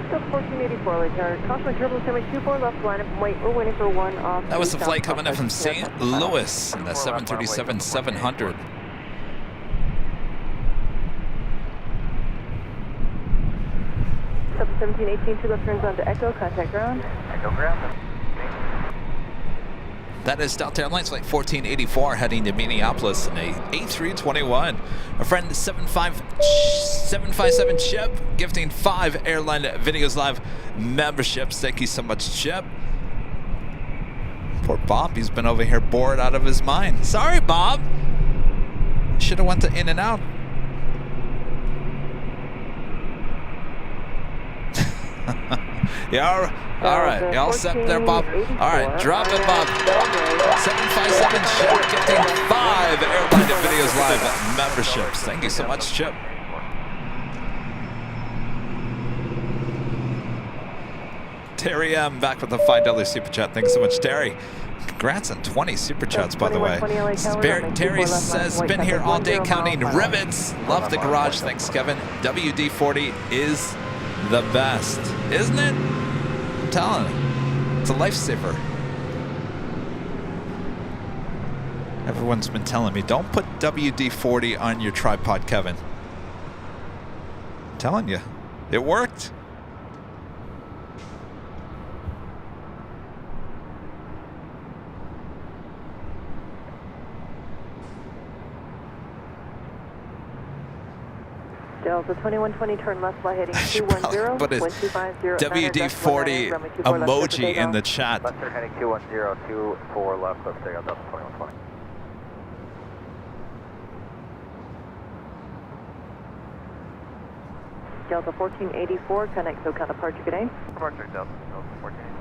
Still 1484, LA Tower. Caution turbulence runway 24 left, line up and wait. We're waiting for 1 off. That was the flight coming in from St. Louis in the 737-700. Sub 1718, 2 left turns on to Echo, contact ground. Echo ground. That is Delta Airlines flight 1484 heading to Minneapolis in a A321. Our friend 757 Chip gifting 5 Airline Videos Live memberships. Thank you so much, Chip. Poor Bob, he's been over here bored out of his mind. Sorry, Bob. Should have went to In-N-Out. Yeah, all right. You all set there, Bob? All right, drop it, Bob. 757 Chip getting 5 Airline Videos Live memberships. Thank you so much, Chip. Terry M back with the $5 super chat. Thanks so much, Terry. Congrats on 20 super chats, by the way. Terry says, been here all day counting rivets. Love the garage. Thanks, Kevin. WD-40 is the best, isn't it? I'm telling you, it's a lifesaver. Everyone's been telling me, don't put WD-40 on your tripod, Kevin. I'm telling you, it worked. Delta 2120, turn left, fly heading 210, Put his 1250. WD-40 emoji in the chat. Left turn heading 210, 24 left, let's take out Delta 2120. Delta 1484, connect SoCal departure, good day. Departure Delta 1484.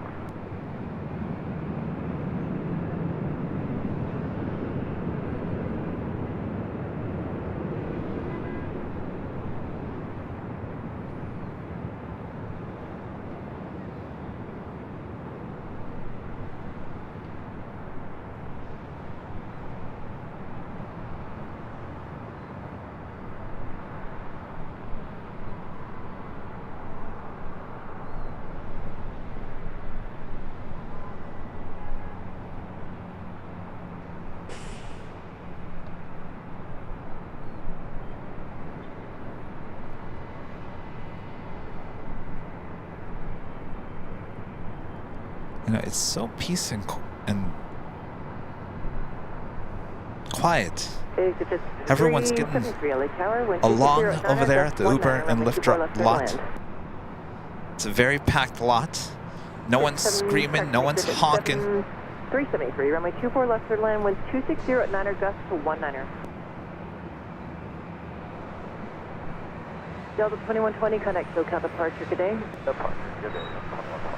You know, it's so peace and quiet. Everyone's getting along over there at the Uber and Lyft lot. It's a very packed lot. No one's screaming, no one's honking. 373, runway 24 left, third line, winds 260 at 9er, gust to 19er. Delta 2120, connect SoCal departure, good day. Departure, good day, 2120.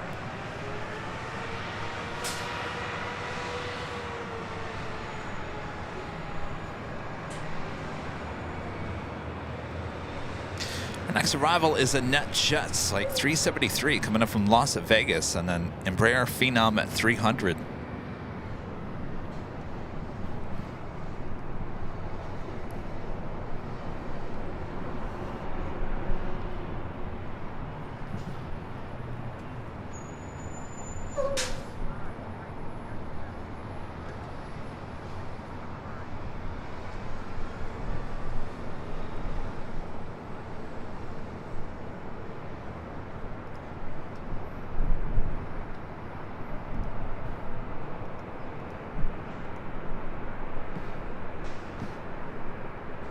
Our next arrival is a NetJets, like 373, coming up from Las Vegas, and then Embraer Phenom at 300.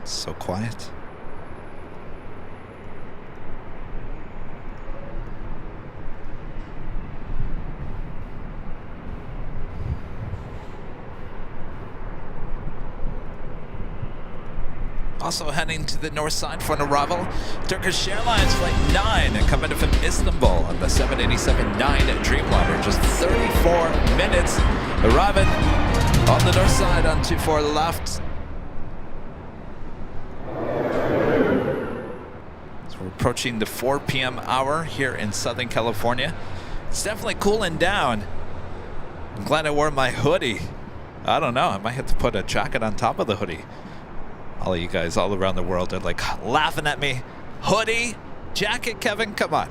So quiet. Also heading to the north side for an arrival, Turkish Airlines Flight 9 coming in from Istanbul on the 787-9 Dreamliner. Just 34 minutes arriving on the north side on 24 left. We're approaching the 4 p.m. hour here in Southern California. It's definitely cooling down. I'm glad I wore my hoodie. I don't know, I might have to put a jacket on top of the hoodie. All of you guys all around the world are like laughing at me. Hoodie, jacket, Kevin, come on.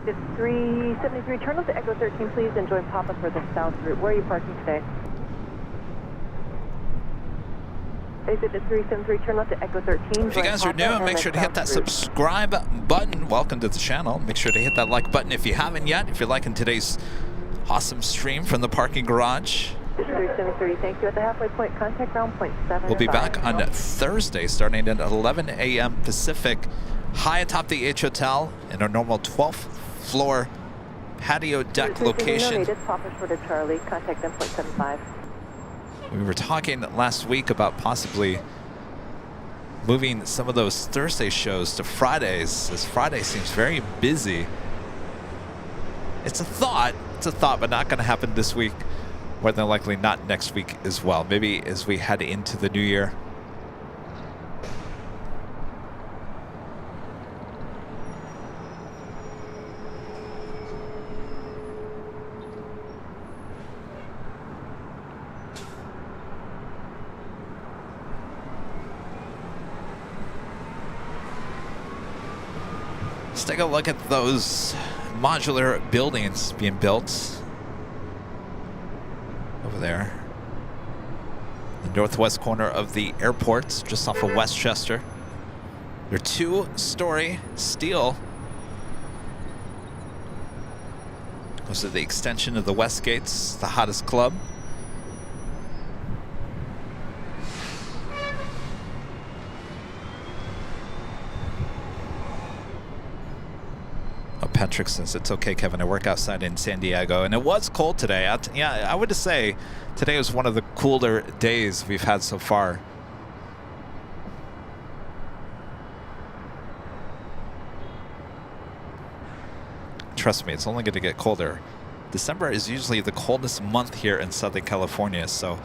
Executive 373, turn left to Echo 13, please, and join Papa for the south route. Where are you parking today? Executive 373, turn left to Echo 13. If you guys are new, make sure to hit that subscribe button. Welcome to the channel. Make sure to hit that like button if you haven't yet. If you're liking today's awesome stream from the parking garage. 373, thank you. At the halfway point, contact ground point 7. We'll be back on Thursday starting at 11 a.m. Pacific, high atop the H Hotel in our normal 12th floor patio deck location. Papa Shorter Charlie, contact them point 75. We were talking last week about possibly moving some of those Thursday shows to Fridays, as Friday seems very busy. It's a thought, but not going to happen this week. More than likely not next week as well. Maybe as we head into the new year. Let's take a look at those modular buildings being built over there. The northwest corner of the airport, just off of Westchester. They're 2-story steel. Those are the extension of the Westgates, the hottest club. Patrick says it's okay, Kevin. I work outside in San Diego, and it was cold today. I would say today was one of the cooler days we've had so far. Trust me, it's only going to get colder. December is usually the coldest month here in Southern California, so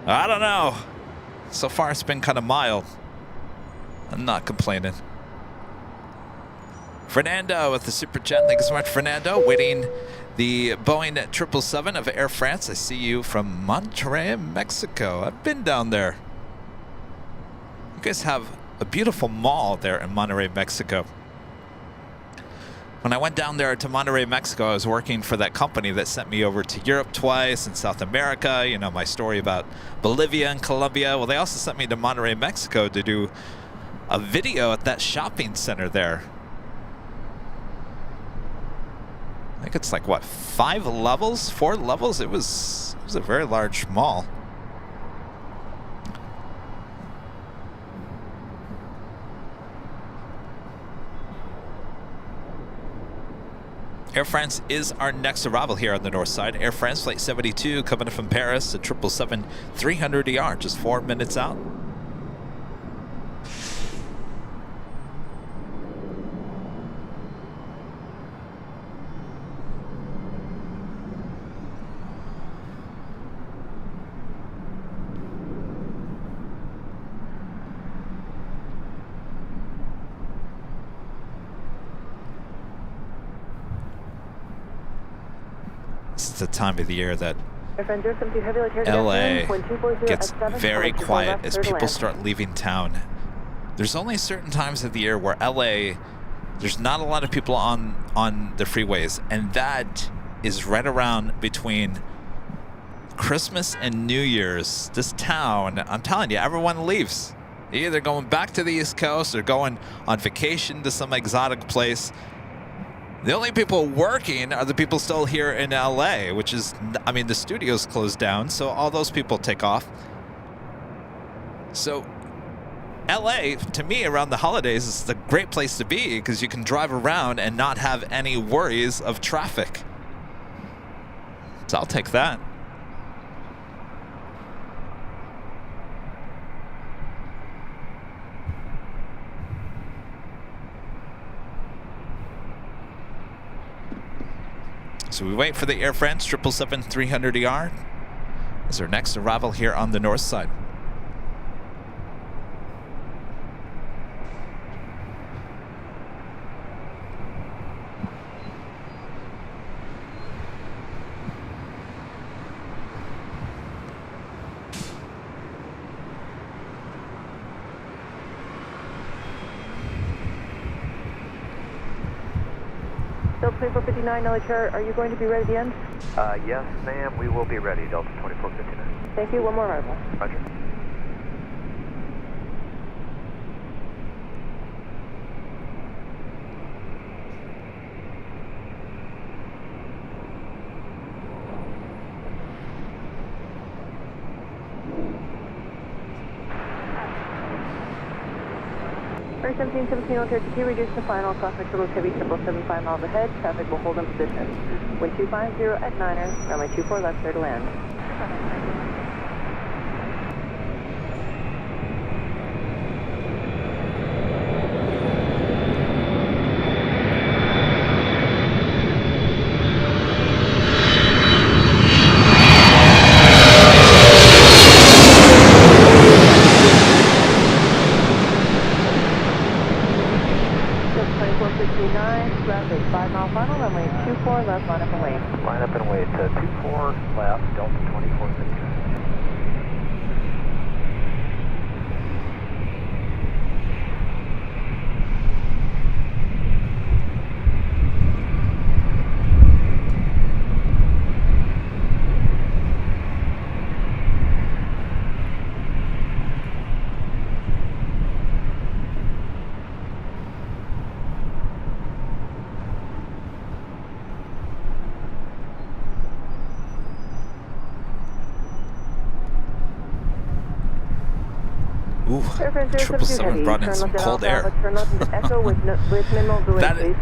I don't know. So far, it's been kind of mild. I'm not complaining. Fernando with the super chat. Thank you so much, Fernando. Waiting the Boeing 777 of Air France. I see you from Monterrey, Mexico. I've been down there. You guys have a beautiful mall there in Monterrey, Mexico. When I went down there to Monterrey, Mexico, I was working for that company that sent me over to Europe twice and South America. You know, my story about Bolivia and Colombia. Well, they also sent me to Monterrey, Mexico to do a video at that shopping center there. I think it's like, what, 4 levels? It was a very large mall. Air France is our next arrival here on the north side. Air France Flight 72 coming in from Paris, the 777-300ER, just 4 minutes out. The time of the year that LA gets very quiet as people start leaving town. There's only certain times of the year where LA, there's not a lot of people on the freeways, and that is right around between Christmas and New Year's. This town, I'm telling you, everyone leaves. They're either going back to the East Coast or going on vacation to some exotic place. The only people working are the people still here in LA, which is, I mean, the studio's closed down, so all those people take off. So LA, to me, around the holidays is the great place to be because you can drive around and not have any worries of traffic. So I'll take that. So we wait for the Air France 777-300ER as our next arrival here on the north side. 2459, LA chart, are you going to be ready at the end? Yes, ma'am, we will be ready, Delta 2459. Thank you, one more arrival. Roger. Air 1717 on Cherokee, reduce to final, cross Metro Heavy, 775 miles ahead, traffic will hold in position. Wind 250 at 9er, runway 24 left, clear to land. Traffic 5 mile final, runway 24 left, line up and wait. Line up and wait to 24 left, Delta 2459. Ooh, 777 brought in some cold air. That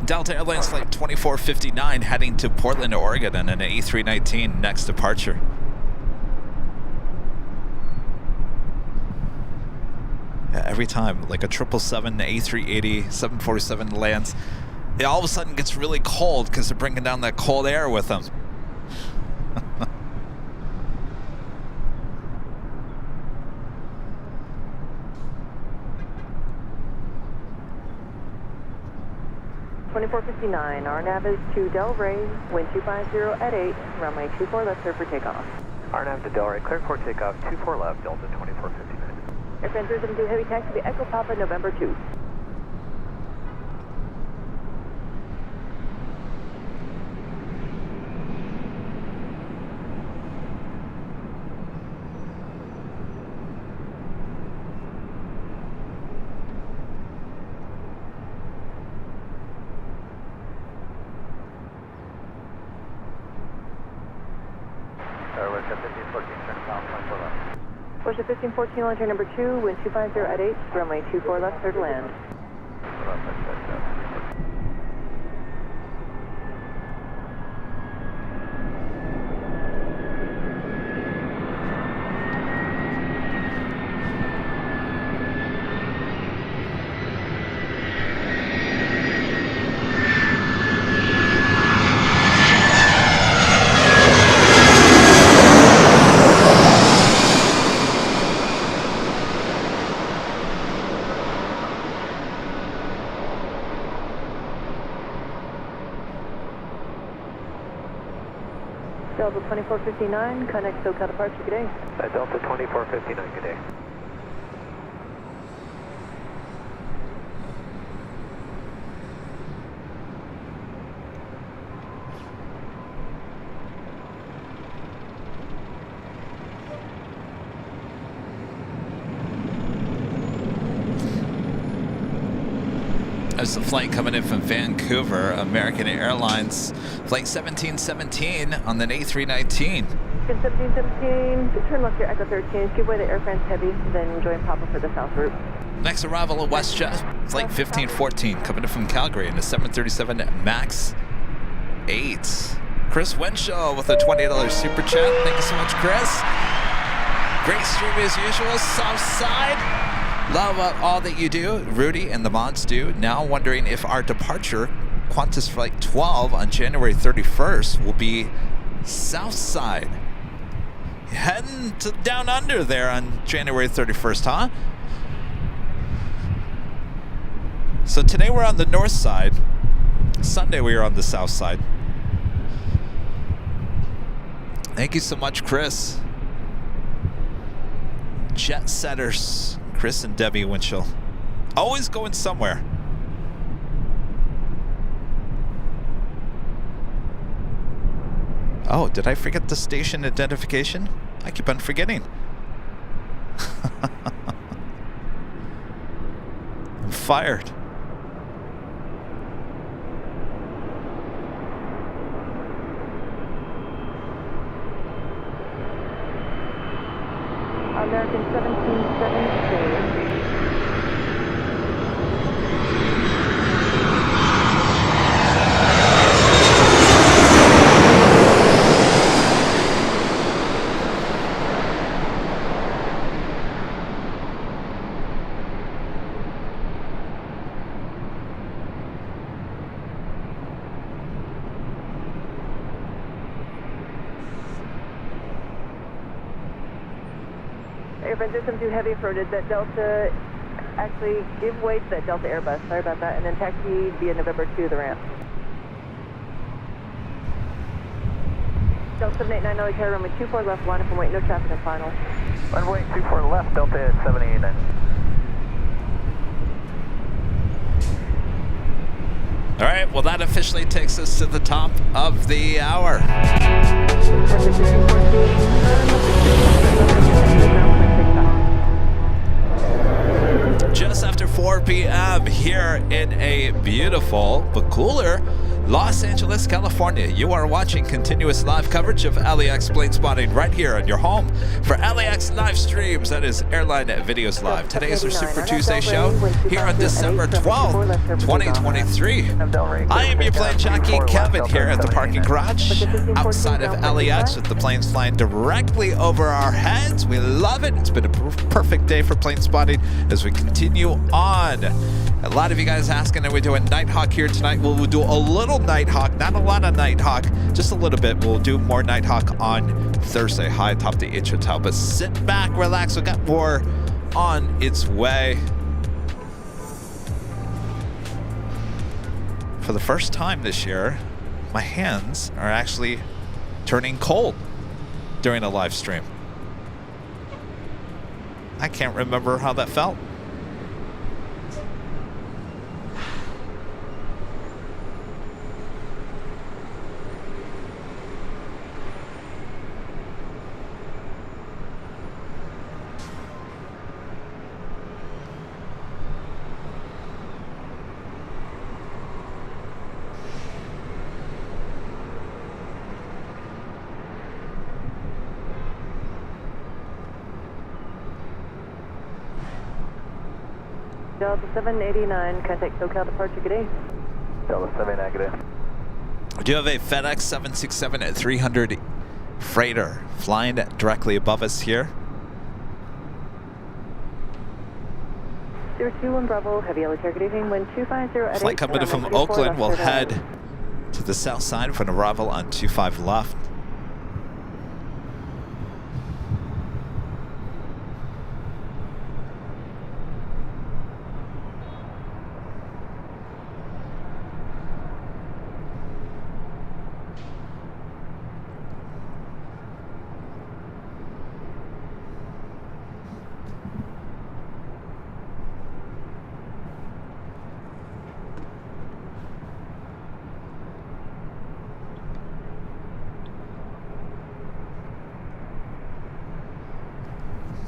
Delta Airlines Flight 2459 heading to Portland, Oregon on an A319 next departure. Yeah, every time, like a 777, A380, 747 lands, it all of a sudden gets really cold because they're bringing down that cold air with them. 2459, our nav is to Delray, wind 250 at 8, runway 24 left, clear for takeoff. RNAV to Delray, clear for takeoff, 24 left, Delta 2459. Airframe 072 Heavy taxi to Echo Papa, November 2. Porsche 1514, on turn number 2, wind 250 at 8, runway 24 left, clear to land. Delta 2459, connect SoCal departure, good day. Delta 2459, good day. There's a flight coming in from Vancouver, American Airlines, flight 1717 on the A319. 1717, turn left here, Echo 13, give way to Air France Heavy, then join Papa for the south route. Next arrival at WestJet, flight 1514, coming in from Calgary in the 737 MAX 8. Chris Wenshaw with a $20 super chat. Thank you so much, Chris. Great stream as usual, South Side. Love all that you do, Rudy and the mods do. Now wondering if our departure, Qantas Flight 12 on January 31st, will be South Side. Heading to down under there on January 31st, huh? So today we're on the north side. Sunday we are on the south side. Thank you so much, Chris. Jet setters. Chris and Debbie Winchell. Always going somewhere. Oh, did I forget the station identification? I keep on forgetting. I'm fired. American 1776. Airplane system too heavy for did that Delta actually give way to that Delta Airbus. Sorry about that. And then taxi via November 2 to the ramp. Delta 789 LA carrier runway 24 left, line up and wait, no traffic in final. Runway 24 left, Delta 789. All right, well, that officially takes us to the top of the hour. Just after 4 p.m. here in a beautiful but cooler Los Angeles, California. You are watching continuous live coverage of LAX plane spotting right here on your home for LAX live streams. That is Airline Videos Live. Today is our Super Tuesday show here on December 12th, 2023. I am your plane jockey, Kevin, here at the parking garage outside of LAX with the planes flying directly over our heads. We love it. It's been a perfect day for plane spotting as we continue on. A lot of you guys asking, are we doing Nighthawk here tonight? Well, we'll do a little Nighthawk, not a lot of Nighthawk, just a little bit. We'll do more Nighthawk on Thursday, high atop the H Hotel. But sit back, relax. We've got more on its way. For the first time this year, my hands are actually turning cold during a live stream. I can't remember how that felt. Delta 789, contact SoCal departure, good day. Delta 789, good day. We do have a FedEx 767 at 300 freighter flying directly above us here. 021 Bravo, heavy yellow target evening, wind 250 at 8. Flight coming in from Oakland will head to the south side for an arrival on 25 left.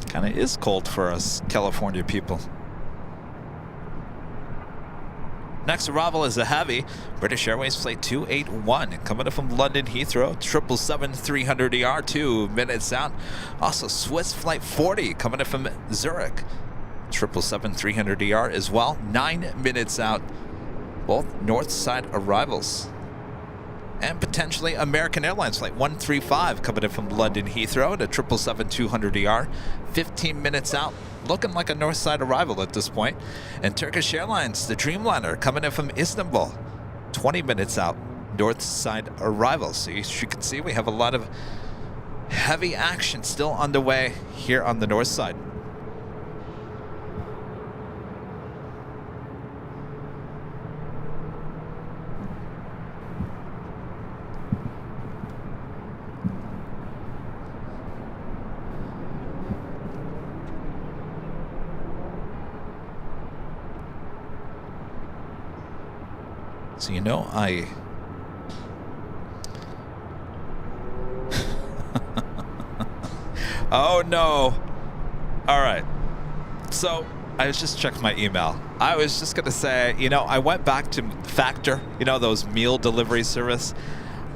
Kind of is cold for us California people. Next arrival is a heavy British Airways flight 281 coming up from London Heathrow, 777-300ER, 2 minutes out. Also Swiss flight 40 coming up from Zurich, 777-300ER as well, 9 minutes out. Both north side arrivals. And potentially American Airlines flight 135 coming in from London Heathrow at a 777-200ER, 15 minutes out, looking like a north side arrival at this point. And Turkish Airlines, the Dreamliner, coming in from Istanbul, 20 minutes out, north side arrival. So as you can see, we have a lot of heavy action still underway here on the north side. So, you know, I Oh no. All right. So I was just checking my email. I was just gonna say, you know, I went back to Factor, you know, those meal delivery service.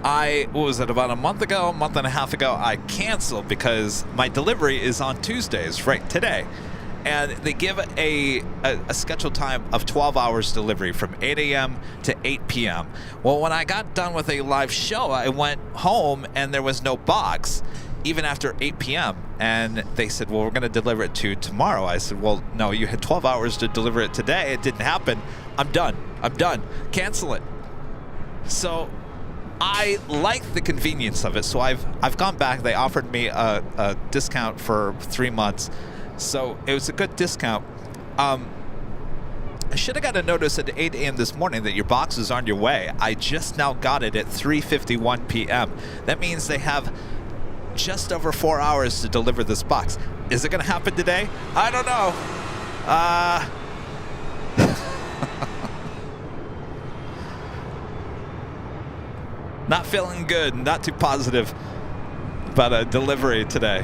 What was it, about a month and a half ago, I canceled because my delivery is on Tuesdays, right, today. And they give a scheduled time of 12 hours delivery from 8 a.m. to 8 p.m. Well, when I got done with a live show, I went home and there was no box, even after 8 p.m. And they said, well, we're going to deliver it to you tomorrow. I said, well, no, you had 12 hours to deliver it today. It didn't happen. I'm done. Cancel it. So I like the convenience of it. So I've gone back. They offered me a discount for 3 months. So it was a good discount. I should have got a notice at 8 a.m. this morning that your box is on your way. I just now got it at 3:51 p.m. That means they have just over 4 hours to deliver this box. Is it going to happen today? I don't know. Not feeling good. Not too positive about a delivery today.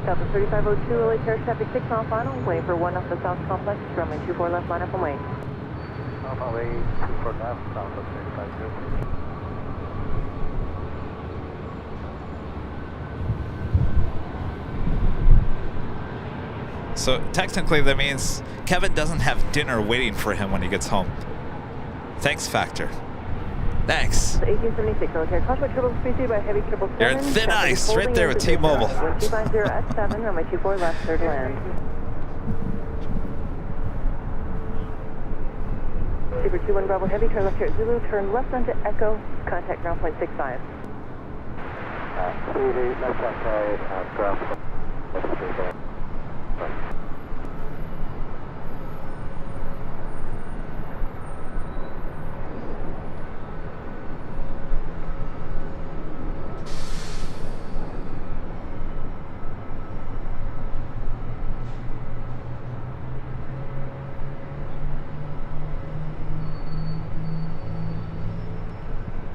Delta 3502, LA Terrace traffic 6 mile final, waiting for 1 off the south complex, runway 24 left, line up and wait. Runway 24 left, south of 3502. So technically that means Kevin doesn't have dinner waiting for him when he gets home. Thanks, Factor. Thanks. 1876, military caution, triple speed by heavy 777. You're in thin ice, right there with T-Mobile. 1250 at 7, runway 24 left, third land. Super 21 Bravo Heavy, turn left here at Zulu, turn left onto Echo, contact ground point 65. Speed 8, left side, ground point.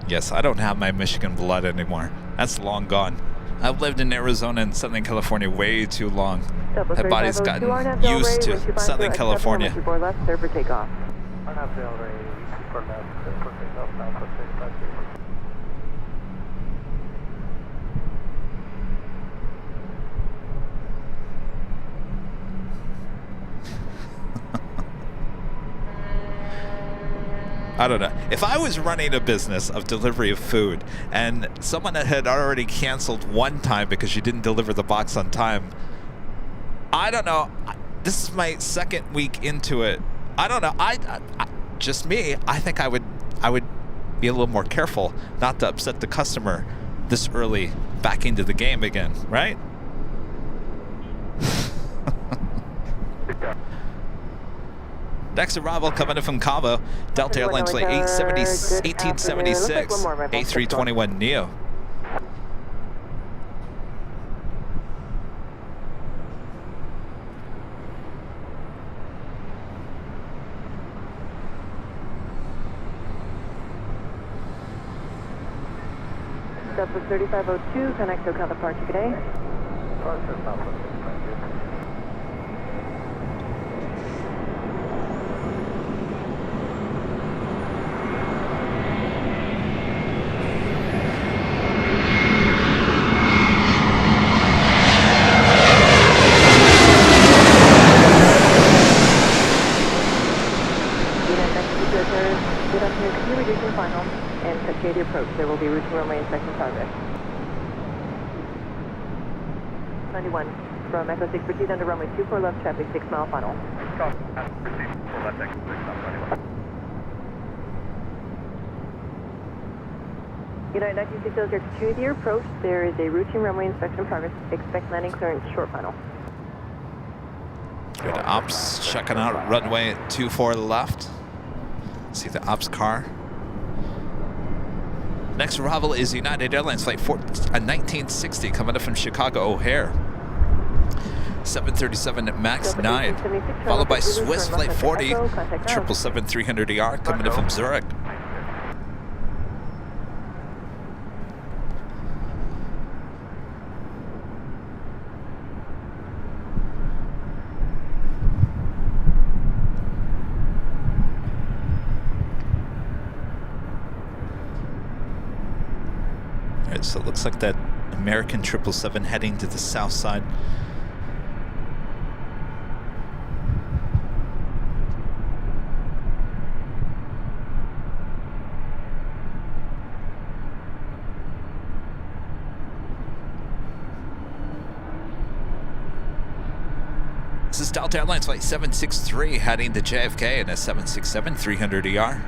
Yes, I don't have my Michigan blood anymore. That's long gone. I've lived in Arizona and Southern California way too long. My body's gotten used to Southern California. Left, clear for takeoff. I don't know. If I was running a business of delivery of food and someone that had already canceled one time because you didn't deliver the box on time, I don't know. This is my second week into it. I don't know. I just me. I think I would be a little more careful not to upset the customer this early back into the game again, right? Next arrival coming in from Cabo, Delta Airlines flight 1876, A321 Neo. Delta 3502, connect to departure today. Approach. There will be routine runway inspection progress. 91 from Echo 6 proceed under runway 24 left traffic 6 mile final. Left exit 6 91. United 1960 to your approach. There is a routine runway inspection progress. Expect landing clearance short final. Good ops checking out runway 24 left. See the ops car. Next arrival is United Airlines flight 1960 coming up from Chicago O'Hare. 737 MAX 9, followed by Swiss flight 40, 777-300ER coming in from Zurich. All right, so it looks like that American 777 heading to the south side. This is Delta Airlines flight 763 heading to JFK in a 767-300ER.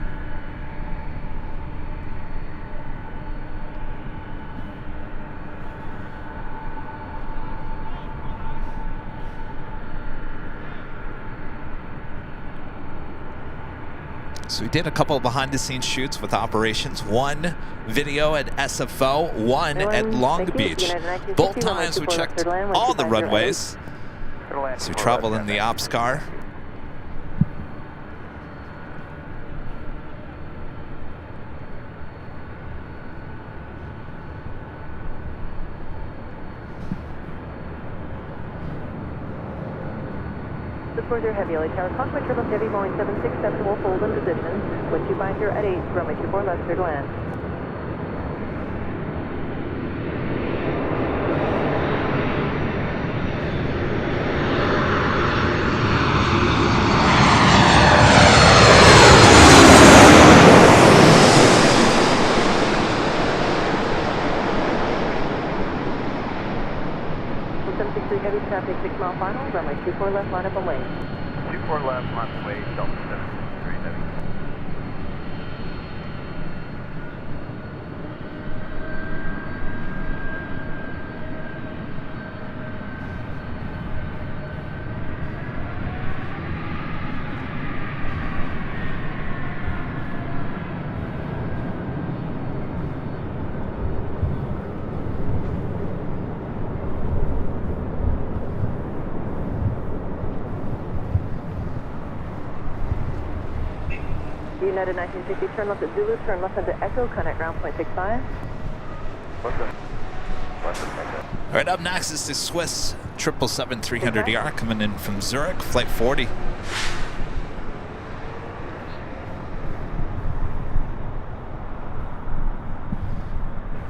So we did a couple behind-the-scenes shoots with operations. One video at SFO, one at Long Beach. Both times we checked all the runways. So we travel in the ops car. Support your heavy LA Tower. Convoy Triple Heavy Boeing 767 will hold in position. Wind 250 at 8, runway 24 left, clear to land. Heavy traffic 6 mile final, runway 24 left, line up and wait. 24 left, line up and wait, Delta 763 heavy. United 1960, turn left at Zulu, turn left into Echo, connect ground point 65. All right, up next is the Swiss 777-300ER coming in from Zurich, flight 40.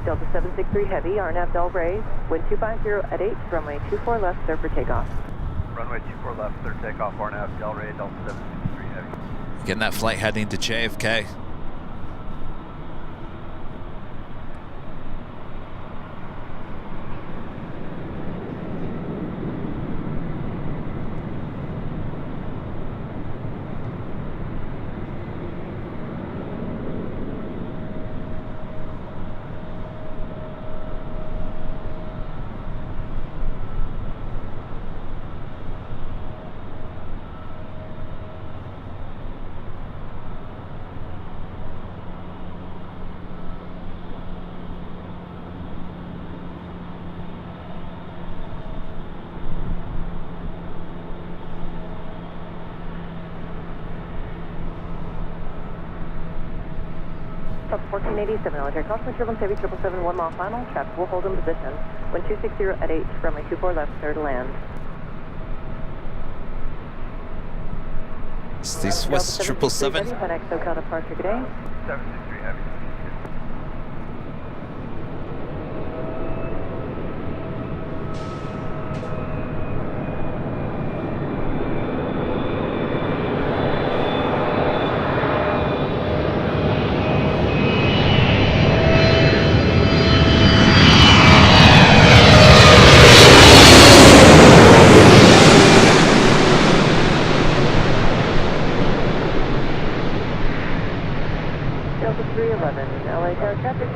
Delta 763 Heavy, RNAV Del Rey, wind 250 at 8, runway 24 left, clear for takeoff. Runway 24 left, clear takeoff, RNAV Del Rey, Delta 763 heavy. Getting that flight heading to JFK. Top 1487, military cross control on Heavy 777, 1 mile final, traffic will hold in position. Wind 260 at 8, runway 24 left, clear to land. It's the Swiss 777. FedEx SoCal departure today. 763 heavy. Delta 311, LA Tower traffic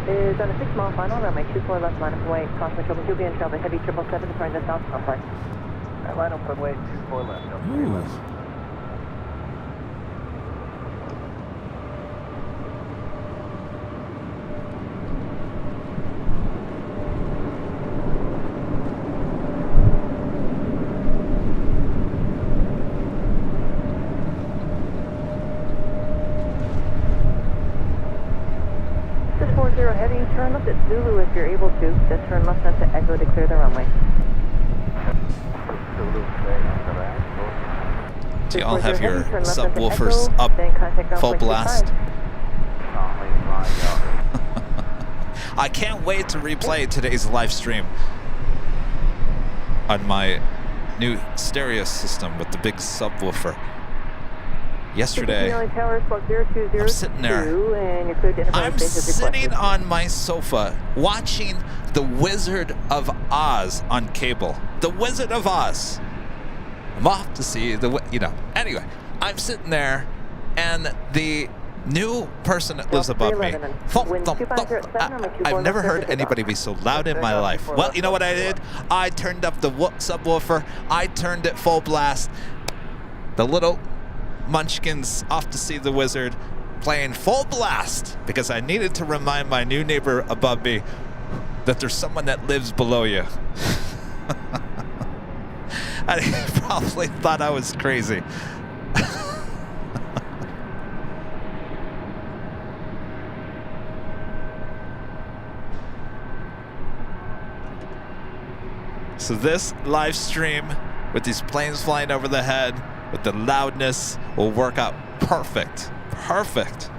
is on a 6 mile final, runway 24 left, line of way, caution trouble, you'll be in trouble, heavy 777, departing the south complex. Line up runway 24 left, Delta 3 Ooh. left. This is 40 heavy, turn left at Zulu if you're able to, then turn left onto Echo to clear the runway. Do you all have 40 your heavy, turn left onto subwoofers Echo, up then contact full runway blast? 25. I can't wait to replay today's live stream on my new stereo system with the big subwoofer. Yesterday, I'm sitting there. I'm sitting on my sofa watching The Wizard of Oz on cable. The Wizard of Oz. I'm off to see Anyway, I'm sitting there, and the new person that lives above me. I've never heard anybody be so loud in my life. Well, you know what I did? I turned up the subwoofer. I turned it full blast. The little munchkins off to see the wizard playing full blast because I needed to remind my new neighbor above me that there's someone that lives below you. And he probably thought I was crazy. So this live stream with these planes flying over the head with the loudness will work out perfect. Perfect.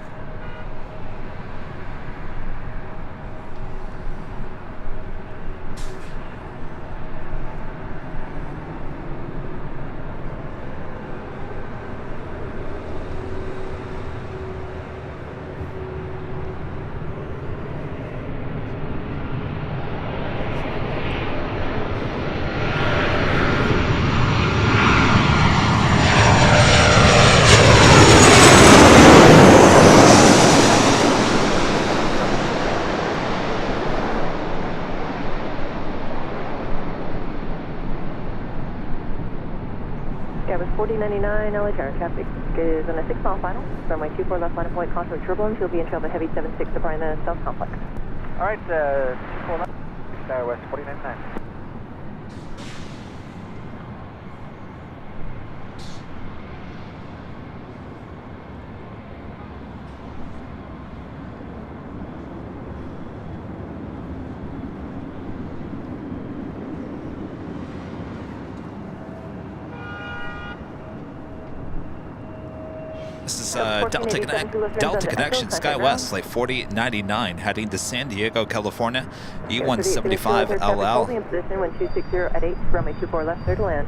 Airbus 4099, LA tower traffic is on a 6 mile final. Runway 24 left, line of point, contour turbulence. You'll be in trouble heavy 76 departing the south complex. Alright, 24 left, West 4099. This is Delta Connection SkyWest, flight 4099, heading to San Diego, California, E175 LL. Holding in position 1260 at 8, runway 24 left, clear to land.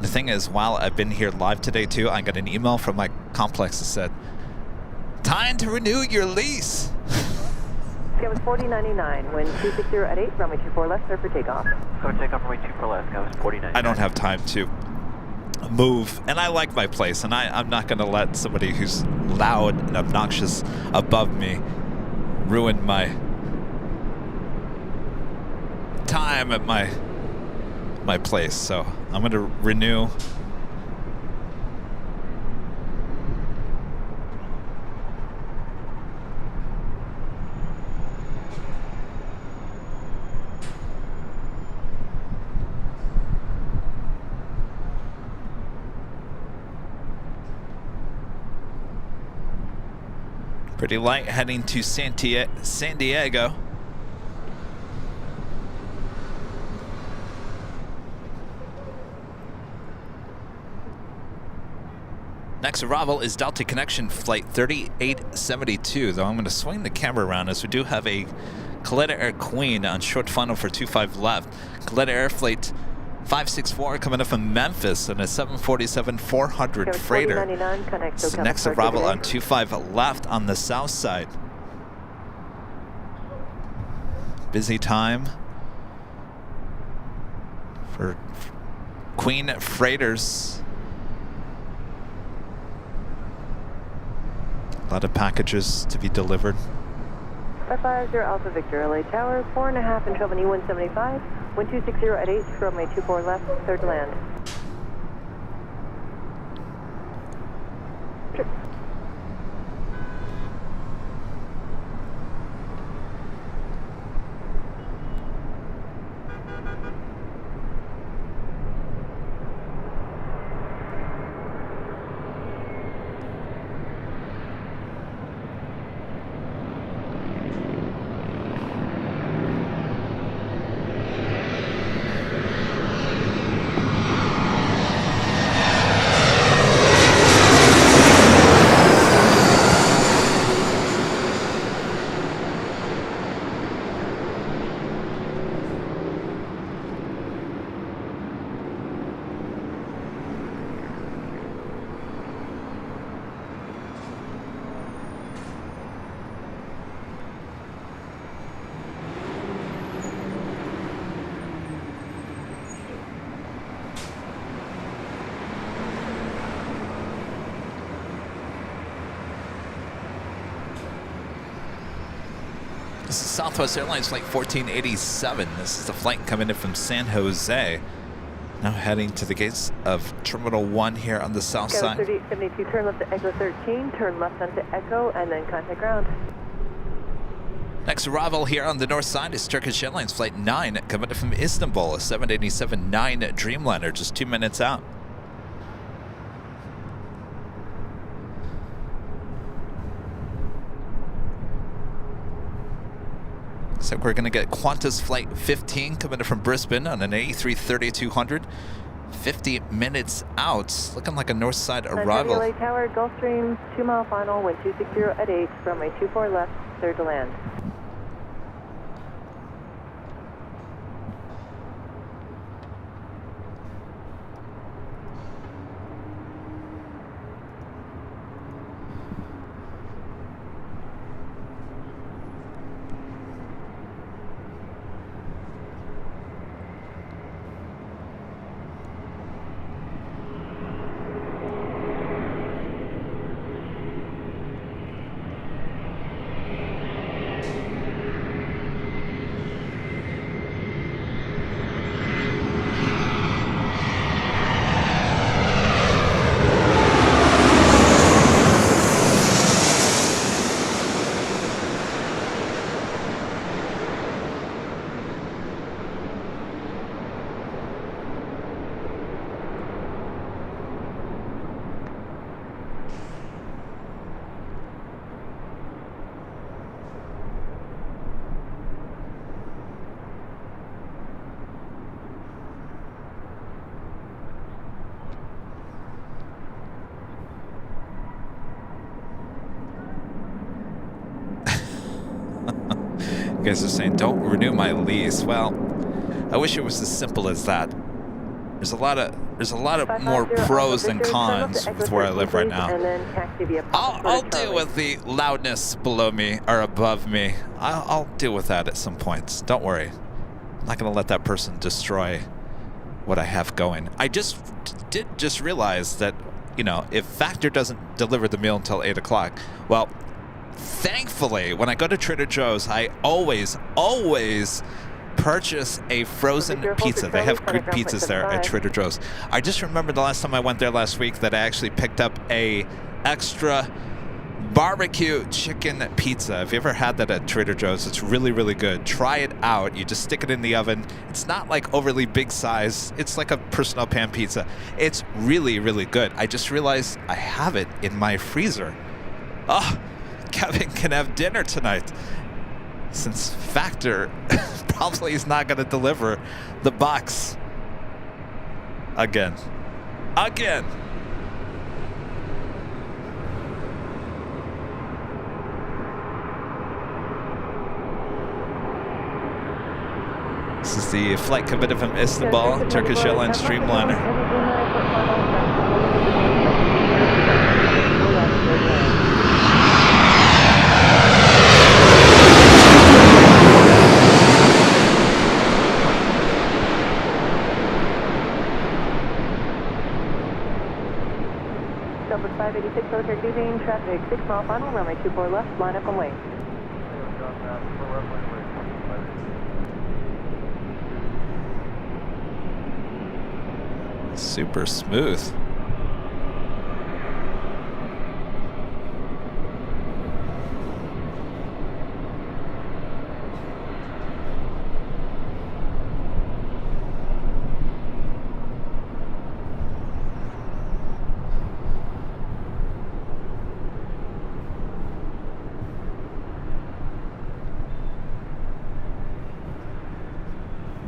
The thing is, while I've been here live today too, I got an email from my complex that said, "Time to renew your lease." SkyWest 4099, wind 260 at 8, runway 24 left, clear for takeoff. Go take off runway 24 left, SkyWest 4099. I don't have time to move, and I like my place, and I'm not going to let somebody who's loud and obnoxious above me ruin my time at my place. So I'm going to renew. Pretty light heading to San Diego. Next arrival is Delta Connection flight 3872, though I'm going to swing the camera around as we do have a Kalitta Air Queen on short funnel for 25 left. Kalitta Air flight 564 coming up from Memphis and a 747-400 freighter. So next arrival on 25 left on the south side. Busy time for Queen freighters. A lot of packages to be delivered. 550 Alpha Victor, LA Tower, 4.5 and 12 on E175, 1260 at 8, runway 24 left, clear to land. This is Southwest Airlines Flight 1487. This is the flight coming in from San Jose. Now heading to the gates of Terminal 1 here on the south side. 3872, turn left to Echo 13, turn left onto Echo, and then contact ground. Next arrival here on the north side is Turkish Airlines Flight 9 coming in from Istanbul, a 787-9 Dreamliner, just 2 minutes out. So we're going to get Qantas Flight 15 coming in from Brisbane on an A330-200. 50 minutes out. Looking like a north side arrival. LA Tower, Gulfstream, 2 mile final, wind 260 at 8, runway 24 left, clear to land. You guys are saying, don't renew my lease. Well, I wish it was as simple as that. There's a lot of more pros than cons with where I live right now. I'll deal with the loudness below me or above me. I'll deal with that at some points. Don't worry. I'm not going to let that person destroy what I have going. I did realize that, you know, if Factor doesn't deliver the meal until 8 o'clock, well, thankfully, when I go to Trader Joe's, I always purchase a frozen pizza. They have good pizzas there at Trader Joe's. I just remembered the last time I went there last week that I actually picked up a extra barbecue chicken pizza. If you ever had that at Trader Joe's, it's really, really good. Try it out. You just stick it in the oven. It's not like overly big size. It's like a personal pan pizza. It's really, really good. I just realized I have it in my freezer. Oh, Kevin can have dinner tonight, since Factor probably is not going to deliver the box again. This is the flight committed from Istanbul, Turkish Airlines Dreamliner. Southwest 586, military leaving, traffic 6 mile final, runway 24 left, line up and wait. Super smooth.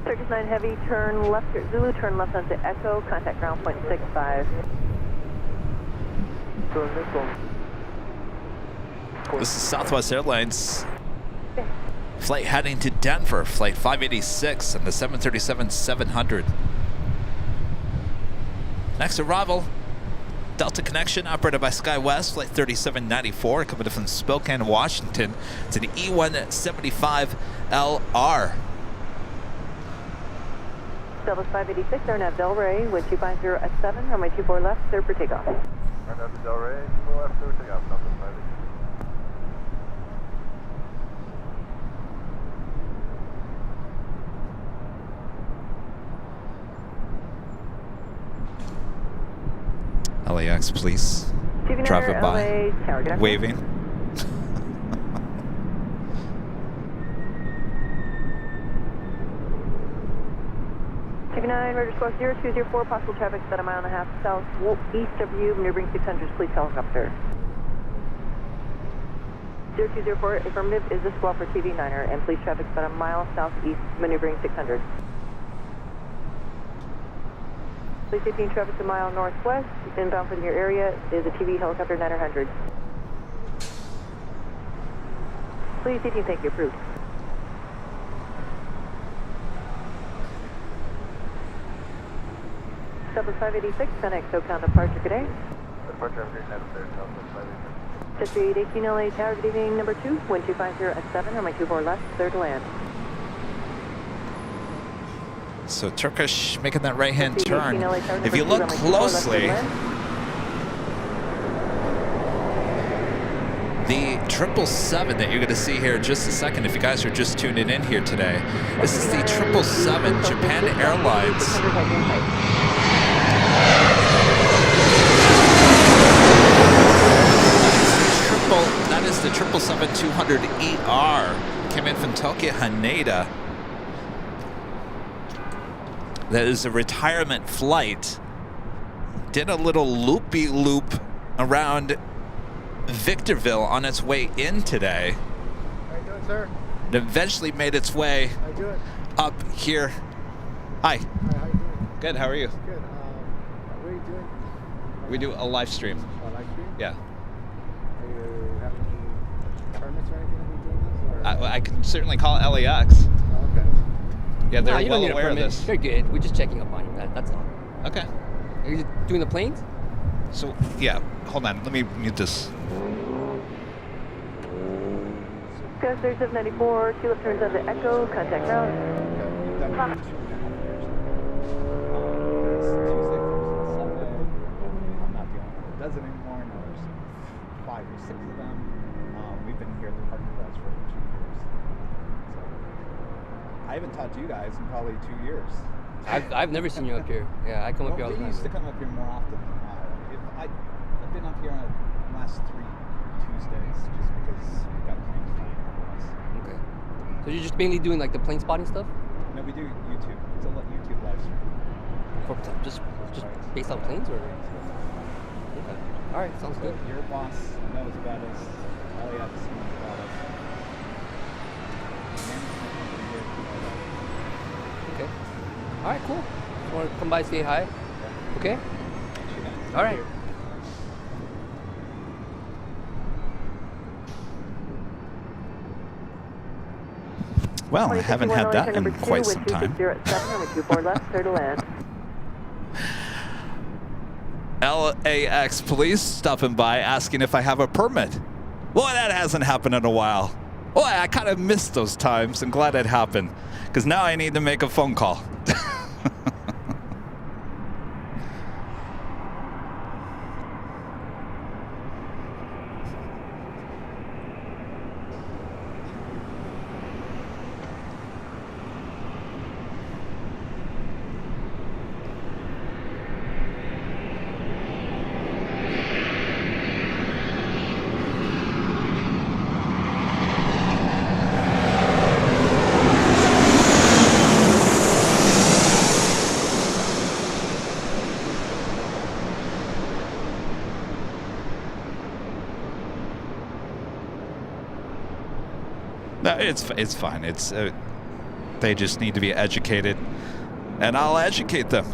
Circus 9 Heavy, turn left, Zulu, turn left onto Echo, contact ground point 65. This is Southwest Airlines. Flight heading to Denver, flight 586 and the 737-700. Next arrival, Delta Connection operated by SkyWest, flight 3794, coming from Spokane, Washington. It's an E175LR. Delta 586, Arnav Delray, wind 250 at 7, runway 24 left, clear for takeoff. Arnav Delray, 24 left, clear for takeoff, Delta 586. LAX, please. Traffic by, waving. TV9, Roger Squawk 0204, possible traffic about a mile and a half south east of you, maneuvering 600, please helicopter. 0204, affirmative, is the squawk for TV9er, and please traffic about a mile southeast, maneuvering 600. Please 15 traffic a mile northwest, inbound from your area is a TV helicopter 900. Please 15, thank you, approved. Southwest 586, 10X SoCal departure, good day. Departure, I'm getting out of there, Southwest 586. Just 18 LA Tower, good evening, number 2, wind 250 at 7, runway 24 left, clear to land. So Turkish making that right-hand turn. If you look closely, the 777 that you're going to see here in just a second, if you guys are just tuning in here today, this is the 777 Japan Airlines. That is the 777-200ER. Came in from Tokyo Haneda. That is a retirement flight. Did a little loopy-loop around Victorville on its way in today. How you doing, sir? It eventually made its way How you doing? up here. Hi. Hi, how you doing? Good, how are you? Good. What are you doing? We do a live stream. Oh, live stream? Yeah. Do you have any permits or anything to be doing this? Or? I can certainly call LAX. Oh, okay. Yeah, they're No, you well don't need a aware of permit. this. You're good. We're just checking up on you. That's all. Okay. Are you doing the planes? So, yeah, hold on. Let me mute this. Ghost 3794, two left turns onto Echo, contact ground. Does it anymore? No, there's 5 or 6 of them. We've been here at the parking garage for 2 years. So I haven't talked to you guys in probably 2 years. I've never seen you up here. Yeah, I come up here all the We time. used to come up here more often than now. I've been up here on the last 3 Tuesdays just because we've got planes flying over us. Okay. So you're just mainly doing like the plane spotting stuff? No, we do YouTube. It's a YouTube live stream. Just based on planes or? Okay. All right, sounds good. Your boss knows about us. LAX knows about us. Okay. All right, cool. You want to come by, say hi? Okay. All right. Well, I haven't had that in quite some time. LAX police stopping by asking if I have a permit. Well, that hasn't happened in a while. Boy, I kind of missed those times and glad it happened because now I need to make a phone call. No, it's fine. It's they just need to be educated, and I'll educate them.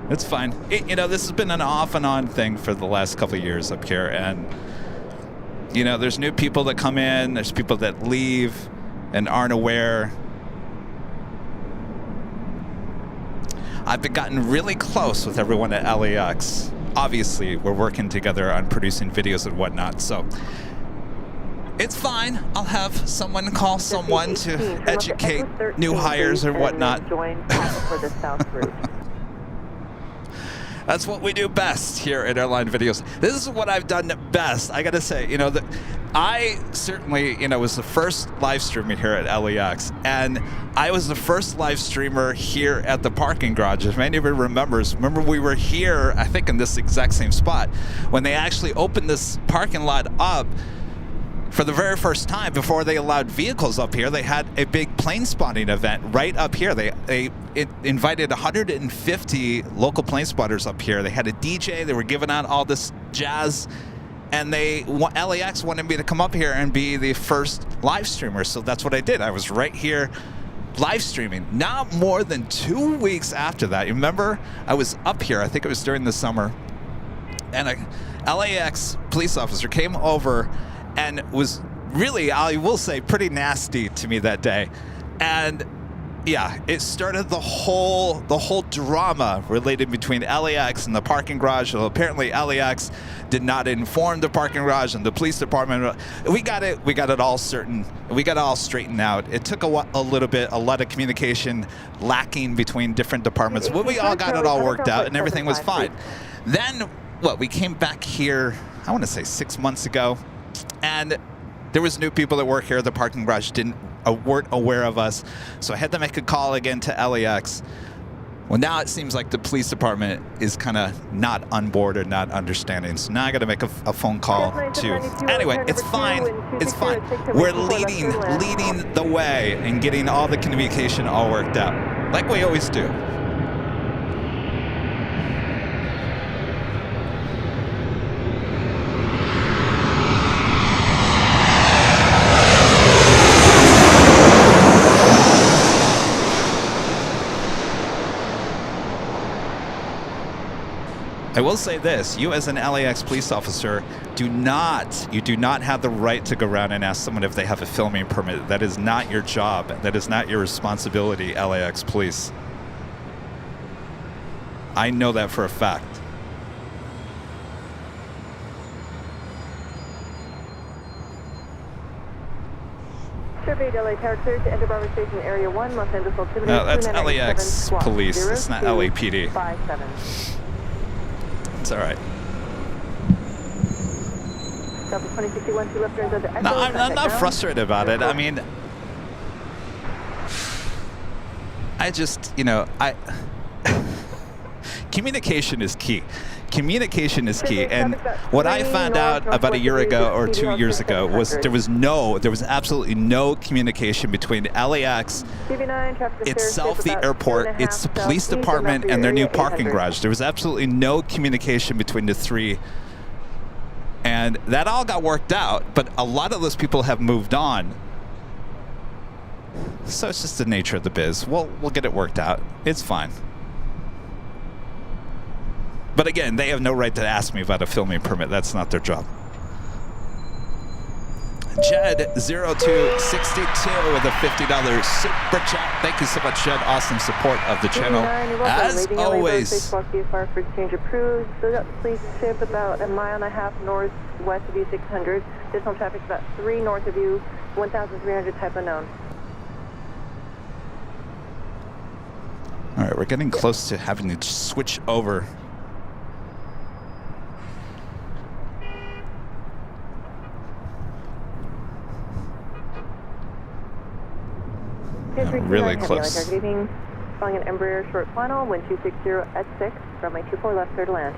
It's fine. You know, this has been an off and on thing for the last couple of years up here, and you know, there's new people that come in, there's people that leave and aren't aware. I've been gotten really close with everyone at LAX. Obviously, we're working together on producing videos and whatnot, so it's fine. I'll have someone call someone to educate new hires or whatnot. Join for the south route. That's what we do best here at Airline Videos. This is what I've done best. I gotta say, you know, I certainly, you know, was the first live streamer here at LAX, and I was the first live streamer here at the parking garage. If anybody remembers, remember we were here, I think in this exact same spot, when they actually opened this parking lot up for the very first time before they allowed vehicles up here. They had a big plane spotting event right up here. They invited 150 local plane spotters up here. They had a DJ. They were giving out all this jazz, and LAX wanted me to come up here and be the first live streamer. So that's what I did. I was right here live streaming. Not more than 2 weeks after that. You remember, I was up here. I think it was during the summer, and a LAX police officer came over and was really, I will say, pretty nasty to me that day. And yeah, it started the whole drama related between LAX and the parking garage. Well, apparently LAX did not inform the parking garage and the police department. We got it all straightened out. It took a little bit, a lot of communication lacking between different departments, but we all got it all worked out and everything was fine. Then, we came back here, I want to say 6 months ago, and there was new people that work here. The parking garage weren't aware of us, so I had to make a call again to LAX. Well, now it seems like the police department is kind of not on board or not understanding. So now I got to make a phone call to. Anyway, it's fine. It's fine. We're leading the way and getting all the communication all worked out, like we always do. I will say this, you as an LAX police officer do not have the right to go around and ask someone if they have a filming permit. That is not your job. That is not your responsibility, LAX police. I know that for a fact. Surveyed LA Tower cleared to enter Bravo Station Area 1, Los Angeles altimeter. No, that's LAX police. It's not LAPD. 57. It's all right. Delta 2061 to left turns onto Echo. No, I'm not frustrated about it. I mean, I just, communication is key. Communication is key, and what I found out about a year ago or 2 years ago was there was absolutely no communication between LAX itself, the airport, its police department, and their new parking garage. There was absolutely no communication between the three, and that all got worked out, but a lot of those people have moved on. So it's just the nature of the biz. We'll get it worked out. It's fine. But again, they have no right to ask me about a filming permit. That's not their job. Jed0262 with a $50 super chat. Thank you so much, Jed. Awesome support of the channel. As always. Spacewalk for exchange approved. Please ship about 1.5 miles northwest of you, 600. Additional traffic about 3 north of you, 1,300 type unknown. All right, we're getting close to having to switch over. Really close. Following an Embraer short final, wind 260 at 6, runway 24 left, clear to land.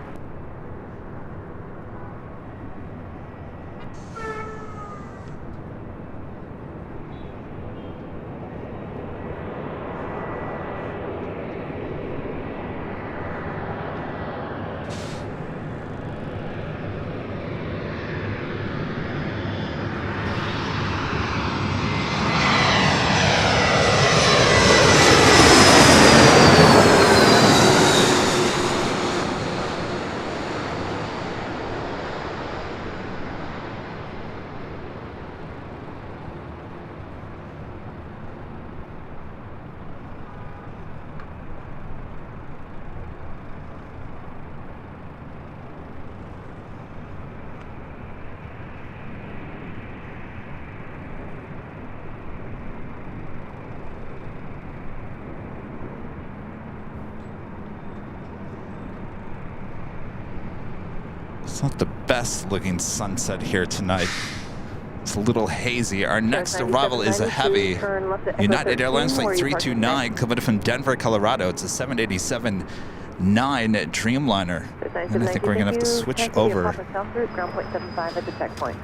It's not the best looking sunset here tonight. It's a little hazy. Our next arrival is a heavy United Airlines Flight 329 coming from Denver, Colorado. It's a 787-9 Dreamliner. And I think we're going to have to switch over. Ground point 75 at the checkpoint.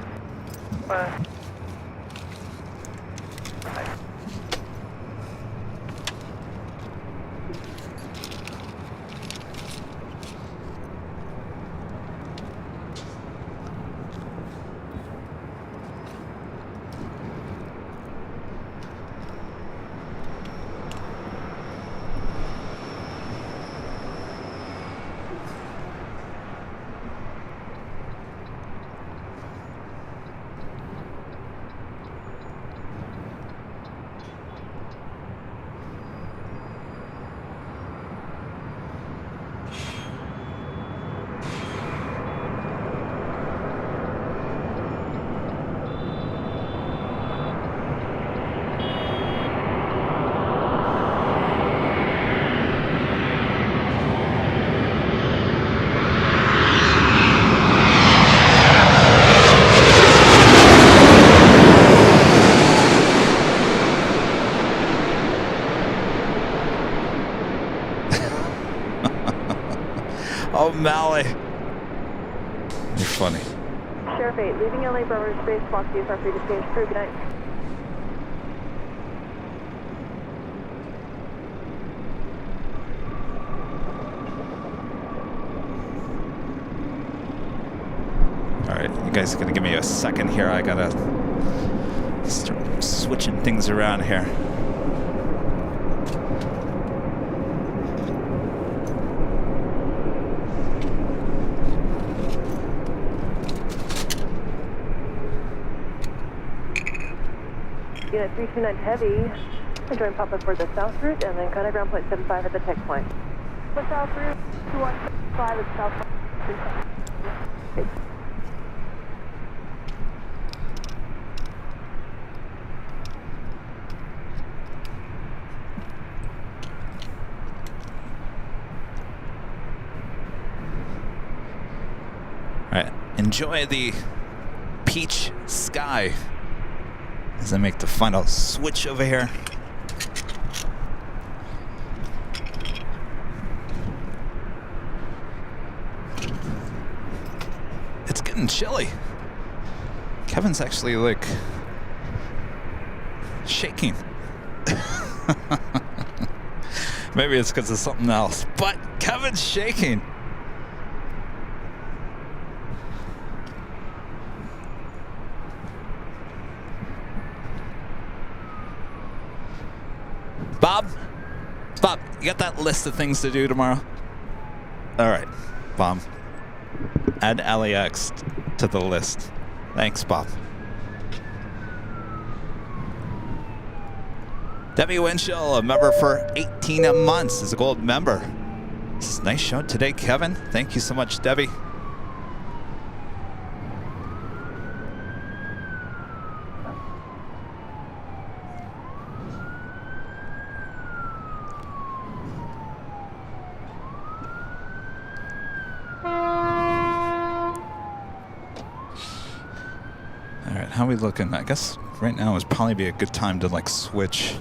O'Malley. You're funny. Sheriff 8, leaving LA Bravo space, Fox DSR free to change crew. Good night. Alright, you guys are gonna give me a second here. I gotta start switching things around here. Unit 329 Heavy, join Papa for the south route and then contact ground point 75 at the checkpoint. The south route, 2155 at south. Alright, enjoy the peach sky as I make the final switch over here. It's getting chilly. Kevin's actually like shaking. Maybe it's because of something else, but Kevin's shaking. Bob, you got that list of things to do tomorrow? All right, Bob. Add LAX to the list. Thanks, Bob. Debbie Winchell, a member for 18 months, is a gold member. This is a nice show today, Kevin. Thank you so much, Debbie. How are we looking? I guess right now would probably be a good time to like switch.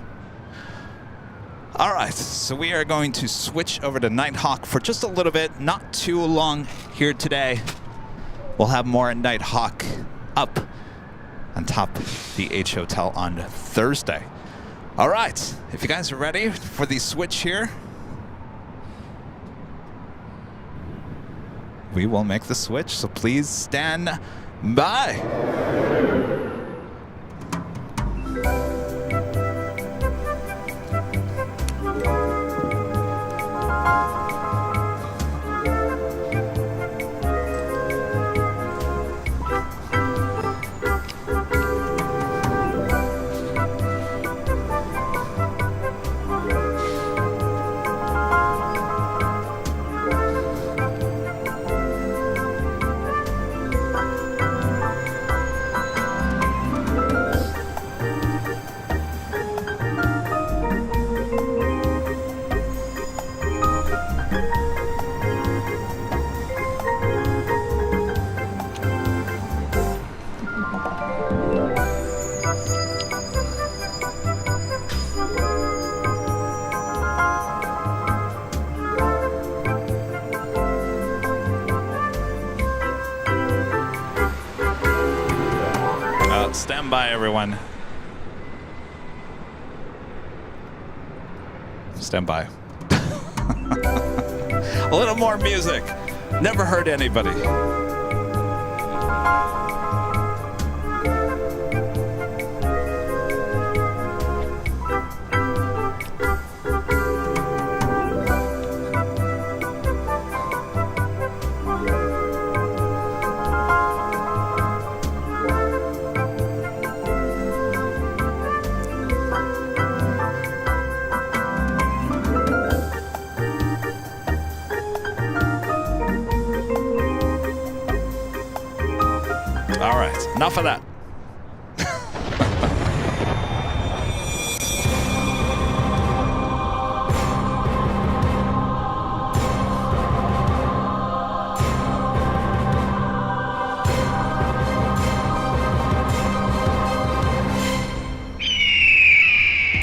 All right, so we are going to switch over to Nighthawk for just a little bit, not too long here today. We'll have more at Nighthawk up on top the H Hotel on Thursday. All right, if you guys are ready for the switch here, we will make the switch, so please stand by. go. Stand by, everyone. Stand by. A little more music. Never hurt anybody. All right, enough of that.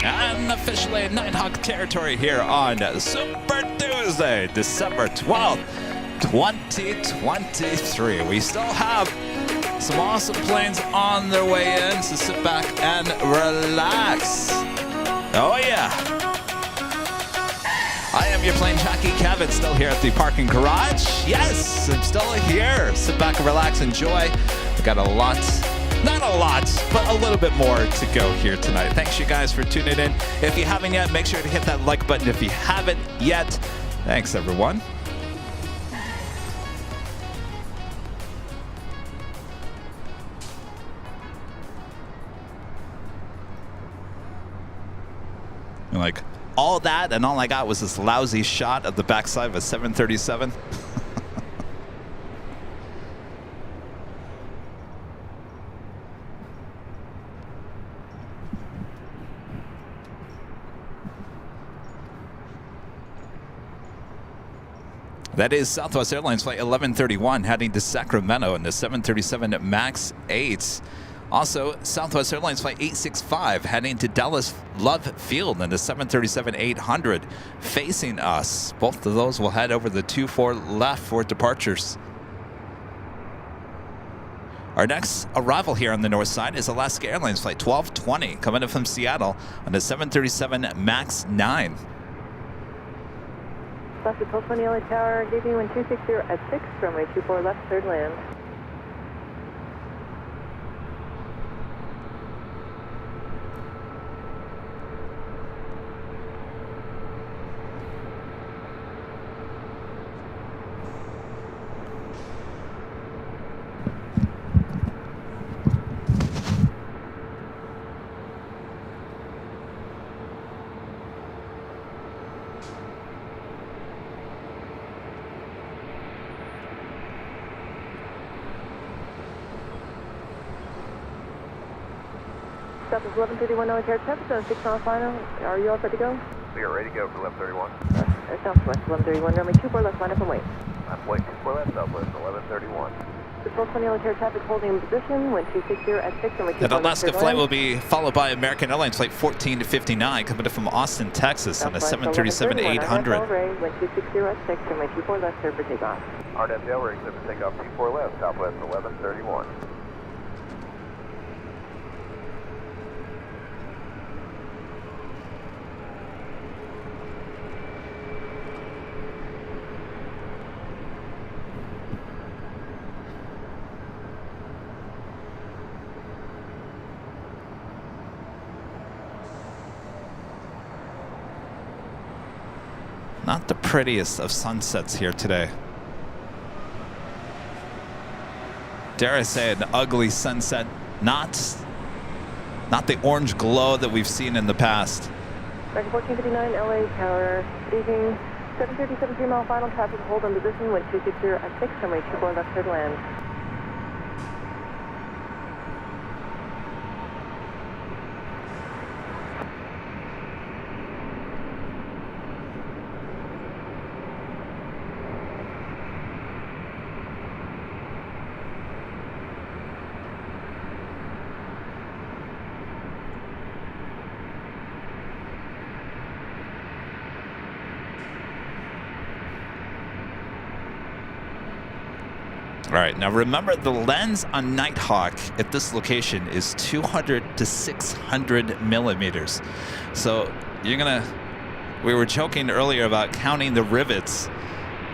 And officially Nighthawk territory here on Super Tuesday, December 12th, 2023. We still have some awesome planes on their way in, so sit back and relax. Oh yeah. I am your Plane Jockey Kevin, still here at the parking garage. Yes, I'm still here. Sit back and relax, enjoy. We've got a lot, not a lot, but a little bit more to go here tonight. Thanks you guys for tuning in. If you haven't yet, make sure to hit that like button if you haven't yet. Thanks everyone. Like, all that, and all I got was this lousy shot of the backside of a 737. That is Southwest Airlines Flight 1131 heading to Sacramento in the 737 MAX 8. Also, Southwest Airlines Flight 865 heading to Dallas Love Field in the 737-800 facing us. Both of those will head over the 24 left for departures. Our next arrival here on the north side is Alaska Airlines Flight 1220 coming in from Seattle on the 737 MAX 9. Alaska 1220 LA Tower, giving 1260 at 6, runway 24 left, third land. Southwest 1131 LA Tower, traffic on 6 mile final. Are you all set to go? We are ready to go for 1131. Southwest 1131, runway 24 left, line up and wait. I'm waiting for that Southwest 1131. The 1220 LA Tower traffic holding in position, 1260 at 6, runway 24 That Alaska left, flight will be followed by American Airlines Flight 1459 coming in from Austin, Texas on the 737-800. 1260 at 6, runway 24 left, clear for takeoff. RNAV Delray, clear for takeoff 24 left, Southwest 1131. Not the prettiest of sunsets here today. Dare I say an ugly sunset, not the orange glow that we've seen in the past. American 1459 LA Tower, leaving 737 3 mile final traffic hold in position, 1260 at 6, runway 24 left, third land. All right, now remember the lens on Nighthawk at this location is 200 to 600 millimeters. So you're gonna, we were joking earlier about counting the rivets.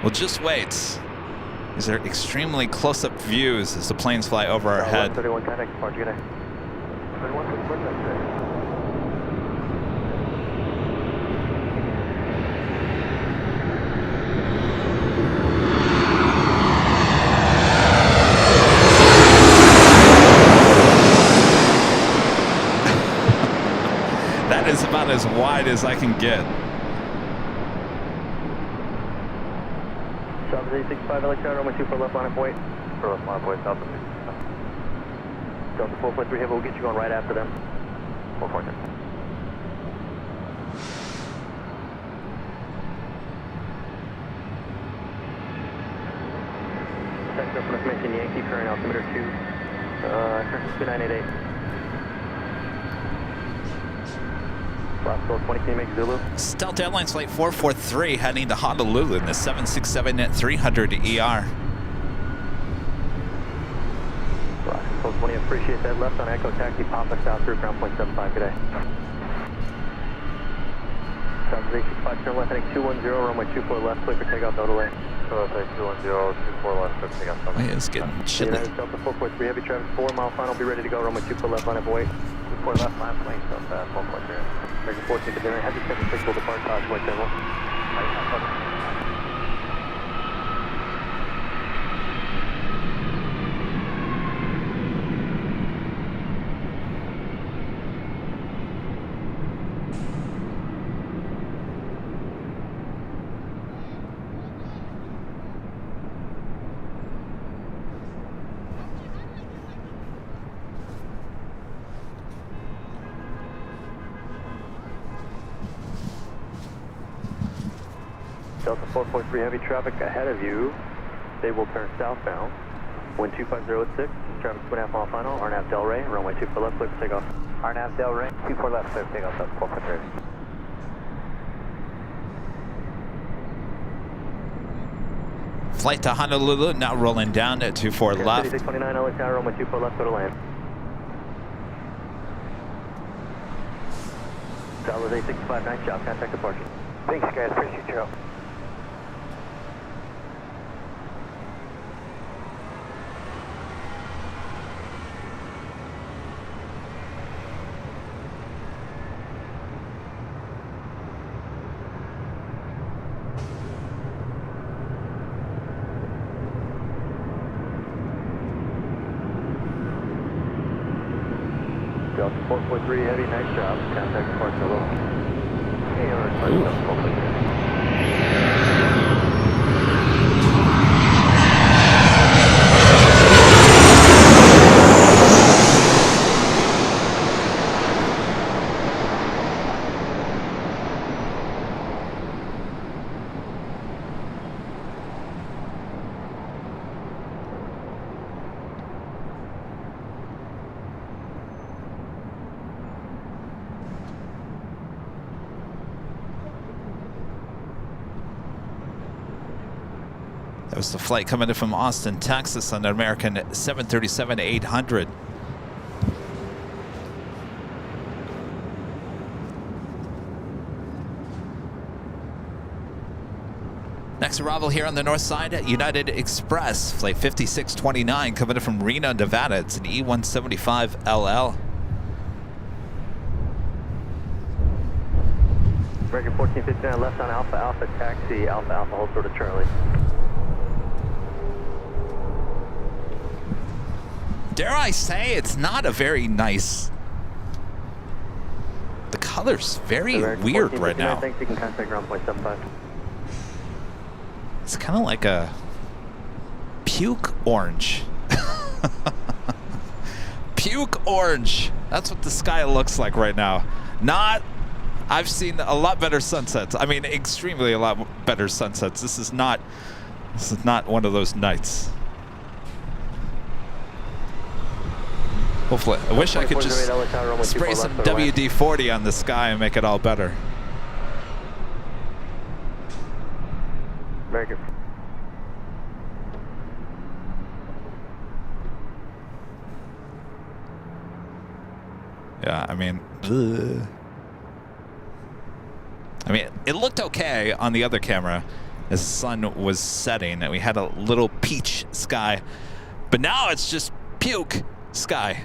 Well, just wait. These are extremely close-up views as the planes fly over our head. 31 contact departure, good day. 31, That is about as wide as I can get. South 865, LA Tower, runway 24 left line of weight. For left line of weight, south of 665. Delta 4.3 Heavy, we'll get you going right after them. 4.3. Sector for information, Yankee, current altimeter 2, current 2988. Last call 20, can you make Zulu? Stealth Airlines Flight 443 heading to Honolulu in the 767-300 ER. Last call 20, appreciate that. Left on Echo Taxi, pop us out through ground point 75 today. South 865, turn left heading 210, runway 24 left, clear for takeoff, no delay. South 210, 24 left, clear for takeoff. It's getting chilly. United Delta 4.3, heavy traffic, 4 mile final, be ready to go, runway 24 left, line of weight. 24 left, line of weight, Delta 4.3. American 14 to dinner, heavy 76 will depart, Taj, white general. Delta 4.3 heavy traffic ahead of you. They will turn southbound. Wind 25086, traffic 2.5 mile final, Arnav Del Rey, runway 24 left, clear for takeoff. Arnav Del Rey, 24 left, clear for takeoff, Delta 4.3. Flight to Honolulu now rolling down at 24 left. 629 LA Tower, runway 24 left, go to land. Dallas 865, nice job, contact departure. Thanks guys, appreciate your help. Delta 4.3 heavy, nice job. Contact departure low. Hey, Delta 4.3. That was the flight coming in from Austin, Texas on the American 737-800. Next arrival here on the north side at United Express, flight 5629 coming in from Reno, Nevada. It's an E175LL. American 1459 left on Alpha Alpha taxi, Alpha Alpha hold short of Charlie. Dare I say, it's not a very nice... The color's very weird right now. Thanks, you can contact ground point 75. It's kind of like a puke orange. Puke orange. That's what the sky looks like right now. Not... I've seen a lot better sunsets. I mean, extremely a lot better sunsets. This is not one of those nights. Hopefully, I wish I could just spray some WD-40 on the sky and make it all better. Very good. Yeah, I mean, it looked okay on the other camera as the sun was setting and we had a little peach sky, but now it's just puke sky.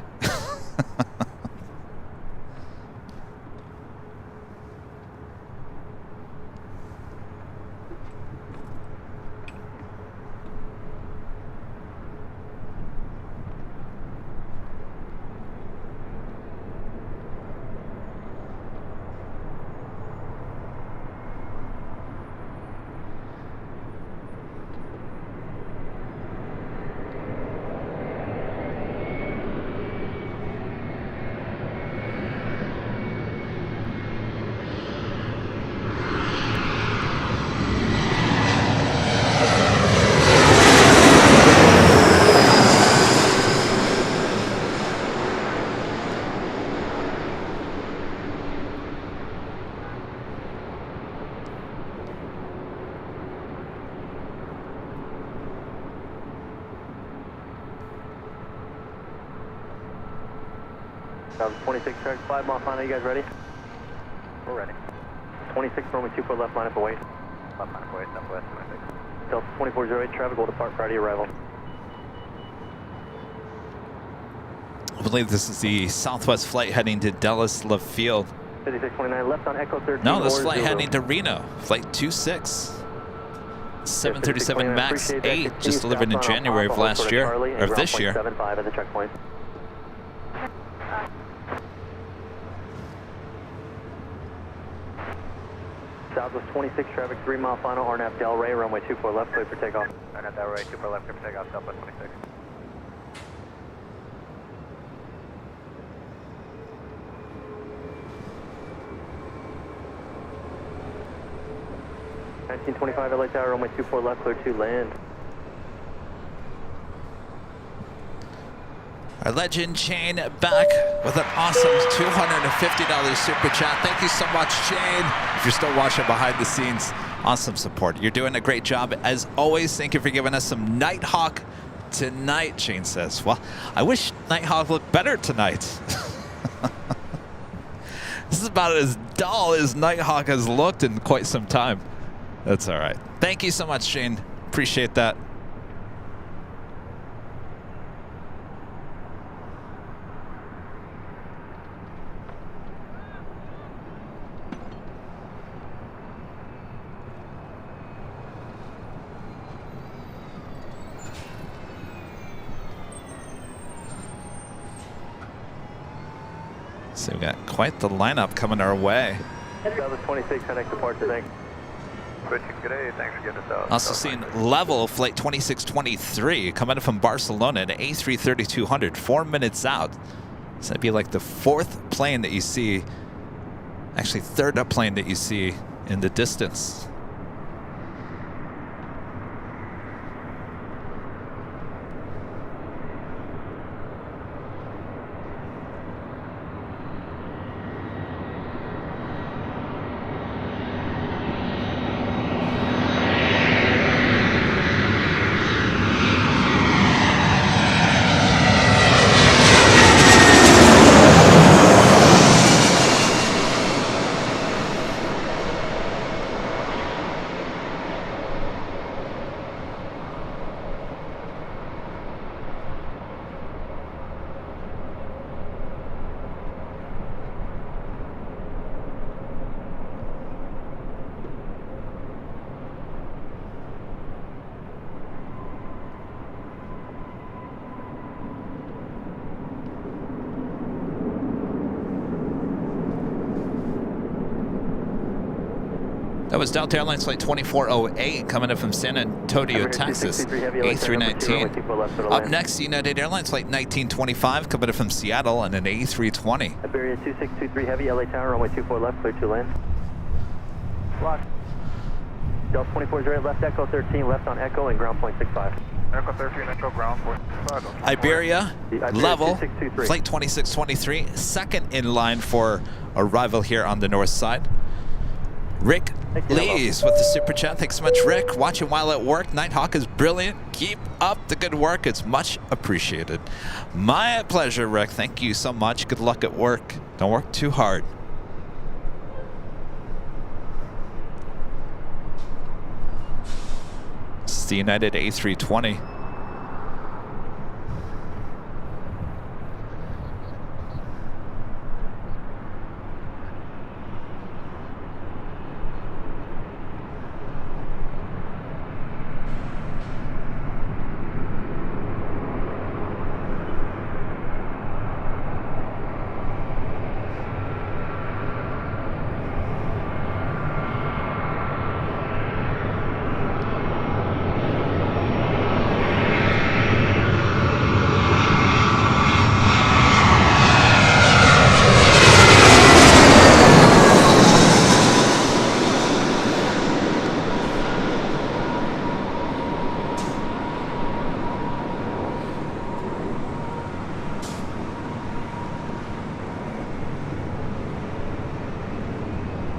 That was 26 track, 5 mile final. You guys ready? We're ready. 26 runway 24 left, line up away. Left line away, southwest 26. Delta 2408, traffic will depart prior to your arrival. I believe this is the Southwest flight heading to Dallas Love Field. 5629 left on Echo 13. No, this flight heading to Reno, flight 26. 737 MAX 8, just delivered in January of last year, or of this year. 75 at the checkpoint. Southwest 26 traffic, 3 mile final, RNAV Delray, runway 24 left, clear for takeoff. RNAV Delray, 24 left, clear for takeoff, Southwest 26. $1925 LA Tower, runway 24 left, clear to land. Our legend Shane back with an awesome $250 super chat. Thank you so much, Shane. If you're still watching behind the scenes, awesome support. You're doing a great job. As always, thank you for giving us some Nighthawk tonight, Shane says. Well, I wish Nighthawk looked better tonight. This is about as dull as Nighthawk has looked in quite some time. That's all right. Thank you so much, Shane. Appreciate that. So we got quite the lineup coming our way. Southwest 26, connect departure, thanks. Switching, good day, thanks for getting us out. Also seeing Level flight 2623 coming in from Barcelona at A330-200, 4 minutes out. So that'd be like the fourth plane that you see, actually third up plane that you see in the distance. That was Delta Airlines flight 2408 coming in from San Antonio, Texas, A319. Up next, United Airlines flight 1925 coming in from Seattle and an A320. Iberia 2623 Heavy, LA Tower, runway 24 left, clear to land. Block. Delta 2408 left, Echo 13 left on Echo and ground point 65. Echo 13, Echo ground point 65. Iberia, Level, flight 2623, second in line for arrival here on the north side. Rick Lees with the super chat. Thanks so much, Rick. Watching while at work. Nighthawk is brilliant. Keep up the good work. It's much appreciated. My pleasure, Rick. Thank you so much. Good luck at work. Don't work too hard. This is the United A320.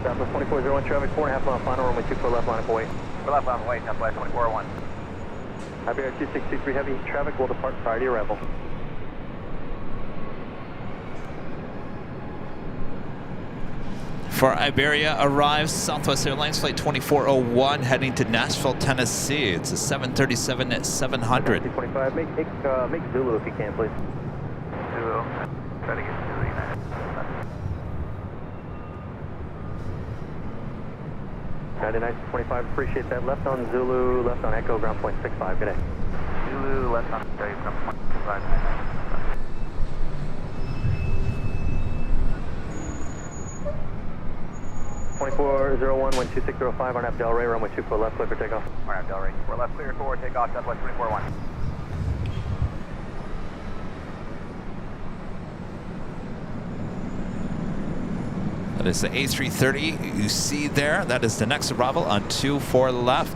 Southwest 2401 traffic, 4.5 mile final, runway 24 left, line up away. 4 left, line up away, Southwest 2401. Iberia 2623 heavy, traffic will depart prior to arrival. For Iberia arrives Southwest Airlines flight 2401 heading to Nashville, Tennessee. It's a 737-700. 25, make Zulu if you can, please. Zulu, try to get to the United. 99-25, appreciate that. Left on Zulu, left on Echo, ground point 65, good day. Zulu, left on Echo, ground point 65. 2401, wind 2605, RNAV Delray, runway 24 left, clear for takeoff. RNAV Delray, 4 left, clear for takeoff, Southwest 241. That is the A330 you see there. That is the next arrival on 24 left.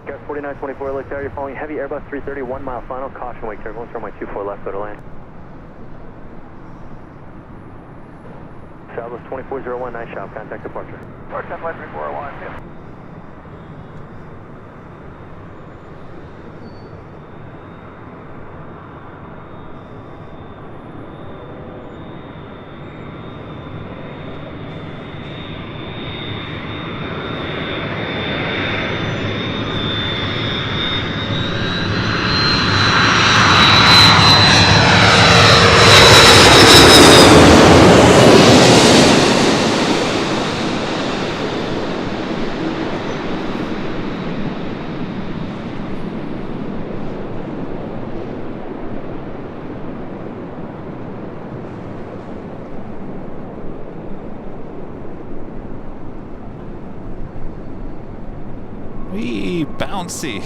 Gas 4924, LAX tower, you're following heavy Airbus 330, 1 mile final, caution wake turbulence, runway 24 left, go to land. Southwest 2401, nice shot, contact departure. North Southwest 3401, yeah. Wee, bouncy.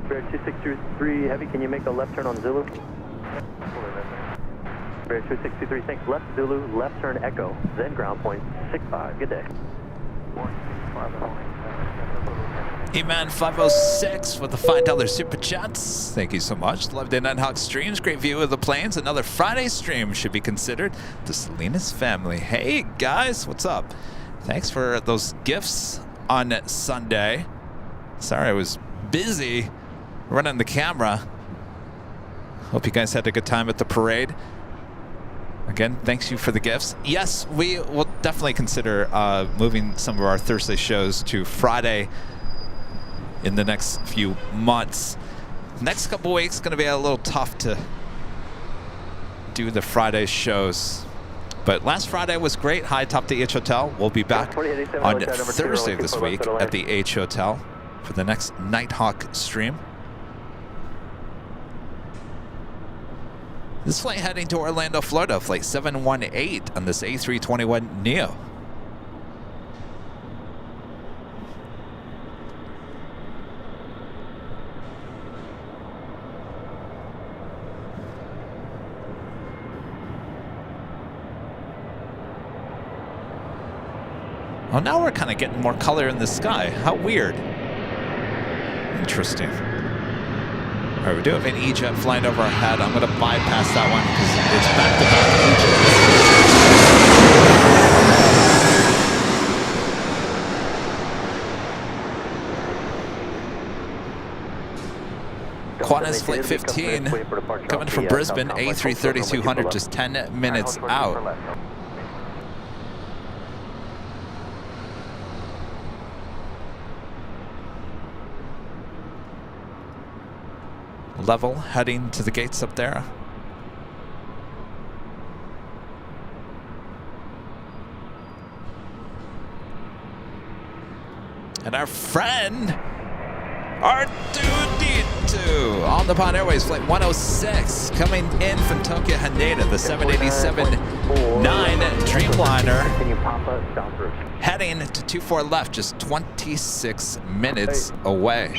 Bear 2623 heavy, can you make a left turn on Zulu? Bear 2623, thanks. Left Zulu, left turn Echo, then ground point 65. Good day. E-Man 506 with the $5 super chats. Thank you so much. Love Day Nighthawk streams. Great view of the planes. Another Friday stream should be considered. The Salinas family. Hey guys, what's up? Thanks for those gifts on Sunday. Sorry I was busy running the camera. Hope you guys had a good time at the parade. Again, thanks you for the gifts. Yes, we will definitely consider moving some of our Thursday shows to Friday in the next few months. Next couple weeks going to be a little tough to do the Friday shows, But last Friday was great. High top the H Hotel. We'll be back on Thursday this week at the H Hotel for the next Nighthawk stream. This flight heading to Orlando, Florida, flight 718 on this A321neo. Oh, now we're kind of getting more color in the sky. How weird. Interesting. All right, we do have an E-Jet flying over our head. I'm going to bypass that one because it's back-to-back Qantas Flight 15 coming from Brisbane, A330-200, just 10 minutes out. Level, heading to the gates up there. And our friend, R2D2, on the Pod Airways, flight 106, coming in from Tokyo Haneda, the 787-9 Dreamliner, heading to 24 left, just 26 minutes away.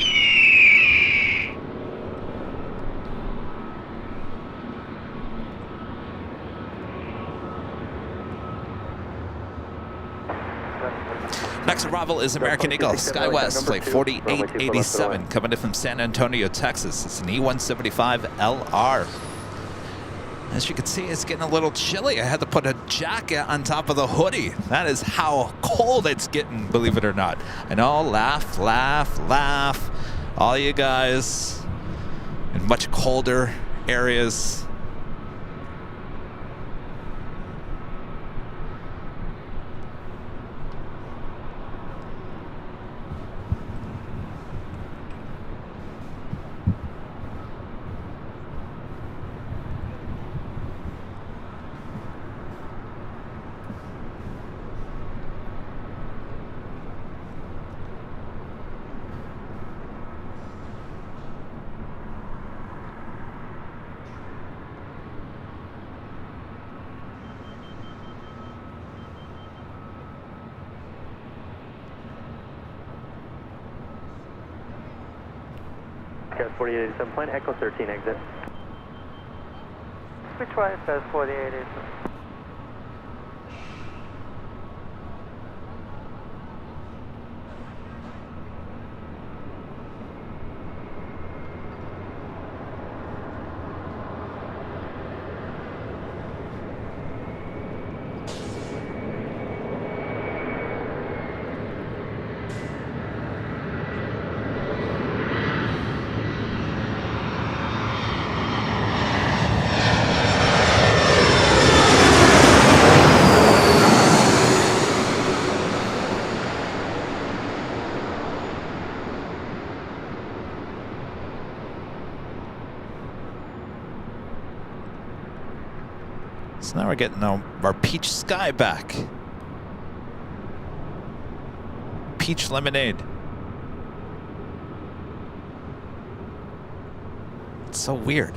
Next arrival is American Eagle SkyWest flight 4887 coming in from San Antonio, Texas. It's an E175LR. As you can see, it's getting a little chilly. I had to put a jacket on top of the hoodie. That is how cold it's getting, believe it or not. I know, laugh, laugh, laugh. All you guys in much colder areas. Cat 4887 plane, Echo 13 exit. We try fast 4887. So now we're getting our peach sky back. Peach lemonade. It's so weird.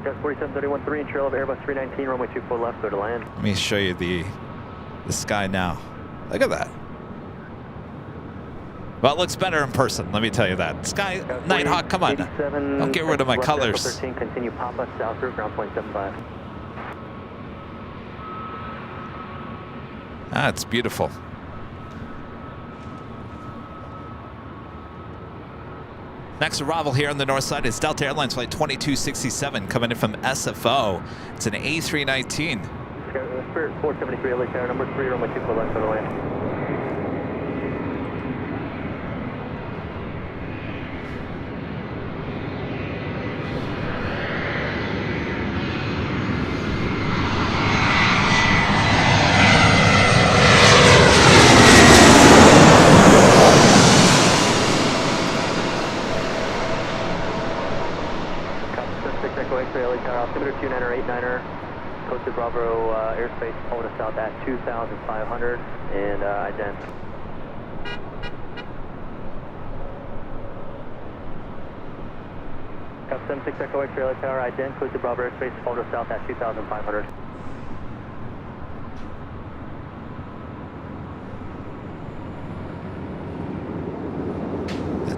Jet 4731-3 and trail of Airbus 319, runway 24 left, go to land. Let me show you the sky now. Look at that. Well, it looks better in person, let me tell you that. Sky, Nighthawk, come on. Don't get rid of my colors. 13, continue Papa, south route, ground point 75. Ah, it's beautiful. Next arrival here on the north side is Delta Airlines flight 2267 coming in from SFO. It's an A319. Spirit 473 LA tower number 3, runway 24 left, go to land. close to Bravo airspace, hold us out at 2,500 and ident. Cap 76 Echo X Trailer Tower, ident, close to Bravo airspace, hold us south at 2,500.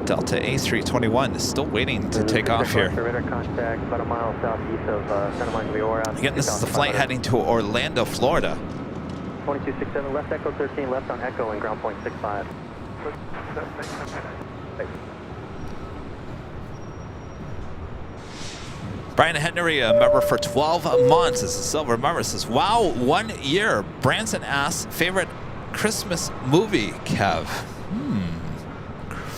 Delta A321 is still waiting to take off here. Radar contact about a mile southeast of Santa Monica, Leora. Again, this is the flight heading to Orlando, Florida. 2267, left Echo 13, left on Echo and ground point 65. Brian Henry, a member for 12 months, is a silver member. Says, wow, 1 year. Branson asks, favorite Christmas movie, Kev?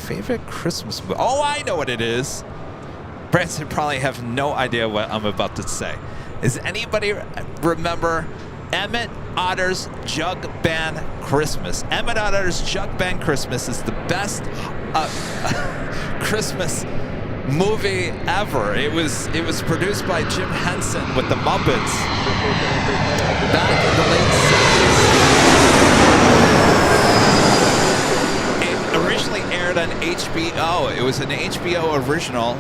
Favorite Christmas movie? Oh, I know what it is. Branson probably have no idea what I'm about to say. Does anybody remember Emmett Otter's Jug Band Christmas? Emmett Otter's Jug Band Christmas is the best Christmas movie ever. It was produced by Jim Henson with the Muppets back in the late 70s. It originally aired on HBO. It was an HBO original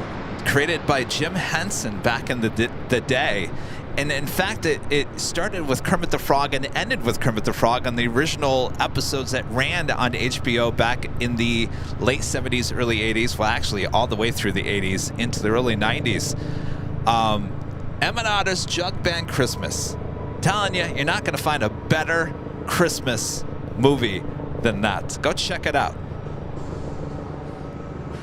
created by Jim Henson back in the day. And in fact, it started with Kermit the Frog and ended with Kermit the Frog on the original episodes that ran on HBO back in the late 70s, early 80s. Well, actually, all the way through the 80s into the early 90s. Emmett Otter's Jug Band Christmas. Telling you, you're not going to find a better Christmas movie than that. Go check it out.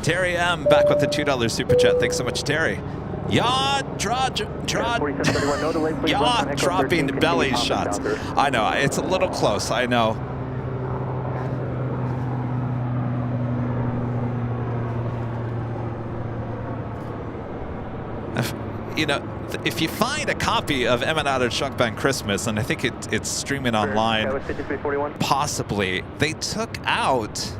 Terry M. back with the $2 super chat. Thanks so much, Terry. Yaw dropping belly shots. I know, it's a little close, I know. If you find a copy of Emmett Otter's Jug Band Christmas, and I think it's streaming online, possibly, they took out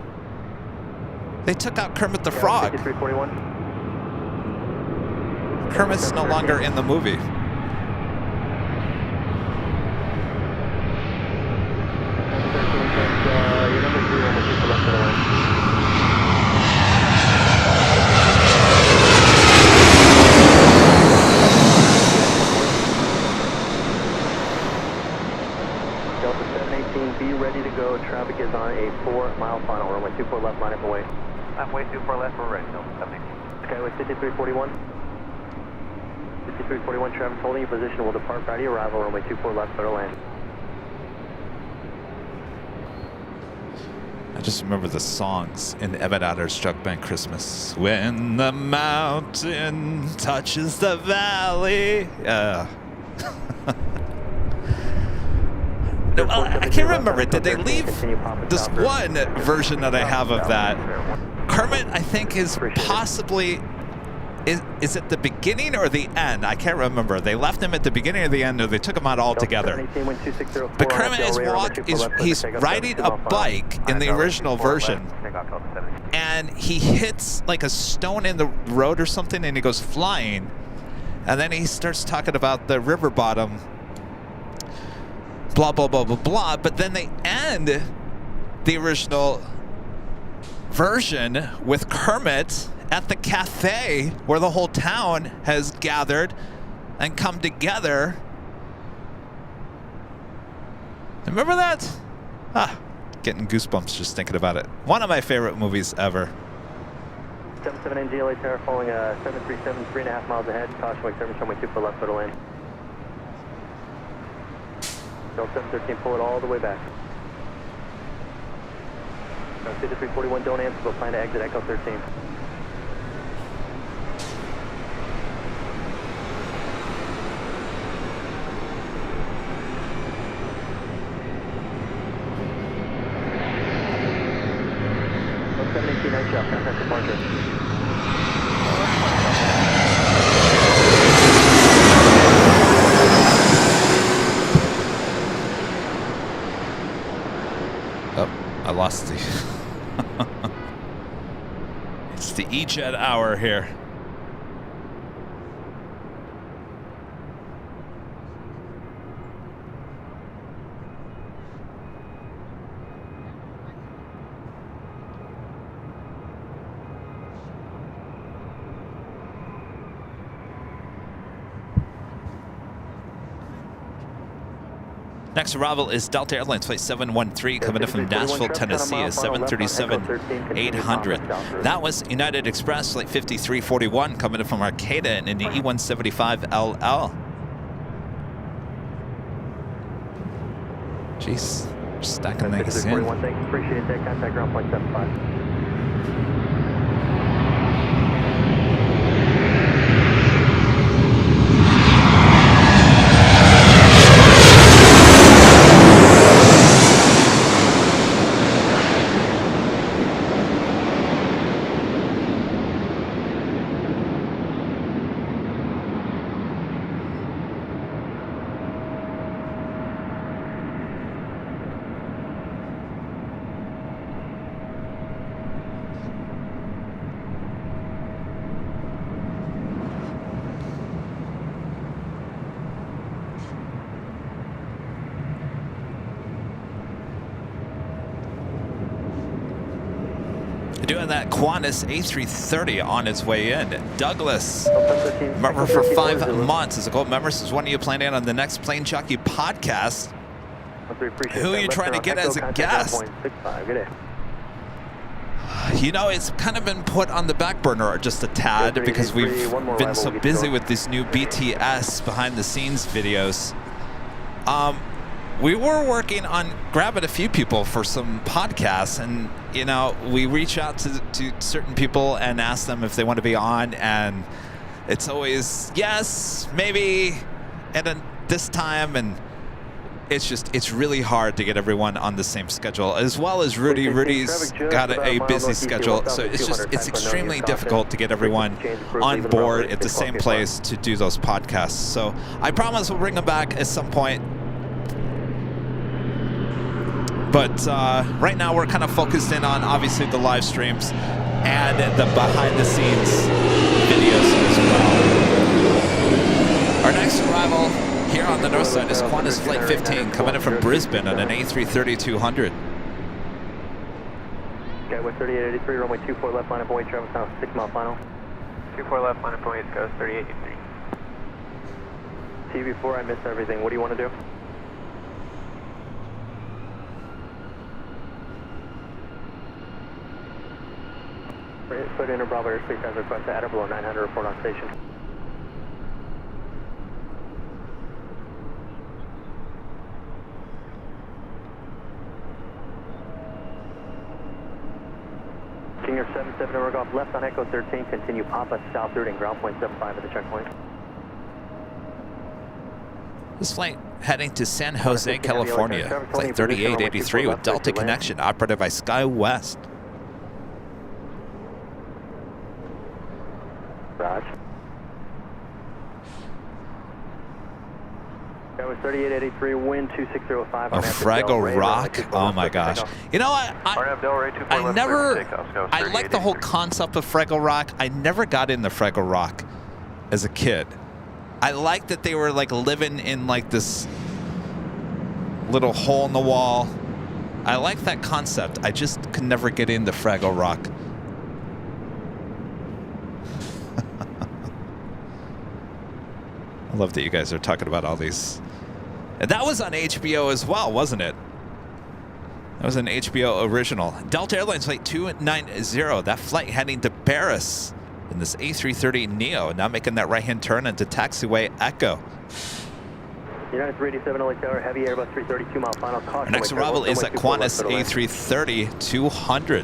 Kermit the Frog. Kermit's no longer in the movie. Delta 718, be ready to go. Traffic is on a 4-mile final. Runway 24 left, line up and wait. I'm way too far left, we're ready. No, 718. Skyway 5341. 5341, traffic holding your position. Will depart prior to your arrival. Runway 24 left, clear to land. I just remember the songs in Emmett Otter's Jug Band Christmas. When the mountain touches the valley. No, I can't remember. Did they leave this one version that I have of that? Kermit, I think, is possibly... Is it the beginning or the end? I can't remember. They left him at the beginning or the end, or they took him out altogether. But Kermit he's riding a bike in the original version, and he hits like a stone in the road or something, and he goes flying. And then he starts talking about the river bottom, blah, blah, blah, blah, blah. But then they end the original version with Kermit at the cafe where the whole town has gathered and come together. Remember that? Getting goosebumps just thinking about it. One of my favorite movies ever. 77 NGLA Tower following 737, 3.5 miles ahead. Caution wake service runway 24 left, clear to land. Delta 713, pull it all the way back. 5341, don't answer, but plan to exit Echo 13. Nice job, contact departure. Oh, I lost the... It's the E-Jet hour here. Next arrival is Delta Airlines Flight 713 coming in from Nashville, Tennessee is 737-800. That was United Express Flight 5341 coming in from Arcata in the E175LL. Jeez, stacking things in. Appreciate that. Contact ground point 75. Doing that Qantas A330 on its way in. Douglas, member for 5 months. As a gold member, is one of you planning on the next Plane Jockey podcast. Who are you trying to get as a guest? You know, it's kind of been put on the back burner just a tad because we've been so busy with these new BTS behind the scenes videos. We were working on grabbing a few people for some podcasts, and you know, we reach out to certain people and ask them if they want to be on, and it's always yes, maybe, and then this time, and it's really hard to get everyone on the same schedule, as well as Rudy. Rudy's got a busy schedule, so it's extremely difficult to get everyone on board at the same place to do those podcasts. So I promise we'll bring them back at some point. But right now we're kind of focused in on obviously the live streams and the behind the scenes videos as well. Our next arrival here on the north side is Qantas Flight 15 coming in from Brisbane on an A330-200. Okay, with 3883, runway 24 left, line up away, traffic now 6 mile final. 24 left, line up away, goes 3883. See you before I miss everything. What do you want to do? Put in a Bravo airspace as requested at or below 900, report on station. King Air 77, we're off left on Echo 13, continue Papa south routing ground point 75 at the checkpoint. This flight heading to San Jose, California, Flight 3883 with Delta Connection, operated by SkyWest. Roger. That was 3883, wind 2605. A Fraggle Rock? Oh my gosh. You know what? I like the whole concept of Fraggle Rock. I never got into Fraggle Rock as a kid. I like that they were like living in like this little hole in the wall. I like that concept. I just could never get into Fraggle Rock. I love that you guys are talking about all these. And that was on HBO as well, wasn't it? That was an HBO original. Delta Airlines Flight 290. That flight heading to Paris in this A330neo. Now making that right-hand turn into taxiway Echo. United 387 LA Tower, heavy Airbus 332 mile final. Our next arrival is at Qantas A330-200.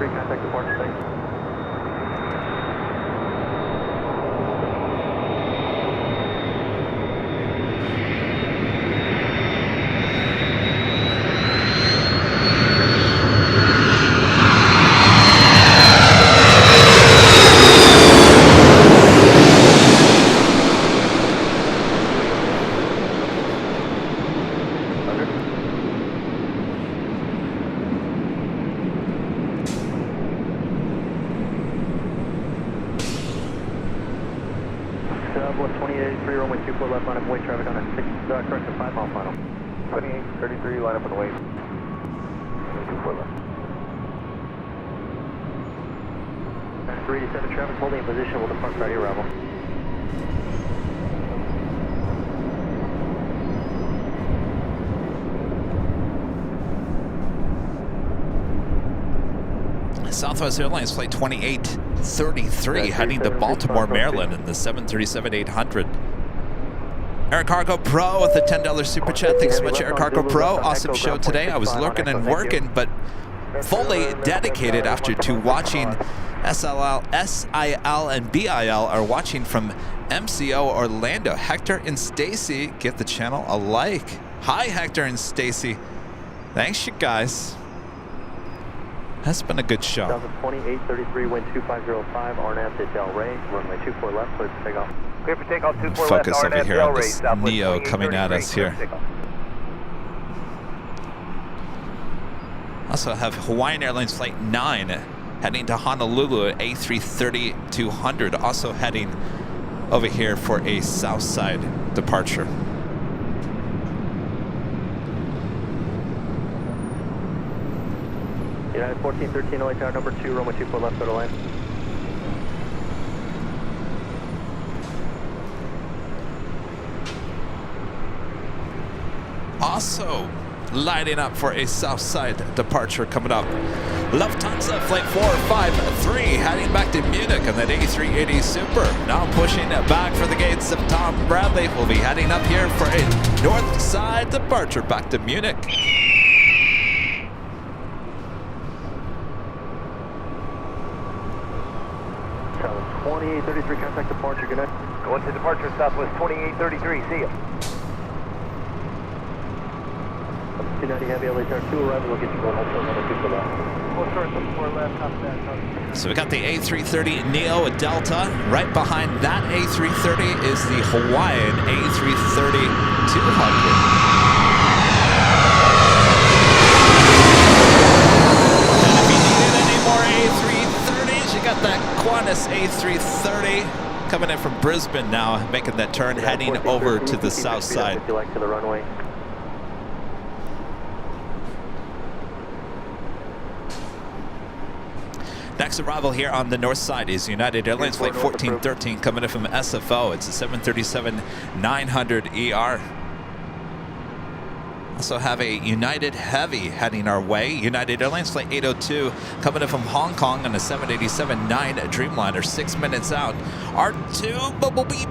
Contact departure, thanks. 2833, runway 24 left, line up and wait, traffic on a 6, correction, 5 mile final. 2833, line up and wait. 24 left. 387 traffic holding in position, will depart prior to arrival. Southwest Airlines Flight 2833 heading to Baltimore, Maryland in the 737-800. Air Cargo Pro with the $10 super chat. Thanks so much, Air Cargo Pro. Awesome show today. I was lurking and working, but fully dedicated after to watching SIL and BIL are watching from MCO Orlando. Hector and Stacy, give the channel a like. Hi, Hector and Stacy. Thanks, you guys. That's been a good show. 2833, wind 2505, RNAV to Del Rey, runway 24 left, clear for takeoff. Clear for takeoff, 24 left, Focus over RNAV here Del on Rey, this Southwest Neo coming at us here. Also have Hawaiian Airlines Flight 9 heading to Honolulu at A330-200, also heading over here for a south side departure. United 1413, LA tower number 2, runway 24 left, federal line. Also lighting up for a south side departure coming up. Lufthansa Flight 453 heading back to Munich on that A380 Super. Now pushing back for the gates of Tom Bradley. We'll be heading up here for a north side departure back to Munich. 2833, contact departure, good night. Going to departure, Southwest 2833, see ya. 290 heavy, LA tower 2 arrival, we'll get you going home for another 2 for left. Full short, 4 left, copy that, copy. So we got the A330 Neo Delta. Right behind that A330 is the Hawaiian A330-200. Got that Qantas A330 coming in from Brisbane now, making that turn, heading over to the south side. If you like to the runway. Next arrival here on the north side is United Airlines Flight 1413 coming in from SFO. It's a 737-900ER. Also have a United Heavy heading our way. United Airlines Flight 802 coming in from Hong Kong on a 787-9 Dreamliner, 6 minutes out. R2 Bumblebee,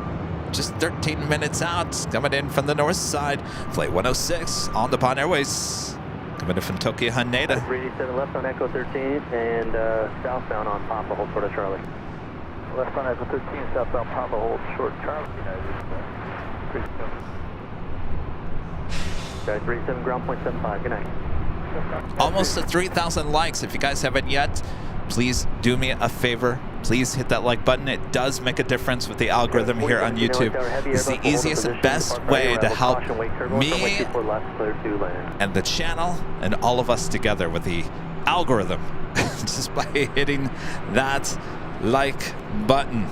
just 13 minutes out, coming in from the north side. Flight 106 on the Nippon Airways, coming in from Tokyo Haneda. 387 left on Echo 13 and southbound on Papa, hold short of Charlie. Left on Echo 13, southbound Papa, hold short Charlie. United. 37 ground point 75, good night. Almost to 3,000 likes. If you guys haven't yet, please do me a favor. Please hit that like button. It does make a difference with the algorithm here on YouTube. It's the easiest and best way to help me and the channel and all of us together with the algorithm, just by hitting that like button.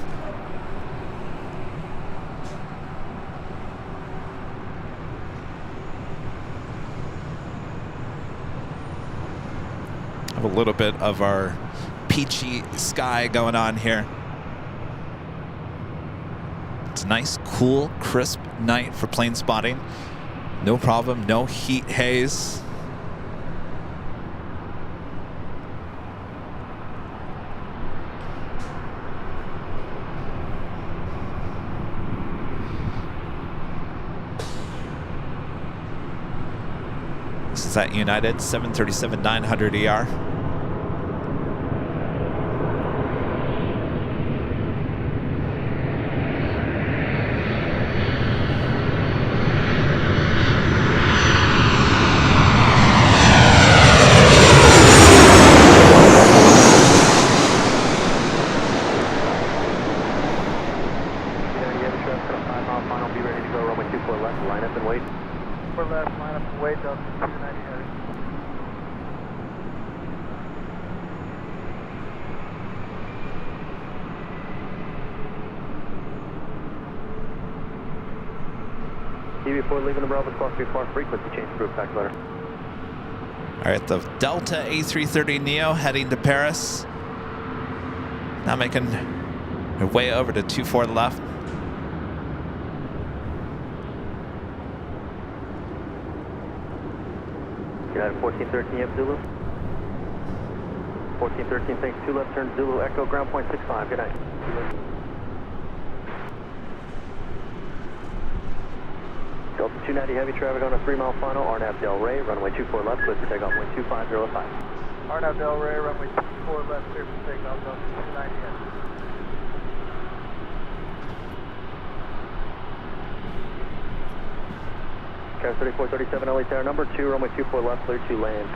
Have a little bit of our peachy sky going on here. It's a nice, cool, crisp night for plane spotting. No problem, no heat haze. This is at United 737-900ER. before leaving the Bravo Squawk 34 frequency change group back letter. All right, the Delta A330neo heading to Paris. Now making her way over to 24 left. United 1413, you have Zulu. 1413, thanks, 2 left turn Zulu, Echo, ground point 65, good night. Delta 290, heavy traffic on a 3-mile final, RNAV Del Rey, runway 24 left, clear for takeoff, wind 2505. RNAV Del Rey, runway 24 left, clear for takeoff, Delta 290. Car 3437, LA Tower number 2, runway 24 left, clear to land.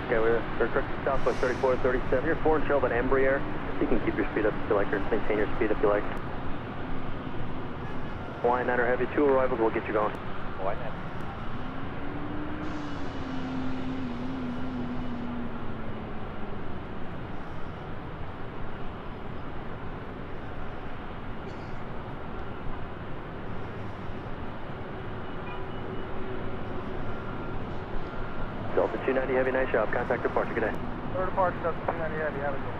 Okay, we're correct Southwest 3437. You're 4 and trail at Embraer. You can keep your speed up if you like, or maintain your speed if you like. Hawaiian 9er Heavy, 2 arrivals, we'll get you going. Hawaiian 9. Delta 290 Heavy, nice job. Contact departure, good day. Third departure, Delta 290 Heavy, have a good one.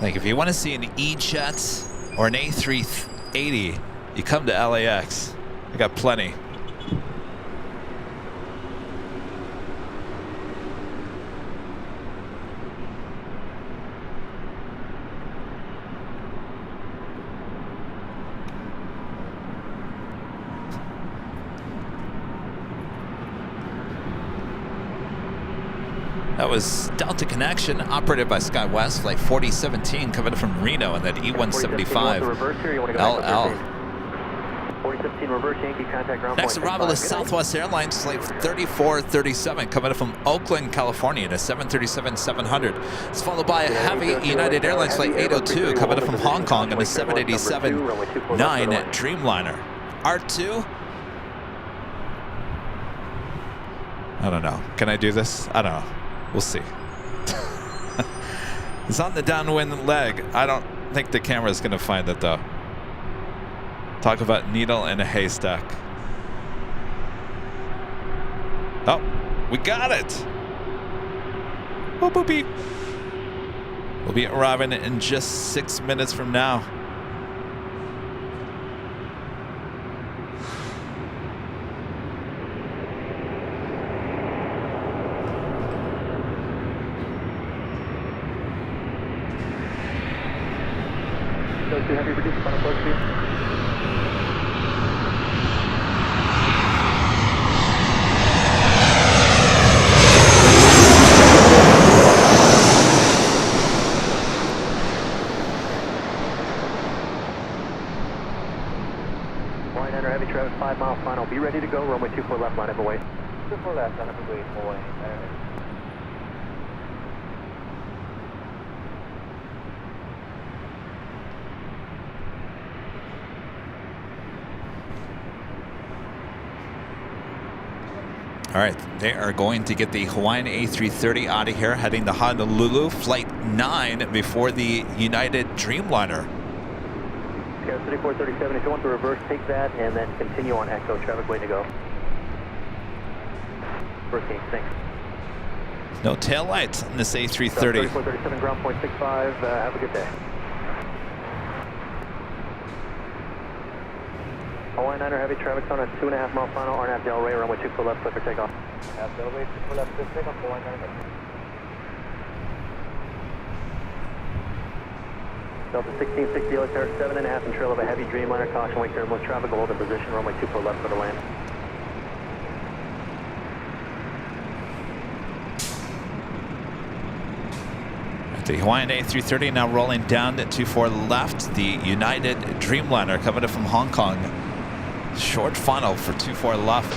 Like, if you want to see an E-Jet or an A380, you come to LAX. I got plenty. That was Delta Connection, operated by SkyWest, flight 4017, coming from Reno, and that E175 LL. 4017 reverse Yankee, contact ground Next point arrival is 65. Southwest Airlines, flight 3437, coming from Oakland, California, and a 737-700. It's followed by a heavy United Airlines flight 802, coming in from Hong Kong, and a 787-9 Dreamliner. R2? I don't know. Can I do this? I don't know. We'll see. It's on the downwind leg. I don't think the camera's going to find it, though. Talk about needle in a haystack. Oh, we got it. Boop, boop, beep. We'll be arriving in just 6 minutes from now. Too heavy, reduce the final approach speed. Line under heavy traffic, 5 mile final. Be ready to go. Runway 24 left, line up and wait. 24 left, line up and wait, Hawaii. All right, they are going to get the Hawaiian A330 out of here, heading to Honolulu, flight 9 before the United Dreamliner. Okay, 3437, if you want the reverse, take that and then continue on Echo. Traffic waiting to go. First game, thanks. No tail lights on this A330. 3437, ground point 65, have a good day. Niner heavy traffic on a 2.5 mile final, RNAV Del Rey, runway 24 left, clear for takeoff. RNAV Del Rey, 24 left, clear for takeoff, 419. Delta 1660, Tower 7.5 and trail of a heavy Dreamliner, caution wake turbulence traffic, hold in position, runway 24 left for the land. The Hawaiian A330 now rolling down to 24 left. The United Dreamliner coming in from Hong Kong. Short funnel for 24 left.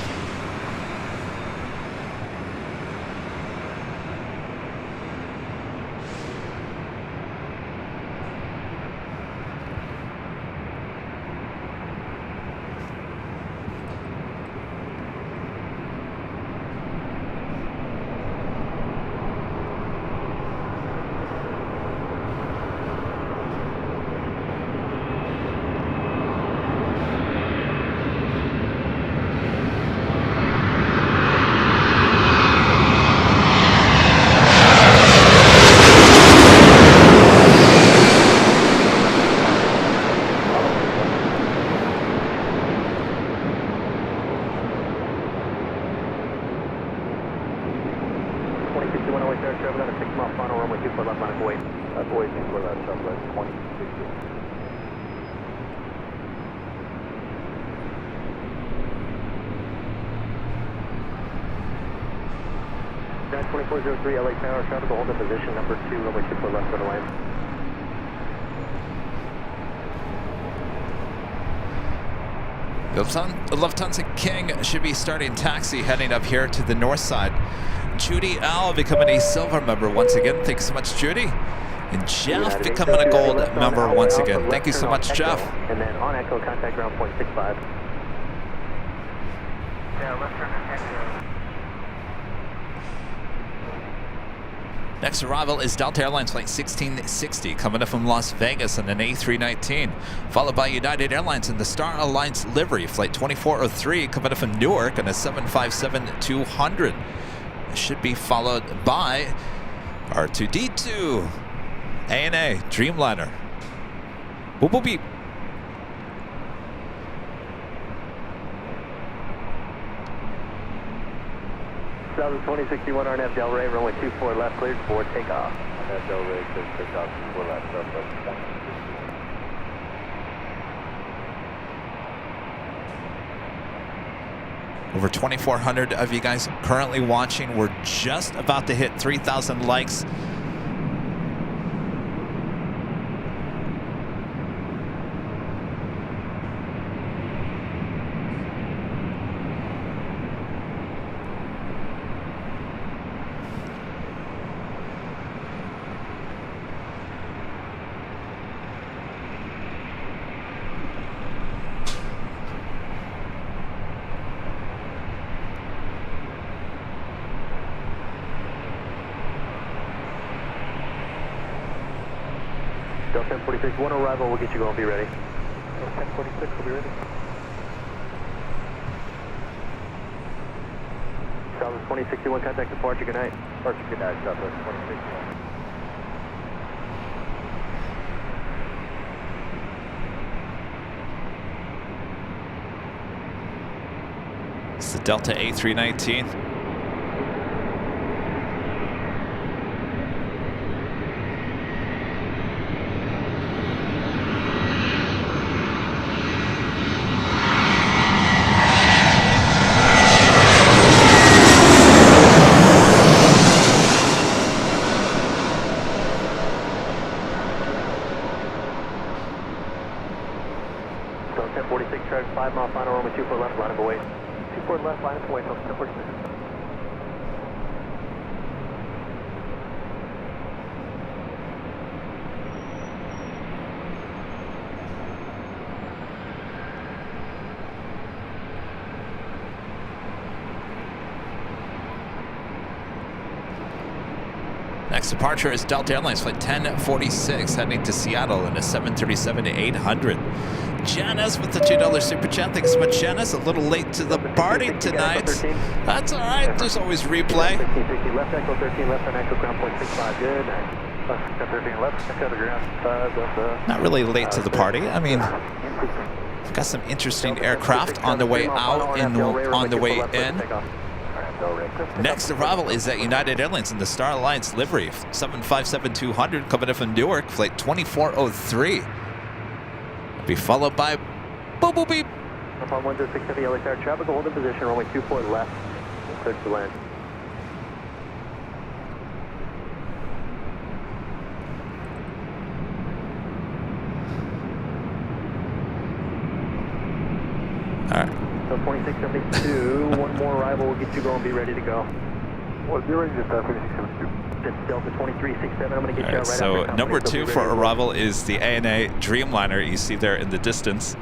Nine 2403 LA Tower, traffic hold in position number 2, runway 24 left for the land. The Lufthansa King should be starting taxi heading up here to the north side. Judy L becoming a silver member once again. Thanks so much, Judy. And Jeff becoming a gold member once again. Thank you so much, Jeff. And then on echo, contact ground point 65. Yeah, left turn at Echo. Next arrival is Delta Airlines Flight 1660 coming up from Las Vegas on an A319, followed by United Airlines in the Star Alliance livery, Flight 2403 coming up from Newark on a 757-200. It should be followed by R2D2, ANA Dreamliner. Boop boop beep. Southern 2061 RNAV Del Rey, runway 24 left, cleared for takeoff. RNAV Del Rey, cleared for takeoff, 24 left, southwest 20. Over 2,400 of you guys currently watching. We're just about to hit 3,000 likes. Delta 1046, one arrival, we'll get you going, be ready. Delta 1046, we'll be ready. Southwest 2061, contact departure, good night. Departure, good night, Southwest 2061. It's the Delta A319. So 1046, traffic 5 mile final, runway 24 left, line of away. 24 left, line of away, so 1046. Next departure is Delta Airlines Flight 1046 heading to Seattle in a 737-800. Janice with the $2 super chat. Thanks so much, Janice. A little late to the party tonight. That's all right. There's always replay. 1660 left, echo 13 left on echo ground point 65. Good night. Left 13 left, echo to ground 5. Not really late to the party. I mean, Got some interesting aircraft on the way out and on the way in. Next arrival is at United Airlines in the Star Alliance livery, 757-200, coming in from Newark, flight 2403. It'll be followed by boop boop beep. Upon 106 Heavy LA Tower, traffic will hold in position, runway 24 left, clear to land. All right. So 2672, one more arrival will get you going, be ready to go. What's your range at 2672? It's Delta 2367, I'm going to get All you right, out right so after number company, 2 be for ready to go. arrival is the ANA Dreamliner you see there in the distance.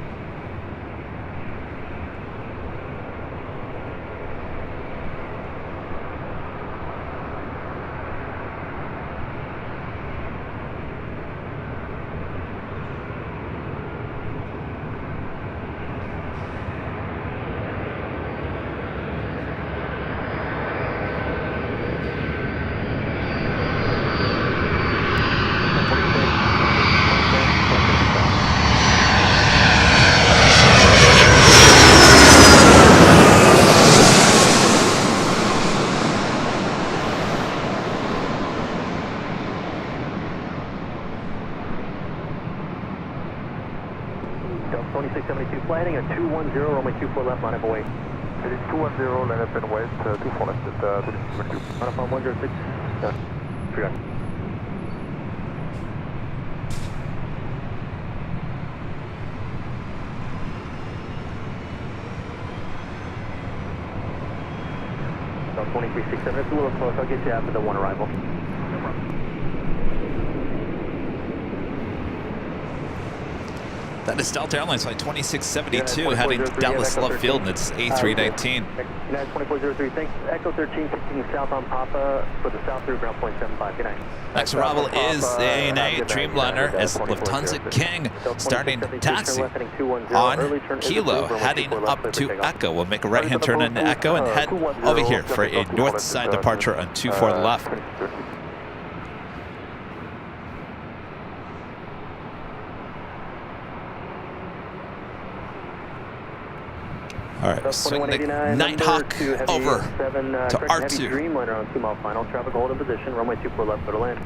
Delta 2672, flying at 210, runway 24 left, line up away. It is 210, line up and west, 24 left at 2672. Line up on 106, forgot. Delta 2367, it's a little close, I'll get you after the one arrival. That is Delta Airlines flight 2672 heading to Dallas Love Field, and it's A319. United 2403, thanks. Echo 13, continuing south on Papa for the south through ground point 75. Good night. Next arrival is the ANA Dreamliner as Lufthansa King starting taxi on Kilo, heading up to Echo. We'll make a right-hand turn into Echo and head over here for a north side departure on 24 left. All right, swing the Nighthawk over to R2. Dreamliner on 2 mile final. Traffic hold in position. Runway 24 left for the land.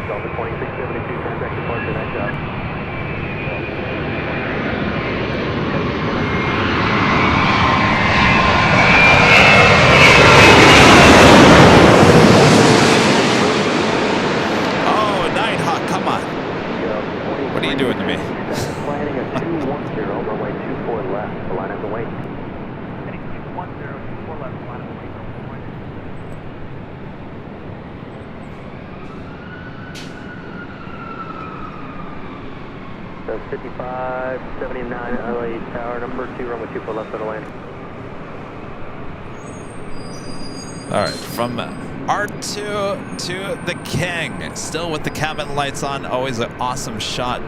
Delta 2672, contact departure, nice job. Oh, Nighthawk, come on. What are you doing to me? Planning a 210, runway 24 left, the line up away. Heading 210, 24 left, line up away. That's 5579 LA Tower, number 2, runway 24 left for the land. All right, from R2 to the King, still with the cabin lights on, always an awesome shot.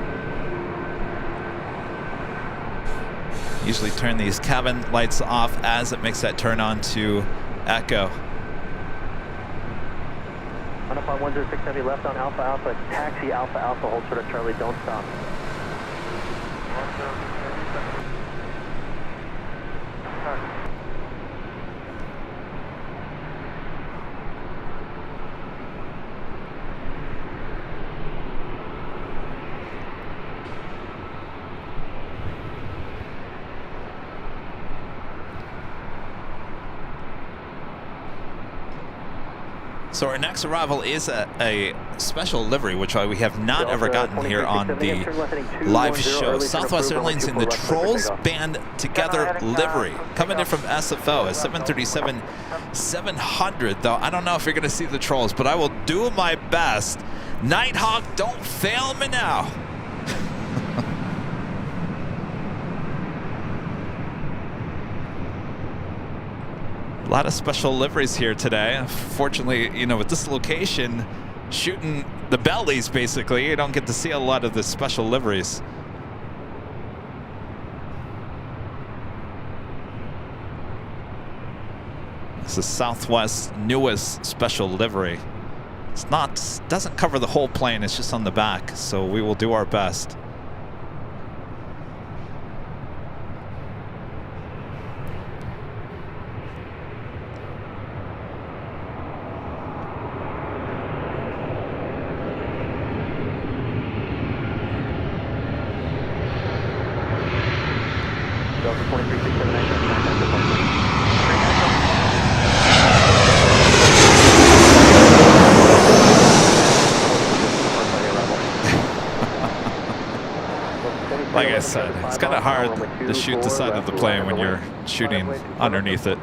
Usually turn these cabin lights off as it makes that turn on to Echo. On up on 106 heavy left on Alpha Alpha, taxi Alpha Alpha, hold short of Charlie, don't stop. So our next arrival is a special livery, which we have not ever gotten here on the live show. Southwest Airlines in the Trolls Band Together livery. Coming in from SFO, a 737-700, though I don't know if you're going to see the Trolls, but I will do my best. Nighthawk, don't fail me now. A lot of special liveries here today. Fortunately, you know, with this location, shooting the bellies, basically, you don't get to see a lot of the special liveries. This is Southwest's newest special livery. It's not, doesn't cover the whole plane, it's just on the back, so we will do our best. Like I said, it's kind of hard to shoot the side of the plane when you're shooting underneath it.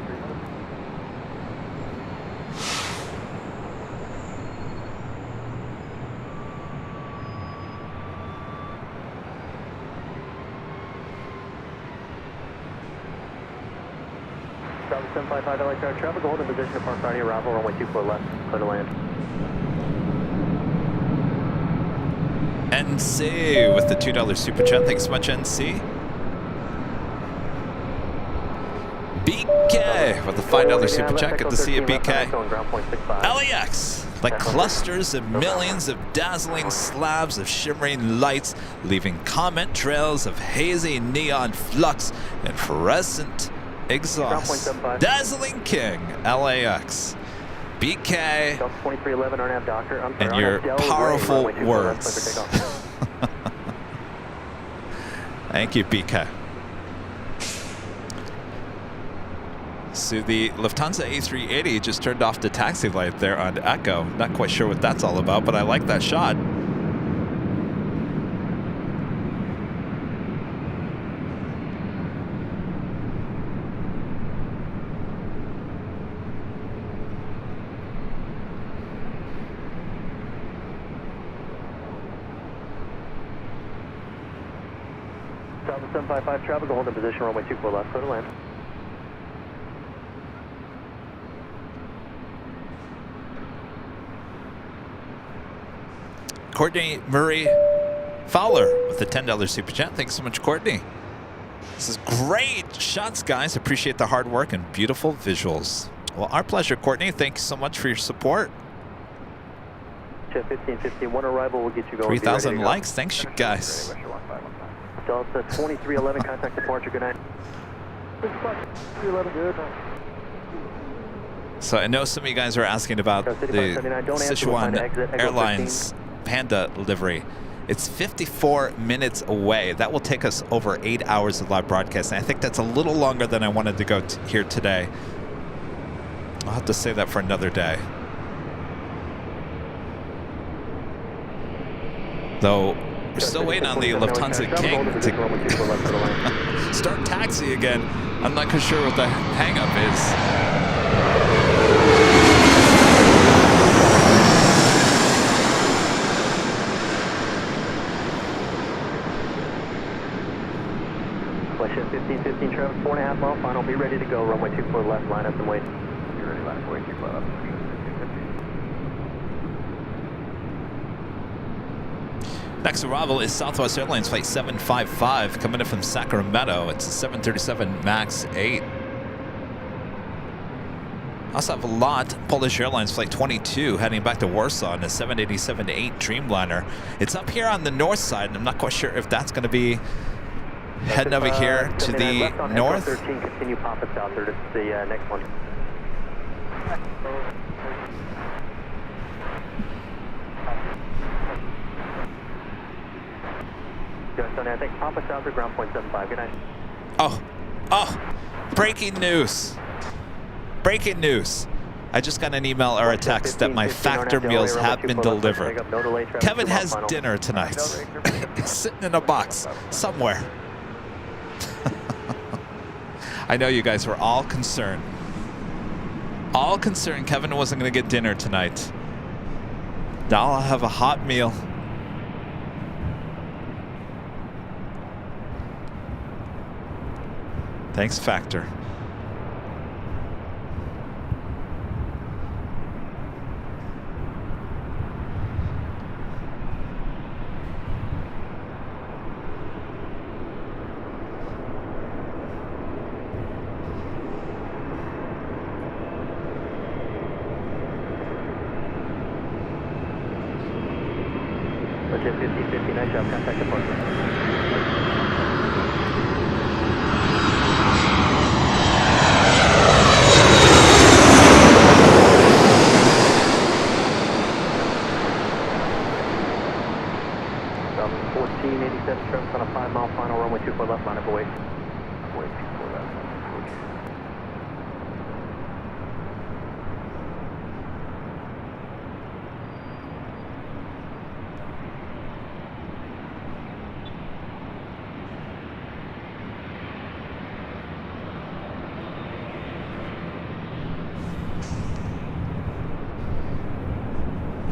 South 755 LA Tower traffic, hold in position upon Friday arrival, runway 24 left, clear to land. NC with the $2 super chat. Thanks so much, NC. BK with the $5 super chat. Good to see you, BK. LAX, like clusters of millions of dazzling slabs of shimmering lights, leaving comment trails of hazy neon flux and fluorescent exhaust. Dazzling King, LAX. BK, and your powerful words. Thank you, BK. So the Lufthansa A380 just turned off the taxi light there on Echo. Not quite sure what that's all about, but I like that shot. South 755 traffic, hold in position, runway 24 left, clear to land. Courtney Murray Fowler with the $10 super chat. Thanks so much, Courtney. This is great shots, guys. Appreciate the hard work and beautiful visuals. Well, our pleasure, Courtney. Thanks so much for your support. 1515, one arrival will get you going. 3,000 likes. Thanks, you guys. Delta 2311, contact departure, good night. 311, good night. So I know some of you guys are asking about the Sichuan Airlines Panda livery. It's 54 minutes away. That will take us over 8 hours of live broadcasting. I think that's a little longer than I wanted to go here today. I'll have to say that for another day. Though we're still waiting on the Lufthansa King to start taxi again. I'm not sure what the hang-up is. Flight 1515 traffic, 4.5 mile final, be ready to go, runway 24 left, line up and wait. Be ready, line up, wait, 24 left. Next arrival is Southwest Airlines Flight 755 coming in from Sacramento. It's a 737 MAX 8. Also have a lot. Polish Airlines Flight 22 heading back to Warsaw in a 787-8 Dreamliner. It's up here on the north side, and I'm not quite sure if that's going to be heading over here to the north. 13, continue pop us out there to the next one. I think pop us out to ground point 75. Good night. Oh, breaking news. Breaking news. I just got an email or a text that my factor meals have been delivered. Kevin has dinner tonight. It's sitting in a box somewhere. I know you guys were all concerned. All concerned Kevin wasn't going to get dinner tonight. Now I'll have a hot meal. Thanks, Factor. Budget 50-50, nice job, contact departure. Southern 1487 traffic on a 5-mile final, runway 24 left, line up away. Runway 24 left, okay.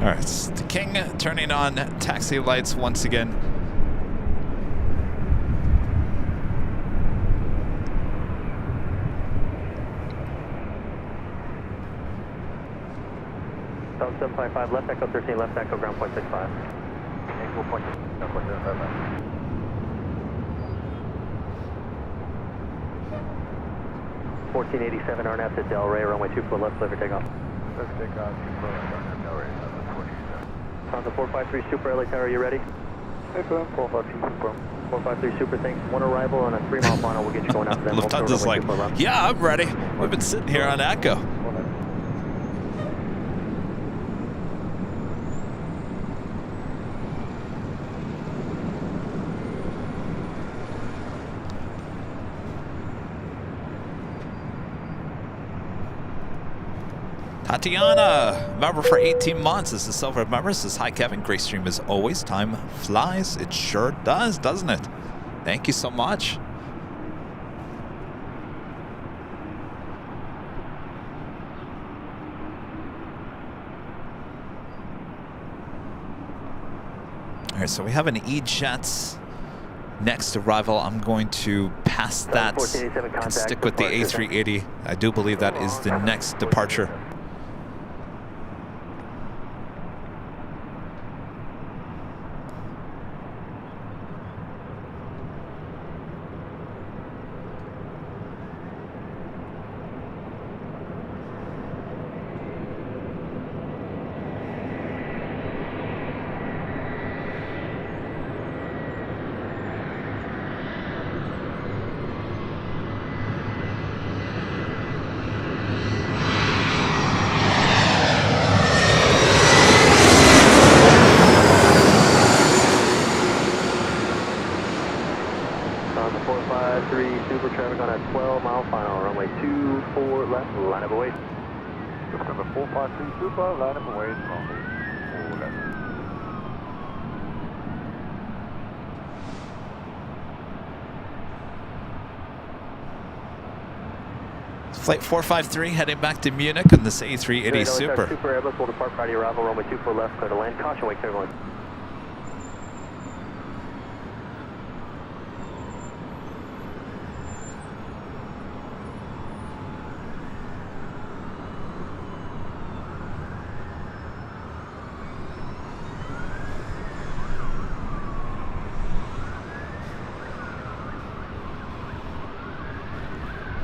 All right, it's the King turning on taxi lights once again. South 755, left echo 13, left echo ground point 65. Echo point 65. 1487 RNAV to Delray, runway 24 left, clear for takeoff. Let's take off 24 left on Delray, 727. South 453 Super, LA Tower, you ready? Excellent, 453 Super. 453 Super, thanks. One arrival and a 3-mile final, we'll get you going out to them. Lufthansa's like, yeah, I'm ready. We've been sitting here on Echo. Tatiana, member for 18 months. This is Silver member. Says, hi, Kevin. Great stream as always. Time flies. It sure does, doesn't it? Thank you so much. All right, so we have an E-Jets next arrival. I'm going to pass that and stick with the A380. I do believe that is the next departure. Super, line up away, runway 4 left. Flight 453 heading back to Munich on this A380 Super. Super Airbus will depart prior to arrival, runway 24 left, clear to land. Caution, wake everyone.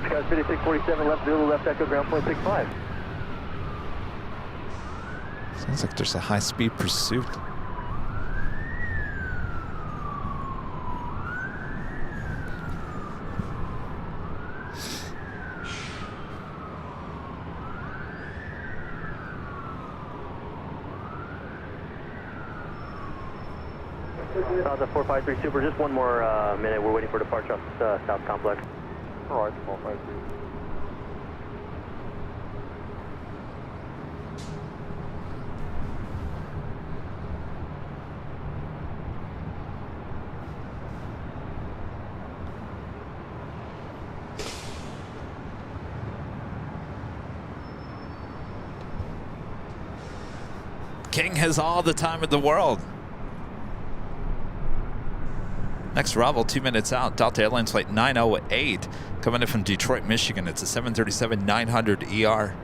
Sky 5647 left, Zulu left echo ground point 65. Sounds like there's a high-speed pursuit. South 453 Super, just one more minute. We're waiting for departure off the South Complex. All right, 453. King has all the time in the world. Next arrival, 2 minutes out. Delta Airlines flight 908, coming in from Detroit, Michigan. It's a 737-900 ER.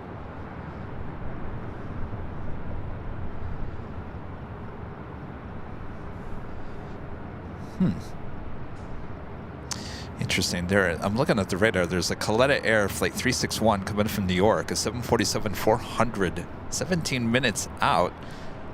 Interesting. There, I'm looking at the radar. There's a Coletta Air flight 361 coming from New York, a 747-400, 17 minutes out.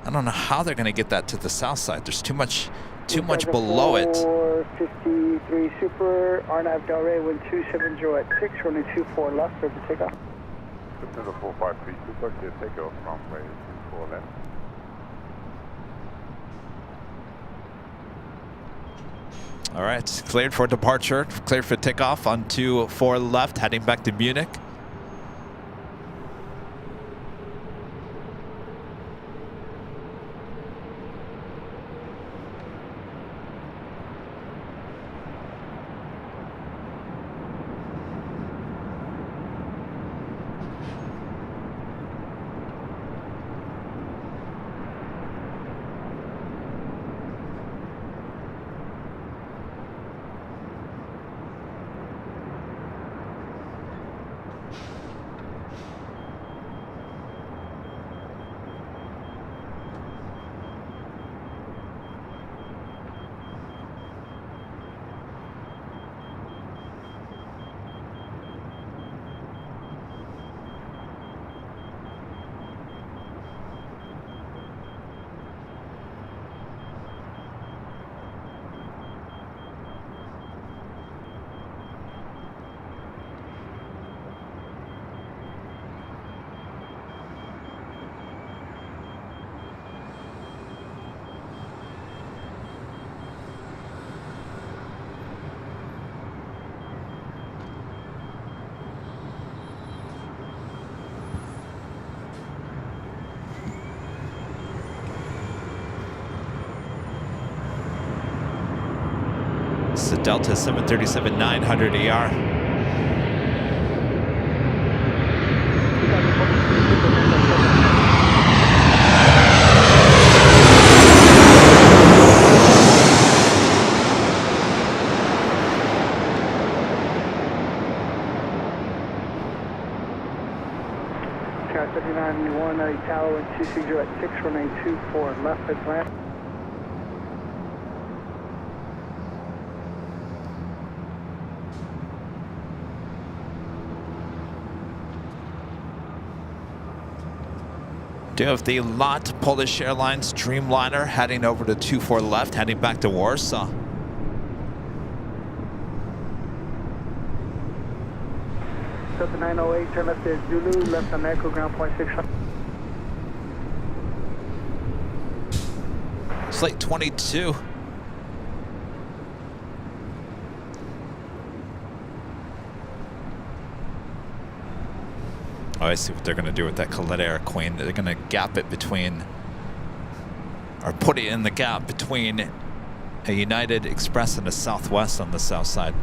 I don't know how they're going to get that to the south side. There's too much below it. 453 Super, RNAV Delray, wind 270 at 6, runway 24 left, clear for takeoff. To the 453 Super, clear takeoff, runway 24 left. All right, cleared for departure, cleared for takeoff on 24 left, heading back to Munich. It's the Delta 737-900 ER. Sky 39-1, Italo, wind 260 at 6, runway 24 left, head land. Do have the LOT Polish Airlines Dreamliner heading over to 24 left, heading back to Warsaw. Delta 908, turn left at Zulu, left on Echo, ground point 6. Flight 22. Oh, I see what they're going to do with that Coletta Air Queen. They're going to gap it between, or put it in the gap between a United Express and a Southwest on the south side.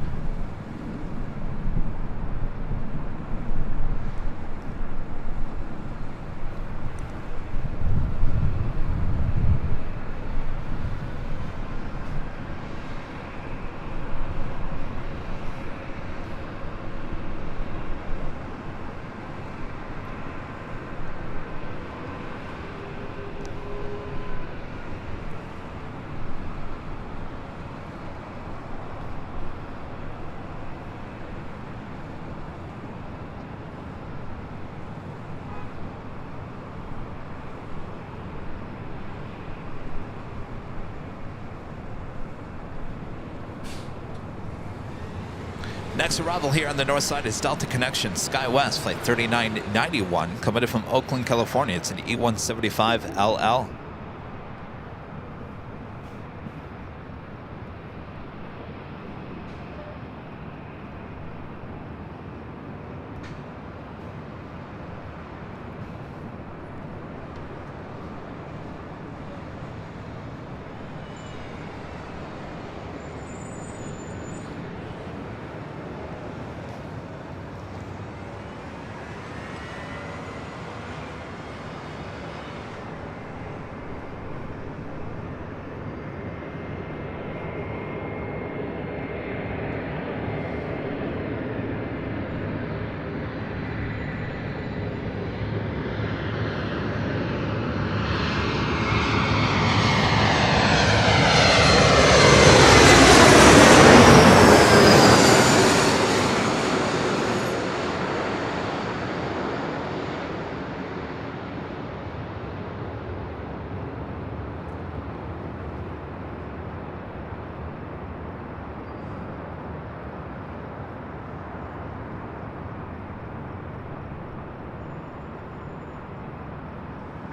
Next arrival here on the north side is Delta Connection SkyWest Flight 3991, coming in from Oakland, California. It's an E175LL.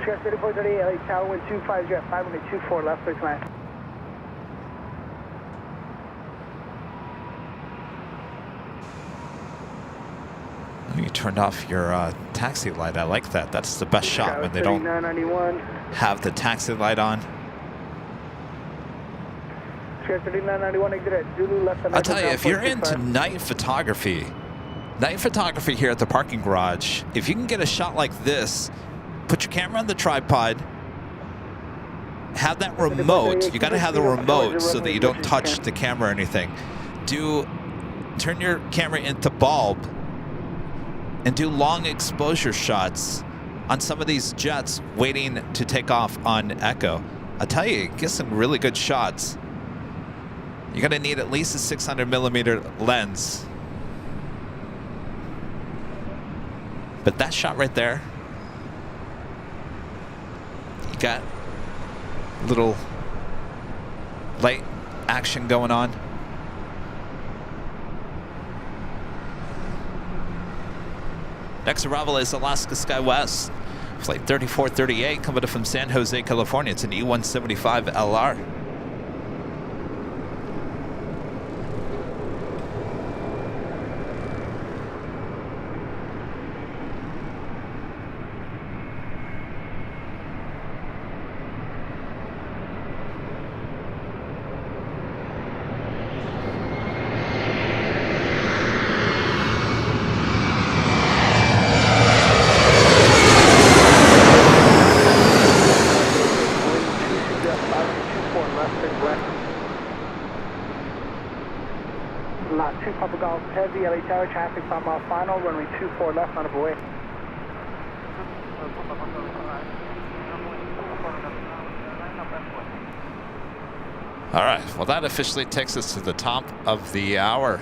Stress 3438, LA Tower, wind 250 at 524 left, please land. You turned off your taxi light. I like that. That's the best shot when they don't have the taxi light on. I'll tell you, if you're into night photography here at the parking garage, if you can get a shot like this, put your camera on the tripod, have that remote. You got to have the remote so that you don't touch the camera or anything. Turn your camera into bulb and do long exposure shots on some of these jets waiting to take off on Echo. I'll tell you, get some really good shots. You're gonna need at least a 600mm lens. But that shot right there, you got a little light action going on. Next arrival is Alaska SkyWest, flight 3438, coming in from San Jose, California. It's an E175 LR. Heavy, LA Tower, traffic 5 mile final, runway 24 left, on the way. All right, well that officially takes us to the top of the hour.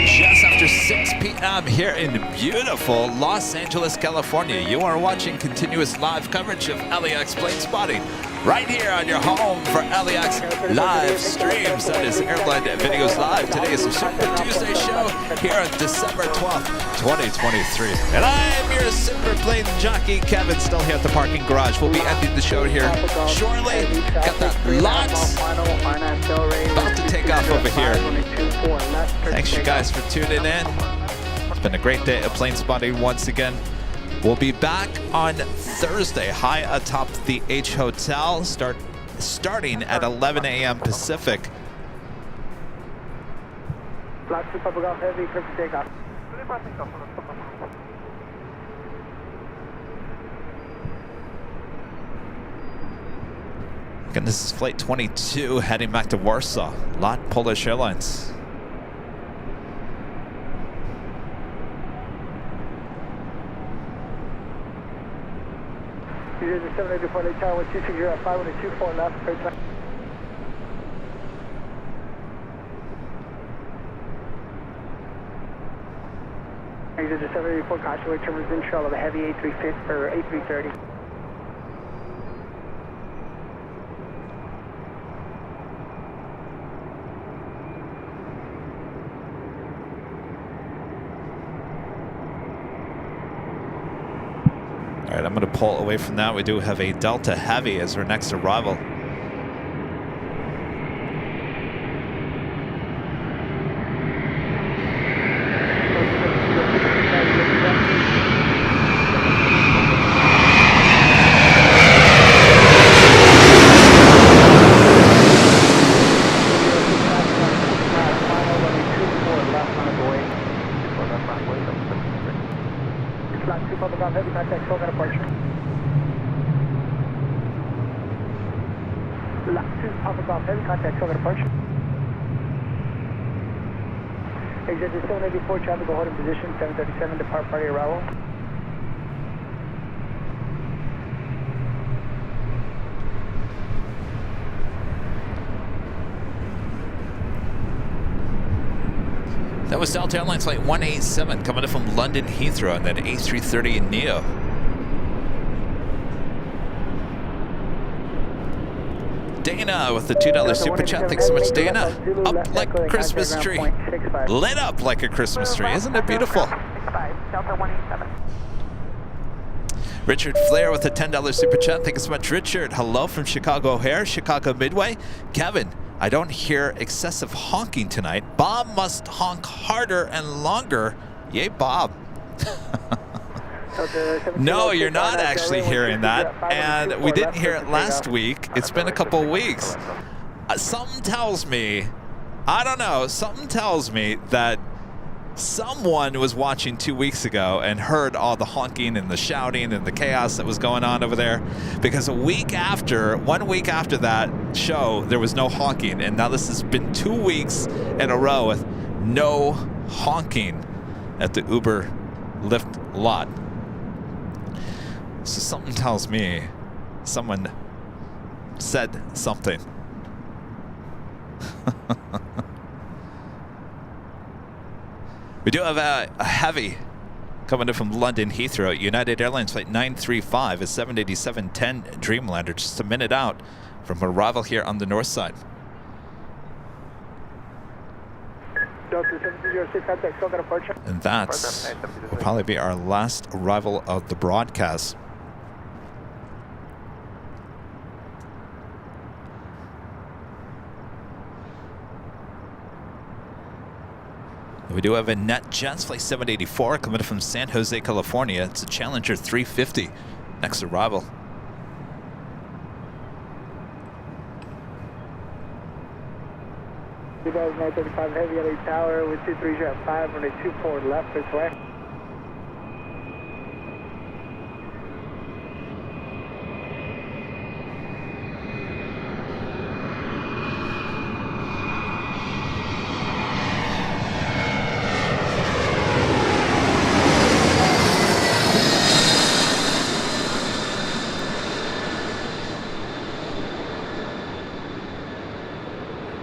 Just after 6 p.m. here in beautiful Los Angeles, California. You are watching continuous live coverage of LAX Plane Spotting right here on your home for LAX live streams. That is Airline Videos Live. Today is the Super Tuesday show here on December 12th, 2023. And I am your Super Plane Jockey Kevin, still here at the parking garage. We'll be ending the show here shortly. Got that LAX about to take off over here. Thanks you guys for tuning in. It's been a great day of plane spotting once again. We'll be back on Thursday, high atop the H Hotel, starting at 11 a.m. Pacific. Black 2 Papa Golf Heavy, clear for takeoff. Again, this is flight 22 heading back to Warsaw, LOT Polish Airlines. Here's the 784 LA Tower, 126 at 524 left, clear to land. Here's the 784 caution, wait terminals in shell of a heavy A350 or A330. All right, I'm going to pull away from that. We do have a Delta Heavy as our next arrival. Heavy contact, slow departure. LAX 2 Papa Golf Heavy contact, slow departure. Exit 784, traffic will hold in position, 737, depart party arrival. That was Delta Airlines flight 187 coming in from London Heathrow on that A330 Neo. Dana with the $2 super chat. Thanks so much, Dana. Up like a Christmas tree. Lit up like a Christmas tree. Isn't it beautiful? Delta 187. Richard Flair with a $10 super chat. Thank you so much, Richard. Hello from Chicago O'Hare, Chicago Midway. Kevin, I don't hear excessive honking tonight. Bob must honk harder and longer. Yay, Bob. No, you're not actually hearing that. And we didn't hear it last week. It's been a couple weeks. Something tells me, I don't know, something tells me that someone was watching 2 weeks ago and heard all the honking and the shouting and the chaos that was going on over there. Because 1 week after that show, there was no honking. And now this has been 2 weeks in a row with no honking at the Uber Lyft lot. So something tells me someone said something. We do have a heavy coming in from London Heathrow. United Airlines flight 935 is 787-10 Dreamlander, just a minute out from arrival here on the north side. And that will probably be our last arrival of the broadcast. We do have a NetJets flight 784 coming from San Jose, California. It's a Challenger 350. Next arrival. Heavy LA Tower with 23 at 5 on a 24 left this way.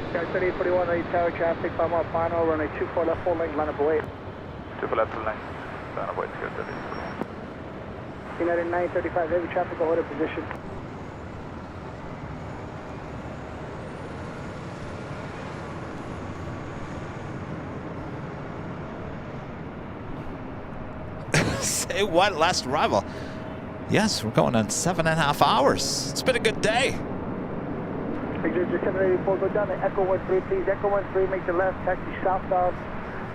Sky 3841 LA Tower traffic, 5 mile final, runway 24 left full length, line up away. 24 left full length, line up away, good, United 935 heavy traffic, order position. Say what? Last arrival. Yes, we're going on 7.5 hours. It's been a good day. Victor 784, go down to Echo 13, please. Echo 13, make the left, taxi southbound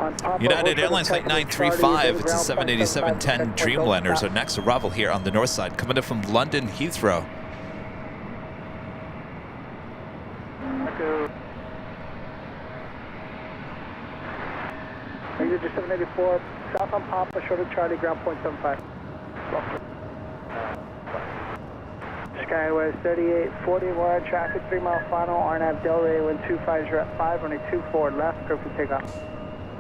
on Papa. United Airlines flight 935. It's a 787-10 Dreamlander. So next arrival here on the north side, coming in from London Heathrow. Echo. Victor 784, south on Papa, short of Charlie, ground point 75. Skywest 3841, traffic 3 mile final, RNAV Delray, wind 25 at 5, running 24 left, clear for takeoff.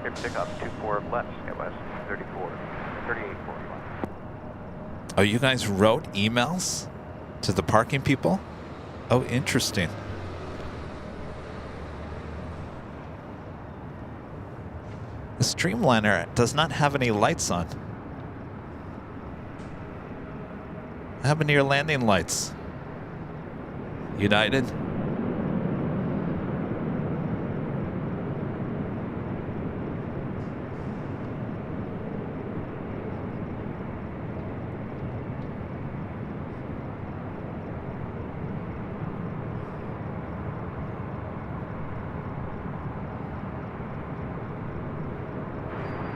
Clear for takeoff, 24 left, Skywest 3841. Oh, you guys wrote emails to the parking people? Oh, interesting. The Dreamliner does not have any lights on. What happened to your landing lights? United?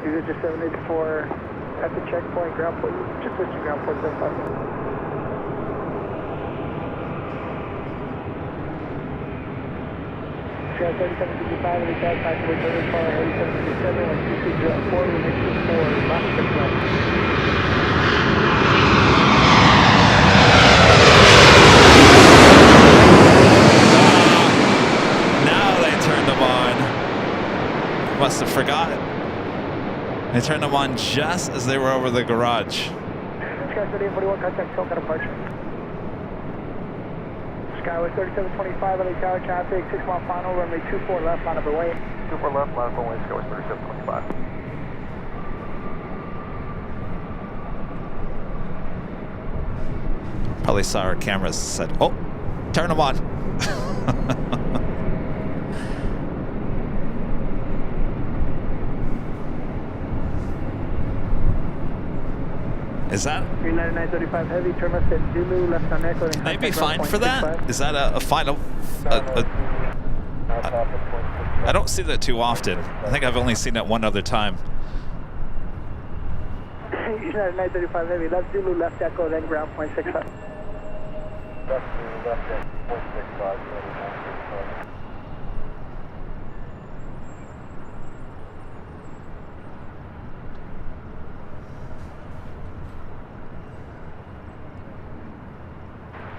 These are just 784 at the checkpoint, ground point, just switching ground point 75. Sky 3755, and the cat taxiway 34, 8757, 1204, we make 24, left to left. Now they turned them on. Must have forgotten. They turned them on just as they were over the garage. Sky 3841, contact Silk at departure. Skyway 3725, LA Tower traffic, 6 mile final, runway 24 left, line up away. 24 left, line up away, Skyway 3725. Probably saw our cameras said, oh, Turn them on. Is that? 39935 heavy, turn left at Zulu, left on Echo. Can I be fined for that? Is that a final? I don't see that too often. I think I've only seen it one other time. 935 heavy, left Zulu, left Echo, then ground point 65. Left Zulu, left at 0.65.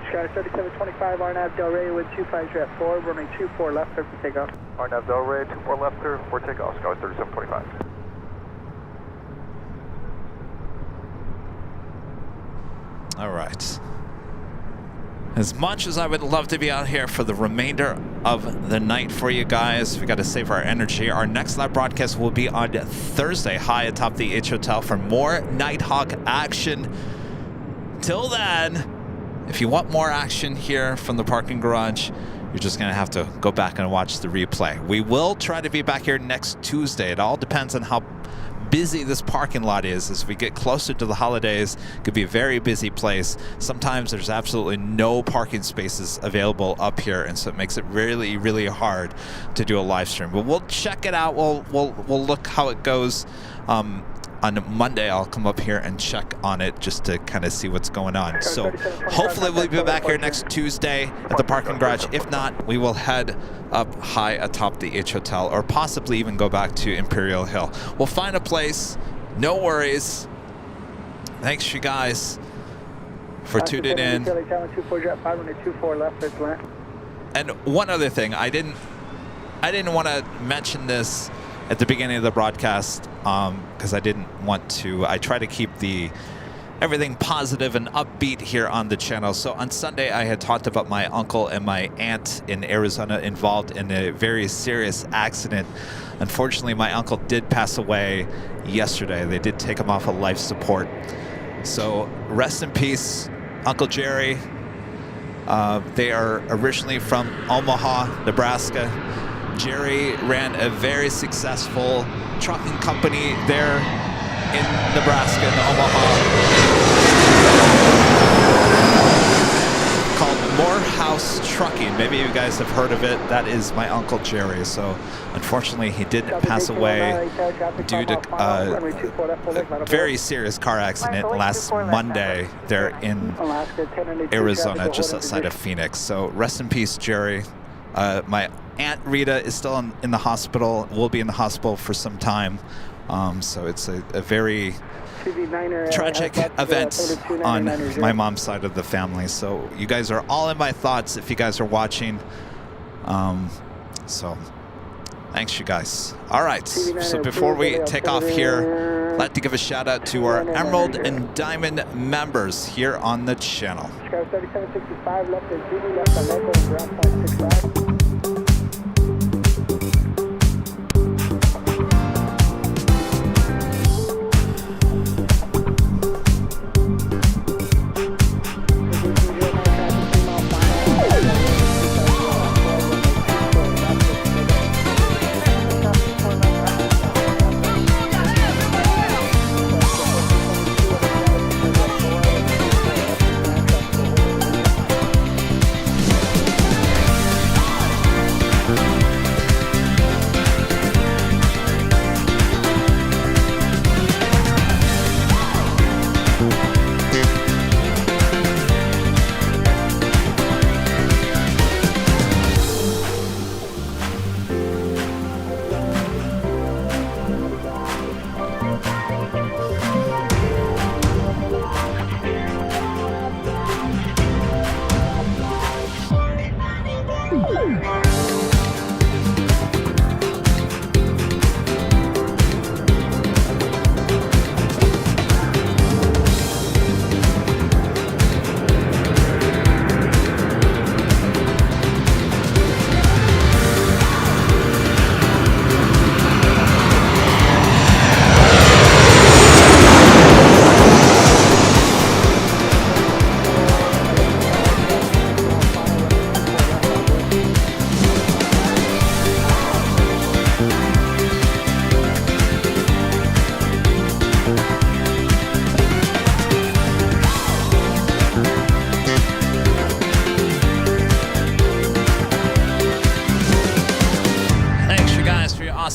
Sky 3725, RNAV Delray with 25 jet forward, running 24 left, clear for takeoff. RNAV Delray, 24 left, clear for takeoff. Sky 3725. All right. As much as I would love to be out here for the remainder of the night for you guys, we got to save our energy. Our next live broadcast will be on Thursday, high atop the H Hotel for more Nighthawk action. Till then, if you want more action here from the parking garage, you're just going to have to go back and watch the replay. We will try to be back here next Tuesday. It all depends on how busy this parking lot is. As we get closer to the holidays, it could be a very busy place. Sometimes there's absolutely no parking spaces available up here, and so it makes it really, really hard to do a live stream. But we'll check it out. We'll look how it goes. On Monday, I'll come up here and check on it just to kind of see what's going on. So hopefully we'll be back here next Tuesday at the parking garage. If not, we will head up high atop the H Hotel, or possibly even go back to Imperial Hill. We'll find a place. No worries. Thanks, you guys, for tuning in. And one other thing, I didn't want to mention this at the beginning of the broadcast, because I didn't want to. I try to keep everything positive and upbeat here on the channel. So on Sunday, I had talked about my uncle and my aunt in Arizona involved in a very serious accident. Unfortunately, my uncle did pass away yesterday. They did take him off of life support. So rest in peace, Uncle Jerry. They are originally from Omaha, Nebraska. Jerry ran a very successful trucking company there in Nebraska, in Omaha, called Morehouse Trucking. Maybe you guys have heard of it. That is my Uncle Jerry. So unfortunately, he did pass away due to a very serious car accident last Monday there in Arizona, just outside of Phoenix. So rest in peace, Jerry. My Aunt Rita is still in the hospital, will be in the hospital for some time. So it's a very tragic event on my mom's side of the family. So you guys are all in my thoughts if you guys are watching. So thanks, you guys. All right, so before we take off here, I'd like to give a shout out to our Emerald and Diamond members here on the channel. Sky 3765, left at Zulu, left on Echo, ground point 65.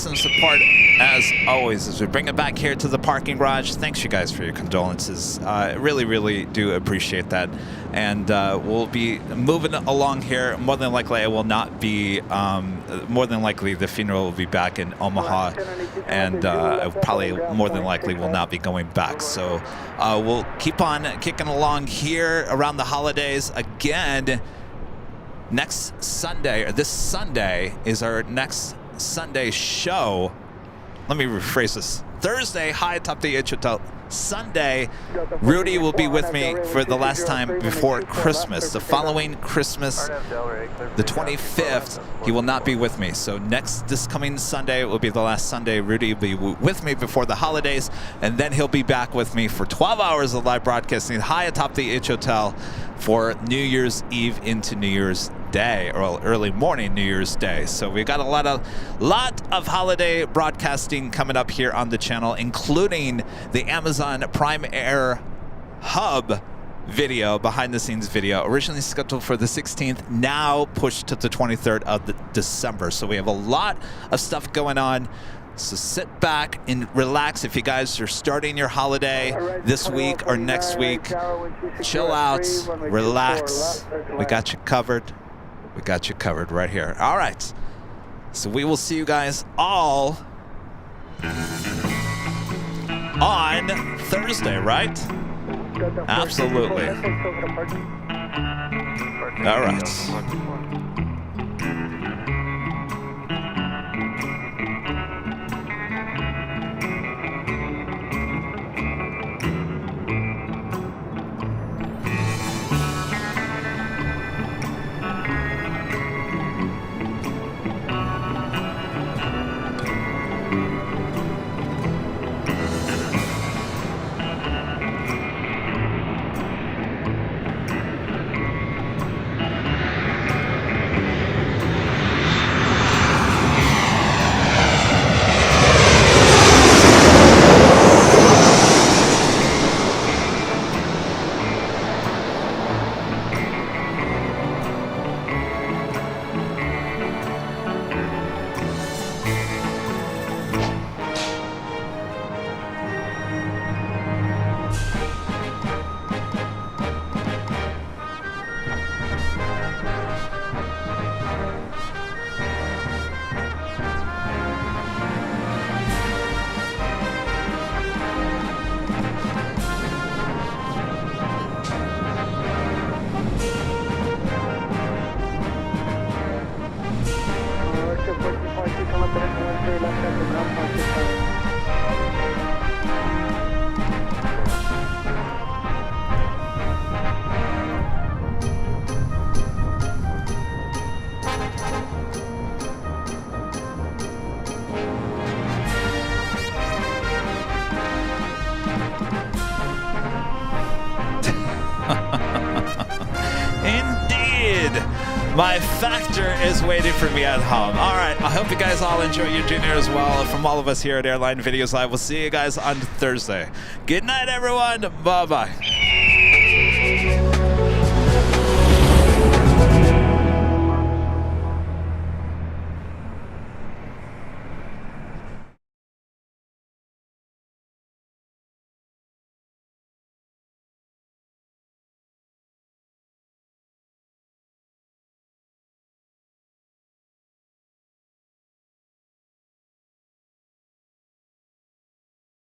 awesome support as always as we bring it back here to the parking garage. Thanks you guys for your condolences. Really, really do appreciate that. And we'll be moving along here. More than likely, I will not be. More than likely, the funeral will be back in Omaha, and probably more than likely will not be going back. So we'll keep on kicking along here around the holidays. Again, next Sunday, or this Sunday, is our next Sunday show. Let me rephrase this. Thursday, high atop the H Hotel. Sunday, Rudy will be with me for the last time before Christmas. The following Christmas, the 25th, he will not be with me. So this coming Sunday will be the last Sunday. Rudy will be with me before the holidays, and then he'll be back with me for 12 hours of live broadcasting high atop the H Hotel for New Year's Eve into New Year's Day, or early morning New Year's Day. So we got a lot of holiday broadcasting coming up here on the channel, including the Amazon Prime Air Hub video, behind the scenes video, originally scheduled for the 16th, now pushed to the 23rd of December. So we have a lot of stuff going on. So sit back and relax. If you guys are starting your holiday this week or next week, chill out, relax. We got you covered. We got you covered right here. All right. So we will see you guys all on Thursday, right? Absolutely. All right. My factor is waiting for me at home. All right, I hope you guys all enjoy your dinner as well. From all of us here at Airline Videos Live, we'll see you guys on Thursday. Good night, everyone. Bye-bye.